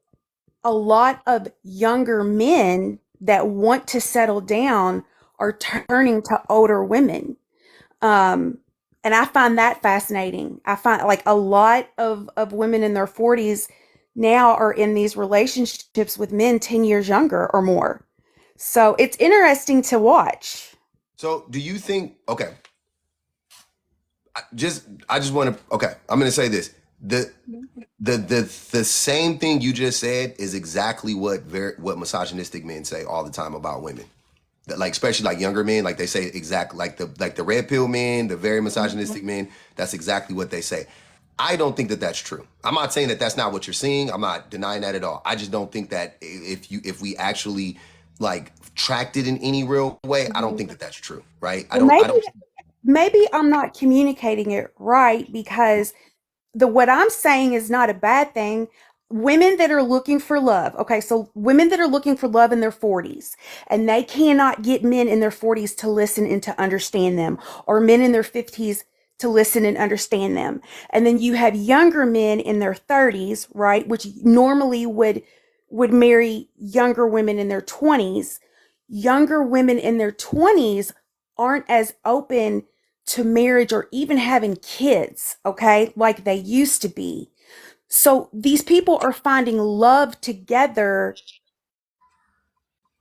Speaker 19: a lot of younger men that want to settle down are turning to older women. Um, and I find that fascinating. I find like a lot of women in their 40s now are in these relationships with men 10 years younger or more. So it's interesting to watch.
Speaker 1: so do you think? Okay, I just want to. Okay, I'm gonna say this. The same thing you just said is exactly what misogynistic men say all the time about women. Like especially like younger men, like they say exactly like the red pill men, the very misogynistic men. That's exactly what they say. I don't think that that's true. I'm not saying that that's not what you're seeing. I'm not denying that at all. I just don't think that if we actually like tracked it in any real way, I don't think that that's true, right? I
Speaker 19: Well,
Speaker 1: don't. I
Speaker 19: maybe
Speaker 1: don't.
Speaker 19: maybe I'm not communicating it right because the what I'm saying is not a bad thing. Women that are looking for love. Okay, so women that are looking for love in their 40s and they cannot get men in their 40s to listen and to understand them, or men in their 50s to listen and understand them. And then you have younger men in their 30s, right, which normally would would marry younger women in their 20s. Younger women in their 20s aren't as open to marriage or even having kids, okay, like they used to be. So these people are finding love together,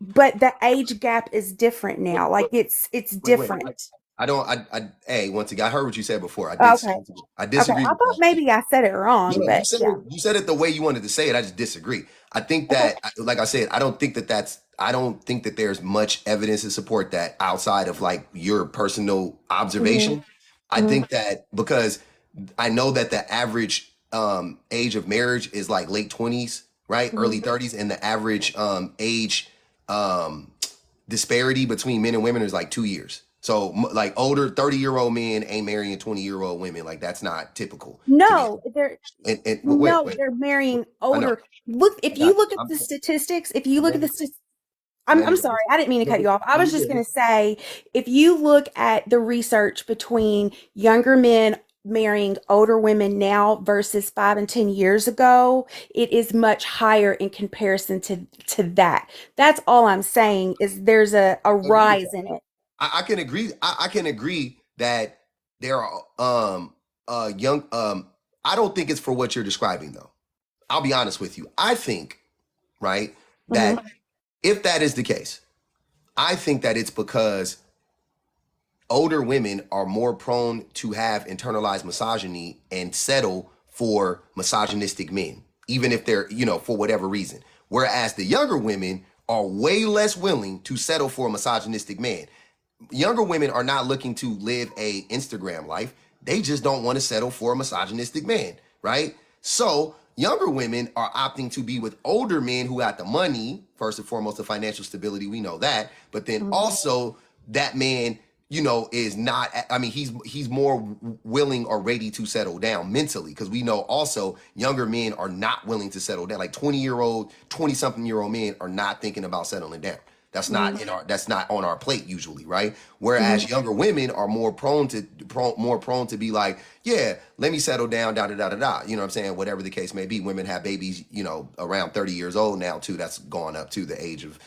Speaker 19: but the age gap is different now. Like it's
Speaker 1: Wait.
Speaker 19: different.
Speaker 1: I don't. Hey, once again, I heard what you said before.
Speaker 19: Okay.
Speaker 1: I
Speaker 19: Okay.
Speaker 1: disagree
Speaker 19: I
Speaker 1: with
Speaker 19: thought
Speaker 1: that.
Speaker 19: maybe I said it
Speaker 1: No,
Speaker 19: wrong,
Speaker 1: no,
Speaker 19: but yeah.
Speaker 1: you said it the way you wanted to say it. I just disagree. I think
Speaker 19: Okay.
Speaker 1: that, like I said, I don't think that there's much evidence to support that outside of like your personal
Speaker 19: Hmm.
Speaker 1: observation. I
Speaker 19: Hmm.
Speaker 1: think that because I know that the average age of marriage is like late 20s, right?
Speaker 19: Hmm.
Speaker 1: Early 30s, and the average age um disparity between men and women is like 2 years. So like older 30-year-old men ain't marrying 20-year-old women. Like that's not typical to be.
Speaker 19: No, they're
Speaker 1: And
Speaker 19: no,
Speaker 1: wait.
Speaker 19: they're marrying
Speaker 1: I know.
Speaker 19: older. Look,
Speaker 1: I
Speaker 19: if
Speaker 1: got
Speaker 19: you look at
Speaker 1: I'm
Speaker 19: the statistics, if you look at the
Speaker 1: Amanda,
Speaker 19: st- I'm
Speaker 1: Amanda.
Speaker 19: sorry, I didn't mean to
Speaker 1: No,
Speaker 19: cut you off. I was
Speaker 1: you
Speaker 19: just
Speaker 1: good.
Speaker 19: going to say, if you look at the research between younger men marrying older women now versus 5 and 10 years ago, it is much higher in comparison to that. That's all I'm saying is there's a
Speaker 1: I agree with
Speaker 19: rise
Speaker 1: that.
Speaker 19: in it.
Speaker 1: I can agree. I can agree that there are young I don't think it's for what you're describing though. I'll be honest with you. I think, right,
Speaker 19: Hmm.
Speaker 1: that if that is the case, I think that it's because older women are more prone to have internalized misogyny and settle for misogynistic men, even if they're, for whatever reason. Whereas the younger women are way less willing to settle for a misogynistic man. Younger women are not looking to live a Instagram life. They just don't want to settle for a misogynistic man, right? So younger women are opting to be with older men who got the money, first and foremost, the financial stability, we know that. But then
Speaker 19: Hmm.
Speaker 1: also that man, is not, I mean, he's more willing or ready to settle down mentally. Because we know also younger men are not willing to settle down. Like 20 something year old men are not thinking about settling down.
Speaker 19: Hmm.
Speaker 1: That's not on our plate usually, right?
Speaker 19: Hmm.
Speaker 1: Whereas younger women are more prone to be like, yeah, let me settle down, da da da da da. You know what I'm saying? Whatever the case may be. Women have babies, around 30 years old now too. That's gone up to the age of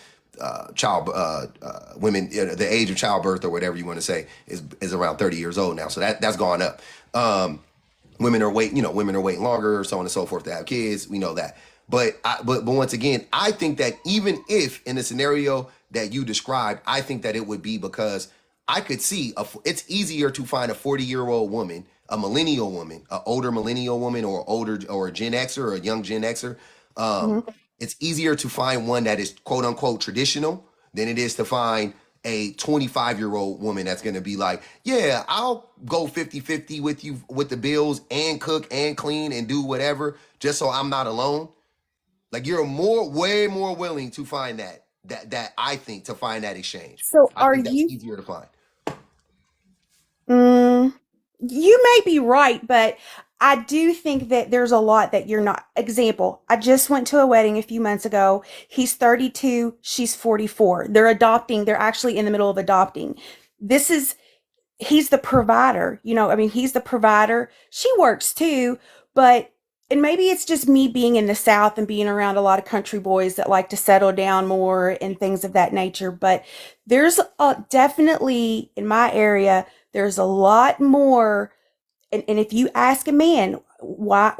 Speaker 1: women, the age of childbirth or whatever you want to say is around 30 years old now. So that's gone up. Women are waiting longer, so on and so forth to have kids. We know that. But once again, I think that even if in the scenario that you described, I think that it would be because I could see it's easier to find a 40-year-old woman, a millennial woman, an older millennial woman, or a Gen Xer or a young Gen Xer.
Speaker 19: Hmm.
Speaker 1: Um, it's easier to find one that is quote unquote traditional than it is to find a 25-year-old woman that's going to be like, yeah, I'll go 50-50 with you with the bills and cook and clean and do whatever just so I'm not alone. Like you're way more willing to find that I think to find that exchange.
Speaker 19: So
Speaker 1: I
Speaker 19: are
Speaker 1: think that's
Speaker 19: you
Speaker 1: easier to find.
Speaker 19: Mm, you may be right, but I do think that there's a lot that you're not. Example, I just went to a wedding a few months ago. He's 32, she's 44. They're actually in the middle of adopting. This is he's the provider. I mean, he's the provider. She works too, but and maybe it's just me being in the South and being around a lot of country boys that like to settle down more and things of that nature. But there's definitely in my area, there's a lot more. And if you ask a man, why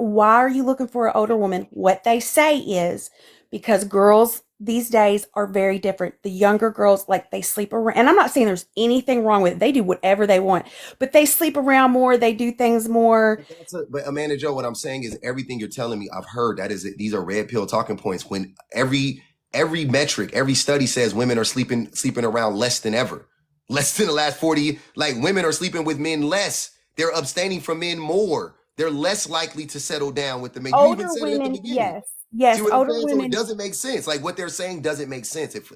Speaker 19: are you looking for an older woman? What they say is because girls these days are very different. The younger girls, like they sleep around, and I'm not saying there's anything wrong with it. They do whatever they want, but they sleep around more. They do things more.
Speaker 1: But Amanda Joe, what I'm saying is everything you're telling me, I've heard that is it. These are red pill talking points. When every metric, every study says women are sleeping around less than ever, less than the last 40. Like women are sleeping with men less. They're abstaining from men more. They're less likely to settle down with the men. You even
Speaker 19: Older
Speaker 1: said it at the
Speaker 19: women,
Speaker 1: beginning.
Speaker 19: yes,
Speaker 1: See
Speaker 19: yes,
Speaker 1: what I'm
Speaker 19: older
Speaker 1: saying? So it
Speaker 19: women.
Speaker 1: doesn't make sense. Like what they're saying doesn't make sense. If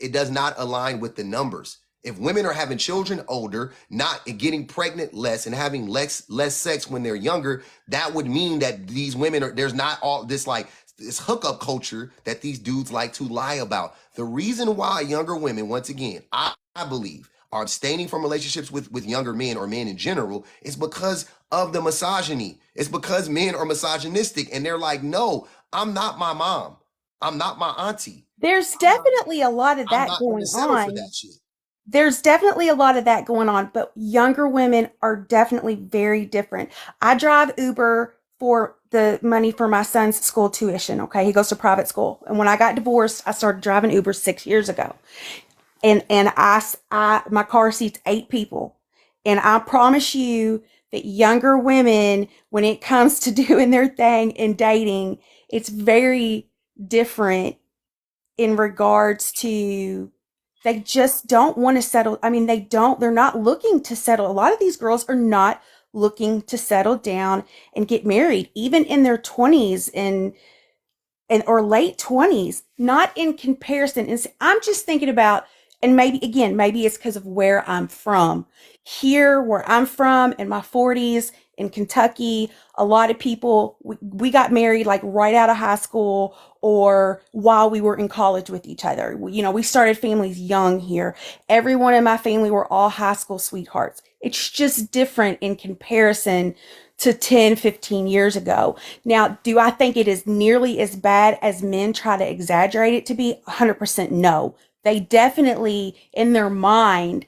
Speaker 1: it does not align with the numbers. If women are having children older, not getting pregnant less, and having less sex when they're younger, that would mean that these women there's not all this like this hookup culture that these dudes like to lie about. The reason why younger women, once again, I believe, are abstaining from relationships with younger men or men in general is because of the misogyny. It's because men are misogynistic and they're like, no, I'm not my mom. I'm not my auntie.
Speaker 19: There's
Speaker 1: I'm not,
Speaker 19: definitely a lot of
Speaker 1: I'm
Speaker 19: that
Speaker 1: not going to
Speaker 19: going
Speaker 1: settle for
Speaker 19: on.
Speaker 1: that shit.
Speaker 19: There's definitely a lot of that going on, but younger women are definitely very different. I drive Uber for the money for my son's school tuition. Okay. He goes to private school. And when I got divorced, I started driving Uber 6 years ago. And my car seats 8 people. And I promise you that younger women, when it comes to doing their thing and dating, it's very different in regards to they just don't want to settle. I mean, they're not looking to settle. A lot of these girls are not looking to settle down and get married, even in their 20s and or late 20s, not in comparison. And I'm just thinking about, and maybe it's because of where I'm from. Here, where I'm from, in my 40s in Kentucky, a lot of people, we got married like right out of high school or while we were in college with each other. We started families young here. Everyone in my family were all high school sweethearts. It's just different in comparison to 10, 15 years ago. Now, do I think it is nearly as bad as men try to exaggerate it to be? 100% no. They definitely, in their mind,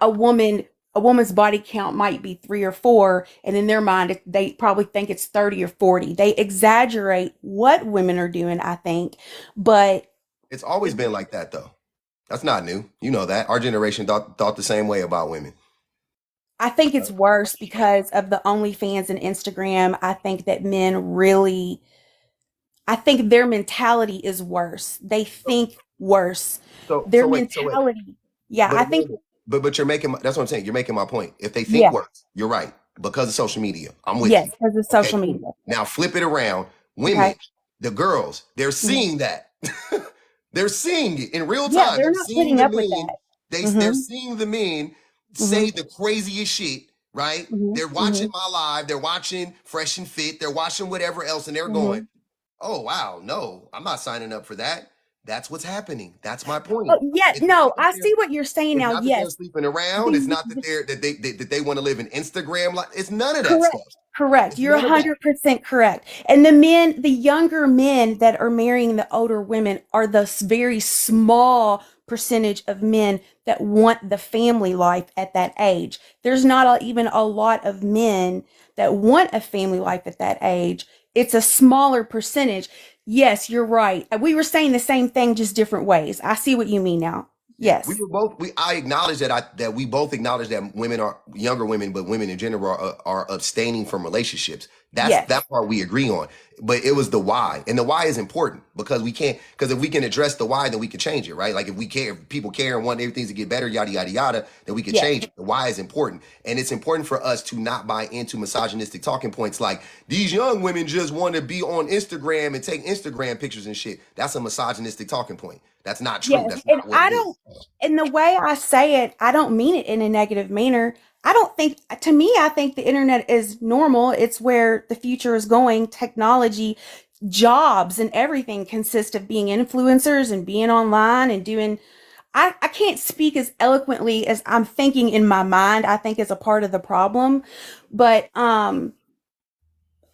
Speaker 19: a woman's body count might be 3 or 4, and in their mind, they probably think it's 30 or 40. They exaggerate what women are doing, I think, but
Speaker 1: It's always been like that, though. That's not new. You know that. Our generation thought the same way about women.
Speaker 19: I think it's worse because of the OnlyFans and Instagram. I think that I think their mentality is worse. They think worse.
Speaker 1: So
Speaker 19: Their
Speaker 1: wait.
Speaker 19: mentality. Yeah, I
Speaker 1: But
Speaker 19: think,
Speaker 1: but you're making that's what I'm saying. You're making my point. If they think
Speaker 19: yeah,
Speaker 1: worse, you're right. Because of social media. I'm with
Speaker 19: yes,
Speaker 1: you.
Speaker 19: because of
Speaker 1: Okay,
Speaker 19: social
Speaker 1: cool.
Speaker 19: media.
Speaker 1: Now flip it around. Women,
Speaker 19: Okay.
Speaker 1: the girls, they're
Speaker 19: Mhm.
Speaker 1: seeing that. They're seeing it in real
Speaker 19: Yeah,
Speaker 1: time.
Speaker 19: they're
Speaker 1: They're
Speaker 19: not
Speaker 1: seeing
Speaker 19: putting
Speaker 1: the
Speaker 19: up with
Speaker 1: men.
Speaker 19: that.
Speaker 1: They're
Speaker 19: Mm-hmm.
Speaker 1: seeing the men say
Speaker 19: Mm-hmm.
Speaker 1: the craziest shit, right? They're
Speaker 19: Mm-hmm. Mm-hmm.
Speaker 1: watching my live, they're watching Fresh and Fit, they're watching whatever else, and they're going,
Speaker 19: Mm-hmm.
Speaker 1: oh wow, no, I'm not signing up for that. That's what's happening. That's my point.
Speaker 19: Oh, yeah,
Speaker 1: It's not
Speaker 19: no,
Speaker 1: that
Speaker 19: I
Speaker 1: they're
Speaker 19: see what you're saying
Speaker 1: it's
Speaker 19: now.
Speaker 1: not that they're
Speaker 19: Yes.
Speaker 1: sleeping around. It's
Speaker 19: The,
Speaker 1: not that they want to live in Instagram life. It's none of that
Speaker 19: Correct.
Speaker 1: stuff.
Speaker 19: Correct.
Speaker 1: It's
Speaker 19: You're
Speaker 1: none of that.
Speaker 19: 100% correct. And the younger men that are marrying the older women are the very small percentage of men that want the family life at that age. There's not even a lot of men that want a family life at that age. It's a smaller percentage. Yes, you're right. We were saying the same thing, just different ways. I see what you mean now.
Speaker 1: Yeah, we
Speaker 19: Yes.
Speaker 1: were both. I acknowledge that we both acknowledge that women are younger women, but women in general are abstaining from relationships. That's
Speaker 19: Yes.
Speaker 1: that part we agree on. But it was the why, and the why is important because we can't. Because if we can address the why, then we can change it, right? Like if we care, if people care and want everything to get better, yada yada yada, then we can
Speaker 19: Yes.
Speaker 1: change it. The why is important, and it's important for us to not buy into misogynistic talking points like these young women just want to be on Instagram and take Instagram pictures and shit. That's a misogynistic talking point. That's not true.
Speaker 19: Yes,
Speaker 1: That's
Speaker 19: and
Speaker 1: not what it is.
Speaker 19: and the way I say it, I don't mean it in a negative manner. I don't think, to me, I think the internet is normal. It's where the future is going. Technology, jobs, and everything consist of being influencers and being online and doing. I can't speak as eloquently as I'm thinking in my mind. I think is a part of the problem, but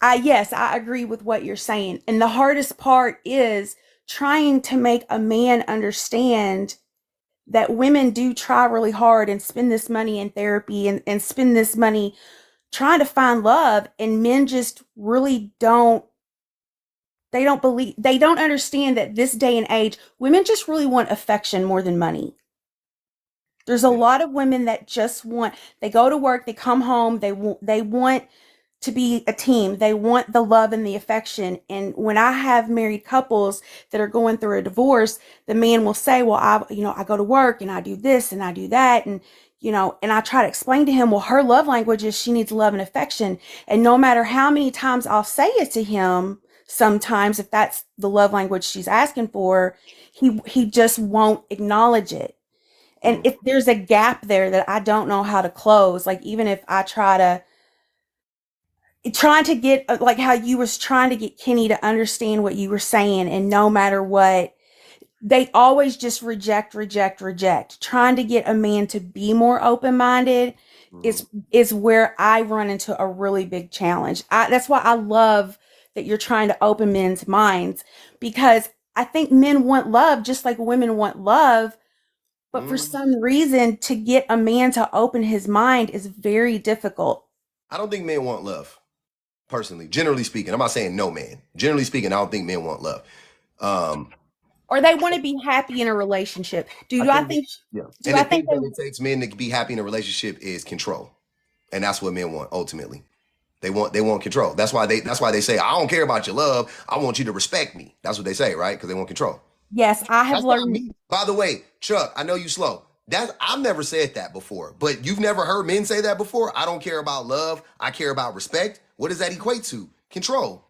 Speaker 19: yes, I agree with what you're saying. And the hardest part is trying to make a man understand that women do try really hard and spend this money in therapy and spend this money trying to find love, and men just really they don't understand that this day and age women just really want affection more than money. There's a
Speaker 1: Yeah.
Speaker 19: lot of women that just want, they go to work, they come home, they want to be a team. They want the love and the affection. And when I have married couples that are going through a divorce, the man will say, well, I go to work and I do this and I do that. And I try to explain to him, well, her love language is she needs love and affection. And no matter how many times I'll say it to him, sometimes if that's the love language she's asking for, he just won't acknowledge it. And
Speaker 1: Mm.
Speaker 19: if there's a gap there that I don't know how to close, like even if I trying to get, like how you was trying to get Kenny to understand what you were saying, and no matter what, they always just reject. Trying to get a man to be more open-minded
Speaker 1: Mhm.
Speaker 19: is where I run into a really big challenge. That's why I love that you're trying to open men's minds, because I think men want love just like women want love, but for
Speaker 1: Mm,
Speaker 19: some reason to get a man to open his mind is very difficult.
Speaker 1: I don't think men want love, personally. Generally speaking, I'm not saying no man. Generally speaking, I don't think men want love. Um,
Speaker 19: Or they want to be happy in a relationship.
Speaker 1: I
Speaker 19: Do I
Speaker 1: think,
Speaker 19: think
Speaker 1: yeah.
Speaker 19: do
Speaker 1: And the
Speaker 19: I think
Speaker 1: thing
Speaker 19: they
Speaker 1: that it takes men to be happy in a relationship is control, and that's what men want ultimately. They want control. That's why they say I don't care about your love. I want you to respect me. That's what they say, right? Because they want control.
Speaker 19: Yes, I have
Speaker 1: That's not
Speaker 19: learned.
Speaker 1: me. By the way, Chuck, I know you slow. I've never said that before, but you've never heard men say that before. I don't care about love. I care about respect. What does that equate to? Control.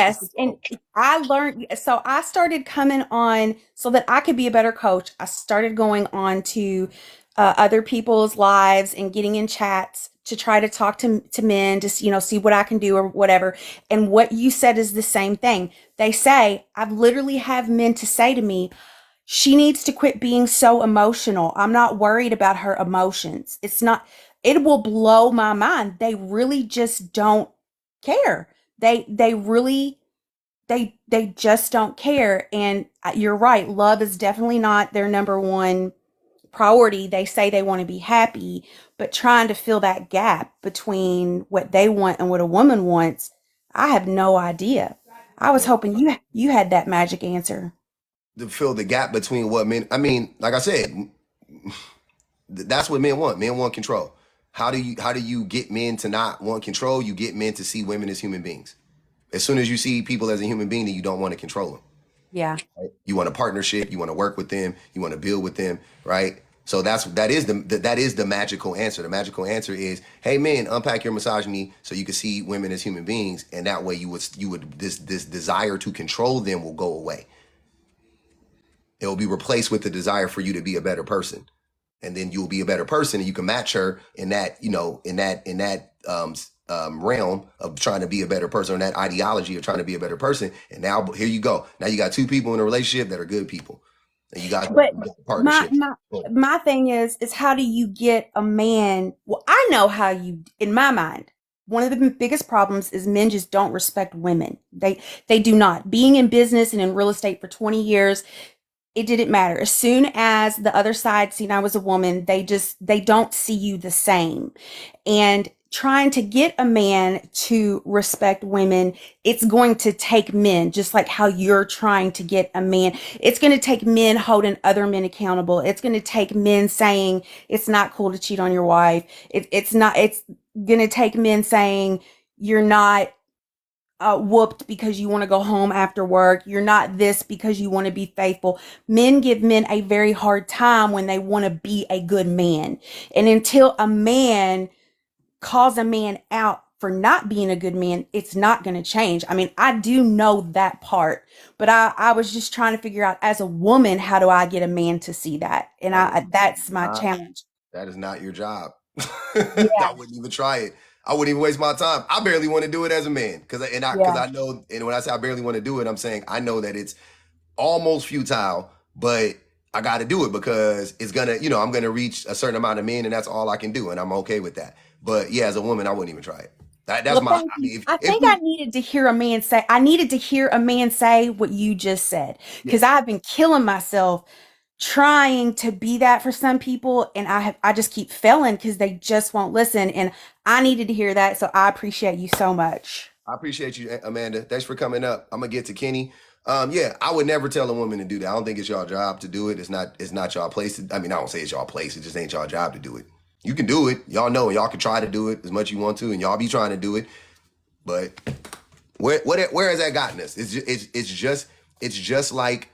Speaker 1: It's
Speaker 19: Yes, and
Speaker 1: control.
Speaker 19: I learned, so I started coming on so that I could be a better coach. I started going on to other people's lives and getting in chats to try to talk to men, just see what I can do or whatever. And what you said is the same thing. They say I've literally have men to say to me, she needs to quit being so emotional. I'm not worried about her emotions. It's not. It will blow my mind. They really just don't care. They really they just don't care. And you're right, love is definitely not their number one priority. They say they want to be happy, but trying to fill that gap between what they want and what a woman wants, I have no idea. I was
Speaker 1: Yeah.
Speaker 19: hoping you had that magic answer.
Speaker 1: To fill the gap between what men, I mean, like I said, that's what men want. Men want control. How do you get men to not want control? You get men to see women as human beings. As soon as you see people as a human being, then you don't want to control them.
Speaker 19: Yeah.
Speaker 1: Right? You want a partnership. You want to work with them. You want to build with them. Right. So that is the magical answer. The magical answer is, hey men, unpack your misogyny so you can see women as human beings, and that way you would this desire to control them will go away. It will be replaced with the desire for you to be a better person, and then you'll be a better person, and you can match her in that realm of trying to be a better person, or that ideology of trying to be a better person. And now here you go. Now you got two people in a relationship that are good people, and
Speaker 19: But
Speaker 1: you got
Speaker 19: my
Speaker 1: partnerships.
Speaker 19: my my thing is how do you get a man? Well, I know how you. In my mind, one of the biggest problems is men just don't respect women. They do not. Being in business and in real estate for 20 years, it didn't matter. As soon as the other side seen I was a woman, they don't see you the same. And trying to get a man to respect women, it's going to take men, just like how you're trying to get a man. It's going to take men holding other men accountable. It's going to take men saying it's not cool to cheat on your wife. It's not, it's going to take men saying you're not whooped because you want to go home after work. You're not this because you want to be faithful. Men give men a very hard time when they want to be a good man. And until a man calls a man out for not being a good man, it's not going to change. I mean, I do know that part, but I was just trying to figure out as a woman, how do I get a man to see that? And
Speaker 1: That is
Speaker 19: that's my
Speaker 1: not
Speaker 19: challenge.
Speaker 1: that is not your job.
Speaker 19: Yeah.
Speaker 1: I wouldn't even try it. I wouldn't even waste my time. I barely want to do it as a man because
Speaker 19: Yeah.
Speaker 1: I know, and when I say I barely want to do it, I'm saying I know that it's almost futile, but I got to do it because it's gonna, I'm gonna reach a certain amount of men, and that's all I can do, and I'm okay with that. But yeah, as a woman, I wouldn't even try it. That's
Speaker 19: Well,
Speaker 1: my.
Speaker 19: thank
Speaker 1: I
Speaker 19: you.
Speaker 1: mean,
Speaker 19: I
Speaker 1: if
Speaker 19: think
Speaker 1: we,
Speaker 19: I needed to hear a man say what you just said,
Speaker 1: yeah,
Speaker 19: because I've been killing myself trying to be that for some people, and I just keep failing because they just won't listen. And I needed to hear that, so I appreciate you so much.
Speaker 1: I appreciate you, Amanda. Thanks for coming up. I'm gonna get to Kenny. Yeah, I would never tell a woman to do that. I don't think it's y'all job to do it. It's not y'all place. I mean, I don't say it's y'all place. It just ain't y'all job to do it. You can do it. Y'all know. Y'all can try to do it as much as you want to, and y'all be trying to do it. But where has that gotten us? It's just like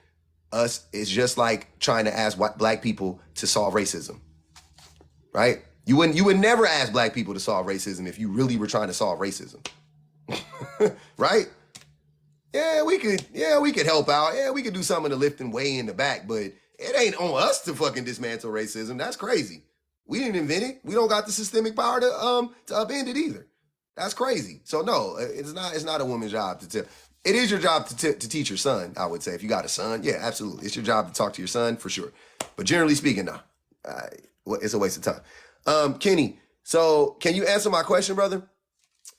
Speaker 1: us. It's just like trying to ask black people to solve racism, right? You would never ask black people to solve racism if you really were trying to solve racism, right? Yeah, we could help out. Yeah, we could do some of the lifting way in the back, but it ain't on us to fucking dismantle racism. That's crazy. We didn't invent it. We don't got the systemic power to upend it either. That's crazy. So no, it's not a woman's job to tell. It is your job to teach your son, I would say. If you got a son, yeah, absolutely. It's your job to talk to your son for sure. But generally speaking, no. It's a waste of time. Kenny, so can you answer my question, brother?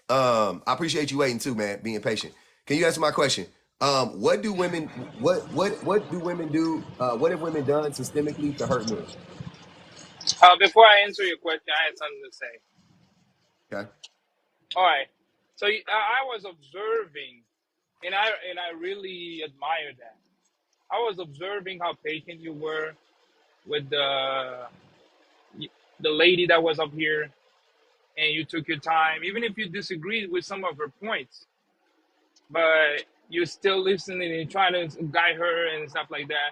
Speaker 1: I appreciate you waiting too, man, being patient. Can you answer my question? What do women what do women do? What have women done systemically to hurt men?
Speaker 18: Before I answer your question, I had something to say.
Speaker 1: Okay.
Speaker 18: All right. So I was observing, and I really admire that. I was observing how patient you were with the lady that was up here, and you took your time, even if you disagreed with some of her points, but you're still listening and trying to guide her and stuff like that.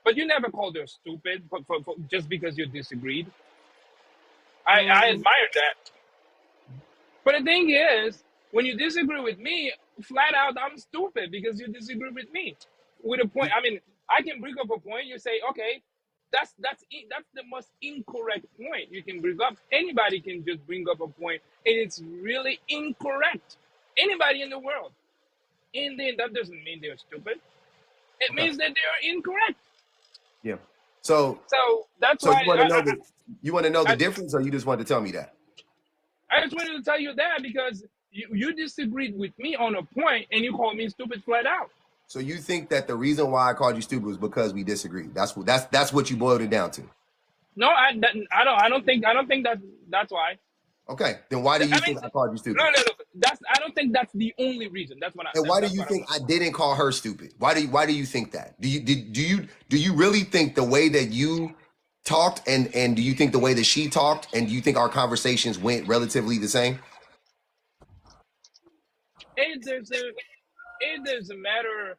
Speaker 18: But you never called her stupid for just because you disagreed. I
Speaker 10: Hmm.
Speaker 18: admire that. But the thing is, when you disagree with me, flat out, I'm stupid because you disagree with me. With a point, I mean, I can bring up a point. You say, okay, that's the most incorrect point you can bring up. Anybody can just bring up a point, and it's really incorrect. Anybody in the world, and then that doesn't mean they're stupid. It
Speaker 1: Okay.
Speaker 18: means that they are incorrect.
Speaker 1: Yeah. So
Speaker 18: So that's
Speaker 1: so
Speaker 18: why
Speaker 1: you want to know the
Speaker 18: I,
Speaker 1: difference, or you just want to tell me that?
Speaker 18: I just wanted to tell you that because you disagreed with me on a point and you called me stupid flat out.
Speaker 1: So you think that the reason why I called you stupid was because we disagreed? That's what you boiled it down to.
Speaker 18: No, I don't think that that's why.
Speaker 1: Okay. Then why do you
Speaker 18: I mean,
Speaker 1: think I called you
Speaker 18: no,
Speaker 1: stupid?
Speaker 18: no, no. I don't think that's the only reason.
Speaker 1: And why do
Speaker 18: That's
Speaker 1: you
Speaker 18: what I
Speaker 1: think
Speaker 18: want.
Speaker 1: I didn't call her stupid? Why do you think that? Do you really think the way that you talked and do you think the way that she talked and do you think our conversations went relatively the same?
Speaker 18: It doesn't. It doesn't matter.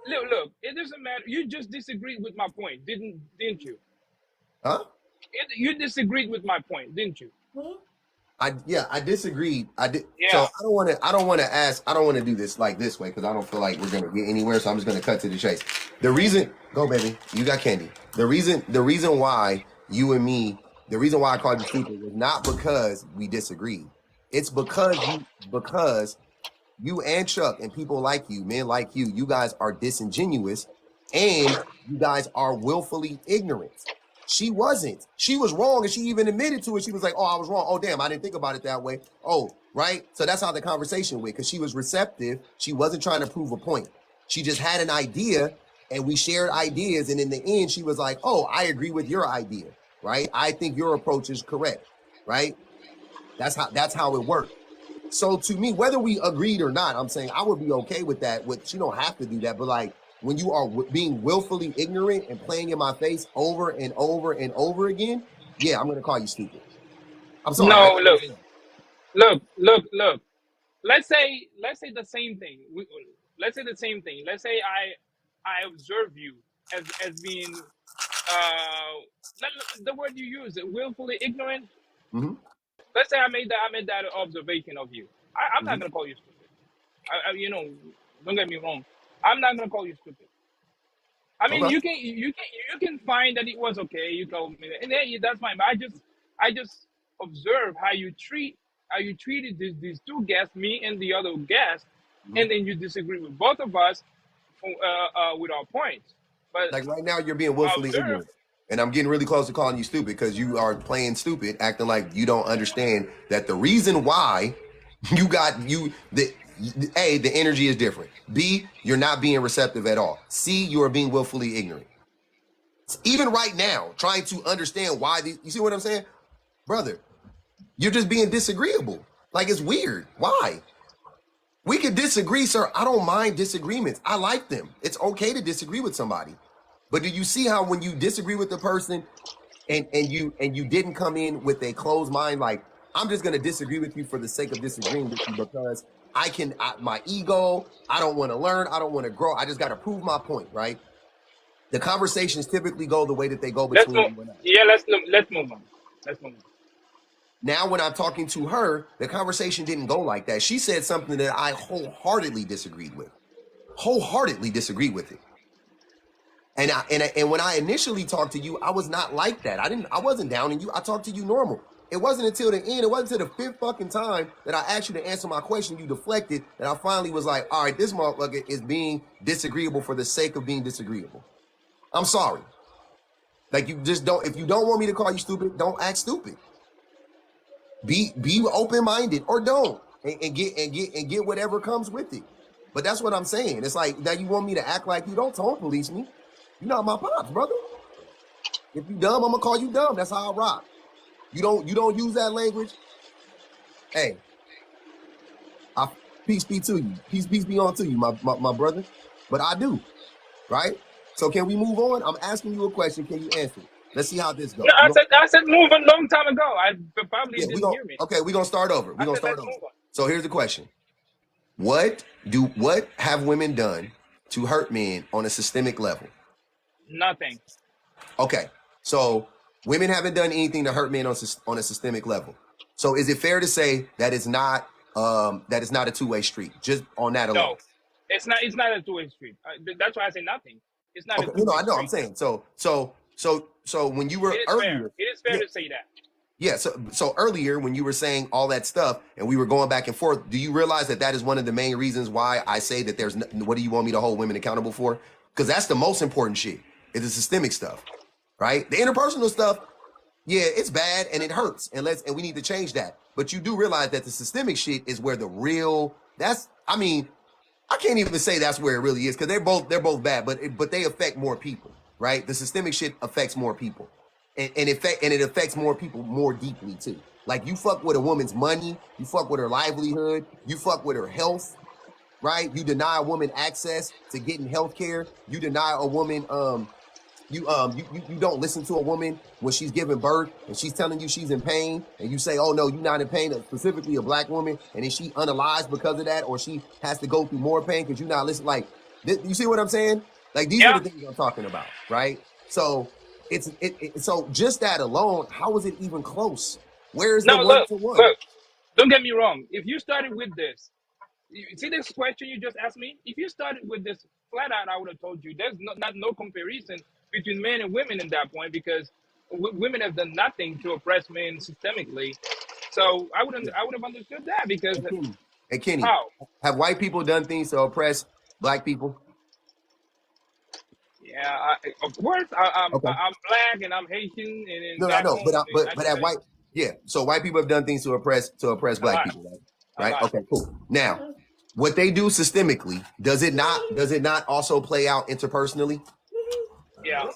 Speaker 18: Look. It doesn't matter. You just disagreed with my point, didn't you?
Speaker 1: Huh?
Speaker 18: You disagreed with my point, didn't you?
Speaker 1: I disagreed. I did. So
Speaker 18: Yeah.
Speaker 1: I don't want to ask. I don't want to do this like this way because I don't feel like we're gonna get anywhere. So I'm just gonna cut to the chase. The reason, go baby, you got candy. The reason why you and me, the reason why I called you stupid was not because we disagreed. It's because you and Chuck and people like you, men like you guys are disingenuous and you guys are willfully ignorant. She wasn't. She was wrong and she even admitted to it. She was like, oh, I was wrong. Oh, damn, I didn't think about it that way. Oh, right? So that's how the conversation went because she was receptive. She wasn't trying to prove a point. She just had an idea and we shared ideas. And in the end, she was like, oh, I agree with your idea, right? I think your approach is correct, right? That's how it worked. So to me, whether we agreed or not, I'm saying I would be okay with that. With you don't have to do that, but like when you are being willfully ignorant and playing in my face over and over and over again, yeah, I'm gonna call you stupid. I'm sorry.
Speaker 18: No, look. Let's say the same thing. Let's say the same thing. Let's say I observe you as being the word you use, willfully ignorant.
Speaker 1: Mm-hmm,
Speaker 18: Let's say I made that observation of you. I'm not
Speaker 1: mm-hmm.
Speaker 18: gonna call you stupid. You know, don't get me wrong. I'm not gonna call you stupid. I mean,
Speaker 1: Okay.
Speaker 18: you can find that it was okay. You told me that, and yeah, that's fine. But I just observe how you treated these two guests, me and the other guest,
Speaker 1: Mm-hmm.
Speaker 18: and then you disagree with both of us with our points. But
Speaker 1: Like right now, you're being
Speaker 18: I
Speaker 1: willfully
Speaker 18: observe.
Speaker 1: ignorant, and I'm getting really close to calling you stupid because you are playing stupid, acting like you don't understand that the reason why you got you the A, the energy is different. B, you're not being receptive at all. C, you are being willfully ignorant. Even right now, trying to understand why these, you see what I'm saying? Brother, you're just being disagreeable. Like it's weird. Why? We could disagree, sir. I don't mind disagreements. I like them. It's okay to disagree with somebody. But do you see how when you disagree with the person and you didn't come in with a closed mind, like I'm just gonna disagree with you for the sake of disagreeing with you because my ego, I don't want to learn, I don't want to grow, I just got to prove my point, right? The conversations typically go the way that they go
Speaker 18: Let's
Speaker 1: between
Speaker 18: move.
Speaker 1: you and I.
Speaker 18: Yeah, let's move on. Let's move on.
Speaker 1: Now, when I'm talking to her, the conversation didn't go like that. She said something that I wholeheartedly disagreed with. Wholeheartedly disagreed with it. And when I initially talked to you, I was not like that. I wasn't downing you. I talked to you normal. It wasn't until the end, it wasn't until the fifth fucking time that I asked you to answer my question, you deflected, that I finally was like, all right, this motherfucker is being disagreeable for the sake of being disagreeable. I'm sorry. Like you just don't, if you don't want me to call you stupid, don't act stupid. Be open-minded or don't and get whatever comes with it. But that's what I'm saying. It's like, now you want me to act like you don't tone police me. You're not my pops, brother. If you dumb, I'm gonna call you dumb. That's how I rock. You don't use that language. Hey, peace be to you. Peace be on to you, my brother. But I do, right? So can we move on? I'm asking you a question. Can you answer it? Let's see how this
Speaker 18: No,
Speaker 1: goes.
Speaker 18: I said move a long time ago. I probably
Speaker 1: Yeah,
Speaker 18: didn't hear me.
Speaker 1: we're gonna start over.
Speaker 18: I said let's move on.
Speaker 1: So here's the question. What have women done to hurt men on a systemic level?
Speaker 18: Nothing.
Speaker 1: Okay, so women haven't done anything to hurt men on a systemic level. So is it fair to say that it's not a two-way street just on that alone?
Speaker 18: No, it's not. It's not a two-way street. That's why I say nothing. It's not
Speaker 1: Okay,
Speaker 18: a two-way
Speaker 1: I know.
Speaker 18: street.
Speaker 1: I'm saying so when you were
Speaker 18: It is
Speaker 1: earlier,
Speaker 18: fair. It is fair to say that.
Speaker 1: yeah. So earlier when you were saying all that stuff and we were going back and forth, do you realize that is one of the main reasons why I say that there's what do you want me to hold women accountable for? Because that's the most important shit. Is the systemic stuff, right? The interpersonal stuff, yeah, it's bad and it hurts, and we need to change that. But you do realize that the systemic shit is where the real. I can't even say that's where it really is because they're both bad, but they affect more people, right? The systemic shit affects more people, and it affects more people more deeply too. Like you fuck with a woman's money, you fuck with her livelihood, you fuck with her health, right? You deny a woman access to getting health care. You deny a woman you don't listen to a woman when she's giving birth and she's telling you she's in pain, and you say, oh no, you're not in pain, specifically a black woman, and then she unalives because of that, or she has to go through more pain because you're not listening. Like, you see what I'm saying? Like, these are the things I'm talking about, right? So so just that alone, how is it even close? Where's the one to one?
Speaker 18: Look, don't get me wrong. If you started with this, you see this question you just asked me? If you started with this flat out, I would have told you there's no comparison between men and women in that point, because women have done nothing to oppress men systemically. So I would have understood that, because
Speaker 1: Hey Kenny,
Speaker 18: how?
Speaker 1: have white people done things to oppress black people?
Speaker 18: Yeah, of course. I'm
Speaker 1: Okay.
Speaker 18: black and I'm Haitian, and
Speaker 1: No, I
Speaker 18: back
Speaker 1: know,
Speaker 18: home,
Speaker 1: but at white, yeah. So white people have done things to oppress
Speaker 18: a
Speaker 1: black
Speaker 18: lot,
Speaker 1: people, right?
Speaker 18: a
Speaker 1: Right.
Speaker 18: lot.
Speaker 1: Okay. Cool. Now, what they do systemically, does it not also play out interpersonally?
Speaker 18: Yeah.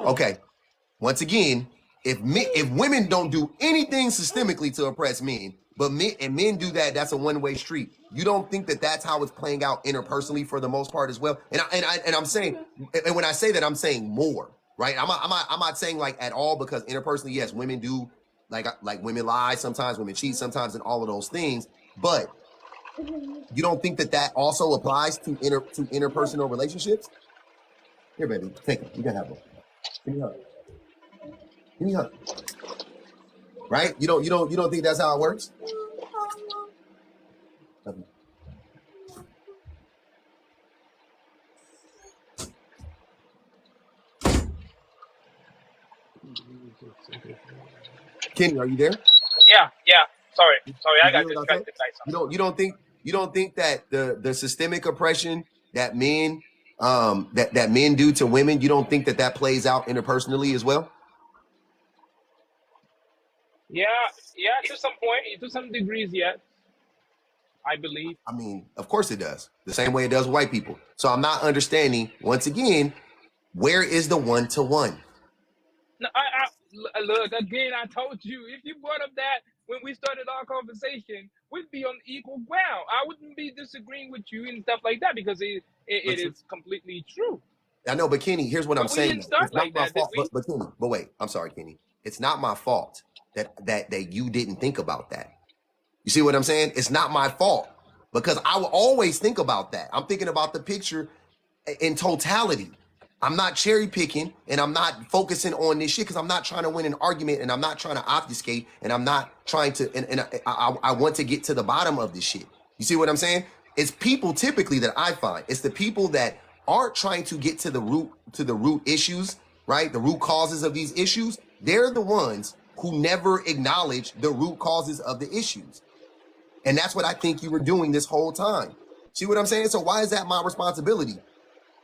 Speaker 1: Okay. Once again, if women don't do anything systemically to oppress men, but men do that, that's a one-way street. You don't think that that's how it's playing out interpersonally for the most part as well? And I'm saying, and when I say that, I'm saying more, right? I'm not saying like at all, because interpersonally, yes, women do, like women lie sometimes, women cheat sometimes, and all of those things. But you don't think that also applies to interpersonal relationships? Here, baby, take it. You can have one. Give me a hug. Give me a hug. Right? You don't think that's how it works? Okay. Kenny, are you there?
Speaker 18: Yeah. Sorry, I
Speaker 1: You
Speaker 18: got
Speaker 1: hear what I said?
Speaker 18: distracted by something.
Speaker 1: You don't think that the systemic oppression that men that men do to women, you don't think that plays out interpersonally as well?
Speaker 18: Yeah, to some point, to some degrees, yes, I believe.
Speaker 1: I mean, of course it does. The same way it does with white people. So I'm not understanding, once again, where is the one-to-one?
Speaker 18: No, look again. I told you, if you brought up that when we started our conversation, we'd be on equal ground. I wouldn't be disagreeing with you and stuff like that, because it is completely true.
Speaker 1: I know, but Kenny, here's what I'm
Speaker 18: But we
Speaker 1: saying.
Speaker 18: didn't start
Speaker 1: It's not
Speaker 18: like
Speaker 1: my
Speaker 18: that, did
Speaker 1: fault.
Speaker 18: we?
Speaker 1: But Kenny, but wait, I'm sorry, Kenny. It's not my fault that you didn't think about that. You see what I'm saying? It's not my fault, because I will always think about that. I'm thinking about the picture in totality. I'm not cherry picking, and I'm not focusing on this shit because I'm not trying to win an argument, and I'm not trying to obfuscate, and I'm not trying to, and I want to get to the bottom of this shit. You see what I'm saying? It's people typically that I find. It's the people that aren't trying to get to the root issues, right? The root causes of these issues. They're the ones who never acknowledge the root causes of the issues. And that's what I think you were doing this whole time. See what I'm saying? So why is that my responsibility?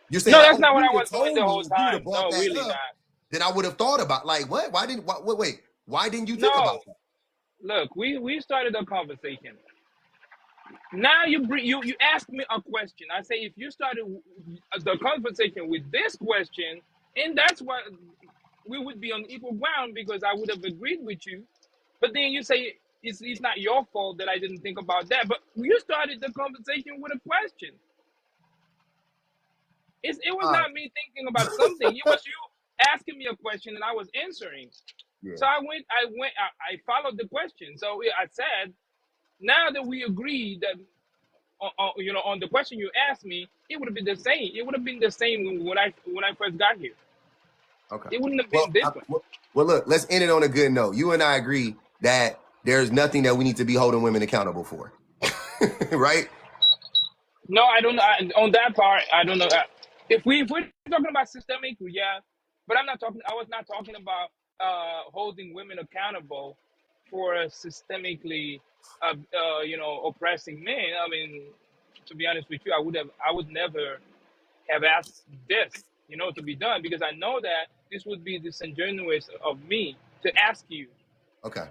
Speaker 1: You're saying,
Speaker 18: No,
Speaker 1: like,
Speaker 18: that's
Speaker 1: oh,
Speaker 18: not
Speaker 1: you
Speaker 18: what I
Speaker 1: would
Speaker 18: was
Speaker 1: have
Speaker 18: doing
Speaker 1: told
Speaker 18: the
Speaker 1: me
Speaker 18: whole
Speaker 1: if you would have
Speaker 18: time.
Speaker 1: brought
Speaker 18: No,
Speaker 1: that
Speaker 18: really
Speaker 1: up,
Speaker 18: not.
Speaker 1: then I would have thought about, like, what? Wait. Why didn't you think
Speaker 18: No,
Speaker 1: about that?
Speaker 18: look, we started a conversation. Now you ask me a question. I say if you started the conversation with this question, and that's what we would be on equal ground because I would have agreed with you. But then you say it's not your fault that I didn't think about that. But you started the conversation with a question. It was
Speaker 1: All right.
Speaker 18: not me thinking about something. It was you asking me a question and I was answering.
Speaker 1: Yeah.
Speaker 18: So I followed the question. So I said, now that we agree that on the question you asked me, it would have been the same. It would have been the same when I first got here.
Speaker 1: Okay.
Speaker 18: It wouldn't have
Speaker 1: Well,
Speaker 18: been different.
Speaker 1: well, look, let's end it on a good note. You and I agree that there's nothing that we need to be holding women accountable for, right?
Speaker 18: No, I don't know. On that part, I don't know. If we're talking about systemic, yeah, but I'm not talking. I was not talking about holding women accountable for systemically, oppressing men. I mean, to be honest with you, I would never have asked this, to be done because I know that this would be disingenuous of me to ask you,
Speaker 1: Okay.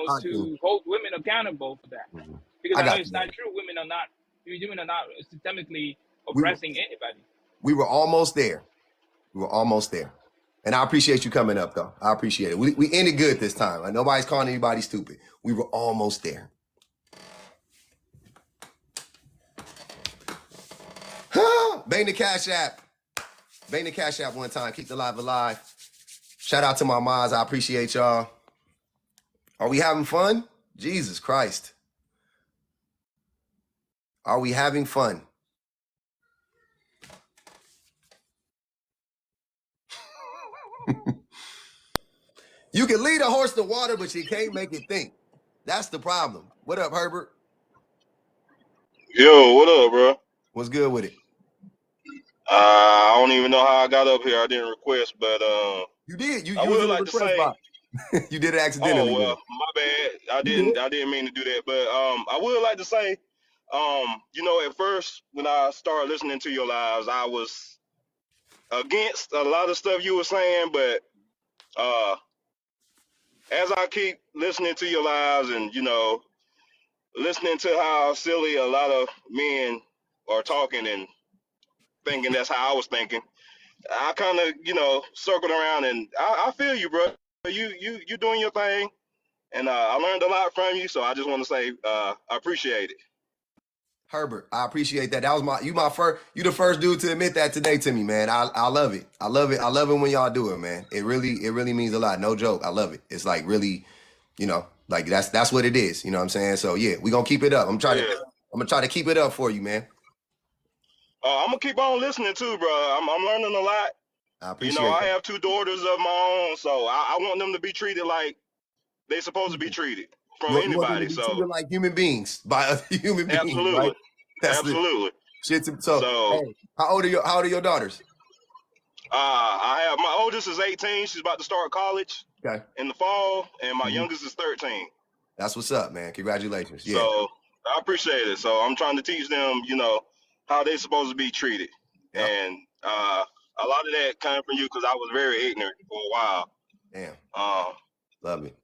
Speaker 1: I do.
Speaker 18: to hold women accountable for that
Speaker 1: Mhm.
Speaker 18: because
Speaker 1: I
Speaker 18: I know
Speaker 1: got
Speaker 18: it's
Speaker 1: you,
Speaker 18: not
Speaker 1: man.
Speaker 18: true. Women are not systemically
Speaker 1: We were,
Speaker 18: oppressing anybody.
Speaker 1: we were almost there. We were almost there. And I appreciate you coming up, though. I appreciate it. We ended good this time. Like, nobody's calling anybody stupid. We were almost there. Bang the Cash App. Bang the Cash App one time. Keep the live alive. Shout out to my moms. I appreciate y'all. Are we having fun? Jesus Christ. Are we having fun? You can lead a horse to water, but you can't make it think. That's the problem. What up, Herbert?
Speaker 20: Yo, what up, bro?
Speaker 1: What's good with it?
Speaker 20: I don't even know how I got up here. I didn't request, but
Speaker 1: You did.
Speaker 20: I
Speaker 1: You was
Speaker 20: would
Speaker 1: in the
Speaker 20: like to
Speaker 1: request
Speaker 20: say,
Speaker 1: box. You did it
Speaker 20: oh
Speaker 1: accidentally
Speaker 20: well,
Speaker 1: then.
Speaker 20: my bad. I
Speaker 1: You did.
Speaker 20: didn't mean to do that, but I would like to say, at first when I started listening to your lives, I was against a lot of stuff you were saying, but uh, as I keep listening to your lives and listening to how silly a lot of men are talking and thinking that's how I was thinking. I kind of, circled around, and I feel you, bro. You doing your thing, and I learned a lot from you. So I just want to say I appreciate it.
Speaker 1: Herbert, I appreciate that. That was you the first dude to admit that today to me, man. I love it. I love it. I love it when y'all do it, man. It really means a lot. No joke. I love it. It's like really, like that's what it is. You know what I'm saying? So yeah, we gonna keep it up.
Speaker 20: Yeah,
Speaker 1: I'm gonna try to keep it up for you, man.
Speaker 20: I'm gonna keep on listening too, bro. I'm learning a lot.
Speaker 1: I appreciate
Speaker 20: I
Speaker 1: that.
Speaker 20: have two daughters of my own, so I want them to be treated like they supposed to be treated from
Speaker 1: You want them to
Speaker 20: anybody.
Speaker 1: be
Speaker 20: So
Speaker 1: treated like human beings by other human beings, right?
Speaker 20: absolutely,
Speaker 1: That's the
Speaker 20: absolutely.
Speaker 1: shit. So
Speaker 20: So
Speaker 1: hey, how old are your daughters?
Speaker 20: I have my oldest is 18. She's about to start college
Speaker 1: Okay.
Speaker 20: in the fall, and my
Speaker 1: Mhm.
Speaker 20: youngest is 13.
Speaker 1: That's what's up, man. Congratulations. Yeah.
Speaker 20: So I appreciate it. So I'm trying to teach them, how they're supposed to be treated.
Speaker 1: Yep.
Speaker 20: And a lot of that came from you because I was very ignorant for a while.
Speaker 1: Damn.
Speaker 20: Um,
Speaker 1: Love it.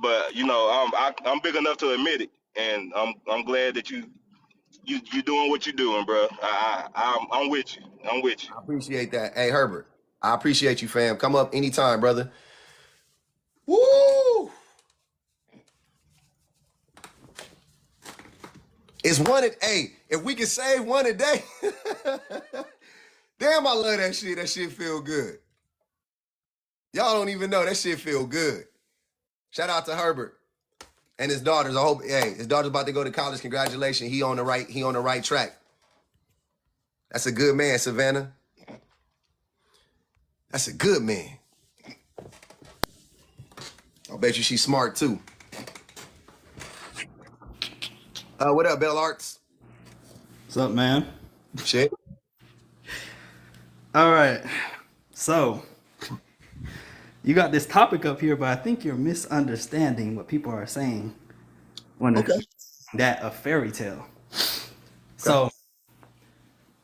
Speaker 20: but I'm big enough to admit it, and I'm glad that you doing what you're doing, bro. I'm with you. I'm with you.
Speaker 1: I appreciate that. Hey, Herbert, I appreciate you, fam. Come up anytime, brother. Woo! It's one. Hey, if we can save one a day, damn, I love that shit. That shit feel good. Y'all don't even know that shit feel good. Shout out to Herbert and his daughters. I hope. Hey, his daughter's about to go to college. Congratulations. He on the right. He on the right track. That's a good man, Savannah. That's a good man. I bet you she's smart too. What up, Bell Arts?
Speaker 21: What's up, man?
Speaker 1: Shit.
Speaker 21: All right. So, you got this topic up here, but I think you're misunderstanding what people are saying when they're
Speaker 1: Okay.
Speaker 21: that a fairy tale.
Speaker 1: Okay.
Speaker 21: So,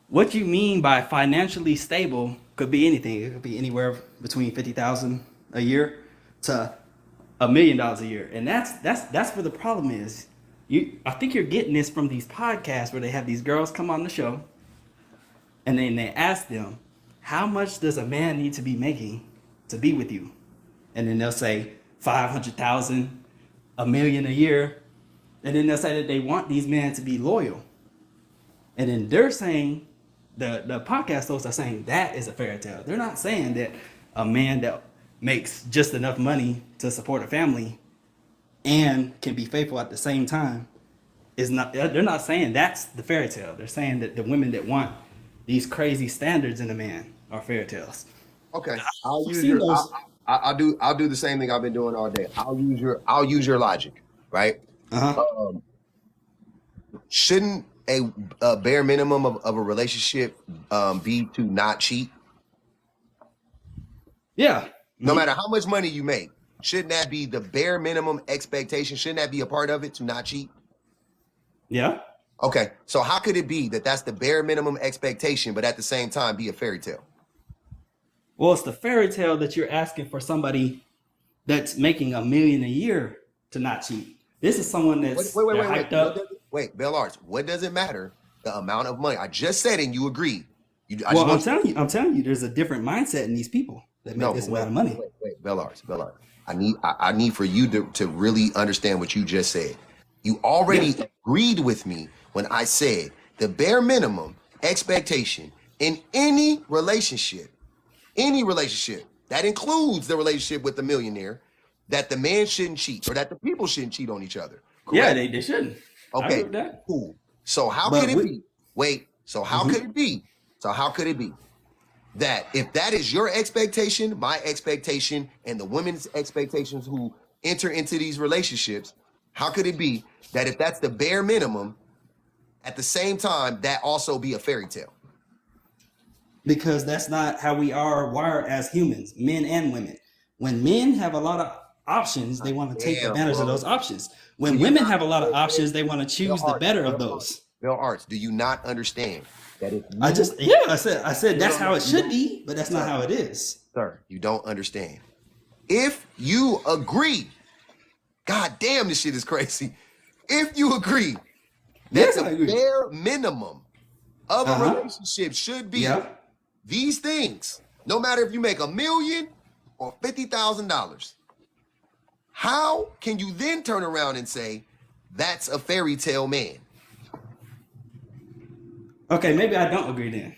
Speaker 21: what you mean by financially stable could be anything. It could be anywhere between 50,000 a year to $1 million a year, and that's where the problem is. I think you're getting this from these podcasts where they have these girls come on the show, and then they ask them, how much does a man need to be making to be with you? And then they'll say 500,000, a million a year. And then they'll say that they want these men to be loyal. And then they're saying, the podcast hosts are saying that is a fairy tale. They're not saying that a man that makes just enough money to support a family and can be faithful at the same time is not, they're not saying that's the fairy tale. They're saying that the women that want these crazy standards in a man are fairy tales.
Speaker 1: Okay,
Speaker 21: I've seen those.
Speaker 1: I'll do the same thing I've been doing all day. I'll use your logic, right? Shouldn't a bare minimum of a relationship be to not cheat?
Speaker 21: Yeah.
Speaker 1: No matter how much money you make, shouldn't that be the bare minimum expectation? Shouldn't that be a part of it to not cheat?
Speaker 21: Yeah.
Speaker 1: Okay, so how could it be that that's the bare minimum expectation, but at the same time be a fairy tale?
Speaker 21: Well, it's the fairy tale that you're asking for somebody that's making $1 million a year to not cheat. This is someone that's hyped up.
Speaker 1: Wait, Bell Arts, what does it matter? The amount of money. I just said it and you agreed.
Speaker 21: I'm telling you, there's a different mindset in these people that make this amount of money.
Speaker 1: Wait, Bell Arts. I need for you to really understand what you just said. You already agreed with me when I said the bare minimum expectation in any relationship, that includes the relationship with the millionaire, that the man shouldn't cheat or that the people shouldn't cheat on each other. Correct?
Speaker 21: Yeah, they shouldn't.
Speaker 1: Okay, cool. So how could it be? Wait, so how could it be? So how could it be that if that is your expectation, my expectation, and the women's expectations who enter into these relationships, how could it be that if that's the bare minimum, at the same time, that also be a fairy tale?
Speaker 21: Because that's not how we are wired as humans, men and women. When men have a lot of options, they want to take advantage of those options. When women have a lot of options, they want to choose the better of those.
Speaker 1: Bill Arts, do you not understand that if
Speaker 21: I said that's how it should be, but that's not how it is.
Speaker 1: Sir, you don't understand. If you agree, God damn, this shit is crazy. If you agree that the bare minimum of a relationship should be these things, no matter if you make $1 million or $50,000, how can you then turn around and say that's a fairy tale man?
Speaker 21: Okay, maybe I don't agree then.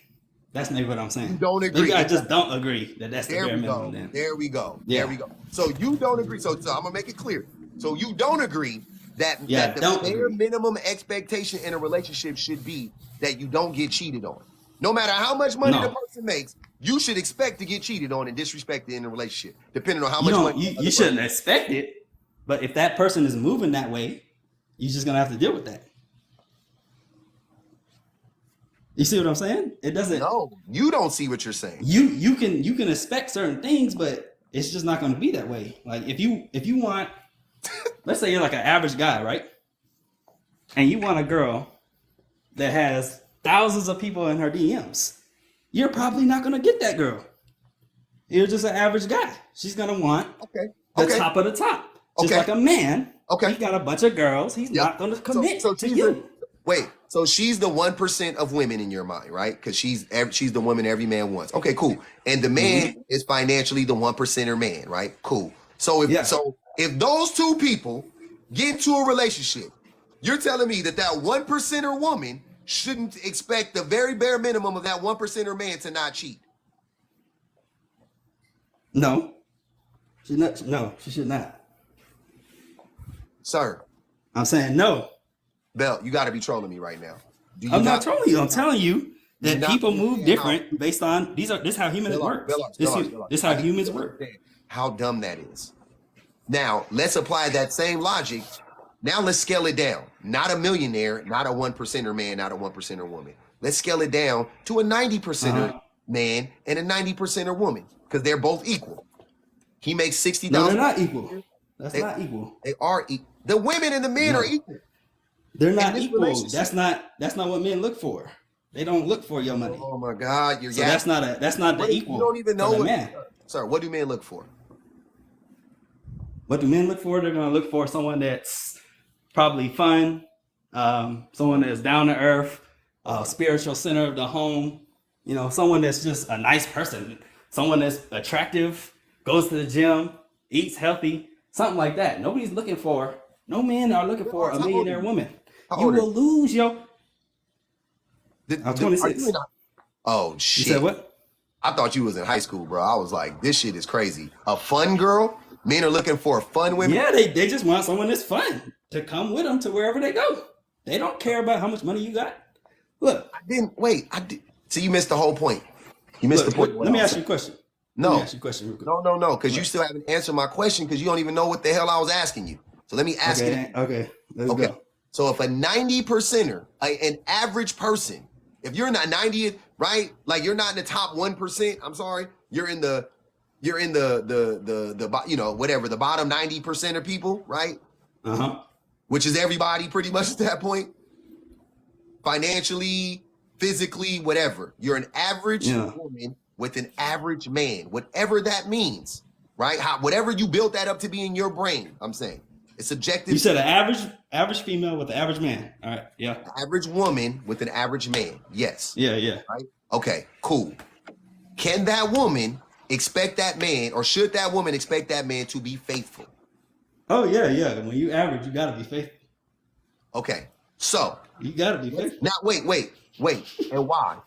Speaker 21: That's maybe what I'm saying.
Speaker 1: You don't agree.
Speaker 21: Maybe I just don't agree that that's the bare minimum then.
Speaker 1: There we go.
Speaker 21: Yeah.
Speaker 1: There we go. So you don't agree. So I'm gonna make it clear. So you don't agree that the bare minimum expectation in a relationship should be that you don't get cheated on. No matter how much money the person makes, you should expect to get cheated on and disrespected in a relationship, depending on how much money.
Speaker 21: You shouldn't expect it, but if that person is moving that way, you're just gonna have to deal with that. You see what I'm saying? It doesn't.
Speaker 1: No, you don't see what you're saying.
Speaker 21: You can expect certain things, but it's just not going to be that way. Like if you want, let's say you're like an average guy, right? And you want a girl that has thousands of people in her DMs, you're probably not going to get that girl. You're just an average guy. She's going to want the top of the top, just like a man. He got a bunch of girls. He's not going to commit to you.
Speaker 1: Wait, so she's the 1% of women in your mind, right? Because she's the woman every man wants. Okay, cool. And the man is financially the 1%er man, right? Cool. So if those two people get into a relationship, you're telling me that 1%er woman shouldn't expect the very bare minimum of that 1%er man to not cheat?
Speaker 21: No, she should not.
Speaker 1: Sir,
Speaker 21: I'm saying no.
Speaker 1: Bell, you got to be trolling me right now.
Speaker 21: I'm not trolling you. I'm telling you that people move different based on this is how humans work. This is how humans work.
Speaker 1: How dumb that is. Now, let's apply that same logic. Now let's scale it down. Not a millionaire, not a 1%er man, not a 1%er woman. Let's scale it down to a 90%er man and a 90%er woman because they're both equal. He makes $60,000.
Speaker 21: No, they're not equal. That's not equal.
Speaker 1: They are equal. The women and the men are equal.
Speaker 21: They're not equal. That's not what men look for. They don't look for your money.
Speaker 1: Oh my God,
Speaker 21: that's not the equal.
Speaker 1: You don't even know
Speaker 21: what man.
Speaker 1: Sir, what do men look for?
Speaker 21: What do men look for? They're gonna look for someone that's probably fun, someone that's down to earth, spiritual center of the home. You know, someone that's just a nice person, someone that's attractive, goes to the gym, eats healthy, something like that. No men are looking for a
Speaker 1: How old are
Speaker 21: millionaire
Speaker 1: you?
Speaker 21: woman.
Speaker 1: How
Speaker 21: You
Speaker 1: old are
Speaker 21: will
Speaker 1: you?
Speaker 21: lose your. I'm
Speaker 1: Are you
Speaker 21: 26.
Speaker 1: in Oh
Speaker 21: You said
Speaker 1: shit.
Speaker 21: what?
Speaker 1: I thought you was in high school, bro. I was like, this shit is crazy. A fun girl? Men are looking for fun women?
Speaker 21: Yeah, they just want someone that's fun to come with them to wherever they go. They don't care about how much money you got. Look,
Speaker 1: I didn't wait. I did. So you missed the whole point. You missed the point of what
Speaker 21: let
Speaker 1: I
Speaker 21: me
Speaker 1: was
Speaker 21: ask
Speaker 1: saying.
Speaker 21: you a question. Let me
Speaker 1: No,
Speaker 21: ask you a question real quick.
Speaker 1: no, because you
Speaker 21: What?
Speaker 1: still haven't answered my question because you don't even know what the hell I was asking you. So let me ask it again.
Speaker 21: Okay, let's
Speaker 1: Okay.
Speaker 21: go.
Speaker 1: So if a 90%er, an average person, if you're not 90th, right? Like you're not in the top 1%, I'm sorry. You're in the you know, whatever, the bottom 90% of people, right?
Speaker 21: Uh-huh.
Speaker 1: Which is everybody pretty much at that point. Financially, physically, whatever. You're an average woman with an average man, whatever that means, right? Whatever you built that up to be in your brain, I'm saying. It's subjective.
Speaker 21: You said an average female with an average man. All right, yeah.
Speaker 1: Average woman with an average man. Yes.
Speaker 21: Yeah.
Speaker 1: Right? Okay, cool. Can that woman expect that man, or should that woman expect that man to be faithful?
Speaker 21: Oh, yeah. When you average, you gotta be faithful.
Speaker 1: Okay, so.
Speaker 21: You gotta be faithful.
Speaker 1: Now, wait. And why?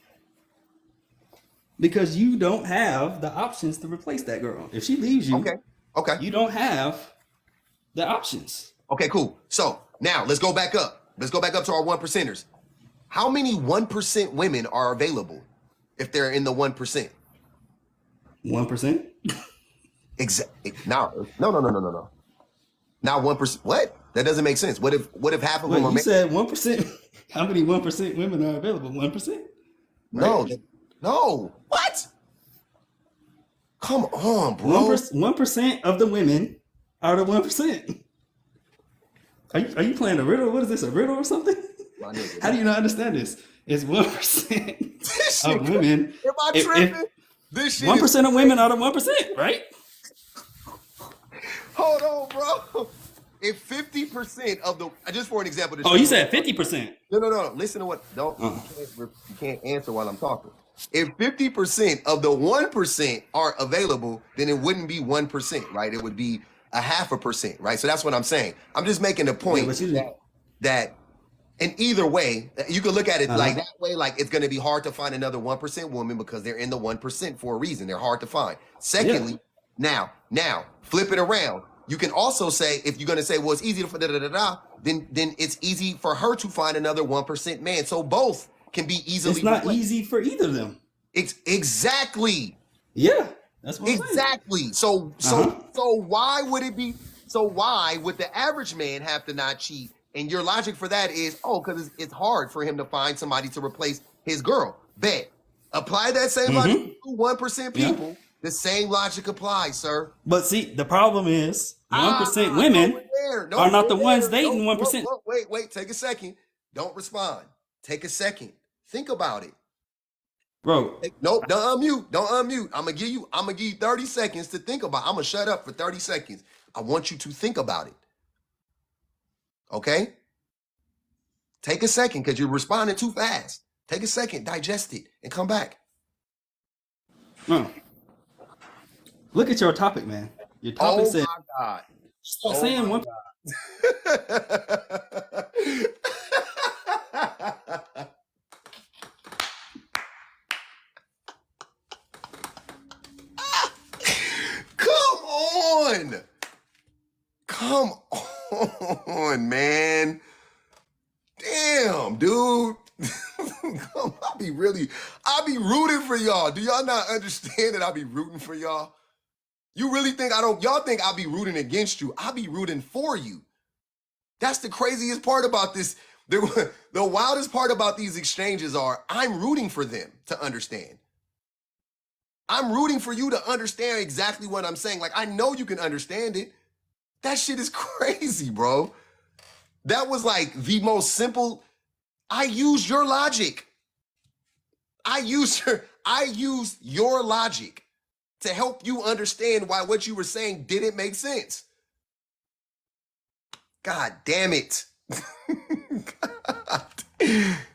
Speaker 21: Because you don't have the options to replace that girl. If she leaves you,
Speaker 1: okay.
Speaker 21: You don't have the options.
Speaker 1: Okay, cool. So now let's go back up. Let's go back up to our 1%ers. How many 1% women are available if they're in the 1%?
Speaker 21: 1%?
Speaker 1: Exactly. No. Not 1%. What? That doesn't make sense. What if half of them are?
Speaker 21: You said 1%. How many 1% women are available? 1%?
Speaker 1: Right? No. What? Come on, bro.
Speaker 21: 1% of the women are the 1%. Are you playing a riddle? What is this, a riddle or something? How do you not understand this? It's 1% of women.
Speaker 1: Am I tripping? This shit
Speaker 21: 1% of women are the 1%, right?
Speaker 1: Hold on, bro. If 50% of the, just for an example.
Speaker 21: Oh, you said 50%.
Speaker 1: No. Listen to what, you can't answer while I'm talking. If 50% of the 1% aren't available, then it wouldn't be 1%, right? It would be 0.5%, right? So that's what I'm saying. I'm just making a point that in either way, you can look at it like that way, like it's going to be hard to find another 1% woman because they're in the 1% for a reason. They're hard to find. Secondly, now, flip it around. You can also say, if you're going to say, well, it's easy to, then it's easy for her to find another 1% man. So both can be easily.
Speaker 21: It's not easy for either of them.
Speaker 1: It's exactly.
Speaker 21: Yeah, that's what I'm saying.
Speaker 1: Exactly. So why would it be? So why would the average man have to not cheat? And your logic for that is, because it's hard for him to find somebody to replace his girl. Bet. Apply that same logic to 1% people. Yeah. The same logic applies, sir.
Speaker 21: But see, the problem is 1% women are not the ones dating 1%.
Speaker 1: Wait. Take a second. Don't respond. Take a second. Think about it.
Speaker 21: Bro.
Speaker 1: Nope, don't unmute. I'm gonna give you 30 seconds to think about it. I'm gonna shut up for 30 seconds. I want you to think about it. Okay? Take a second because you're responding too fast. Take a second, digest it, and come back.
Speaker 21: Look at your topic, man. Your topic said.
Speaker 1: Oh my God.
Speaker 21: Stop saying one.
Speaker 1: Come on, man. Damn, dude. I'll be rooting for y'all. Do y'all not understand that I'll be rooting for y'all? You really think y'all think I'll be rooting against you. I'll be rooting for you. That's the craziest part about this. The wildest part about these exchanges are I'm rooting for them to understand. I'm rooting for you to understand exactly what I'm saying. Like, I know you can understand it. That shit is crazy, bro. That was like the most simple. I used your logic. I used your logic to help you understand why what you were saying didn't make sense. God damn it.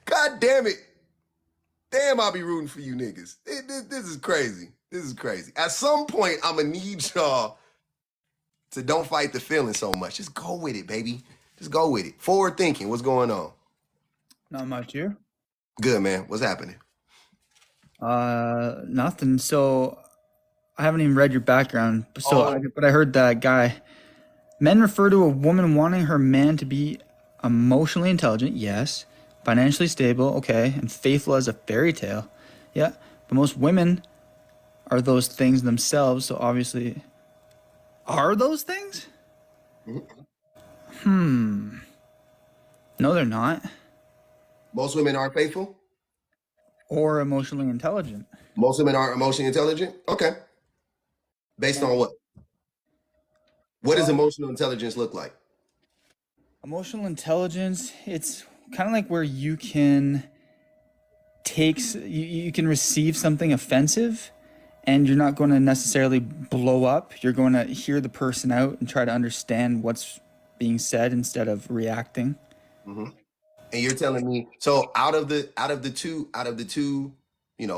Speaker 1: God damn it. Damn, I'll be rooting for you niggas. This is crazy. This is crazy. At some point, I'm going to need y'all to don't fight the feeling so much. Just go with it, baby. Just go with it. Forward thinking. What's going on?
Speaker 2: Not much here.
Speaker 1: Good, man. What's happening?
Speaker 2: Nothing. So I haven't even read your background. But I heard that guy. Men refer to a woman wanting her man to be emotionally intelligent, yes, financially stable, okay, and faithful as a fairy tale, yeah. But most women are those things themselves, so obviously, are those things? No, they're not.
Speaker 1: Most women aren't faithful?
Speaker 2: Or emotionally intelligent.
Speaker 1: Most women aren't emotionally intelligent? Okay. Based on what? What does emotional intelligence look like?
Speaker 2: Emotional intelligence, it's kind of like where you can you can receive something offensive and you're not going to necessarily blow up. You're going to hear the person out and try to understand what's being said instead of reacting.
Speaker 1: Mm-hmm. And you're telling me, so out of the two,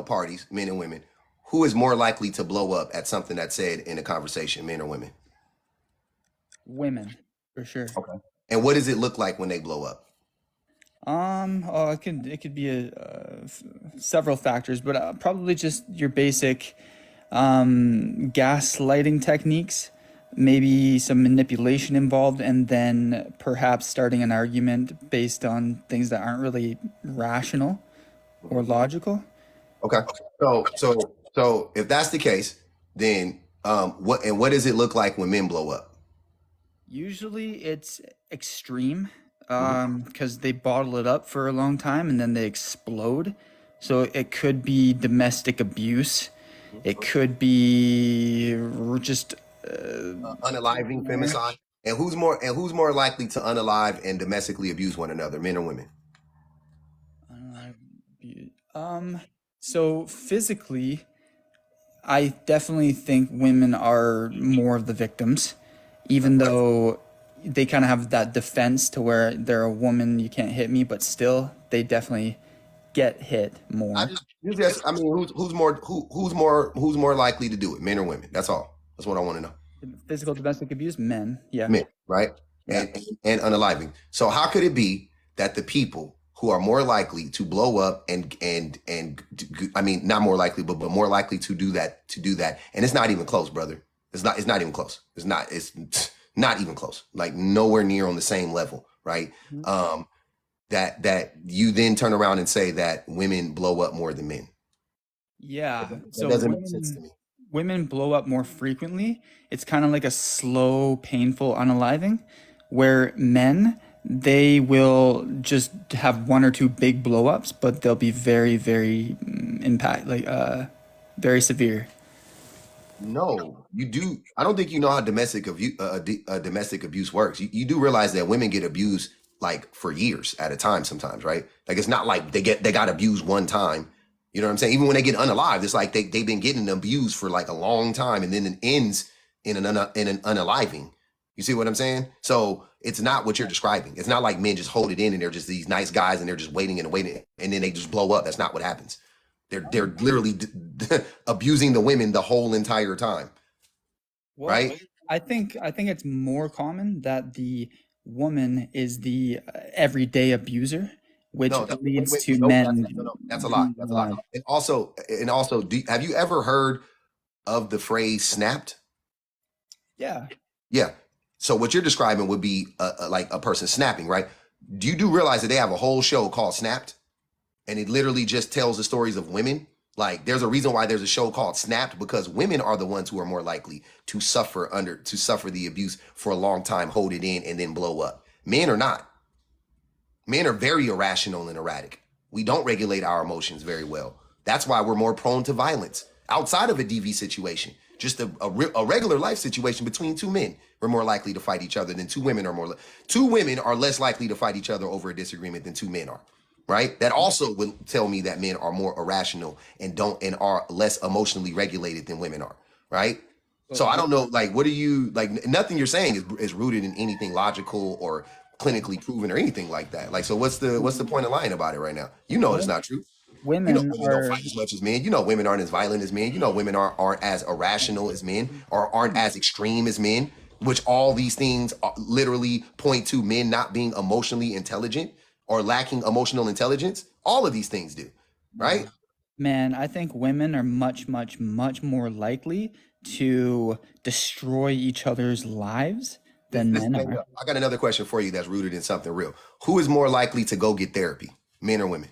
Speaker 1: parties, men and women, who is more likely to blow up at something that's said in a conversation, men or women?
Speaker 2: Women, for sure.
Speaker 1: Okay. And what does it look like when they blow up?
Speaker 2: It could be several factors, but probably just your basic gaslighting techniques, maybe some manipulation involved, and then perhaps starting an argument based on things that aren't really rational or logical.
Speaker 1: Okay. So if that's the case, then what does it look like when men blow up?
Speaker 2: Usually it's extreme because they bottle it up for a long time and then they explode. So it could be domestic abuse. It could be just
Speaker 1: unaliving, femicide. And who's more likely to unalive and domestically abuse one another, men or women?
Speaker 2: So physically, I definitely think women are more of the victims, even though they kind of have that defense to where they're a woman, you can't hit me, but still they definitely get hit more.
Speaker 1: Who's more likely to do it, men or women? That's all. That's what I want to know.
Speaker 2: Physical domestic abuse, men, yeah.
Speaker 1: Men, right?
Speaker 2: Yeah.
Speaker 1: And unaliving. So how could it be that the people who are more likely to blow up and not more likely, but more likely to do that, and it's not even close, brother. It's not even close. It's not even close. Like nowhere near on the same level, right? Mm-hmm. That you then turn around and say that women blow up more than men.
Speaker 2: Yeah.
Speaker 1: So it doesn't make sense to me.
Speaker 2: Women blow up more frequently. It's kind of like a slow, painful unaliving, where men, they will just have one or two big blow ups, but they'll be very, very very severe.
Speaker 1: No, you do. I don't think you know how domestic abuse works. You do realize that women get abused like for years at a time sometimes, right? Like it's not like they got abused one time. You know what I'm saying? Even when they get unalived, it's like they've been getting abused for like a long time, and then it ends in an unaliving. You see what I'm saying? So it's not what you're describing. It's not like men just hold it in and they're just these nice guys and they're just waiting and waiting and then they just blow up. That's not what happens. They're literally abusing the women the whole entire time, right?
Speaker 2: I think it's more common that the woman is the everyday abuser, which leads to men.
Speaker 1: No, that's a lot. That's a lot. And also, have you ever heard of the phrase "snapped"?
Speaker 2: Yeah.
Speaker 1: Yeah. So what you're describing would be like a person snapping, right? Do you realize that they have a whole show called Snapped? And it literally just tells the stories of women. Like there's a reason why there's a show called Snapped, because women are the ones who are more likely to suffer the abuse for a long time, hold it in, and then blow up. Men are not. Men are very irrational and erratic. We don't regulate our emotions very well. That's why we're more prone to violence outside of a DV situation. Just a regular life situation between two men, we're more likely to fight each other than two women are two women are less likely to fight each other over a disagreement than two men are, right? That also would tell me that men are more irrational and are less emotionally regulated than women are, right? So I don't know, like, what are you, like, nothing you're saying is rooted in anything logical or clinically proven or anything like that. Like, so what's the point of lying about it right now? You know it's not true. You know
Speaker 2: Women
Speaker 1: women don't
Speaker 2: are
Speaker 1: fight as much as men. You know women aren't as violent as men. You know women aren't as irrational as men or aren't as extreme as men, which all these things literally point to men not being emotionally intelligent or lacking emotional intelligence. All of these things do, right?
Speaker 2: Man, I think women are much, much, much more likely to destroy each other's lives than men
Speaker 1: Maybe
Speaker 2: are.
Speaker 1: I got another question for you that's rooted in something real. Who is more likely to go get therapy, men or women?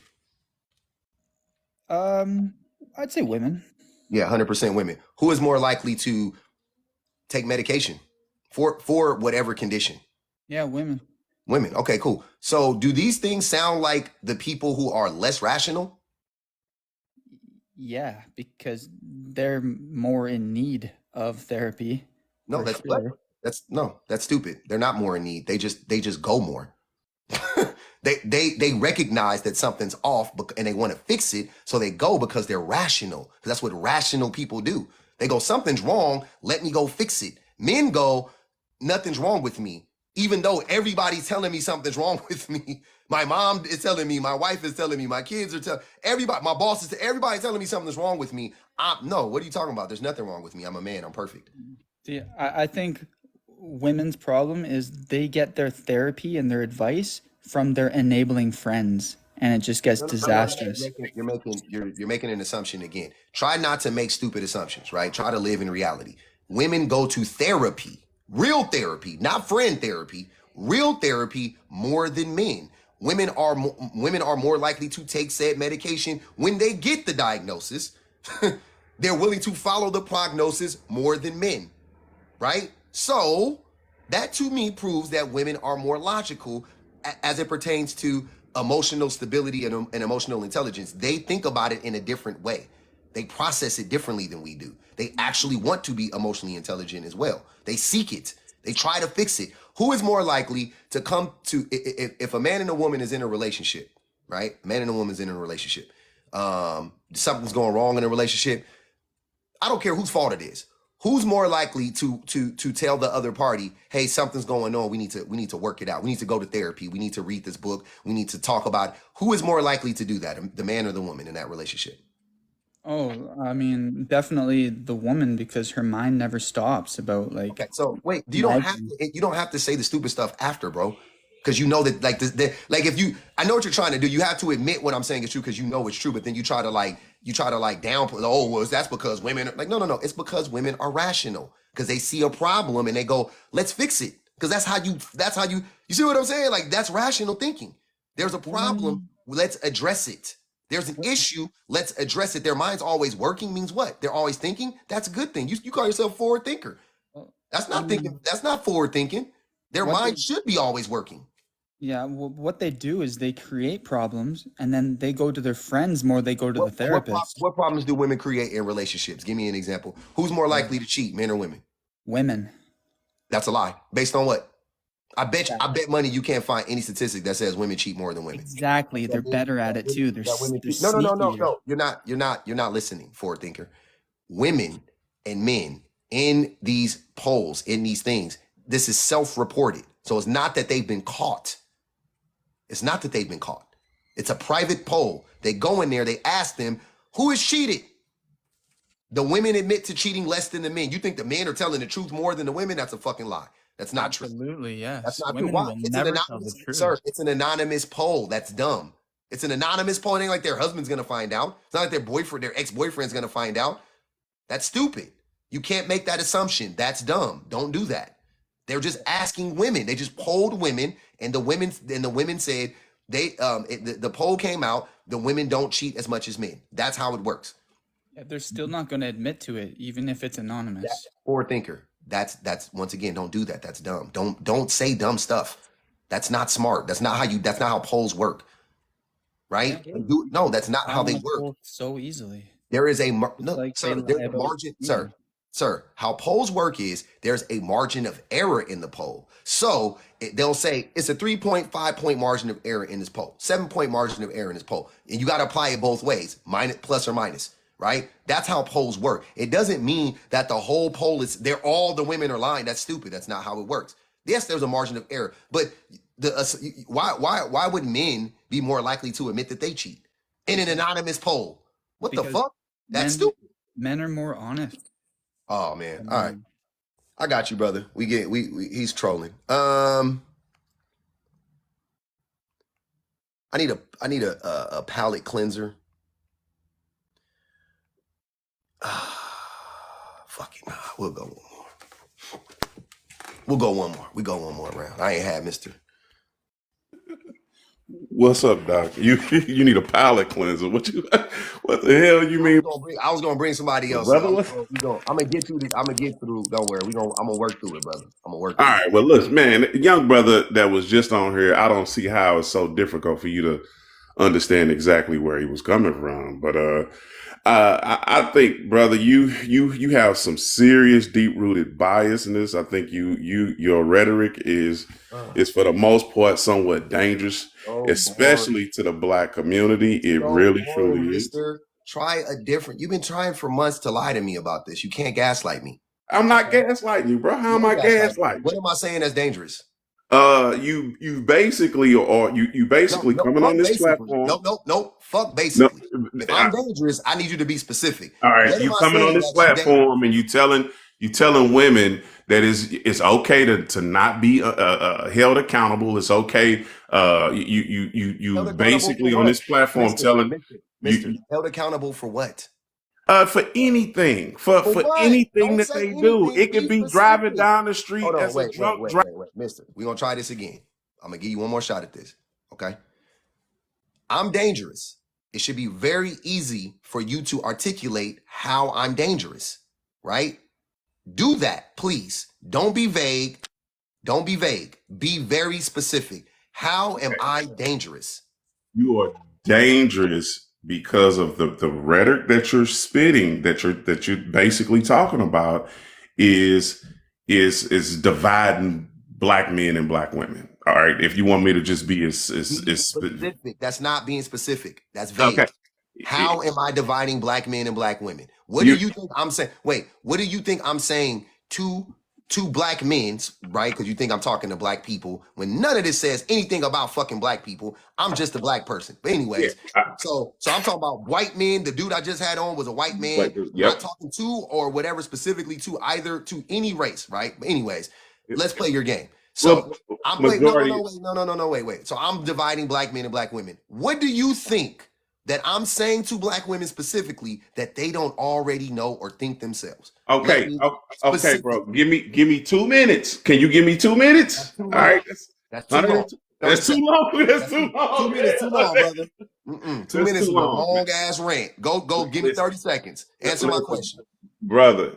Speaker 2: I'd say women.
Speaker 1: Yeah, 100% women. Who is more likely to take medication for whatever condition?
Speaker 2: Yeah, women.
Speaker 1: Women. Okay, cool. So do these things sound like the people who are less rational?
Speaker 2: Yeah, because they're more in need of therapy.
Speaker 1: No,
Speaker 2: For
Speaker 1: that's what?
Speaker 2: sure.
Speaker 1: That's stupid. They're not more in need. They just go more. they recognize that something's off and they want to fix it, so they go because they're rational. Because that's what rational people do. They go, something's wrong, let me go fix it. Men go, nothing's wrong with me. Even though everybody's telling me something's wrong with me. My mom is telling me, my wife is telling me, my kids are telling everybody, my boss is everybody's telling me something's wrong with me. No, what are you talking about? There's nothing wrong with me. I'm a man, I'm perfect.
Speaker 2: See, I think women's problem is they get their therapy and their advice from their enabling friends, and it just gets
Speaker 1: No,
Speaker 2: disastrous.
Speaker 1: You're making an assumption again. Try not to make stupid assumptions, right? Try to live in reality. Women go to therapy, real therapy, not friend therapy, real therapy more than men. Women are more likely to take said medication when they get the diagnosis. They're willing to follow the prognosis more than men, right? So that to me proves that women are more logical as it pertains to emotional stability and emotional intelligence. They think about it in a different way. They process it differently than we do. They actually want to be emotionally intelligent as well. They seek it. They try to fix it. Who is more likely to come to, if a man and a woman is in a relationship, right? A man and a woman is in a relationship. Something's going wrong in a relationship. I don't care whose fault it is. Who's more likely to tell the other party, hey, something's going on. We need to work it out. We need to go to therapy. We need to read this book. We need to talk about it. Who is more likely to do that, the man or the woman in that relationship?
Speaker 2: Oh, I mean, definitely the woman, because her mind never stops about like.
Speaker 1: Okay, so wait, you don't have to say the stupid stuff after, bro. Because you know that like like if you, I know what you're trying to do. You have to admit what I'm saying is true because you know it's true, but then you try to downplay. Oh, well, that's because women are like, no. It's because women are rational because they see a problem and they go, let's fix it. Because that's how you see what I'm saying? Like that's rational thinking. There's a problem, let's address it. There's an issue, let's address it. Their mind's always working means what? They're always thinking. That's a good thing. You call yourself a forward thinker. That's not thinking. That's not forward thinking. Their mind should be always working.
Speaker 2: Yeah, well, what they do is they create problems and then they go to their friends more. They go to the therapist.
Speaker 1: What problems do women create in relationships? Give me an example. Who's more likely to cheat, men or women?
Speaker 2: Women.
Speaker 1: That's a lie. Based on what? I bet money you can't find any statistic that says women cheat more than women.
Speaker 2: Exactly. They're better at it too. They're
Speaker 1: No.
Speaker 2: sneakier.
Speaker 1: You're not listening, forward thinker. Women and men in these polls, in these things, this is self-reported. So it's not that they've been caught. It's not that they've been caught. It's a private poll. They go in there, they ask them, who has cheated? The women admit to cheating less than the men. You think the men are telling the truth more than the women? That's a fucking lie. That's not true.
Speaker 2: Absolutely, yes.
Speaker 1: That's not
Speaker 2: Women
Speaker 1: true. Why?
Speaker 2: will
Speaker 1: It's an
Speaker 2: never tell
Speaker 1: anonymous,
Speaker 2: the truth.
Speaker 1: sir. It's an anonymous poll. That's dumb. It's an anonymous poll. It ain't like their husband's gonna find out. It's not like their ex-boyfriend's gonna find out. That's stupid. You can't make that assumption. That's dumb. Don't do that. They're just asking women. They just polled women, and the women said the poll came out. The women don't cheat as much as men. That's how it works.
Speaker 2: Yeah, they're still not going to admit to it, even if it's anonymous.
Speaker 1: Forward thinker. That's once again, don't do that. That's dumb. Don't say dumb stuff. That's not smart. That's not how polls work. Right?
Speaker 2: Yeah.
Speaker 1: No, that's not how they work.
Speaker 2: So easily.
Speaker 1: There is a
Speaker 2: like
Speaker 1: there's a margin, sir. How polls work is there's a margin of error in the poll. So they'll say it's a 3.5 point margin of error in this poll, 7-point margin of error in this poll, and you got to apply it both ways, minus, plus or minus. Right? That's how polls work. It doesn't mean that the whole poll is all the women are lying. That's stupid. That's not how it works. Yes, there's a margin of error, but why would men be more likely to admit that they cheat in an anonymous poll? What the
Speaker 2: Because
Speaker 1: fuck? That's
Speaker 2: men
Speaker 1: stupid.
Speaker 2: men are more honest.
Speaker 1: Oh man.
Speaker 2: than
Speaker 1: All right.
Speaker 2: women.
Speaker 1: I got you, brother. We he's trolling. I need a palate cleanser. Fuck it. Nah, we'll go one more. We'll go one more. We go one more round. I ain't had Mr.
Speaker 3: What's up, Doc? You need a palate cleanser. What the hell you mean,
Speaker 1: I was gonna bring somebody else.
Speaker 3: brother?
Speaker 1: I'm gonna get through this. I'm gonna get through. Don't worry. I'm gonna work through it, brother. I'm gonna work
Speaker 3: All
Speaker 1: through it.
Speaker 3: right. Well, look, man, young brother that was just on here. I don't see how it's so difficult for you to understand exactly where he was coming from. But I think, brother, you have some serious, deep rooted bias in this. I think your rhetoric is for the most part somewhat dangerous, especially to the black community. It really truly is.
Speaker 1: Mister. Try a different. You've been trying for months to lie to me about this. You can't gaslight me.
Speaker 3: I'm not gaslighting you, bro. How am I gaslighting?
Speaker 1: What am I saying that's dangerous?
Speaker 3: You basically coming on this platform.
Speaker 1: Nope. Fuck
Speaker 3: No,
Speaker 1: basically. If I'm dangerous, I need you to be specific.
Speaker 3: all right,
Speaker 1: What am
Speaker 3: you
Speaker 1: I
Speaker 3: coming on
Speaker 1: saying
Speaker 3: this
Speaker 1: that you dangerous?
Speaker 3: platform and you telling women that it's okay to not be held accountable. It's okay. You basically on this platform telling
Speaker 1: Mister, held accountable for what?
Speaker 3: For anything, for
Speaker 1: what?
Speaker 3: anything
Speaker 1: Don't
Speaker 3: that
Speaker 1: say
Speaker 3: they do.
Speaker 1: anything.
Speaker 3: It
Speaker 1: Be
Speaker 3: could be driving
Speaker 1: specific.
Speaker 3: down the street
Speaker 1: Hold on,
Speaker 3: as a drunk driver.
Speaker 1: wait, Mister. We're gonna try this again. I'm gonna give you one more shot at this. Okay. I'm dangerous. It should be very easy for you to articulate how I'm dangerous, right? Do that, please. Don't be vague. Don't be vague. Be very specific. How am I dangerous?
Speaker 3: You are dangerous because of the rhetoric that you're spitting, that you're basically talking about is dividing black men and black women. All right. If you want me to just be as
Speaker 1: specific. That's not being specific. That's vague.
Speaker 3: okay.
Speaker 1: How am I dividing black men and black women? What do you think I'm saying? Wait, what do you think I'm saying to black men, right? Because you think I'm talking to black people when none of this says anything about fucking black people. I'm just a black person. But anyways, so I'm talking about white men. The dude I just had on was a white man. Not talking to or whatever specifically to any race, right? But anyways, let's play your game. So I'm wait. So I'm dividing black men and black women. What do you think that I'm saying to black women specifically that they don't already know or think themselves?
Speaker 3: Okay, bro. Give me 2 minutes. Can you give me 2 minutes? All right.
Speaker 1: That's too long.
Speaker 3: That's too long. That's too long.
Speaker 1: 2 minutes too long, brother. 2 minutes is a long ass rant. Go give me 30 seconds. Answer my question.
Speaker 3: Brother,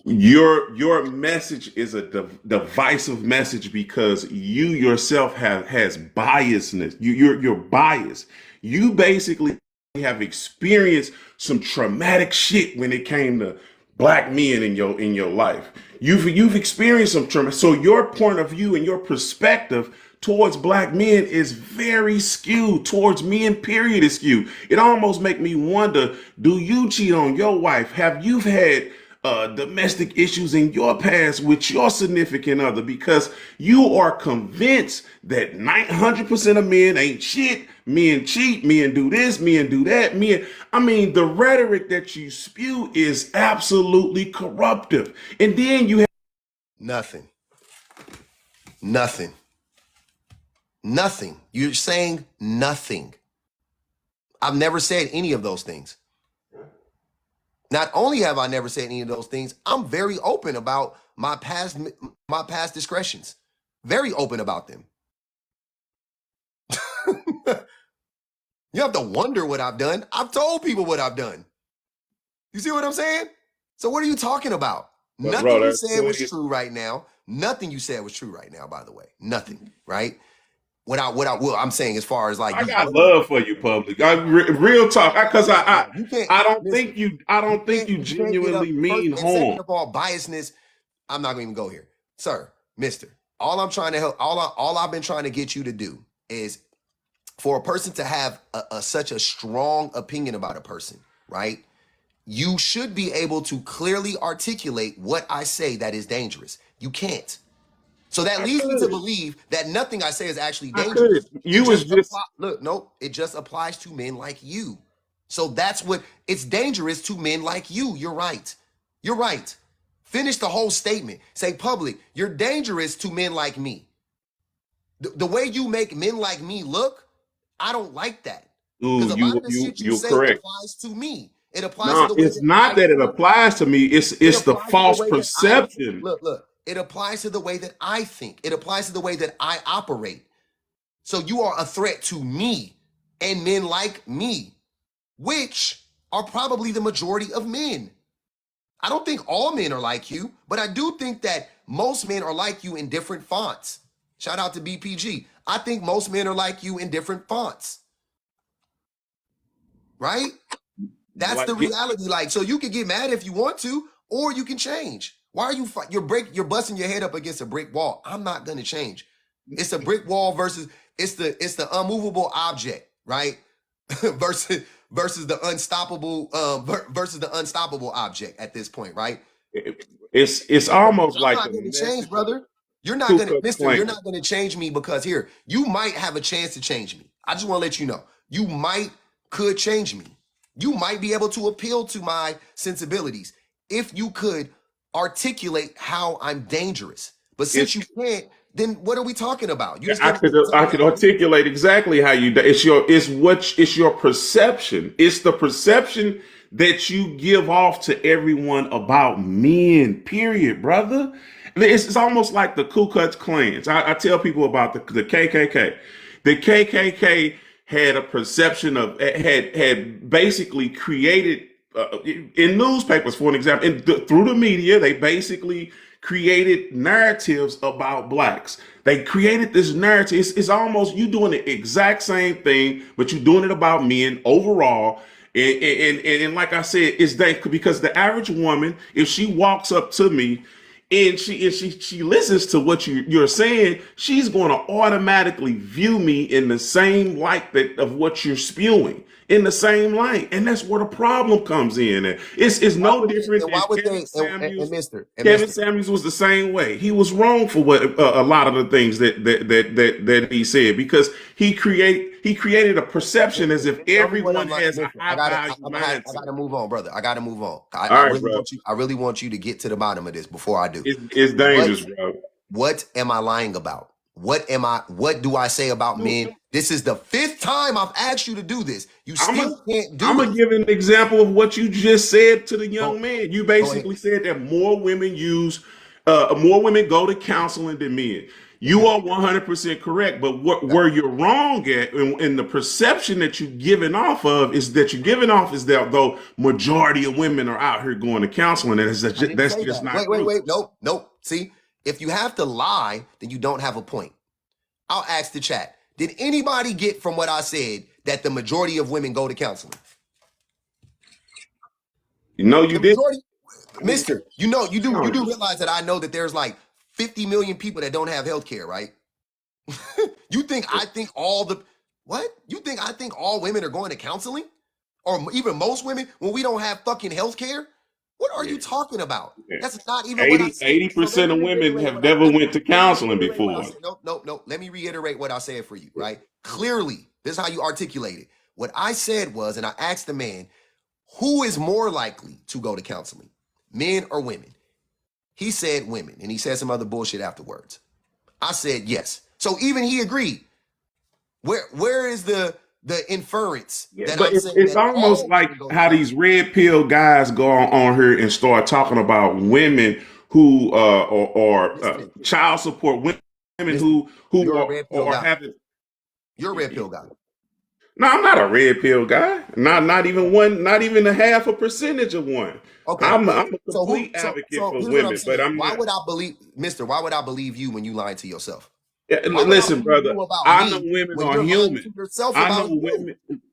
Speaker 3: your message is a divisive message because you yourself has biasness. You're biased. You basically have experienced some traumatic shit when it came to black men in your life. You've experienced some trauma. So your point of view and your perspective towards black men is very skewed. Towards men, period, is skewed. It almost make me wonder, do you cheat on your wife? Have you had domestic issues in your past with your significant other? Because you are convinced that 900% of men ain't shit. Men cheat, men do this, men do that, the rhetoric that you spew is absolutely corruptive. And then you have
Speaker 1: nothing. You're saying nothing. I've never said any of those things. Not only have I never said any of those things, I'm very open about my past discretions. Very open about them. You have to wonder what I've done. I've told people what I've done. You see what I'm saying? So what are you talking about? Nothing you said was true right now. Nothing you said was true right now, by the way. Nothing, right? I'm saying as far as like
Speaker 3: I got love for you, public. Real talk, because I don't think you genuinely mean harm.
Speaker 1: Second of all, biasness. I'm not going to even go here, sir, Mister. All I'm trying to help, all I've been trying to get you to do is for a person to have such a strong opinion about a person, right? You should be able to clearly articulate what I say that is dangerous. You can't. So that
Speaker 3: I
Speaker 1: leads me to
Speaker 3: could.
Speaker 1: believe that nothing I say is actually
Speaker 3: I
Speaker 1: dangerous.
Speaker 3: could.
Speaker 1: It
Speaker 3: You was
Speaker 1: just
Speaker 3: just
Speaker 1: applies. Look, nope. It just applies to men like you. So that's what it's dangerous to men like you. You're right. You're right. Finish the whole statement. Say public. You're dangerous to men like me. The way you make men like me look, I don't like that.
Speaker 3: ooh,
Speaker 1: Because a lot of the shit you
Speaker 3: you're
Speaker 1: say
Speaker 3: correct.
Speaker 1: applies to me. It applies to
Speaker 3: No,
Speaker 1: the way
Speaker 3: it's
Speaker 1: that
Speaker 3: not
Speaker 1: I
Speaker 3: that it
Speaker 1: think.
Speaker 3: applies to me.
Speaker 1: It
Speaker 3: It's the
Speaker 1: applies to the
Speaker 3: false
Speaker 1: way that I
Speaker 3: perception.
Speaker 1: look. It applies to the way that I think. It applies to the way that I operate. So you are a threat to me and men like me, which are probably the majority of men. I don't think all men are like you, but I do think that most men are like you in different fonts. Shout out to BPG. I think most men are like you in different fonts. Right? That's
Speaker 3: Like
Speaker 1: the reality. Like, so you can get mad if you want to, or you can change. Why are you you're busting your head up against a brick wall? I'm not gonna change. It's a brick wall versus it's the unmovable object, right? versus the unstoppable versus the unstoppable object at this point, right?
Speaker 3: it's almost
Speaker 1: I'm
Speaker 3: like
Speaker 1: not
Speaker 3: the
Speaker 1: gonna change,
Speaker 3: message of
Speaker 1: brother. You're not
Speaker 3: Ku
Speaker 1: gonna,
Speaker 3: Klux
Speaker 1: mister, you're
Speaker 3: Klan.
Speaker 1: not gonna change me because here, you might have a chance to change me. I just want to let you know. You could change me. You might be able to appeal to my sensibilities if you could articulate how I'm dangerous. But since
Speaker 3: It's
Speaker 1: you can't, then what are we talking about? You
Speaker 3: Yeah,
Speaker 1: just gonna keep
Speaker 3: I
Speaker 1: telling me
Speaker 3: could
Speaker 1: how to do it.
Speaker 3: articulate exactly how you. It's your perception. It's the perception that you give off to everyone about men. Period, brother. It's almost like the Ku Klux Klans. I tell people about the KKK. The KKK had a perception of had basically created in newspapers, for an example, through the media. They basically created narratives about blacks. They created this narrative. It's almost you doing the exact same thing, but you're doing it about men overall. And like I said, it's because the average woman, if she walks up to me and she listens to what you're saying, she's going to automatically view me in the same light of what you're spewing, in the same light. And that's where the problem comes in. And it's
Speaker 1: Why
Speaker 3: no
Speaker 1: would
Speaker 3: different.
Speaker 1: and why
Speaker 3: And
Speaker 1: would they and
Speaker 3: Kevin
Speaker 1: mister,
Speaker 3: Samuels was the same way. He was wrong for what a lot of the things that he said, because he created a perception as if
Speaker 1: tell me what
Speaker 3: everyone
Speaker 1: I'm like.
Speaker 3: has a
Speaker 1: Listen,
Speaker 3: high value
Speaker 1: I
Speaker 3: mindset.
Speaker 1: gotta move on, brother. I gotta move on.
Speaker 3: All right, bro.
Speaker 1: I really want you to get to the bottom of this before I do.
Speaker 3: It's
Speaker 1: What
Speaker 3: dangerous, bro.
Speaker 1: what am I lying about? What do I say about men? This is the fifth time I've asked you to do this. You still can't
Speaker 3: I'm
Speaker 1: do
Speaker 3: gonna
Speaker 1: it.
Speaker 3: give an example of what you just said to the young
Speaker 1: Go,
Speaker 3: man. You
Speaker 1: go ahead.
Speaker 3: basically said that more women go to counseling than men. You are 100% correct, but where you're wrong at, and the perception that you're giving off of is that though majority of women are out here going to counseling, and
Speaker 1: I didn't
Speaker 3: that's
Speaker 1: say
Speaker 3: just
Speaker 1: that.
Speaker 3: not true.
Speaker 1: Wait. Nope. See, if you have to lie, then you don't have a point. I'll ask the chat. Did anybody get from what I said that the majority of women go to counseling?
Speaker 3: No, you
Speaker 1: The
Speaker 3: did.
Speaker 1: majority, mister, you do realize that I know that there's like 50 million people that don't have health care, right? You think I think all the what? You think I think all women are going to counseling? Or even most women when we don't have fucking health care? What are you talking about? That's not even what I said. So let
Speaker 3: 80%
Speaker 1: me
Speaker 3: of women
Speaker 1: reiterate
Speaker 3: have
Speaker 1: what I
Speaker 3: never went to
Speaker 1: let me
Speaker 3: counseling
Speaker 1: reiterate what I
Speaker 3: before.
Speaker 1: said. No. Let me reiterate what I said for you, right? Clearly, this is how you articulate it. What I said was, and I asked the man, who is more likely to go to counseling, men or women? He said women, and he said some other bullshit afterwards. I said yes. So even he agreed. Where is the inference that
Speaker 3: But
Speaker 1: I'm
Speaker 3: it's,
Speaker 1: saying
Speaker 3: it's
Speaker 1: that
Speaker 3: almost
Speaker 1: all
Speaker 3: like
Speaker 1: women go to
Speaker 3: how these
Speaker 1: counseling?
Speaker 3: red pill guys go on here and start talking about women who or
Speaker 1: Mister,
Speaker 3: child support women
Speaker 1: Mister,
Speaker 3: who
Speaker 1: you're a red pill
Speaker 3: are
Speaker 1: guy.
Speaker 3: having.
Speaker 1: You're a red pill guy.
Speaker 3: No, I'm not a red pill guy. Not even one. Not even a half a percentage of one.
Speaker 1: Okay,
Speaker 3: I'm a
Speaker 1: so
Speaker 3: complete advocate
Speaker 1: so
Speaker 3: for
Speaker 1: here's what I'm
Speaker 3: women, but
Speaker 1: saying.
Speaker 3: I'm
Speaker 1: Why
Speaker 3: not.
Speaker 1: would I believe, Mister? Why would I believe you when you lying to yourself?
Speaker 3: Yeah,
Speaker 1: Why would I
Speaker 3: listen,
Speaker 1: believe
Speaker 3: brother.
Speaker 1: you about
Speaker 3: I know
Speaker 1: me
Speaker 3: women
Speaker 1: when
Speaker 3: are
Speaker 1: you're lying
Speaker 3: human.
Speaker 1: to yourself
Speaker 3: I know
Speaker 1: about you?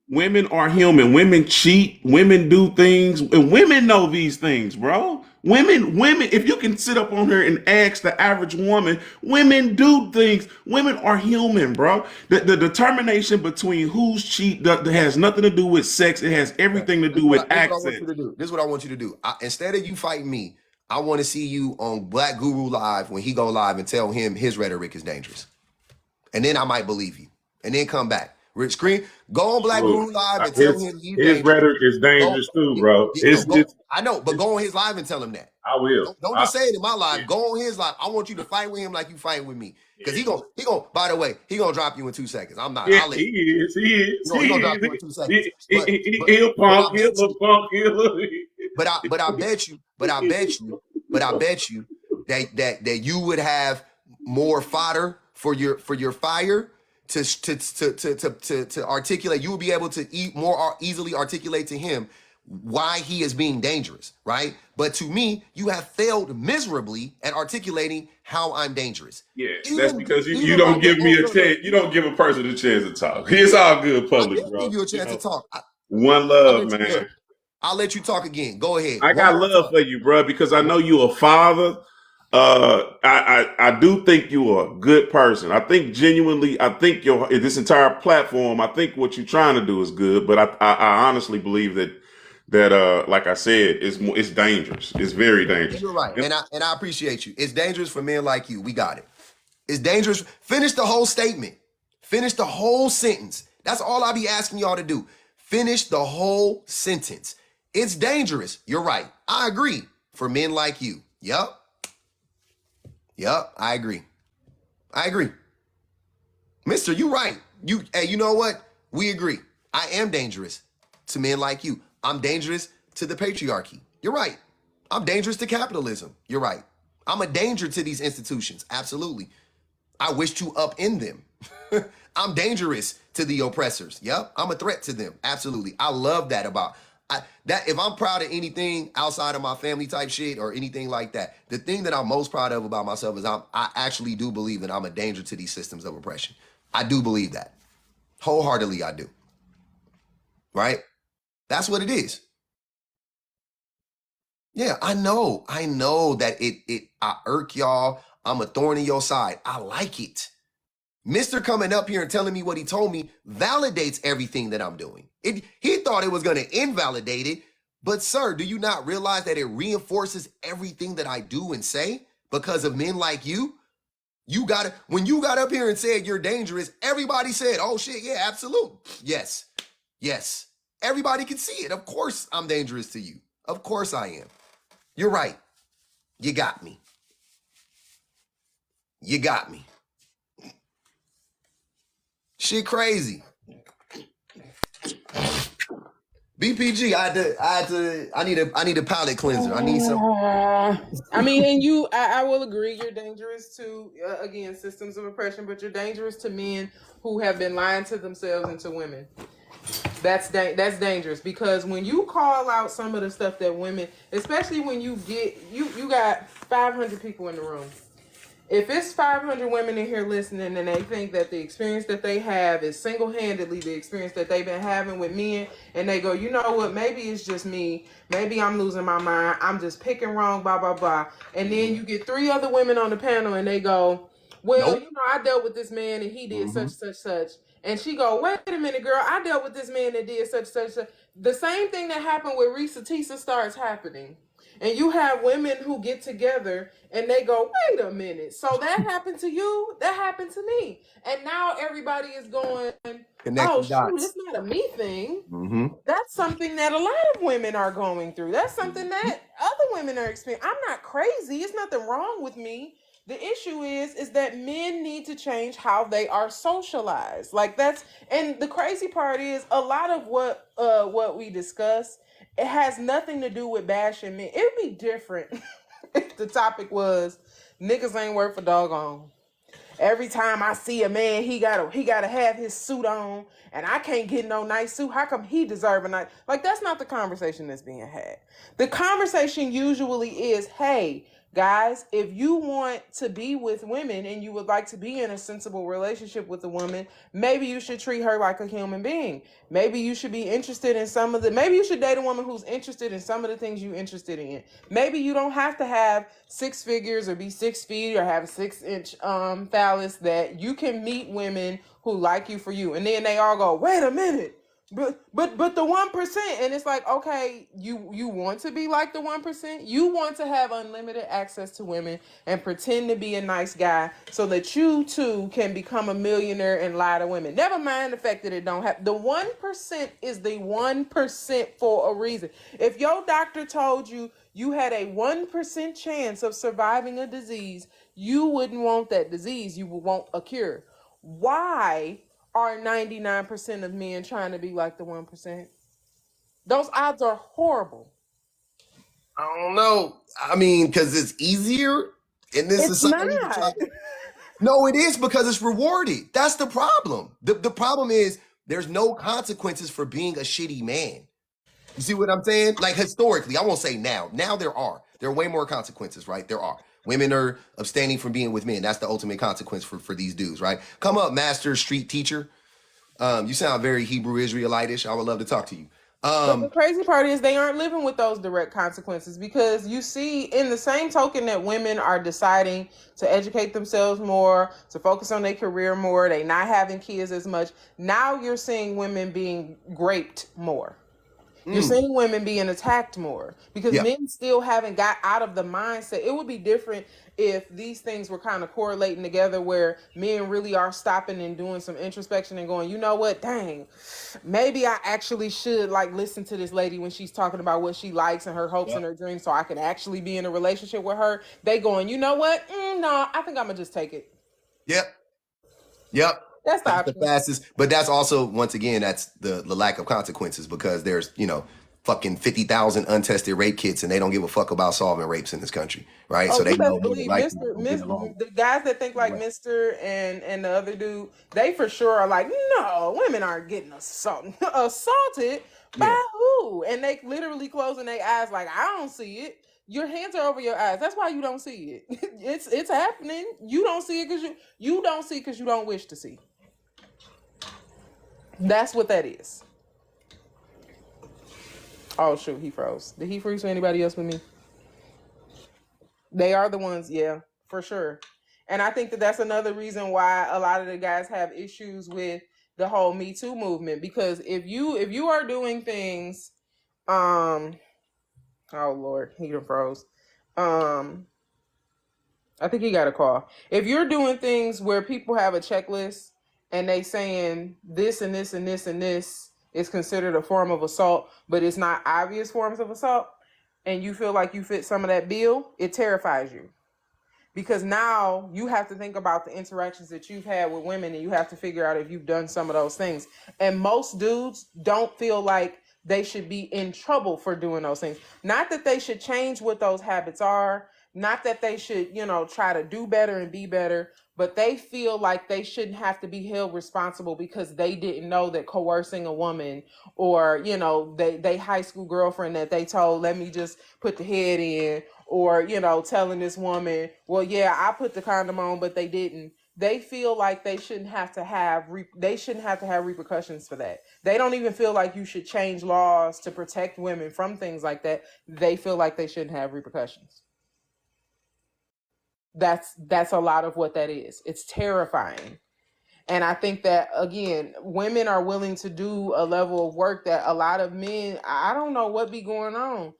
Speaker 3: women are human. Women cheat. Women do things, and women know these things, bro. Women. If you can sit up on here and ask the average woman, women do things. Women are human, bro. The determination between who's cheat that has nothing to do with sex. It has
Speaker 1: Okay.
Speaker 3: everything to
Speaker 1: This
Speaker 3: do
Speaker 1: is what
Speaker 3: with
Speaker 1: I, this is what I want you
Speaker 3: access.
Speaker 1: to do. This is what I want you to do. Instead of you fighting me, I want to see you on Black Guru Live when he go live and tell him his rhetoric is dangerous. And then I might believe you. And then come back. Rich Screen, go on Black
Speaker 3: Look,
Speaker 1: Guru Live and tell him he's
Speaker 3: his
Speaker 1: dangerous.
Speaker 3: rhetoric is dangerous too, bro.
Speaker 1: I know, but go on his live and tell him that.
Speaker 3: I will.
Speaker 1: Don't just say it in my live. Go on his live. I want you to fight with him like you fight with me. Because he gonna, by the way, he gonna drop you in 2 seconds. I'm not.
Speaker 3: Yeah,
Speaker 1: I'll let
Speaker 3: he
Speaker 1: you.
Speaker 3: is. He is.
Speaker 1: He gonna drop you in 2 seconds.
Speaker 3: He'll
Speaker 1: But I
Speaker 3: punk.
Speaker 1: bet you.
Speaker 3: He'll
Speaker 1: But I bet you that you would have more fodder for your fire to articulate. You would be able to more easily articulate to him why he is being dangerous, right? But to me, you have failed miserably at articulating how I'm dangerous.
Speaker 3: Yeah, that's because you don't give me a chance. You don't give a person a chance to talk. It's all good, public,
Speaker 1: I did
Speaker 3: bro.
Speaker 1: give you a chance to talk.
Speaker 3: One love, man.
Speaker 1: I'll let you talk again. Go ahead.
Speaker 3: I got love for you, bro, because I know you a father. I do think you are a good person. I think genuinely, this entire platform, I think what you're trying to do is good, but I honestly believe that like I said, it's dangerous. It's very dangerous.
Speaker 1: You're right, and I appreciate you. It's dangerous for men like you. We got it. It's dangerous. Finish the whole statement. Finish the whole sentence. That's all I be asking y'all to do. Finish the whole sentence. It's dangerous. You're right. I agree. For men like you. Yup. I agree. Mister, you right. Hey, you know what? We agree. I am dangerous to men like you. I'm dangerous to the patriarchy. You're right. I'm dangerous to capitalism. You're right. I'm a danger to these institutions. Absolutely. I wish to upend them. I'm dangerous to the oppressors. Yep. I'm a threat to them. Absolutely. I love that about that. If I'm proud of anything outside of my family type shit or anything like that, the thing that I'm most proud of about myself is I actually do believe that I'm a danger to these systems of oppression. I do believe that. Wholeheartedly, I do. Right? That's what it is. Yeah, I know that I irk y'all. I'm a thorn in your side. I like it. Mr. coming up here and telling me what he told me validates everything that I'm doing. He thought it was going to invalidate it. But sir, do you not realize that it reinforces everything that I do and say because of men like you? When you got up here and said you're dangerous, everybody said, oh shit, yeah, absolute. Yes. Everybody can see it. Of course I'm dangerous to you. Of course I am. You're right. You got me. Shit crazy. BPG, I need a palate cleanser. I need some.
Speaker 8: I mean, and I will agree, you're dangerous to, again, systems of oppression, but you're dangerous to men who have been lying to themselves and to women. That's dangerous because when you call out some of the stuff that women, especially when you got 500 people in the room. If it's 500 women in here listening and they think that the experience that they have is single-handedly the experience that they've been having with men, and they go, you know what, maybe it's just me, maybe I'm losing my mind, I'm just picking wrong, blah, blah, blah. And then you get 3 other women on the panel and they go, well,
Speaker 1: Nope.
Speaker 8: you know, I dealt with this man and he did such. And she go, wait a minute, girl, I dealt with this man that did such. The same thing that happened with Risa Tisa starts happening. And you have women who get together and they go, wait a minute. So that happened to you? That happened to me. And now everybody is going, oh, shoot, it's not a me thing.
Speaker 1: Mm-hmm.
Speaker 8: That's something that a lot of women are going through. That's something that other women are experiencing. I'm not crazy. There's nothing wrong with me. The issue is that men need to change how they are socialized. And the crazy part is a lot of what we discuss, it has nothing to do with bashing men. It would be different if the topic was niggas ain't worth a doggone. Every time I see a man, he gotta have his suit on, and I can't get no nice suit. How come he deserve a nice? Like, that's not the conversation that's being had. The conversation usually is, hey, guys, if you want to be with women and you would like to be in a sensible relationship with a woman, maybe you should treat her like a human being. Maybe you should be interested in maybe you should date a woman who's interested in some of the things you're interested in. Maybe you don't have to have 6 figures or be 6 feet or have a 6-inch phallus, that you can meet women who like you for you. And then they all go, wait a minute, But the 1%, and it's like, okay, you want to be like the 1%. You want to have unlimited access to women and pretend to be a nice guy so that you too can become a millionaire and lie to women. Never mind the fact that it don't happen. The 1% is the 1% for a reason. If your doctor told you you had a 1% chance of surviving a disease, you wouldn't want that disease. You would want a cure. Why are 99% of men trying to be like the 1%? Those odds are horrible.
Speaker 1: I don't know. I mean, because it's easier in this
Speaker 8: It's
Speaker 1: society to try
Speaker 8: not.
Speaker 1: to. No, it is because it's rewarded. That's the problem. The problem is there's no consequences for being a shitty man. You see what I'm saying? Like historically, I won't say now. Now there are. There are way more consequences, right? There are. Women are abstaining from being with men. That's the ultimate consequence for these dudes, right? Come up, master street teacher. You sound very Hebrew Israelitish. I would love to talk to you.
Speaker 8: But the crazy part is they aren't living with those direct consequences, because you see, in the same token that women are deciding to educate themselves more, to focus on their career more, they not having kids as much. Now you're seeing women being raped more. You're seeing women being attacked more because
Speaker 1: Yeah.
Speaker 8: men still haven't got out of the mindset. It would be different if these things were kind of correlating together, where men really are stopping and doing some introspection and going, you know what, dang, maybe I actually should like listen to this lady when she's talking about what she likes and her hopes and her dreams, so I can actually be in a relationship with her. They going, you know what? No, I think I'm gonna just take it.
Speaker 1: Yep. Yep.
Speaker 8: That's the
Speaker 1: That's the
Speaker 8: option.
Speaker 1: fastest. But that's also, once again, that's the lack of consequences, because there's, fucking 50,000 untested rape kits and they don't give a fuck about solving rapes in this country, right? So
Speaker 8: Oh,
Speaker 1: they
Speaker 8: you best
Speaker 1: know more than
Speaker 8: believe
Speaker 1: likely
Speaker 8: Mr.
Speaker 1: will get
Speaker 8: Miss
Speaker 1: along.
Speaker 8: the guys that think like Mr. and the other dude, they for sure are like, no, women aren't getting assaulted
Speaker 1: Yeah.
Speaker 8: by who? And they literally closing their eyes like, I don't see it. Your hands are over your eyes. That's why you don't see it. It's happening. You don't see it because you don't see because you don't wish to see. That's what that is. Oh shoot, he froze. Did he freeze for anybody else but me? They are the ones, yeah, for sure. And I think that that's another reason why a lot of the guys have issues with the whole Me Too movement, because if you are doing things, oh Lord, he done froze. I think he got a call. If you're doing things where people have a checklist and they saying this and this and this and this is considered a form of assault, but it's not obvious forms of assault, and you feel like you fit some of that bill, it terrifies you. Because now you have to think about the interactions that you've had with women, and you have to figure out if you've done some of those things. And most dudes don't feel like they should be in trouble for doing those things. Not that they should change what those habits are, not that they should, try to do better and be better, but they feel like they shouldn't have to be held responsible because they didn't know that coercing a woman, or they high school girlfriend that they told, let me just put the head in, or telling this woman, well, yeah, I put the condom on but they didn't. They feel like they shouldn't have to have repercussions for that. They don't even feel like you should change laws to protect women from things like that. They feel like they shouldn't have repercussions. That's a lot of what that is. It's terrifying. And I think that, again, women are willing to do a level of work that a lot of men, I don't know what be going on.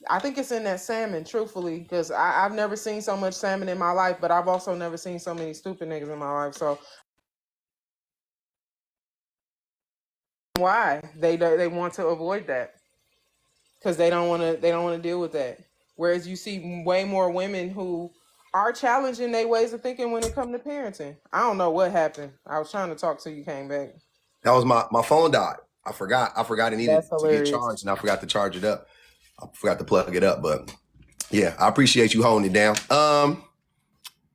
Speaker 8: I think it's in that salmon, truthfully, because I've never seen so much salmon in my life, but I've also never seen so many stupid niggas in my life. So why they want to avoid that? Because they don't want to deal with that. Whereas you see way more women who are challenging their ways of thinking when it comes to parenting. I don't know what happened. I was trying to talk till you came back.
Speaker 1: That was my phone died. I forgot it needed
Speaker 8: That's
Speaker 1: to get
Speaker 8: hilarious.
Speaker 1: charged, and I forgot to charge it up. I forgot to plug it up, but yeah, I appreciate you holding it down.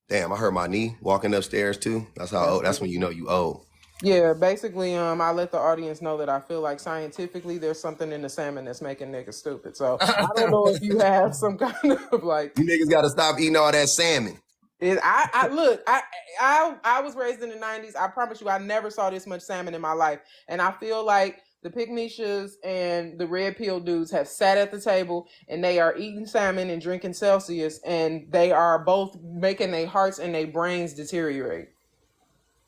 Speaker 1: Damn, I hurt my knee walking upstairs too. That's how old. That's when you know you old.
Speaker 8: Yeah, basically, I let the audience know that I feel like scientifically there's something in the salmon that's making niggas stupid. So I don't know if you have some kind of like.
Speaker 1: You niggas got to stop eating all that salmon.
Speaker 8: I look, I was raised in the 90s. I promise you, I never saw this much salmon in my life, and I feel like the Pygmishas and the red pill dudes have sat at the table and they are eating salmon and drinking Celsius, and they are both making their hearts and their brains deteriorate.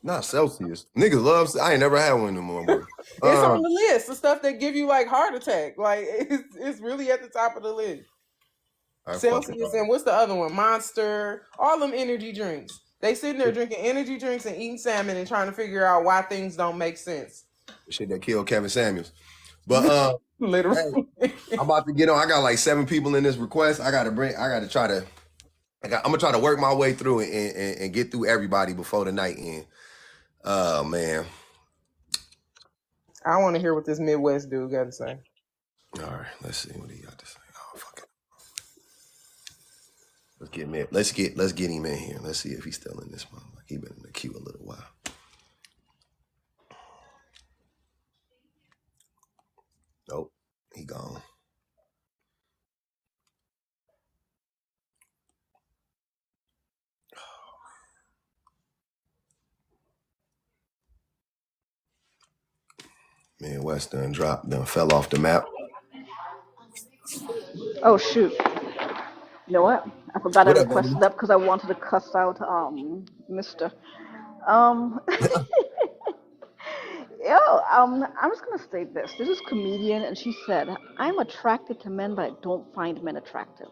Speaker 1: Not Celsius. Niggas love. I ain't never had one no more.
Speaker 8: It's
Speaker 1: Uh,
Speaker 8: on the list. The stuff that give you like heart attack. Like it's really at the top of the list.
Speaker 1: I fucking
Speaker 8: Celsius and what's the other one? Monster. All them energy drinks. They sitting there drinking energy drinks and eating salmon and trying to figure out why things don't make sense.
Speaker 1: shit that killed Kevin Samuels. But
Speaker 8: Literally.
Speaker 1: hey, I'm about to get on. I got like 7 people in this request. I'm gonna try to work my way through it and get through everybody before the night end. Oh man.
Speaker 8: I want to hear what this Midwest dude got to say.
Speaker 1: All right, let's see what he got to say. Oh fuck it. Let's get him in here. Let's see if he's still in this one. Like he been in the queue a little while. Nope, he gone. Man, West done fell off the map.
Speaker 14: Oh shoot. You know what? I forgot I
Speaker 1: What up, Emily?
Speaker 14: requested that because I wanted to cuss out Mr. Um I'm just gonna state this. This is comedian and she said, I'm attracted to men but I don't find men attractive.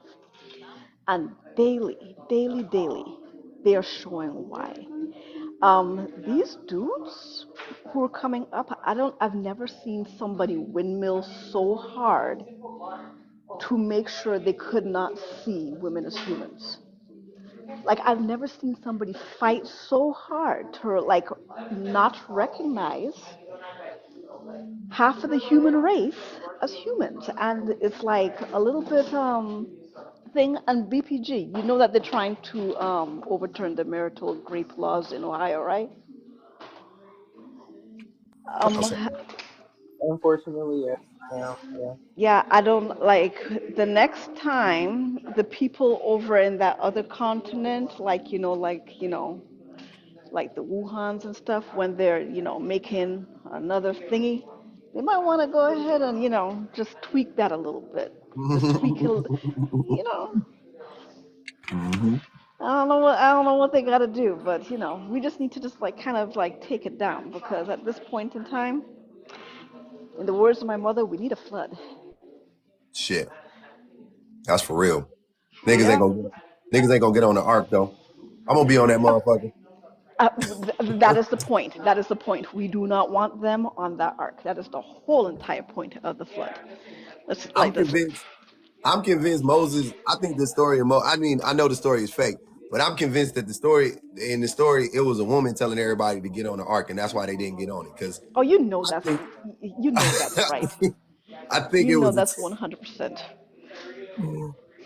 Speaker 14: And daily, daily, daily, they are showing why. These dudes who are coming up, I've never seen somebody windmill so hard to make sure they could not see women as humans. Like I've never seen somebody fight so hard to like not recognize half of the human race as humans, and it's like a little bit thing. And BPG, you know that they're trying to overturn the marital rape laws in Ohio, right? Um,
Speaker 8: Unfortunately, yes. Yeah.
Speaker 14: yeah, I don't like the next time the people over in that other continent, like the Wuhans and stuff, when they're, making another thingy, they might want to go ahead and, just tweak that a little bit. Just tweak it, you know.
Speaker 1: Mm-hmm.
Speaker 14: I don't know what they got to do, but we just need to just like kind of like take it down because at this point in time, in the words of my mother, we need a flood.
Speaker 1: Shit, that's for real.
Speaker 14: Yeah.
Speaker 1: Niggas ain't gonna get on the ark though. I'm gonna be on that motherfucker.
Speaker 14: That is the point. That is the point. We do not want them on that ark. That is the whole entire point of the flood. Let's
Speaker 1: I'm
Speaker 14: like this.
Speaker 1: convinced. I'm convinced Moses. I think the story of I mean, I know the story is fake, but I'm convinced that the story it was a woman telling everybody to get on the ark, and that's why they didn't get on it. Because
Speaker 14: Oh, you know
Speaker 1: I
Speaker 14: that's
Speaker 1: think
Speaker 14: you know that's right.
Speaker 1: I think
Speaker 14: You
Speaker 1: it
Speaker 14: know
Speaker 1: was
Speaker 14: that's 100%.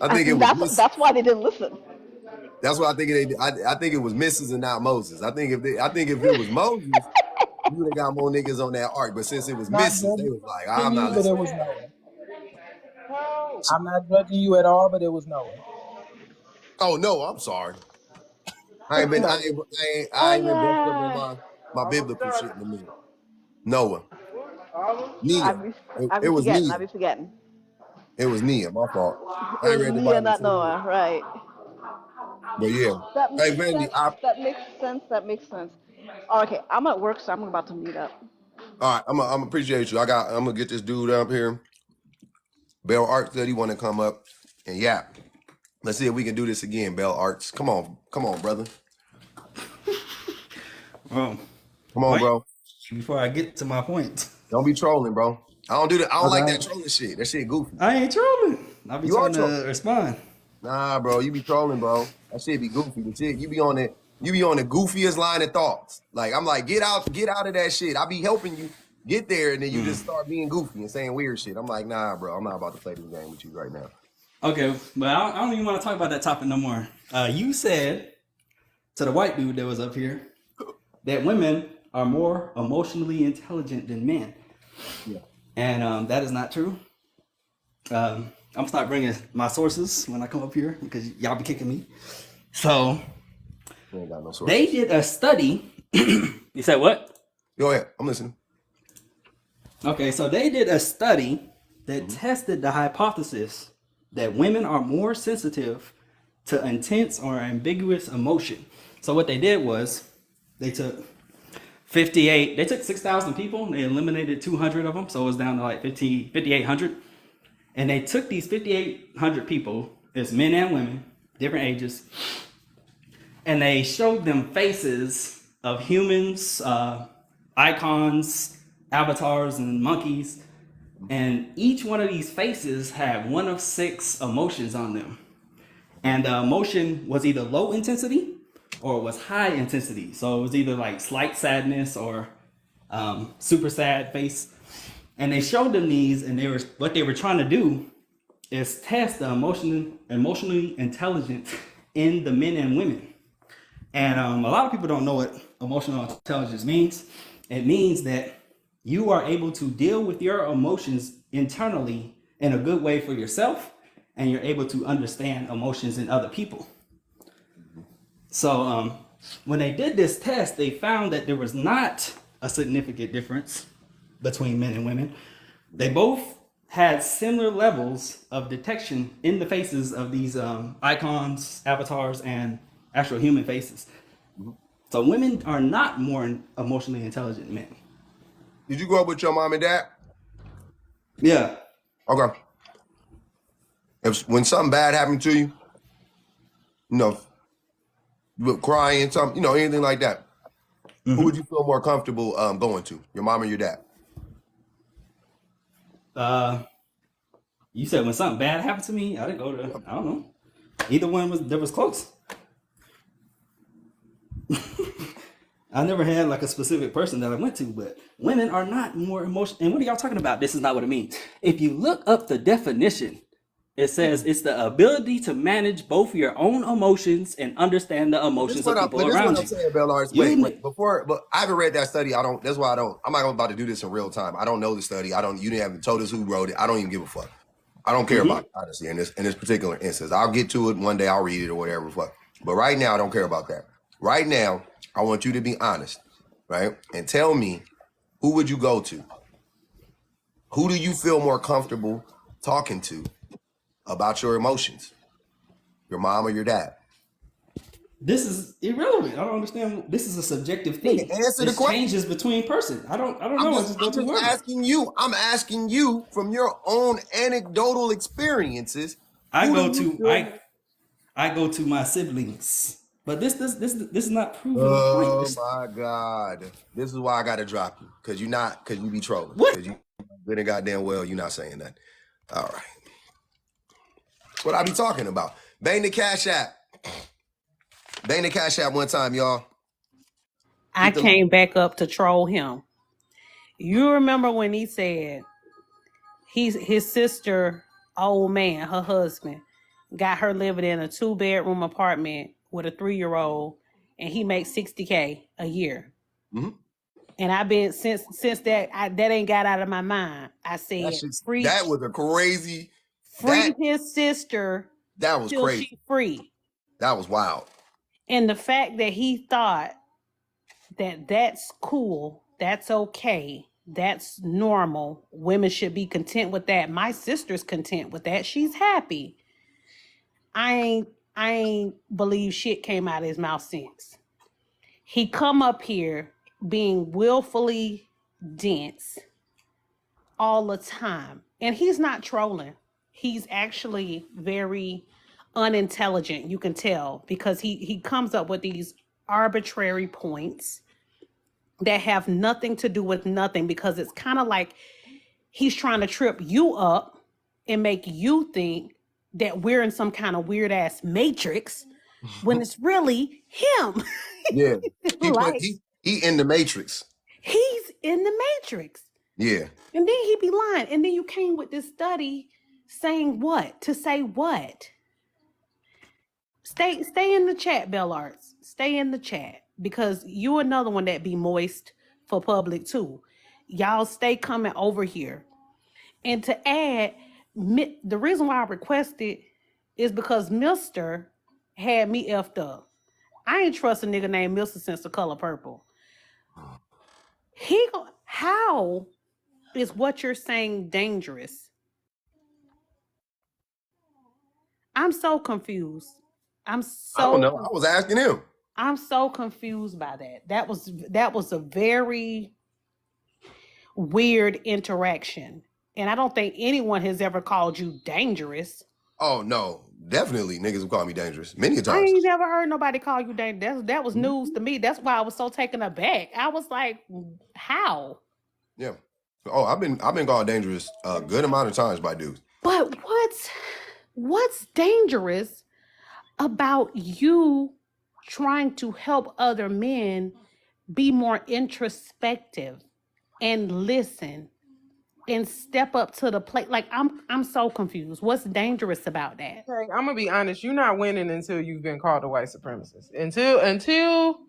Speaker 1: I think it
Speaker 14: And
Speaker 1: was
Speaker 14: that's
Speaker 1: Miss.
Speaker 14: that's why they didn't listen.
Speaker 1: That's why I think I think it was Mrs. and not Moses. I think if it was Moses, you would have got more niggas on that ark. But since it was
Speaker 21: Not
Speaker 1: Mrs., they
Speaker 21: judging
Speaker 1: was like, I'm
Speaker 21: you,
Speaker 1: not
Speaker 21: but it
Speaker 1: listening.
Speaker 21: was Noah. I'm not judging you at all, but it was Noah.
Speaker 1: Oh no, I'm sorry.
Speaker 21: No.
Speaker 14: Oh
Speaker 1: I ain't been brushed up on
Speaker 14: yeah.
Speaker 1: my biblical shit in a minute. Noah,
Speaker 14: I
Speaker 1: Nia.
Speaker 14: be
Speaker 1: It,
Speaker 14: I
Speaker 1: it
Speaker 14: be
Speaker 1: was
Speaker 14: forgetting.
Speaker 1: Nia.
Speaker 14: I be forgetting.
Speaker 1: It was Nia. My fault.
Speaker 14: It
Speaker 1: I ain't
Speaker 14: was
Speaker 1: read the
Speaker 14: Nia,
Speaker 1: Bible
Speaker 14: not
Speaker 1: in 10 years.
Speaker 14: Noah, right?
Speaker 1: But yeah.
Speaker 14: That
Speaker 1: Hey,
Speaker 14: makes
Speaker 1: Vandy,
Speaker 14: sense. That makes sense. That makes sense. Okay, I'm at work, so I'm about to meet up.
Speaker 1: all right, I'm appreciate you. I'm gonna get this dude up here. Bell Art said he want to come up and yap. Let's see if we can do this again, Bell Arts. Come on, brother.
Speaker 21: Oh,
Speaker 1: Come on,
Speaker 21: wait.
Speaker 1: bro.
Speaker 21: Before I get to my point.
Speaker 1: Don't be trolling, bro. I don't do that. I don't like that
Speaker 21: Okay.
Speaker 1: trolling shit. That shit goofy.
Speaker 21: I ain't trolling. I'll be
Speaker 1: You are
Speaker 21: trying
Speaker 1: trolling.
Speaker 21: to respond.
Speaker 1: Nah, bro, you be trolling, bro. That shit be goofy. The shit you be on it. You be on the goofiest line of thoughts. Like I'm like, get out of that shit. I be helping you get there, and then you just start being goofy and saying weird shit. I'm like, nah, bro, I'm not about to play this game with you right now.
Speaker 21: Okay, but I don't even want to talk about that topic no more. You said to the white dude that was up here that women are more emotionally intelligent than men.
Speaker 1: Yeah.
Speaker 21: And that is not true. I'm gonna start bringing my sources when I come up here because y'all be kicking me. So
Speaker 1: We ain't got no sources.
Speaker 21: they did a study. You said what?
Speaker 1: Go ahead. I'm listening.
Speaker 21: Okay, so they did a study that tested the hypothesis that women are more sensitive to intense or ambiguous emotion. So what they did was they took 58. They took 6,000 people. And they eliminated 200 of them, so it was down to like 5,800. And they took these 5,800 people, it's men and women, different ages, and they showed them faces of humans, icons, avatars, and monkeys. And each one of these faces had one of 6 emotions on them. And the emotion was either low intensity or it was high intensity. So it was either like slight sadness or super sad face. And they showed them these, and what they were trying to do is test the emotionally intelligent in the men and women. And a lot of people don't know what emotional intelligence means. It means that you are able to deal with your emotions internally in a good way for yourself, and you're able to understand emotions in other people. So when they did this test, they found that there was not a significant difference between men and women. They both had similar levels of detection in the faces of these icons, avatars, and actual human faces. So women are not more emotionally intelligent than men.
Speaker 1: Did you grow up with your mom and dad?
Speaker 21: Yeah.
Speaker 1: Okay. When something bad happened to you, you were crying, something, anything like that, who would you feel more comfortable going to? Your mom or your dad?
Speaker 21: You said when something bad happened to me, I didn't go to, I don't know. Either one was close. I never had like a specific person that I went to, but women are not more emotional. And what are y'all talking about? This is not what it means. If you look up the definition, it says it's the ability to manage both your own emotions and understand the emotions of people
Speaker 1: This is
Speaker 21: around
Speaker 1: what I'm
Speaker 21: you.
Speaker 1: saying, Bellars. Wait, but I haven't read that study. That's why I'm not about to do this in real time. I don't know the study. You didn't have told us who wrote it. I don't even give a fuck. I don't care about it, honestly, in this particular instance. I'll get to it one day, I'll read it or whatever, fuck. But right now, I don't care about that. Right now, I want you to be honest, right? And tell me, who would you go to? Who do you feel more comfortable talking to about your emotions? Your mom or your dad?
Speaker 21: This is irrelevant. I don't understand. This is a subjective thing.
Speaker 1: Answer the
Speaker 21: This
Speaker 1: question.
Speaker 21: changes between person. I don't know. I just go to whoever.
Speaker 1: I'm asking you from your own anecdotal experiences.
Speaker 21: I go to my siblings. But this is not proving the point.
Speaker 1: My God. This is why I gotta drop you. Cause you be trolling.
Speaker 21: What?
Speaker 1: Cause you good and goddamn well you're not saying that. All right. That's what I be talking about. Bang the Cash App. Bang the Cash App one time, y'all.
Speaker 10: I came back up to troll him. You remember when he said his sister, old man, her husband, got her living in a 2-bedroom apartment with a 3-year-old, and he makes $60K a year.
Speaker 1: Mm-hmm.
Speaker 10: And I've been since that ain't got out of my mind. I said
Speaker 1: that was a crazy.
Speaker 10: Free his sister.
Speaker 1: That was crazy.
Speaker 10: She's free.
Speaker 1: That was wild.
Speaker 10: And the fact that he thought that that's cool, that's okay, that's normal. Women should be content with that. My sister's content with that. She's happy. I ain't believe shit came out of his mouth since. He come up here being willfully dense all the time. And he's not trolling. He's actually very unintelligent, you can tell, because he comes up with these arbitrary points that have nothing to do with nothing, because it's kind of like he's trying to trip you up and make you think that we're in some kind of weird ass matrix when it's really him.
Speaker 1: Yeah. He in the matrix.
Speaker 10: He's in the matrix.
Speaker 1: Yeah.
Speaker 10: And then he be lying. And then you came with this study saying what? To say what? Stay in the chat, Bell Arts. Stay in the chat, because you another one that be moist for public too. Y'all stay coming over here. And to add, the reason why I requested is because Mr. had me effed up. I ain't trust a nigga named Mr. since The Color Purple. How is what you're saying dangerous? I'm so confused.
Speaker 1: I don't know. I was asking him.
Speaker 10: I'm so confused by that. That was a very weird interaction. And I don't think anyone has ever called you dangerous.
Speaker 1: Oh no, definitely niggas have called me dangerous many
Speaker 10: I
Speaker 1: times.
Speaker 10: ain't never heard nobody call you dangerous. That was news to me. That's why I was so taken aback. I was like, how?
Speaker 1: Yeah. Oh, I've been called dangerous a good amount of times by dudes.
Speaker 10: But what's dangerous about you trying to help other men be more introspective and listen and step up to the plate? Like I'm so confused. What's dangerous about that?
Speaker 8: Okay, I'm gonna be honest. You're not winning until you've been called a white supremacist. Until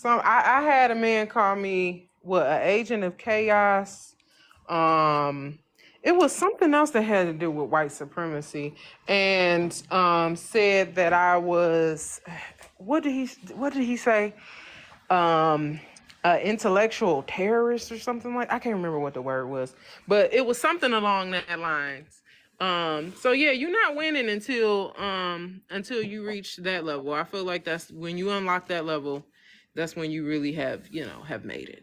Speaker 8: I had a man call me an agent of chaos. It was something else that had to do with white supremacy, and said that I was. What did he say? Intellectual terrorist or something like. I can't remember what the word was, but it was something along that lines. So yeah, you're not winning until you reach that level. I feel like that's when you unlock that level, that's when you really have made it.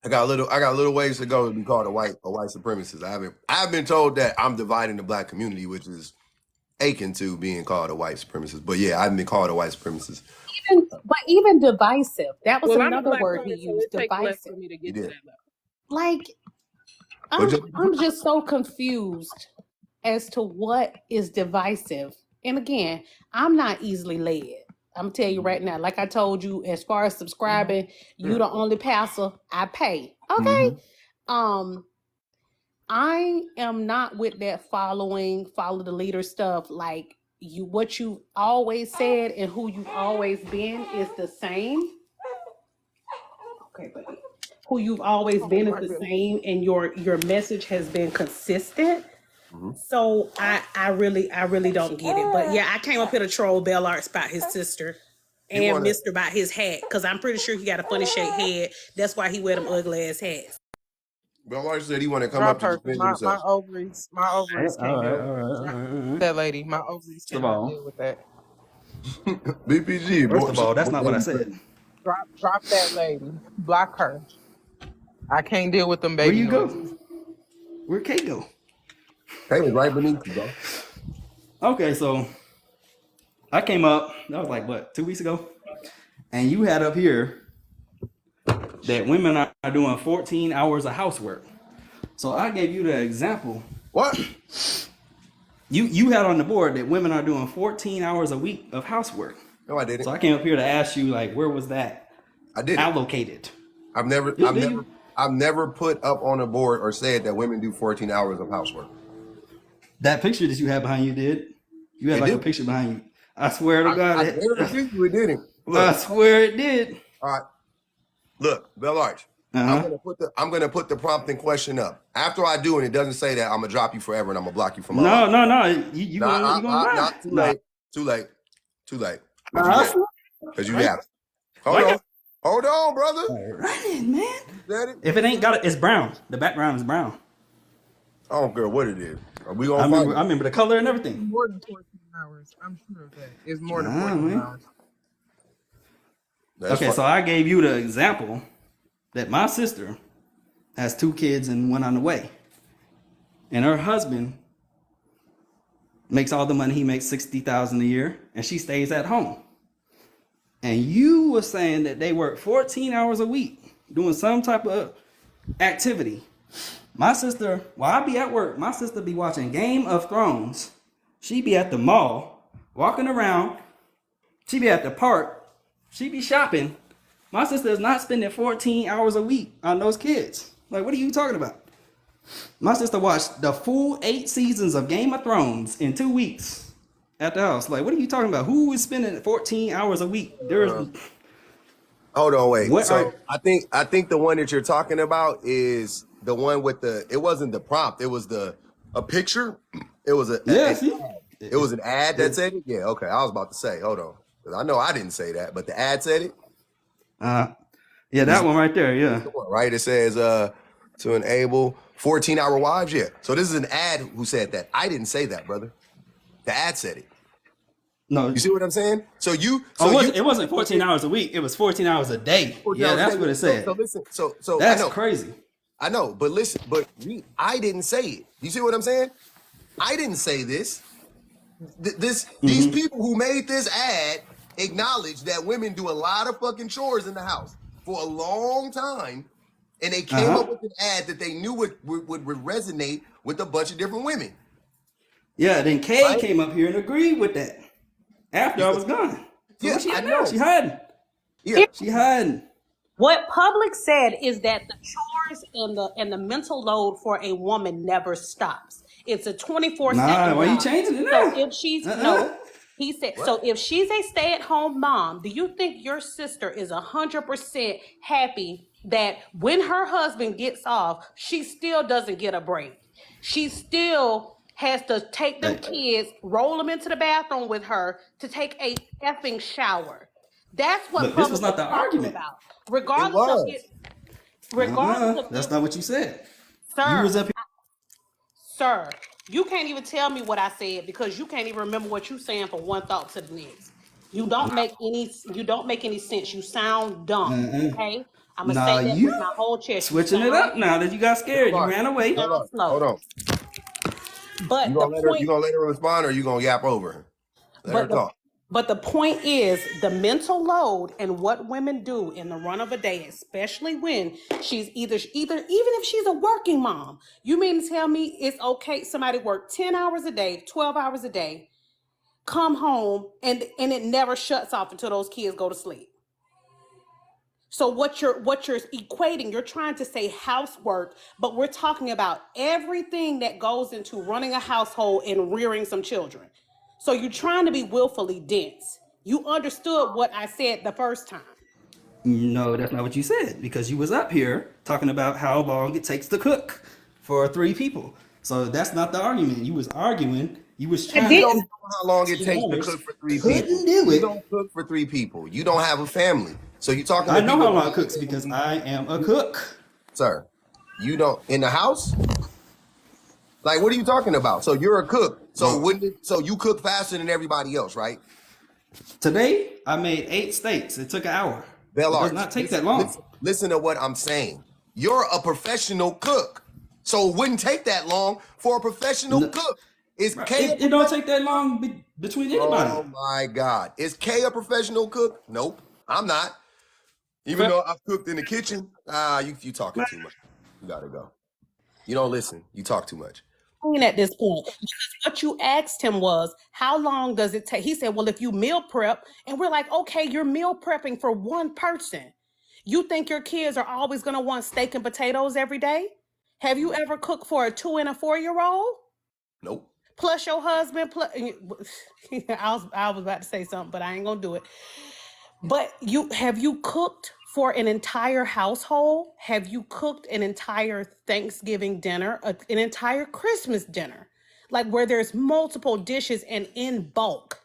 Speaker 1: I got a little ways to go to be called a white supremacist. I've been told that I'm dividing the black community, which is akin to being called a white supremacist. But yeah, I've been called a white supremacist.
Speaker 10: Even divisive. That was
Speaker 8: Well, I'm a
Speaker 10: another
Speaker 8: black
Speaker 10: word
Speaker 8: woman,
Speaker 10: he
Speaker 8: so
Speaker 10: used.
Speaker 8: it takes less
Speaker 10: Divisive.
Speaker 8: for me to get to that level.
Speaker 10: Like I'm just so confused as to what is divisive. And again, I'm not easily led. I'm gonna tell you right now, like I told you, as far as subscribing, you the only pastor I pay. Okay. I am not with that follow the leader stuff. Like what you've always said and who you've always been is the same. Okay, buddy. Who you've always been is the same, and your message has been consistent. So I really don't get it. But yeah, I came up here to troll Bell Arts about his sister and Mr. about his hat, because I'm pretty sure he got a funny shaped head. That's why he wear them ugly ass hats.
Speaker 1: Bell Arts said he want to come
Speaker 8: Drop
Speaker 1: up to
Speaker 8: her,
Speaker 1: defend
Speaker 8: my
Speaker 1: himself.
Speaker 8: ovaries can't deal with that lady. My ovaries
Speaker 21: First of
Speaker 8: cannot
Speaker 21: all,
Speaker 8: deal with that.
Speaker 1: BPG.
Speaker 21: First of all, that's not what I said.
Speaker 8: Drop that lady. Block her. I can't deal with them
Speaker 21: Where
Speaker 8: baby
Speaker 21: you go?
Speaker 8: noises.
Speaker 21: Where Kate go?
Speaker 1: Kate was right beneath you, bro.
Speaker 21: Okay, so I came up, that was like what, 2 weeks ago? And you had up here that women are doing 14 hours of housework. So I gave you the example.
Speaker 1: What?
Speaker 21: You had on the board that women are doing 14 hours a week of housework.
Speaker 1: No, I didn't.
Speaker 21: So I came up here to ask you, like, where was that
Speaker 1: I did
Speaker 21: allocated?
Speaker 1: I've never put up on a board or said that women do 14 hours of housework.
Speaker 21: That picture that you had behind you did? You had a picture behind you. I swear to God.
Speaker 1: I guarantee you it didn't. Look,
Speaker 21: I swear it did.
Speaker 1: all right. Look, Bell Arch. I'm gonna put the prompting question up. After I do and it doesn't say that, I'm gonna drop you forever and I'm gonna block you from my life.
Speaker 21: No. You gonna lie.
Speaker 1: Not too late. Too late. Because you have it. Hold on, brother.
Speaker 21: Running, man. If it ain't got it, it's brown. The background is brown.
Speaker 1: I don't care what it is. Are we gonna
Speaker 21: I remember the color and everything.
Speaker 8: More than 14 hours. I'm sure of that. It's more than 14 hours.
Speaker 21: So I gave you the example that my sister has 2 kids and one on the way. And her husband makes all the money. He makes $60,000 a year, and she stays at home. And you were saying that they work 14 hours a week doing some type of activity. My sister, while I be at work, my sister be watching Game of Thrones. She be at the mall, walking around. She be at the park. She be shopping. My sister is not spending 14 hours a week on those kids. Like, what are you talking about? My sister watched the full 8 seasons of Game of Thrones in 2 weeks at the house. Like, what are you talking about? Who is spending 14 hours a week?
Speaker 1: Hold on, wait. I think the one that you're talking about is the one with it wasn't the prompt. It was a picture. It was it was an ad that said it. Yeah, okay. I was about to say, hold on. I know I didn't say that, but the ad said it.
Speaker 21: Yeah, that one right there, yeah.
Speaker 1: Right? It says to enable 14-hour wives. Yeah. So this is an ad who said that. I didn't say that, brother. The ad said it.
Speaker 21: No.
Speaker 1: You see what I'm saying? So
Speaker 21: it wasn't 14 hours a week. It was 14 hours a day.
Speaker 1: 14
Speaker 21: Yeah,
Speaker 1: hours a
Speaker 21: that's
Speaker 1: day.
Speaker 21: what it said.
Speaker 1: So listen. So
Speaker 21: That's crazy.
Speaker 1: I know, but listen, I didn't say it. You see what I'm saying? I didn't say this. These people who made this ad acknowledge that women do a lot of fucking chores in the house for a long time, and they came up with an ad that they knew would resonate with a bunch of different women.
Speaker 21: Yeah, then Kay came up here and agreed with that after I was gone. So
Speaker 1: Yeah,
Speaker 21: where she
Speaker 1: I
Speaker 21: at now?
Speaker 1: know.
Speaker 21: She hiding.
Speaker 1: Yeah,
Speaker 21: she hiding.
Speaker 10: What Public said is that the chores and the mental load for a woman never stops. It's a 24/7
Speaker 21: Nah, why you
Speaker 10: job.
Speaker 21: changing it
Speaker 10: So
Speaker 21: now?
Speaker 10: if she's no, he said,
Speaker 1: What?
Speaker 10: so if she's a stay-at-home mom, do you think your sister is 100% happy that when her husband gets off, she still doesn't get a break? She still has to take them kids, roll them into the bathroom with her to take a effing shower. That's what
Speaker 21: Look, this was
Speaker 10: Public
Speaker 21: not
Speaker 10: is
Speaker 21: the
Speaker 10: talking
Speaker 21: argument.
Speaker 10: about.
Speaker 1: It
Speaker 10: Regardless of
Speaker 1: was.
Speaker 10: it, regardless of
Speaker 21: That's
Speaker 10: it,
Speaker 21: not what you said. You
Speaker 10: sir,
Speaker 21: was up here.
Speaker 10: sir, you can't even tell me what I said because you can't even remember what you're saying from one thought to the next. You don't make any sense. You sound dumb. Okay? I'm gonna
Speaker 21: Nah,
Speaker 10: say that with
Speaker 21: you
Speaker 10: my whole chest. You
Speaker 21: switching it
Speaker 10: sound
Speaker 21: up now that you got scared. You ran away.
Speaker 1: Hold
Speaker 10: slow.
Speaker 1: on. You
Speaker 10: But the point
Speaker 1: gonna let her respond, or you gonna yap over her? Let her
Speaker 10: But the
Speaker 1: talk.
Speaker 10: but the point is the mental load and what women do in the run of a day, especially when she's either even if she's a working mom. You mean to tell me it's okay somebody work 10 hours a day, 12 hours a day, come home and it never shuts off until those kids go to sleep. So what you're equating, you're trying to say housework, but we're talking about everything that goes into running a household and rearing some children. So you're trying to be willfully dense. You understood what I said the first time.
Speaker 21: No, that's not what you said because you was up here talking about how long it takes to cook for 3 people. So that's not the argument. You was arguing. You was trying
Speaker 1: You
Speaker 21: to.
Speaker 1: don't know how long it takes to cook for 3 people.
Speaker 21: Couldn't do
Speaker 1: You
Speaker 21: it.
Speaker 1: don't cook for 3 people. You don't have a family. So you're talking
Speaker 21: I
Speaker 1: to
Speaker 21: know
Speaker 1: people
Speaker 21: how long
Speaker 1: that
Speaker 21: it cooks because I am a cook.
Speaker 1: Sir, you don't in the house? Like, what are you talking about? So you're a cook. So so you cook faster than everybody else, right?
Speaker 21: Today I made 8 steaks. It took an hour.
Speaker 1: Bell
Speaker 21: It does
Speaker 1: Arch,
Speaker 21: not take that long.
Speaker 1: listen to what I'm saying. You're a professional cook. So it wouldn't take that long for a professional cook. Is Kay
Speaker 21: It don't take that long between anybody.
Speaker 1: Oh my God. Is Kay a professional cook? Nope. I'm not. Even though I've cooked in the kitchen. You talking too much. You gotta go. You don't listen. You talk too much.
Speaker 10: At this point, because what you asked him was, how long does it take? He said, well, if you meal prep, and we're like, okay, you're meal prepping for one person. You think your kids are always going to want steak and potatoes every day? Have you ever cooked for a 2 and a 4-year-old?
Speaker 1: Nope.
Speaker 10: Plus your husband. I was about to say something, but I ain't gonna do it. But have you cooked for an entire household? Have you cooked an entire Thanksgiving dinner, an entire Christmas dinner, like where there's multiple dishes and in bulk?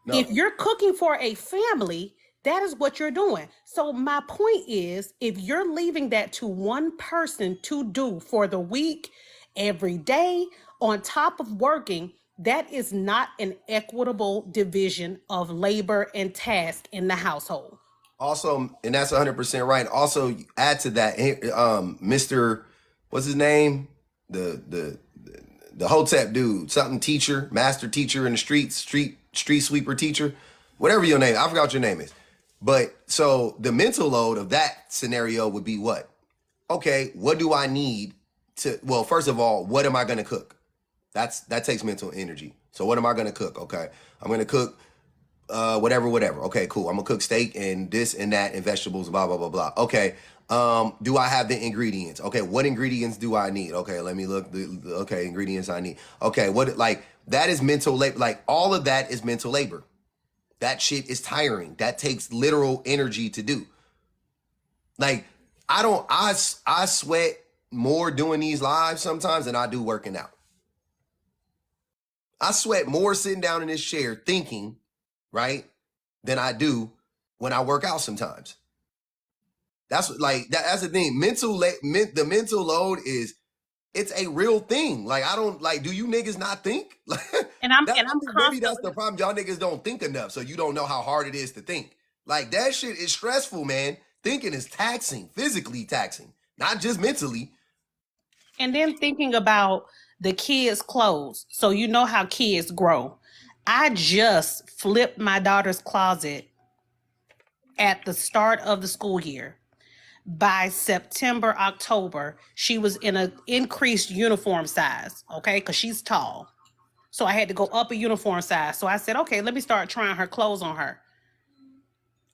Speaker 10: No. If you're cooking for a family, that is what you're doing. So my point is, if you're leaving that to one person to do for the week, every day, on top of working, that is not an equitable division of labor and task in the household.
Speaker 1: Also, and that's 100% right. Also, add to that, Mr. What's his name? The Hotep dude, something teacher, master teacher in the street sweeper teacher, whatever your name. I forgot what your name is. But so the mental load of that scenario would be what? Okay, what do I need to? Well, first of all, what am I going to cook? That takes mental energy. So what am I going to cook? Okay, I'm going to cook whatever. Okay, cool. I'm gonna cook steak and this and that and vegetables, blah, blah, blah, blah. Okay. Do I have the ingredients? Okay, what ingredients do I need? Okay, let me look. Okay, ingredients I need. Okay, that is mental labor. Like all of that is mental labor. That shit is tiring. That takes literal energy to do. Like, I sweat more doing these lives sometimes than I do working out. I sweat more sitting down in this chair thinking, right, than I do when I work out sometimes. That's the thing. The mental load it's a real thing. Like, I don't, like, do you niggas not think?
Speaker 10: And I'm
Speaker 1: I think maybe that's the
Speaker 10: constantly.
Speaker 1: problem. Y'all niggas don't think enough, so you don't know how hard it is to think. Like that shit is stressful, man. Thinking is taxing, physically taxing, not just mentally.
Speaker 10: And then thinking about the kids' clothes. So you know how kids grow. I just flipped my daughter's closet at the start of the school year. By September, October, she was in an increased uniform size, okay, because she's tall. So I had to go up a uniform size. So I said, okay, let me start trying her clothes on her.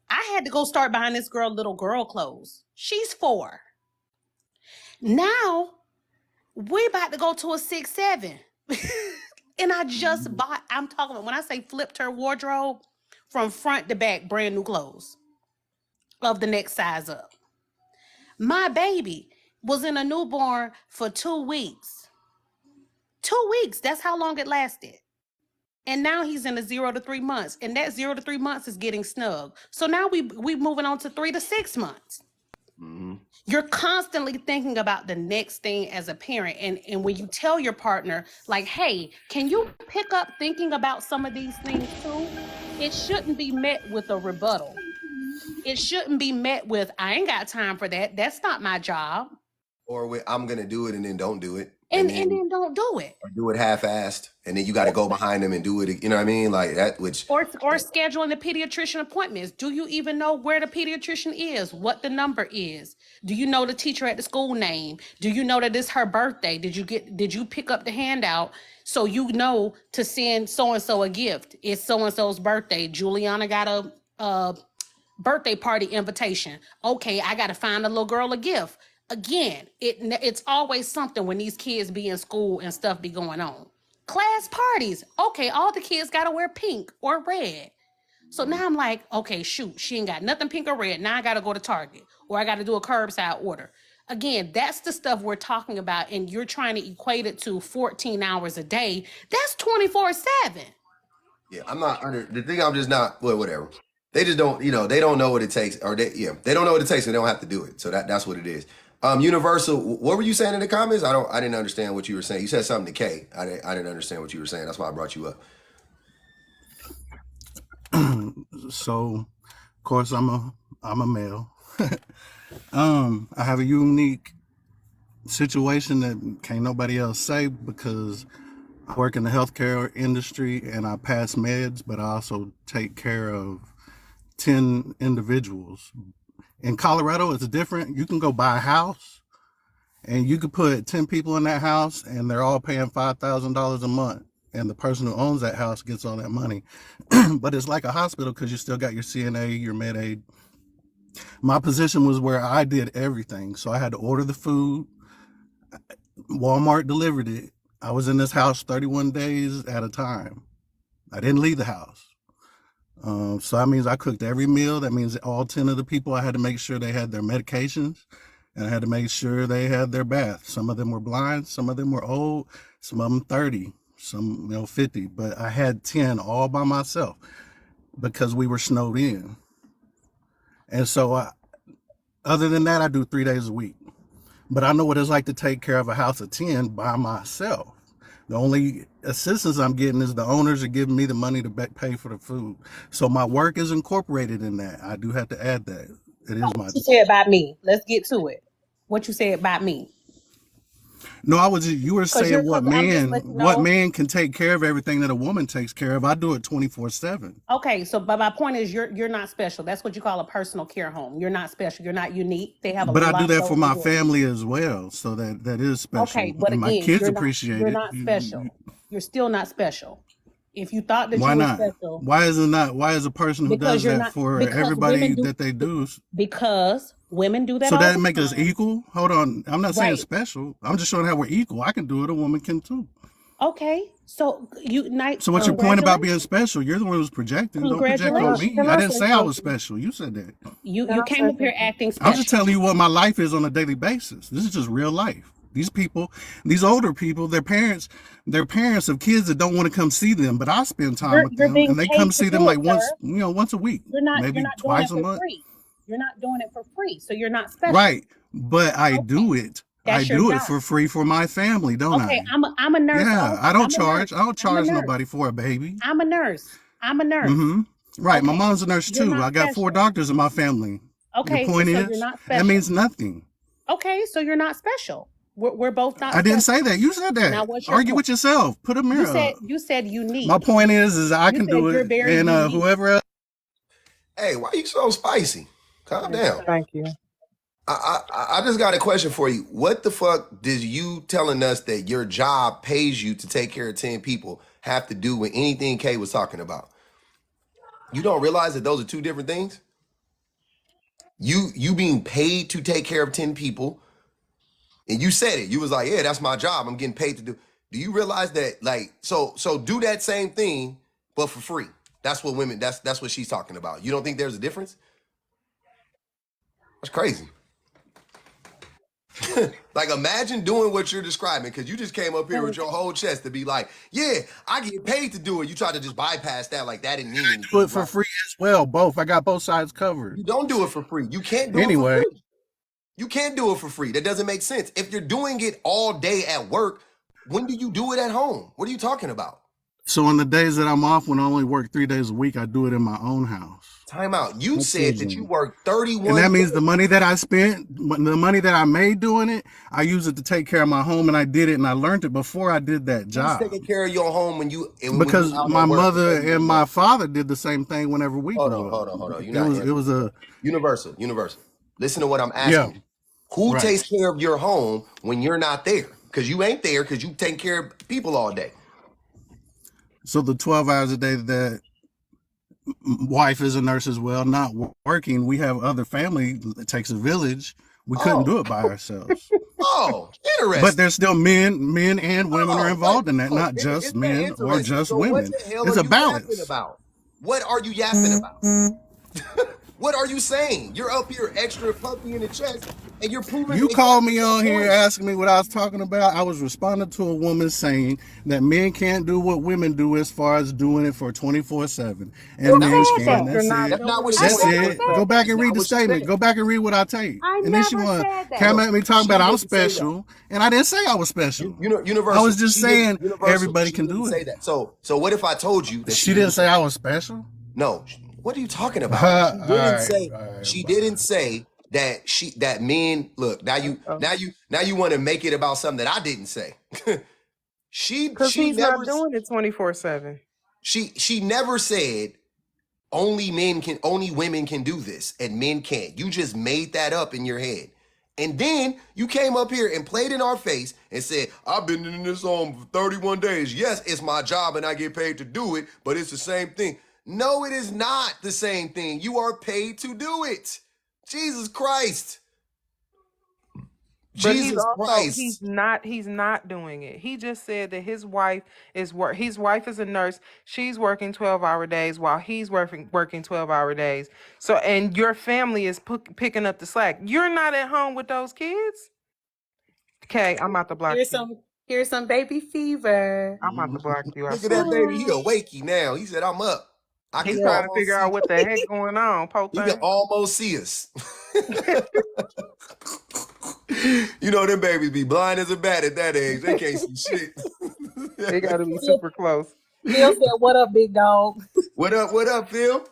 Speaker 10: I had to go start buying this girl little girl clothes. She's 4. Now we about to go to a 6'7". And I just bought, I'm talking about when I say flipped her wardrobe from front to back, brand new clothes of the next size up. My baby was in a newborn for 2 weeks. 2 weeks, that's how long it lasted. And now he's in the 0 to 3 months. And that 0 to 3 months is getting snug. So now we moving on to 3 to 6 months.
Speaker 1: Mm-hmm.
Speaker 10: You're constantly thinking about the next thing as a parent. And when you tell your partner, like, hey, can you pick up thinking about some of these things too? It shouldn't be met with a rebuttal. It shouldn't be met with, I ain't got time for that. That's not my job.
Speaker 1: Or with, I'm gonna do it and then don't do it.
Speaker 10: And then don't do it.
Speaker 1: Or do it half-assed, and then you got to go behind them and do it. You know what I mean? Like that, which
Speaker 10: or scheduling the pediatrician appointments. Do you even know where the pediatrician is? What the number is? Do you know the teacher at the school name? Do you know that it's her birthday? Did you pick up the handout so you know to send so and so a gift? It's so and so's birthday. Juliana got a birthday party invitation. Okay, I got to find a little girl a gift. Again, it's always something when these kids be in school and stuff be going on. Class parties. Okay, all the kids got to wear pink or red. So now I'm like, okay, shoot, she ain't got nothing pink or red. Now I got to go to Target or I got to do a curbside order. Again, that's the stuff we're talking about. And you're trying to equate it to 14 hours a day. That's 24/7.
Speaker 1: yeah, I'm not under the thing. I'm just not. Well, whatever. They just don't. You know, they don't know what it takes, or they don't know what it takes, and they don't have to do it. So that's what it is. Universal. What were you saying in the comments? I didn't understand what you were saying. You said something to K. I didn't understand what you were saying. That's why I brought you up.
Speaker 5: So, of course, I'm a male. I have a unique situation that can't nobody else say because I work in the healthcare industry and I pass meds, but I also take care of 10 individuals. In Colorado, it's different. You can go buy a house and you could put 10 people in that house and they're all paying $5,000 a month. And the person who owns that house gets all that money. But it's like a hospital because you still got your CNA, your Med Aid. My position was where I did everything. So I had to order the food. Walmart delivered it. I was in this house 31 days at a time. I didn't leave the house. So that means I cooked every meal. That means all 10 of the people, I had to make sure they had their medications and I had to make sure they had their bath. Some of them were blind. Some of them were old. Some of them 30, some 50. But I had 10 all by myself because we were snowed in. And so other than that, I do 3 days a week. But I know what it's like to take care of a house of 10 by myself. The only assistance I'm getting is the owners are giving me the money to pay for the food. So my work is incorporated in that. I do have to add that. It is my.
Speaker 10: What you said about me? Let's get to it. What you said about me?
Speaker 5: No, you were saying what
Speaker 10: know.
Speaker 5: man can take care of everything that a woman takes care of. I do it 24/7.
Speaker 10: Okay, so but my point is you're not special. That's what you call a personal care home. You're not special. You're not unique. They have a
Speaker 5: But
Speaker 10: lot
Speaker 5: I do that for my
Speaker 10: of
Speaker 5: family as well. So that is special.
Speaker 10: Okay, but
Speaker 5: and
Speaker 10: again,
Speaker 5: my kids appreciate
Speaker 10: you're
Speaker 5: it.
Speaker 10: not special. You're still not special. If you thought that
Speaker 5: Why
Speaker 10: you were
Speaker 5: not?
Speaker 10: special,
Speaker 5: Why is it not? Why is a person who
Speaker 10: because
Speaker 5: does
Speaker 10: you're
Speaker 5: that
Speaker 10: not
Speaker 5: for
Speaker 10: because
Speaker 5: everybody
Speaker 10: women do
Speaker 5: that they do?
Speaker 10: because women do that.
Speaker 5: So
Speaker 10: all
Speaker 5: that
Speaker 10: the
Speaker 5: make us
Speaker 10: time.
Speaker 5: equal? Hold on. I'm not saying
Speaker 10: Right.
Speaker 5: special. I'm just showing how we're equal. I can do it. A woman can too.
Speaker 10: Okay, so
Speaker 5: So what's your point about being special? You're the one who's projecting. Don't project on me. I didn't say I was special. You said that.
Speaker 10: You came up here acting special.
Speaker 5: I'm just telling you what my life is on a daily basis. This is just real life. These people, these older people, their parents of kids that don't want to come see them, but I spend time with them, and they come see them like once a week, maybe twice a month.
Speaker 10: You're not doing it for free, so you're not special.
Speaker 5: Right, but I do it I
Speaker 10: That's your
Speaker 5: do
Speaker 10: job.
Speaker 5: it for free for my family, don't
Speaker 10: Okay,
Speaker 5: I?
Speaker 10: I'm a nurse.
Speaker 5: Yeah,
Speaker 10: Also.
Speaker 5: I don't
Speaker 10: I'm a nurse.
Speaker 5: charge. I don't
Speaker 10: I'm a
Speaker 5: charge
Speaker 10: nurse.
Speaker 5: nobody for a baby.
Speaker 10: I'm a nurse. I'm a nurse.
Speaker 5: Mm-hmm. Right. My
Speaker 10: Okay,
Speaker 5: mom's a nurse
Speaker 10: you're
Speaker 5: too.
Speaker 10: not
Speaker 5: I got 4
Speaker 10: special.
Speaker 5: doctors in my family. Your
Speaker 10: Okay,
Speaker 5: point
Speaker 10: so you're
Speaker 5: is,
Speaker 10: not
Speaker 5: that
Speaker 10: special.
Speaker 5: means nothing.
Speaker 10: Okay, so you're not special. We're both not
Speaker 5: I didn't
Speaker 10: special.
Speaker 5: say that. You said
Speaker 10: Now,
Speaker 5: that.
Speaker 10: what's your
Speaker 5: Argue
Speaker 10: point?
Speaker 5: with yourself. Put a
Speaker 10: You
Speaker 5: mirror
Speaker 10: said
Speaker 5: up.
Speaker 10: unique.
Speaker 5: My point is I
Speaker 10: You
Speaker 5: can
Speaker 10: said
Speaker 5: do
Speaker 10: you're
Speaker 5: it,
Speaker 10: very
Speaker 5: and
Speaker 10: unique.
Speaker 5: whoever else.
Speaker 1: Hey, why you so spicy? Calm down.
Speaker 8: Thank you.
Speaker 1: I just got a question for you. What the fuck does you telling us that your job pays you to take care of 10 people have to do with anything Kay was talking about? You don't realize that those are two different things? You being paid to take care of 10 people, and you said it. You was like, yeah, that's my job. I'm getting paid to do. Do you realize that, like, so do that same thing, but for free? That's what women, that's what she's talking about. You don't think there's a difference? That's crazy. Like, imagine doing what you're describing, because you just came up here with your whole chest to be like, yeah, I get paid to do it. You try to just bypass that like that didn't mean anything.
Speaker 5: Do it for
Speaker 1: Right.
Speaker 5: free as well. Both. I got both sides covered.
Speaker 1: You don't do it for free. You can't do it
Speaker 5: Anyway,
Speaker 1: for free. You can't do it for free. That doesn't make sense. If you're doing it all day at work, when do you do it at home? What are you talking about?
Speaker 5: so on the days that I'm off, when I only work 3 days a week, I do it in my own house.
Speaker 1: Time out. You
Speaker 5: No
Speaker 1: said that you
Speaker 5: children.
Speaker 1: work 31
Speaker 5: And that means
Speaker 1: days.
Speaker 5: the money that I spent, the money that I made doing it, I use it to take care of my home, and I did it, and I learned it before I did that
Speaker 1: Who's
Speaker 5: job.
Speaker 1: taking care of your home when you
Speaker 5: Because
Speaker 1: out
Speaker 5: my
Speaker 1: at work for
Speaker 5: mother
Speaker 1: 31
Speaker 5: and my
Speaker 1: days?
Speaker 5: father did the same thing whenever we
Speaker 1: Hold
Speaker 5: grew
Speaker 1: on,
Speaker 5: up.
Speaker 1: hold on, hold on. You're
Speaker 5: It
Speaker 1: not
Speaker 5: was
Speaker 1: answering.
Speaker 5: a
Speaker 1: Universal. Listen to what I'm
Speaker 5: yeah,
Speaker 1: asking you. Who
Speaker 5: right.
Speaker 1: takes care of your home when you're not there? Because you ain't there because you take care of people all day.
Speaker 5: So the 12 hours a day that wife is a nurse as well, not working, we have other family. It takes a village. We couldn't do it by ourselves.
Speaker 1: Oh,
Speaker 5: But
Speaker 1: interesting.
Speaker 5: there's still men and women are involved in that, not
Speaker 1: It's
Speaker 5: just
Speaker 1: that
Speaker 5: men or
Speaker 1: interesting.
Speaker 5: just
Speaker 1: So what
Speaker 5: women.
Speaker 1: the hell
Speaker 5: It's
Speaker 1: are
Speaker 5: a
Speaker 1: you yapping
Speaker 5: balance.
Speaker 1: about? What are you yapping about? What are you saying? You're up here extra puffy in the chest, and you're proving
Speaker 5: You called me on
Speaker 1: exactly
Speaker 5: here
Speaker 1: the point.
Speaker 5: asking me what I was talking about. I was responding to a woman saying that men can't do what women do as far as doing it for 24/7,
Speaker 10: Who
Speaker 5: and men
Speaker 10: said
Speaker 5: can.
Speaker 10: that?
Speaker 5: That's
Speaker 1: That's
Speaker 5: it.
Speaker 1: not what she
Speaker 10: I
Speaker 5: That's
Speaker 1: said.
Speaker 10: never
Speaker 5: it.
Speaker 10: said
Speaker 5: Go back
Speaker 10: that.
Speaker 5: and
Speaker 1: That's
Speaker 5: read
Speaker 1: not
Speaker 5: the
Speaker 1: what she
Speaker 5: statement.
Speaker 1: said.
Speaker 5: Go back and read what I take.
Speaker 10: I
Speaker 5: And then she
Speaker 10: never
Speaker 5: want
Speaker 10: said
Speaker 5: to
Speaker 10: that.
Speaker 5: come at me talking
Speaker 1: She
Speaker 5: about I'm
Speaker 1: didn't say that.
Speaker 5: special, and I didn't say I was special. I
Speaker 1: Universal.
Speaker 5: was just
Speaker 1: She didn't.
Speaker 5: saying
Speaker 1: Universal.
Speaker 5: everybody
Speaker 1: She
Speaker 5: can
Speaker 1: didn't
Speaker 5: do
Speaker 1: say
Speaker 5: it.
Speaker 1: that. So what if I told you that
Speaker 5: She didn't say I was special.
Speaker 1: No. What are you talking about?
Speaker 5: All
Speaker 1: She didn't
Speaker 5: right,
Speaker 1: say.
Speaker 5: all right,
Speaker 1: She
Speaker 5: bye.
Speaker 1: didn't say that men. Look, now you want to make it about something that I didn't say. she
Speaker 8: Because he's
Speaker 1: never
Speaker 8: not doing it 24/7.
Speaker 1: she never said only women can do this and men can't. You just made that up in your head. And then you came up here and played in our face and said, I've been in this home for 31 days. Yes, it's my job and I get paid to do it, but it's the same thing. No, it is not the same thing. You are paid to do it. Jesus Christ.
Speaker 8: But he's
Speaker 1: Jesus Christ.
Speaker 8: not doing it. He just said that his wife is his wife is a nurse. She's working 12-hour days while he's working 12-hour days. So and your family is picking up the slack. You're not at home with those kids? Okay, I'm about to block you.
Speaker 10: Here's some baby fever.
Speaker 8: I'm about to block you, I
Speaker 1: Look at that
Speaker 8: swear.
Speaker 1: baby. He awakey now. He said, I'm up. I
Speaker 8: He's
Speaker 1: can
Speaker 8: trying to
Speaker 1: almost
Speaker 8: figure
Speaker 1: see.
Speaker 8: out what the heck going on, po
Speaker 1: He can
Speaker 8: thing.
Speaker 1: almost see us. You know, them babies be blind as a bat at that age. They can't see shit.
Speaker 8: They gotta be super close.
Speaker 10: Phil said, "What up, big dog?"
Speaker 1: What up, Phil?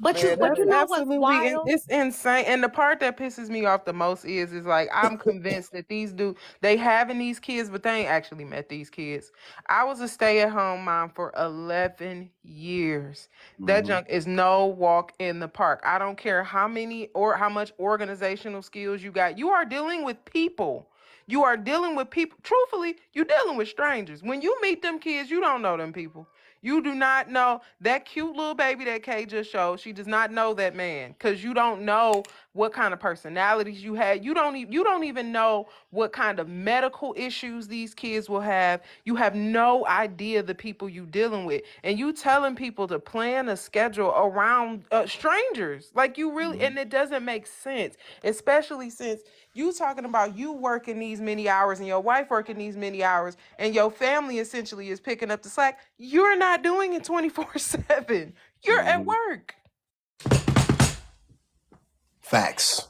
Speaker 10: But
Speaker 8: Man,
Speaker 10: you
Speaker 8: that's
Speaker 10: know what's wild?
Speaker 8: it's insane. And the part that pisses me off the most is like I'm convinced that they having these kids, but they ain't actually met these kids. I was a stay-at-home mom for 11 years. That junk is no walk in the park. I don't care how many or how much organizational skills you got. You are dealing with people. You are dealing with people. Truthfully, you're dealing with strangers. When you meet them kids, you don't know them people. You do not know that cute little baby that Kay just showed. She does not know that man because you don't know what kind of personalities you had. You don't even know what kind of medical issues these kids will have. You have no idea the people you dealing with, and you telling people to plan a schedule around strangers. Like you really, and it doesn't make sense, especially since you talking about you working these many hours and your wife working these many hours and your family essentially is picking up the slack. You're not doing it 24/7. You're at work.
Speaker 1: Facts.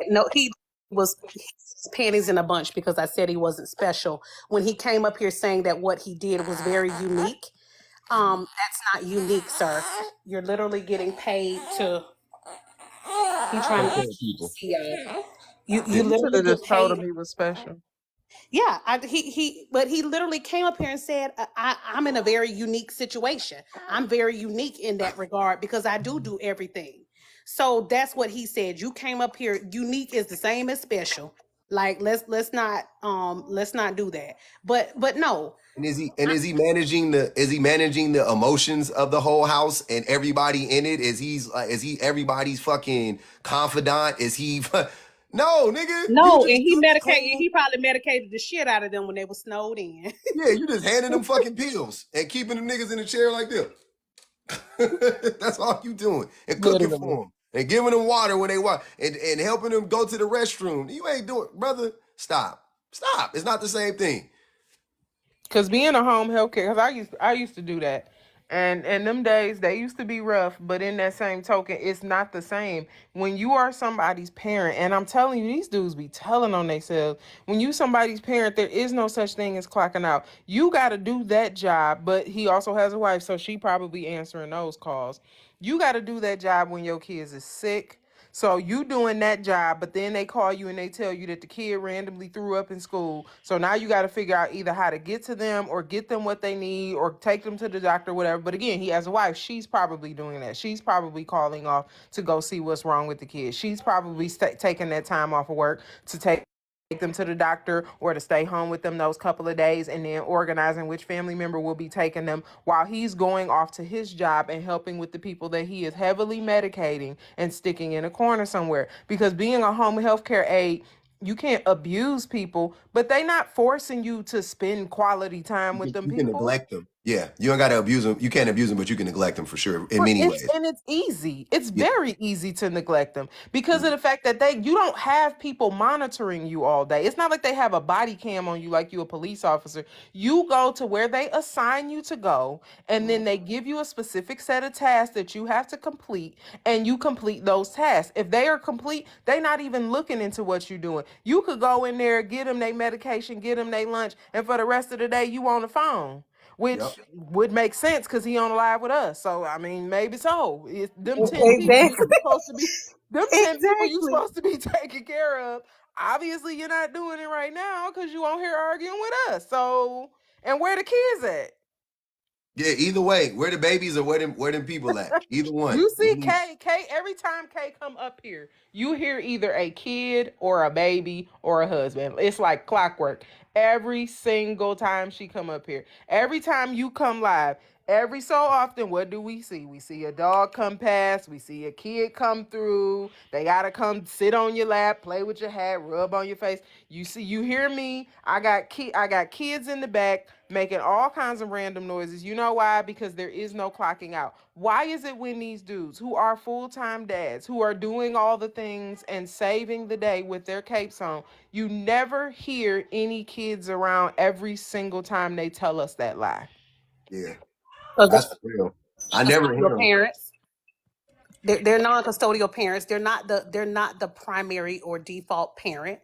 Speaker 10: No, he was his panties in a bunch because I said he wasn't special. When he came up here saying that what he did was very unique, that's not unique, sir. You're literally getting paid to. He trying
Speaker 1: Take
Speaker 10: to
Speaker 1: care of people.
Speaker 10: see y'all. You
Speaker 1: Yeah.
Speaker 8: You should
Speaker 10: literally
Speaker 8: have
Speaker 10: get
Speaker 8: just told
Speaker 10: paid.
Speaker 8: him he was special.
Speaker 10: Yeah, but he literally came up here and said, I'm in a very unique situation. I'm very unique in that regard because I do everything. So that's what he said. You came up here. Unique is the same as special. Like let's not do that. But no,
Speaker 1: And is he managing the emotions of the whole house and everybody in it? Is he everybody's fucking confidant? Is he no, nigga, you
Speaker 10: no, and
Speaker 1: just
Speaker 10: he
Speaker 1: cook,
Speaker 10: medicated.
Speaker 1: clean.
Speaker 10: He probably medicated the shit out of them when they were snowed in.
Speaker 1: Yeah, you just handing them fucking pills and keeping them niggas in the chair like this. That's all you doing. And cooking
Speaker 8: Literally.
Speaker 1: for them. And giving them water when they want. And helping them go to the restroom. You ain't doing, brother, stop. Stop. It's not the same thing.
Speaker 8: Cause being a home health care, cause I used to do that, and them days they used to be rough. But in that same token, it's not the same when you are somebody's parent. And I'm telling you, these dudes be telling on themselves. When you somebody's parent, there is no such thing as clocking out. You got to do that job. But he also has a wife, so she probably answering those calls. You got to do that job when your kids is sick. So you doing that job, but then they call you and they tell you that the kid randomly threw up in school. So now you got to figure out either how to get to them or get them what they need or take them to the doctor, whatever. But again, he has a wife. She's probably doing that. She's probably calling off to go see what's wrong with the kid. She's probably taking that time off of work to take them to the doctor or to stay home with them those couple of days, and then organizing which family member will be taking them while he's going off to his job and helping with the people that he is heavily medicating and sticking in a corner somewhere. Because being a home health care aide, you can't abuse people, but they not forcing you to spend quality time with them
Speaker 1: You can
Speaker 8: people.
Speaker 1: neglect them. Yeah. You don't gotta abuse them. You can't abuse them, but you can neglect them for sure in many ways.
Speaker 8: It's easy. It's
Speaker 1: Yeah.
Speaker 8: very easy to neglect them because of the fact that you don't have people monitoring you all day. It's not like they have a body cam on you like you a police officer. You go to where they assign you to go, and then they give you a specific set of tasks that you have to complete, and you complete those tasks. If they are complete, they're not even looking into what you're doing. You could go in there, get them their medication, get them their lunch, and for the rest of the day you on the phone,
Speaker 1: Yep.
Speaker 8: which would make sense because he on live with us. So I mean, maybe so. It's them 10 people
Speaker 10: Exactly.
Speaker 8: you supposed to be. Them 10 people you
Speaker 10: Exactly.
Speaker 8: supposed to be taking care of. Obviously, you're not doing it right now because you on here arguing with us. So, and where the kids at?
Speaker 1: Yeah, either way, where the babies or where them people at? Either one.
Speaker 8: You
Speaker 1: We
Speaker 8: see
Speaker 1: need
Speaker 8: K, every time K come up here, you hear either a kid or a baby or a husband. It's like clockwork. Every single time she come up here. Every time you come live, every so often, what do we see? We see a dog come past, we see a kid come through. They gotta come sit on your lap, play with your hat, rub on your face. You hear me? I got kids in the back making all kinds of random noises. You know why? Because there is no clocking out. Why is it when these dudes who are full-time dads, who are doing all the things and saving the day with their capes on, you never hear any kids around every single time they tell us that lie?
Speaker 1: Yeah.
Speaker 10: Because
Speaker 1: That's for real. I
Speaker 10: they're
Speaker 1: never hear
Speaker 10: custodial
Speaker 1: them.
Speaker 10: parents. They're non-custodial parents. They're not the primary or default parent.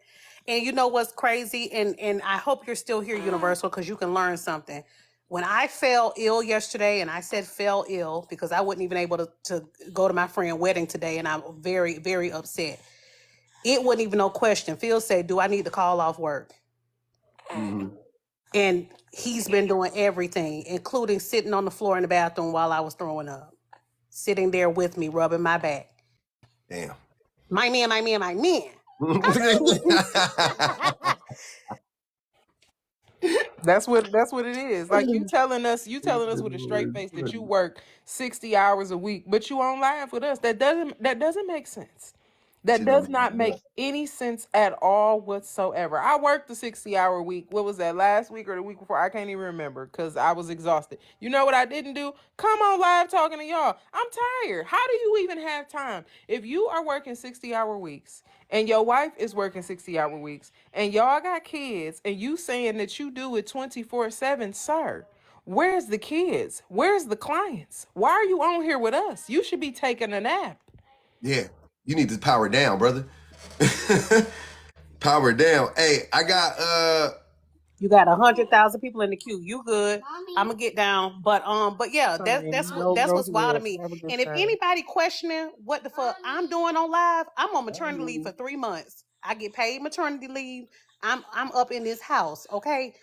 Speaker 10: And you know what's crazy? And I hope you're still here, Universal, because you can learn something. When I fell ill yesterday, and I said fell ill because I wasn't even able to go to my friend's wedding today, and I'm very, very upset. It wasn't even no question. Phil said, "Do I need to call off work?"
Speaker 1: Mm-hmm.
Speaker 10: And he's been doing everything, including sitting on the floor in the bathroom while I was throwing up, sitting there with me, rubbing my back.
Speaker 1: Damn.
Speaker 10: My man, my man, my man.
Speaker 8: That's what it is. Like you telling us with a straight face that you work 60 hours a week, but you on live with us. That doesn't make sense. That
Speaker 1: Shit don't
Speaker 8: does
Speaker 1: make
Speaker 8: not make
Speaker 1: sense.
Speaker 8: any sense at all whatsoever. I worked the 60-hour week. What was that, last week or the week before? I can't even remember because I was exhausted. You know what I didn't do? Come on live talking to y'all. I'm tired. How do you even have time? If you are working 60-hour weeks and your wife is working 60-hour weeks and y'all got kids and you saying that you do it 24/7, sir, where's the kids? Where's the clients? Why are you on here with us? You should be taking a nap.
Speaker 1: Yeah. You need to power down, brother. Power down. Hey, I got
Speaker 10: You got 100,000 people in the queue. You good? I'm gonna get down, but yeah, that's what's wild to me. And if anybody questioning what the fuck I'm doing on live, I'm on maternity leave for 3 months. I get paid maternity leave. I'm up in this house, okay?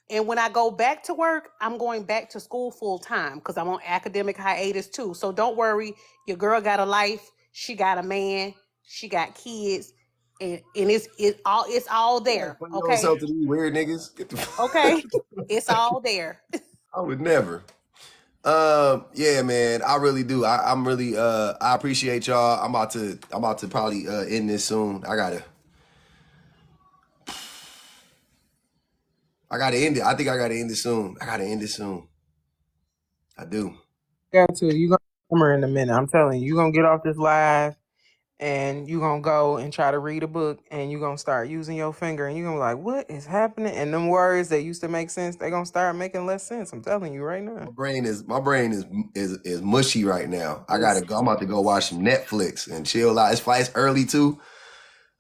Speaker 10: And when I go back to work, I'm going back to school full time because I'm on academic hiatus too. So don't worry, your girl got a life. She got a man. She got kids, and it's all there.
Speaker 1: put your
Speaker 10: Okay,
Speaker 1: yourself to these weird niggas. Get the
Speaker 10: okay, it's all there.
Speaker 1: I would never. Yeah, man, I really do. I'm really I appreciate y'all. I'm about to probably end this soon. I gotta end it. I think I gotta end it soon. I gotta end it soon. I do.
Speaker 8: Got to. You gonna come her in a minute. I'm telling you, you gonna get off this live and you gonna go and try to read a book and you gonna start using your finger and you gonna be like, what is happening? And them words that used to make sense, they gonna start making less sense. I'm telling you right now.
Speaker 1: My brain is mushy right now. I gotta go. I'm about to go watch some Netflix and chill out. It's early too.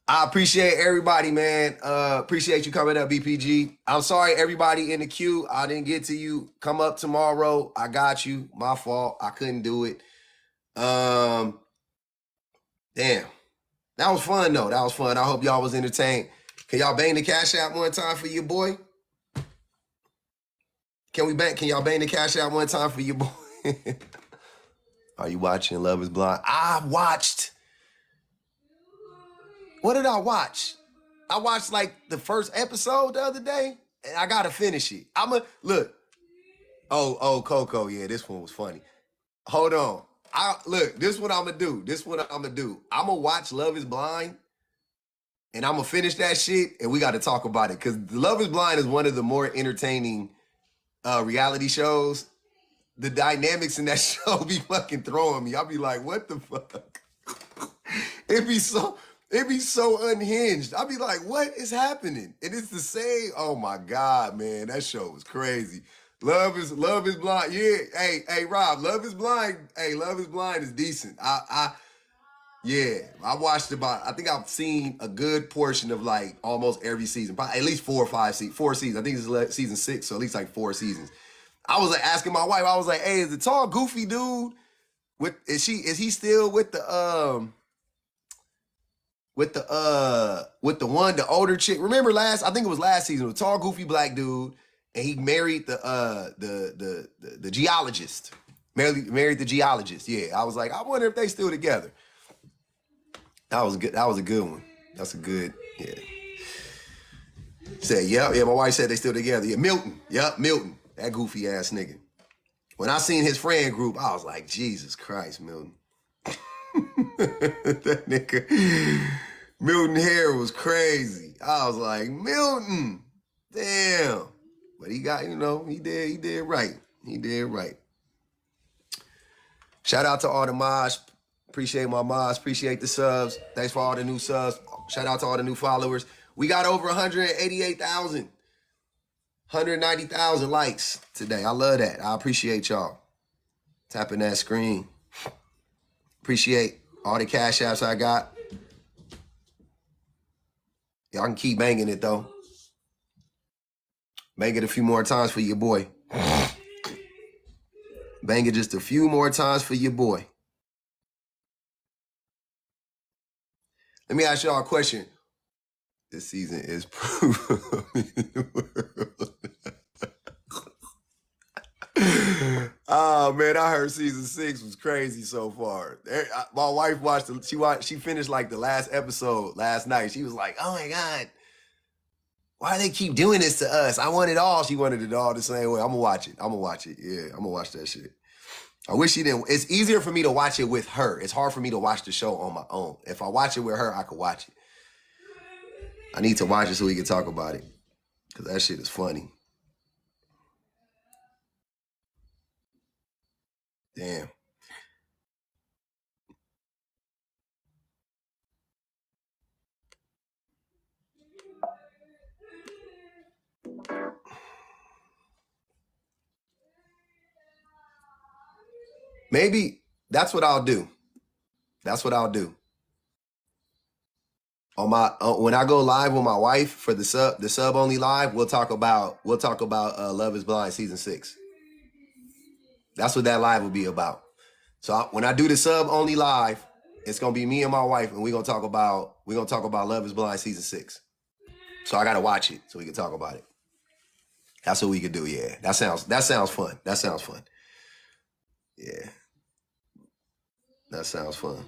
Speaker 1: I appreciate everybody, man. Appreciate you coming up, BPG. I'm sorry, everybody in the queue. I didn't get to you. Come up tomorrow. I got you. My fault. I couldn't do it. Damn. That was fun, though. That was fun. I hope y'all was entertained. Can y'all bang the Cash App one time for your boy? Can y'all bang the Cash App one time for your boy? Are you watching Love is Blind? I watched. What did I watch? I watched like the first episode the other day, and I gotta finish it. Look. Oh, Coco, yeah, this one was funny. Hold on. This is what I'm gonna do. I'm gonna watch Love is Blind, and I'm gonna finish that shit, and we gotta talk about it. Cause Love is Blind is one of the more entertaining reality shows. The dynamics in that show be fucking throwing me. I'll be like, what the fuck? It be so unhinged. I'll be like, what is happening? And it's the same. Oh my God, man. That show was crazy. Love is Blind. Yeah. Hey, Rob, Love is Blind. Hey, Love is Blind is decent. I watched I think I've seen a good portion of like almost every season. Probably at least 4 or 5 seasons. 4 seasons. I think it's season 6, so at least like 4 seasons. I was like asking my wife, I was like, hey, is the tall, goofy dude is he still with the older chick? Remember I think it was last season, the tall, goofy black dude, and he married the geologist. Married the geologist. Yeah. I was like, I wonder if they still together. That was good. That was a good one. That's a good, yeah. Said, yeah, my wife said they still together. Yeah, Milton. Yep, Milton. That goofy ass nigga. When I seen his friend group, I was like, Jesus Christ, Milton. That nigga, Milton hair was crazy. I was like, Milton, damn. But he got, he did right. He did right. Shout out to all the mods. Appreciate my mods. Appreciate the subs. Thanks for all the new subs. Shout out to all the new followers. We got over 188,000. 190,000 likes today. I love that. I appreciate y'all. Tapping that screen. Appreciate all the cash apps I got. Y'all can keep banging it, though. Bang it a few more times for your boy. Bang it just a few more times for your boy. Let me ask y'all a question. This season is proof of me in the world. Oh man, I heard season 6 was crazy so far. My wife watched she finished like the last episode last night. She was like, oh my God, why do they keep doing this to us? I want it all. She wanted it all the same way. I'm gonna watch it. Yeah, I'm gonna watch that shit. I wish she didn't. It's easier for me to watch it with her. It's hard for me to watch the show on my own. If I watch it with her, I could watch it. I need to watch it so we can talk about it. Because that shit is funny. Damn. Maybe that's what I'll do. On my when I go live with my wife for the sub only live, we'll talk about Love Is Blind season 6. That's what that live will be about. So when I do the sub only live, it's gonna be me and my wife, and we're gonna talk about Love Is Blind season 6. So I gotta watch it so we can talk about it. That's what we could do. Yeah, that sounds fun. That sounds fun. Yeah, that sounds fun.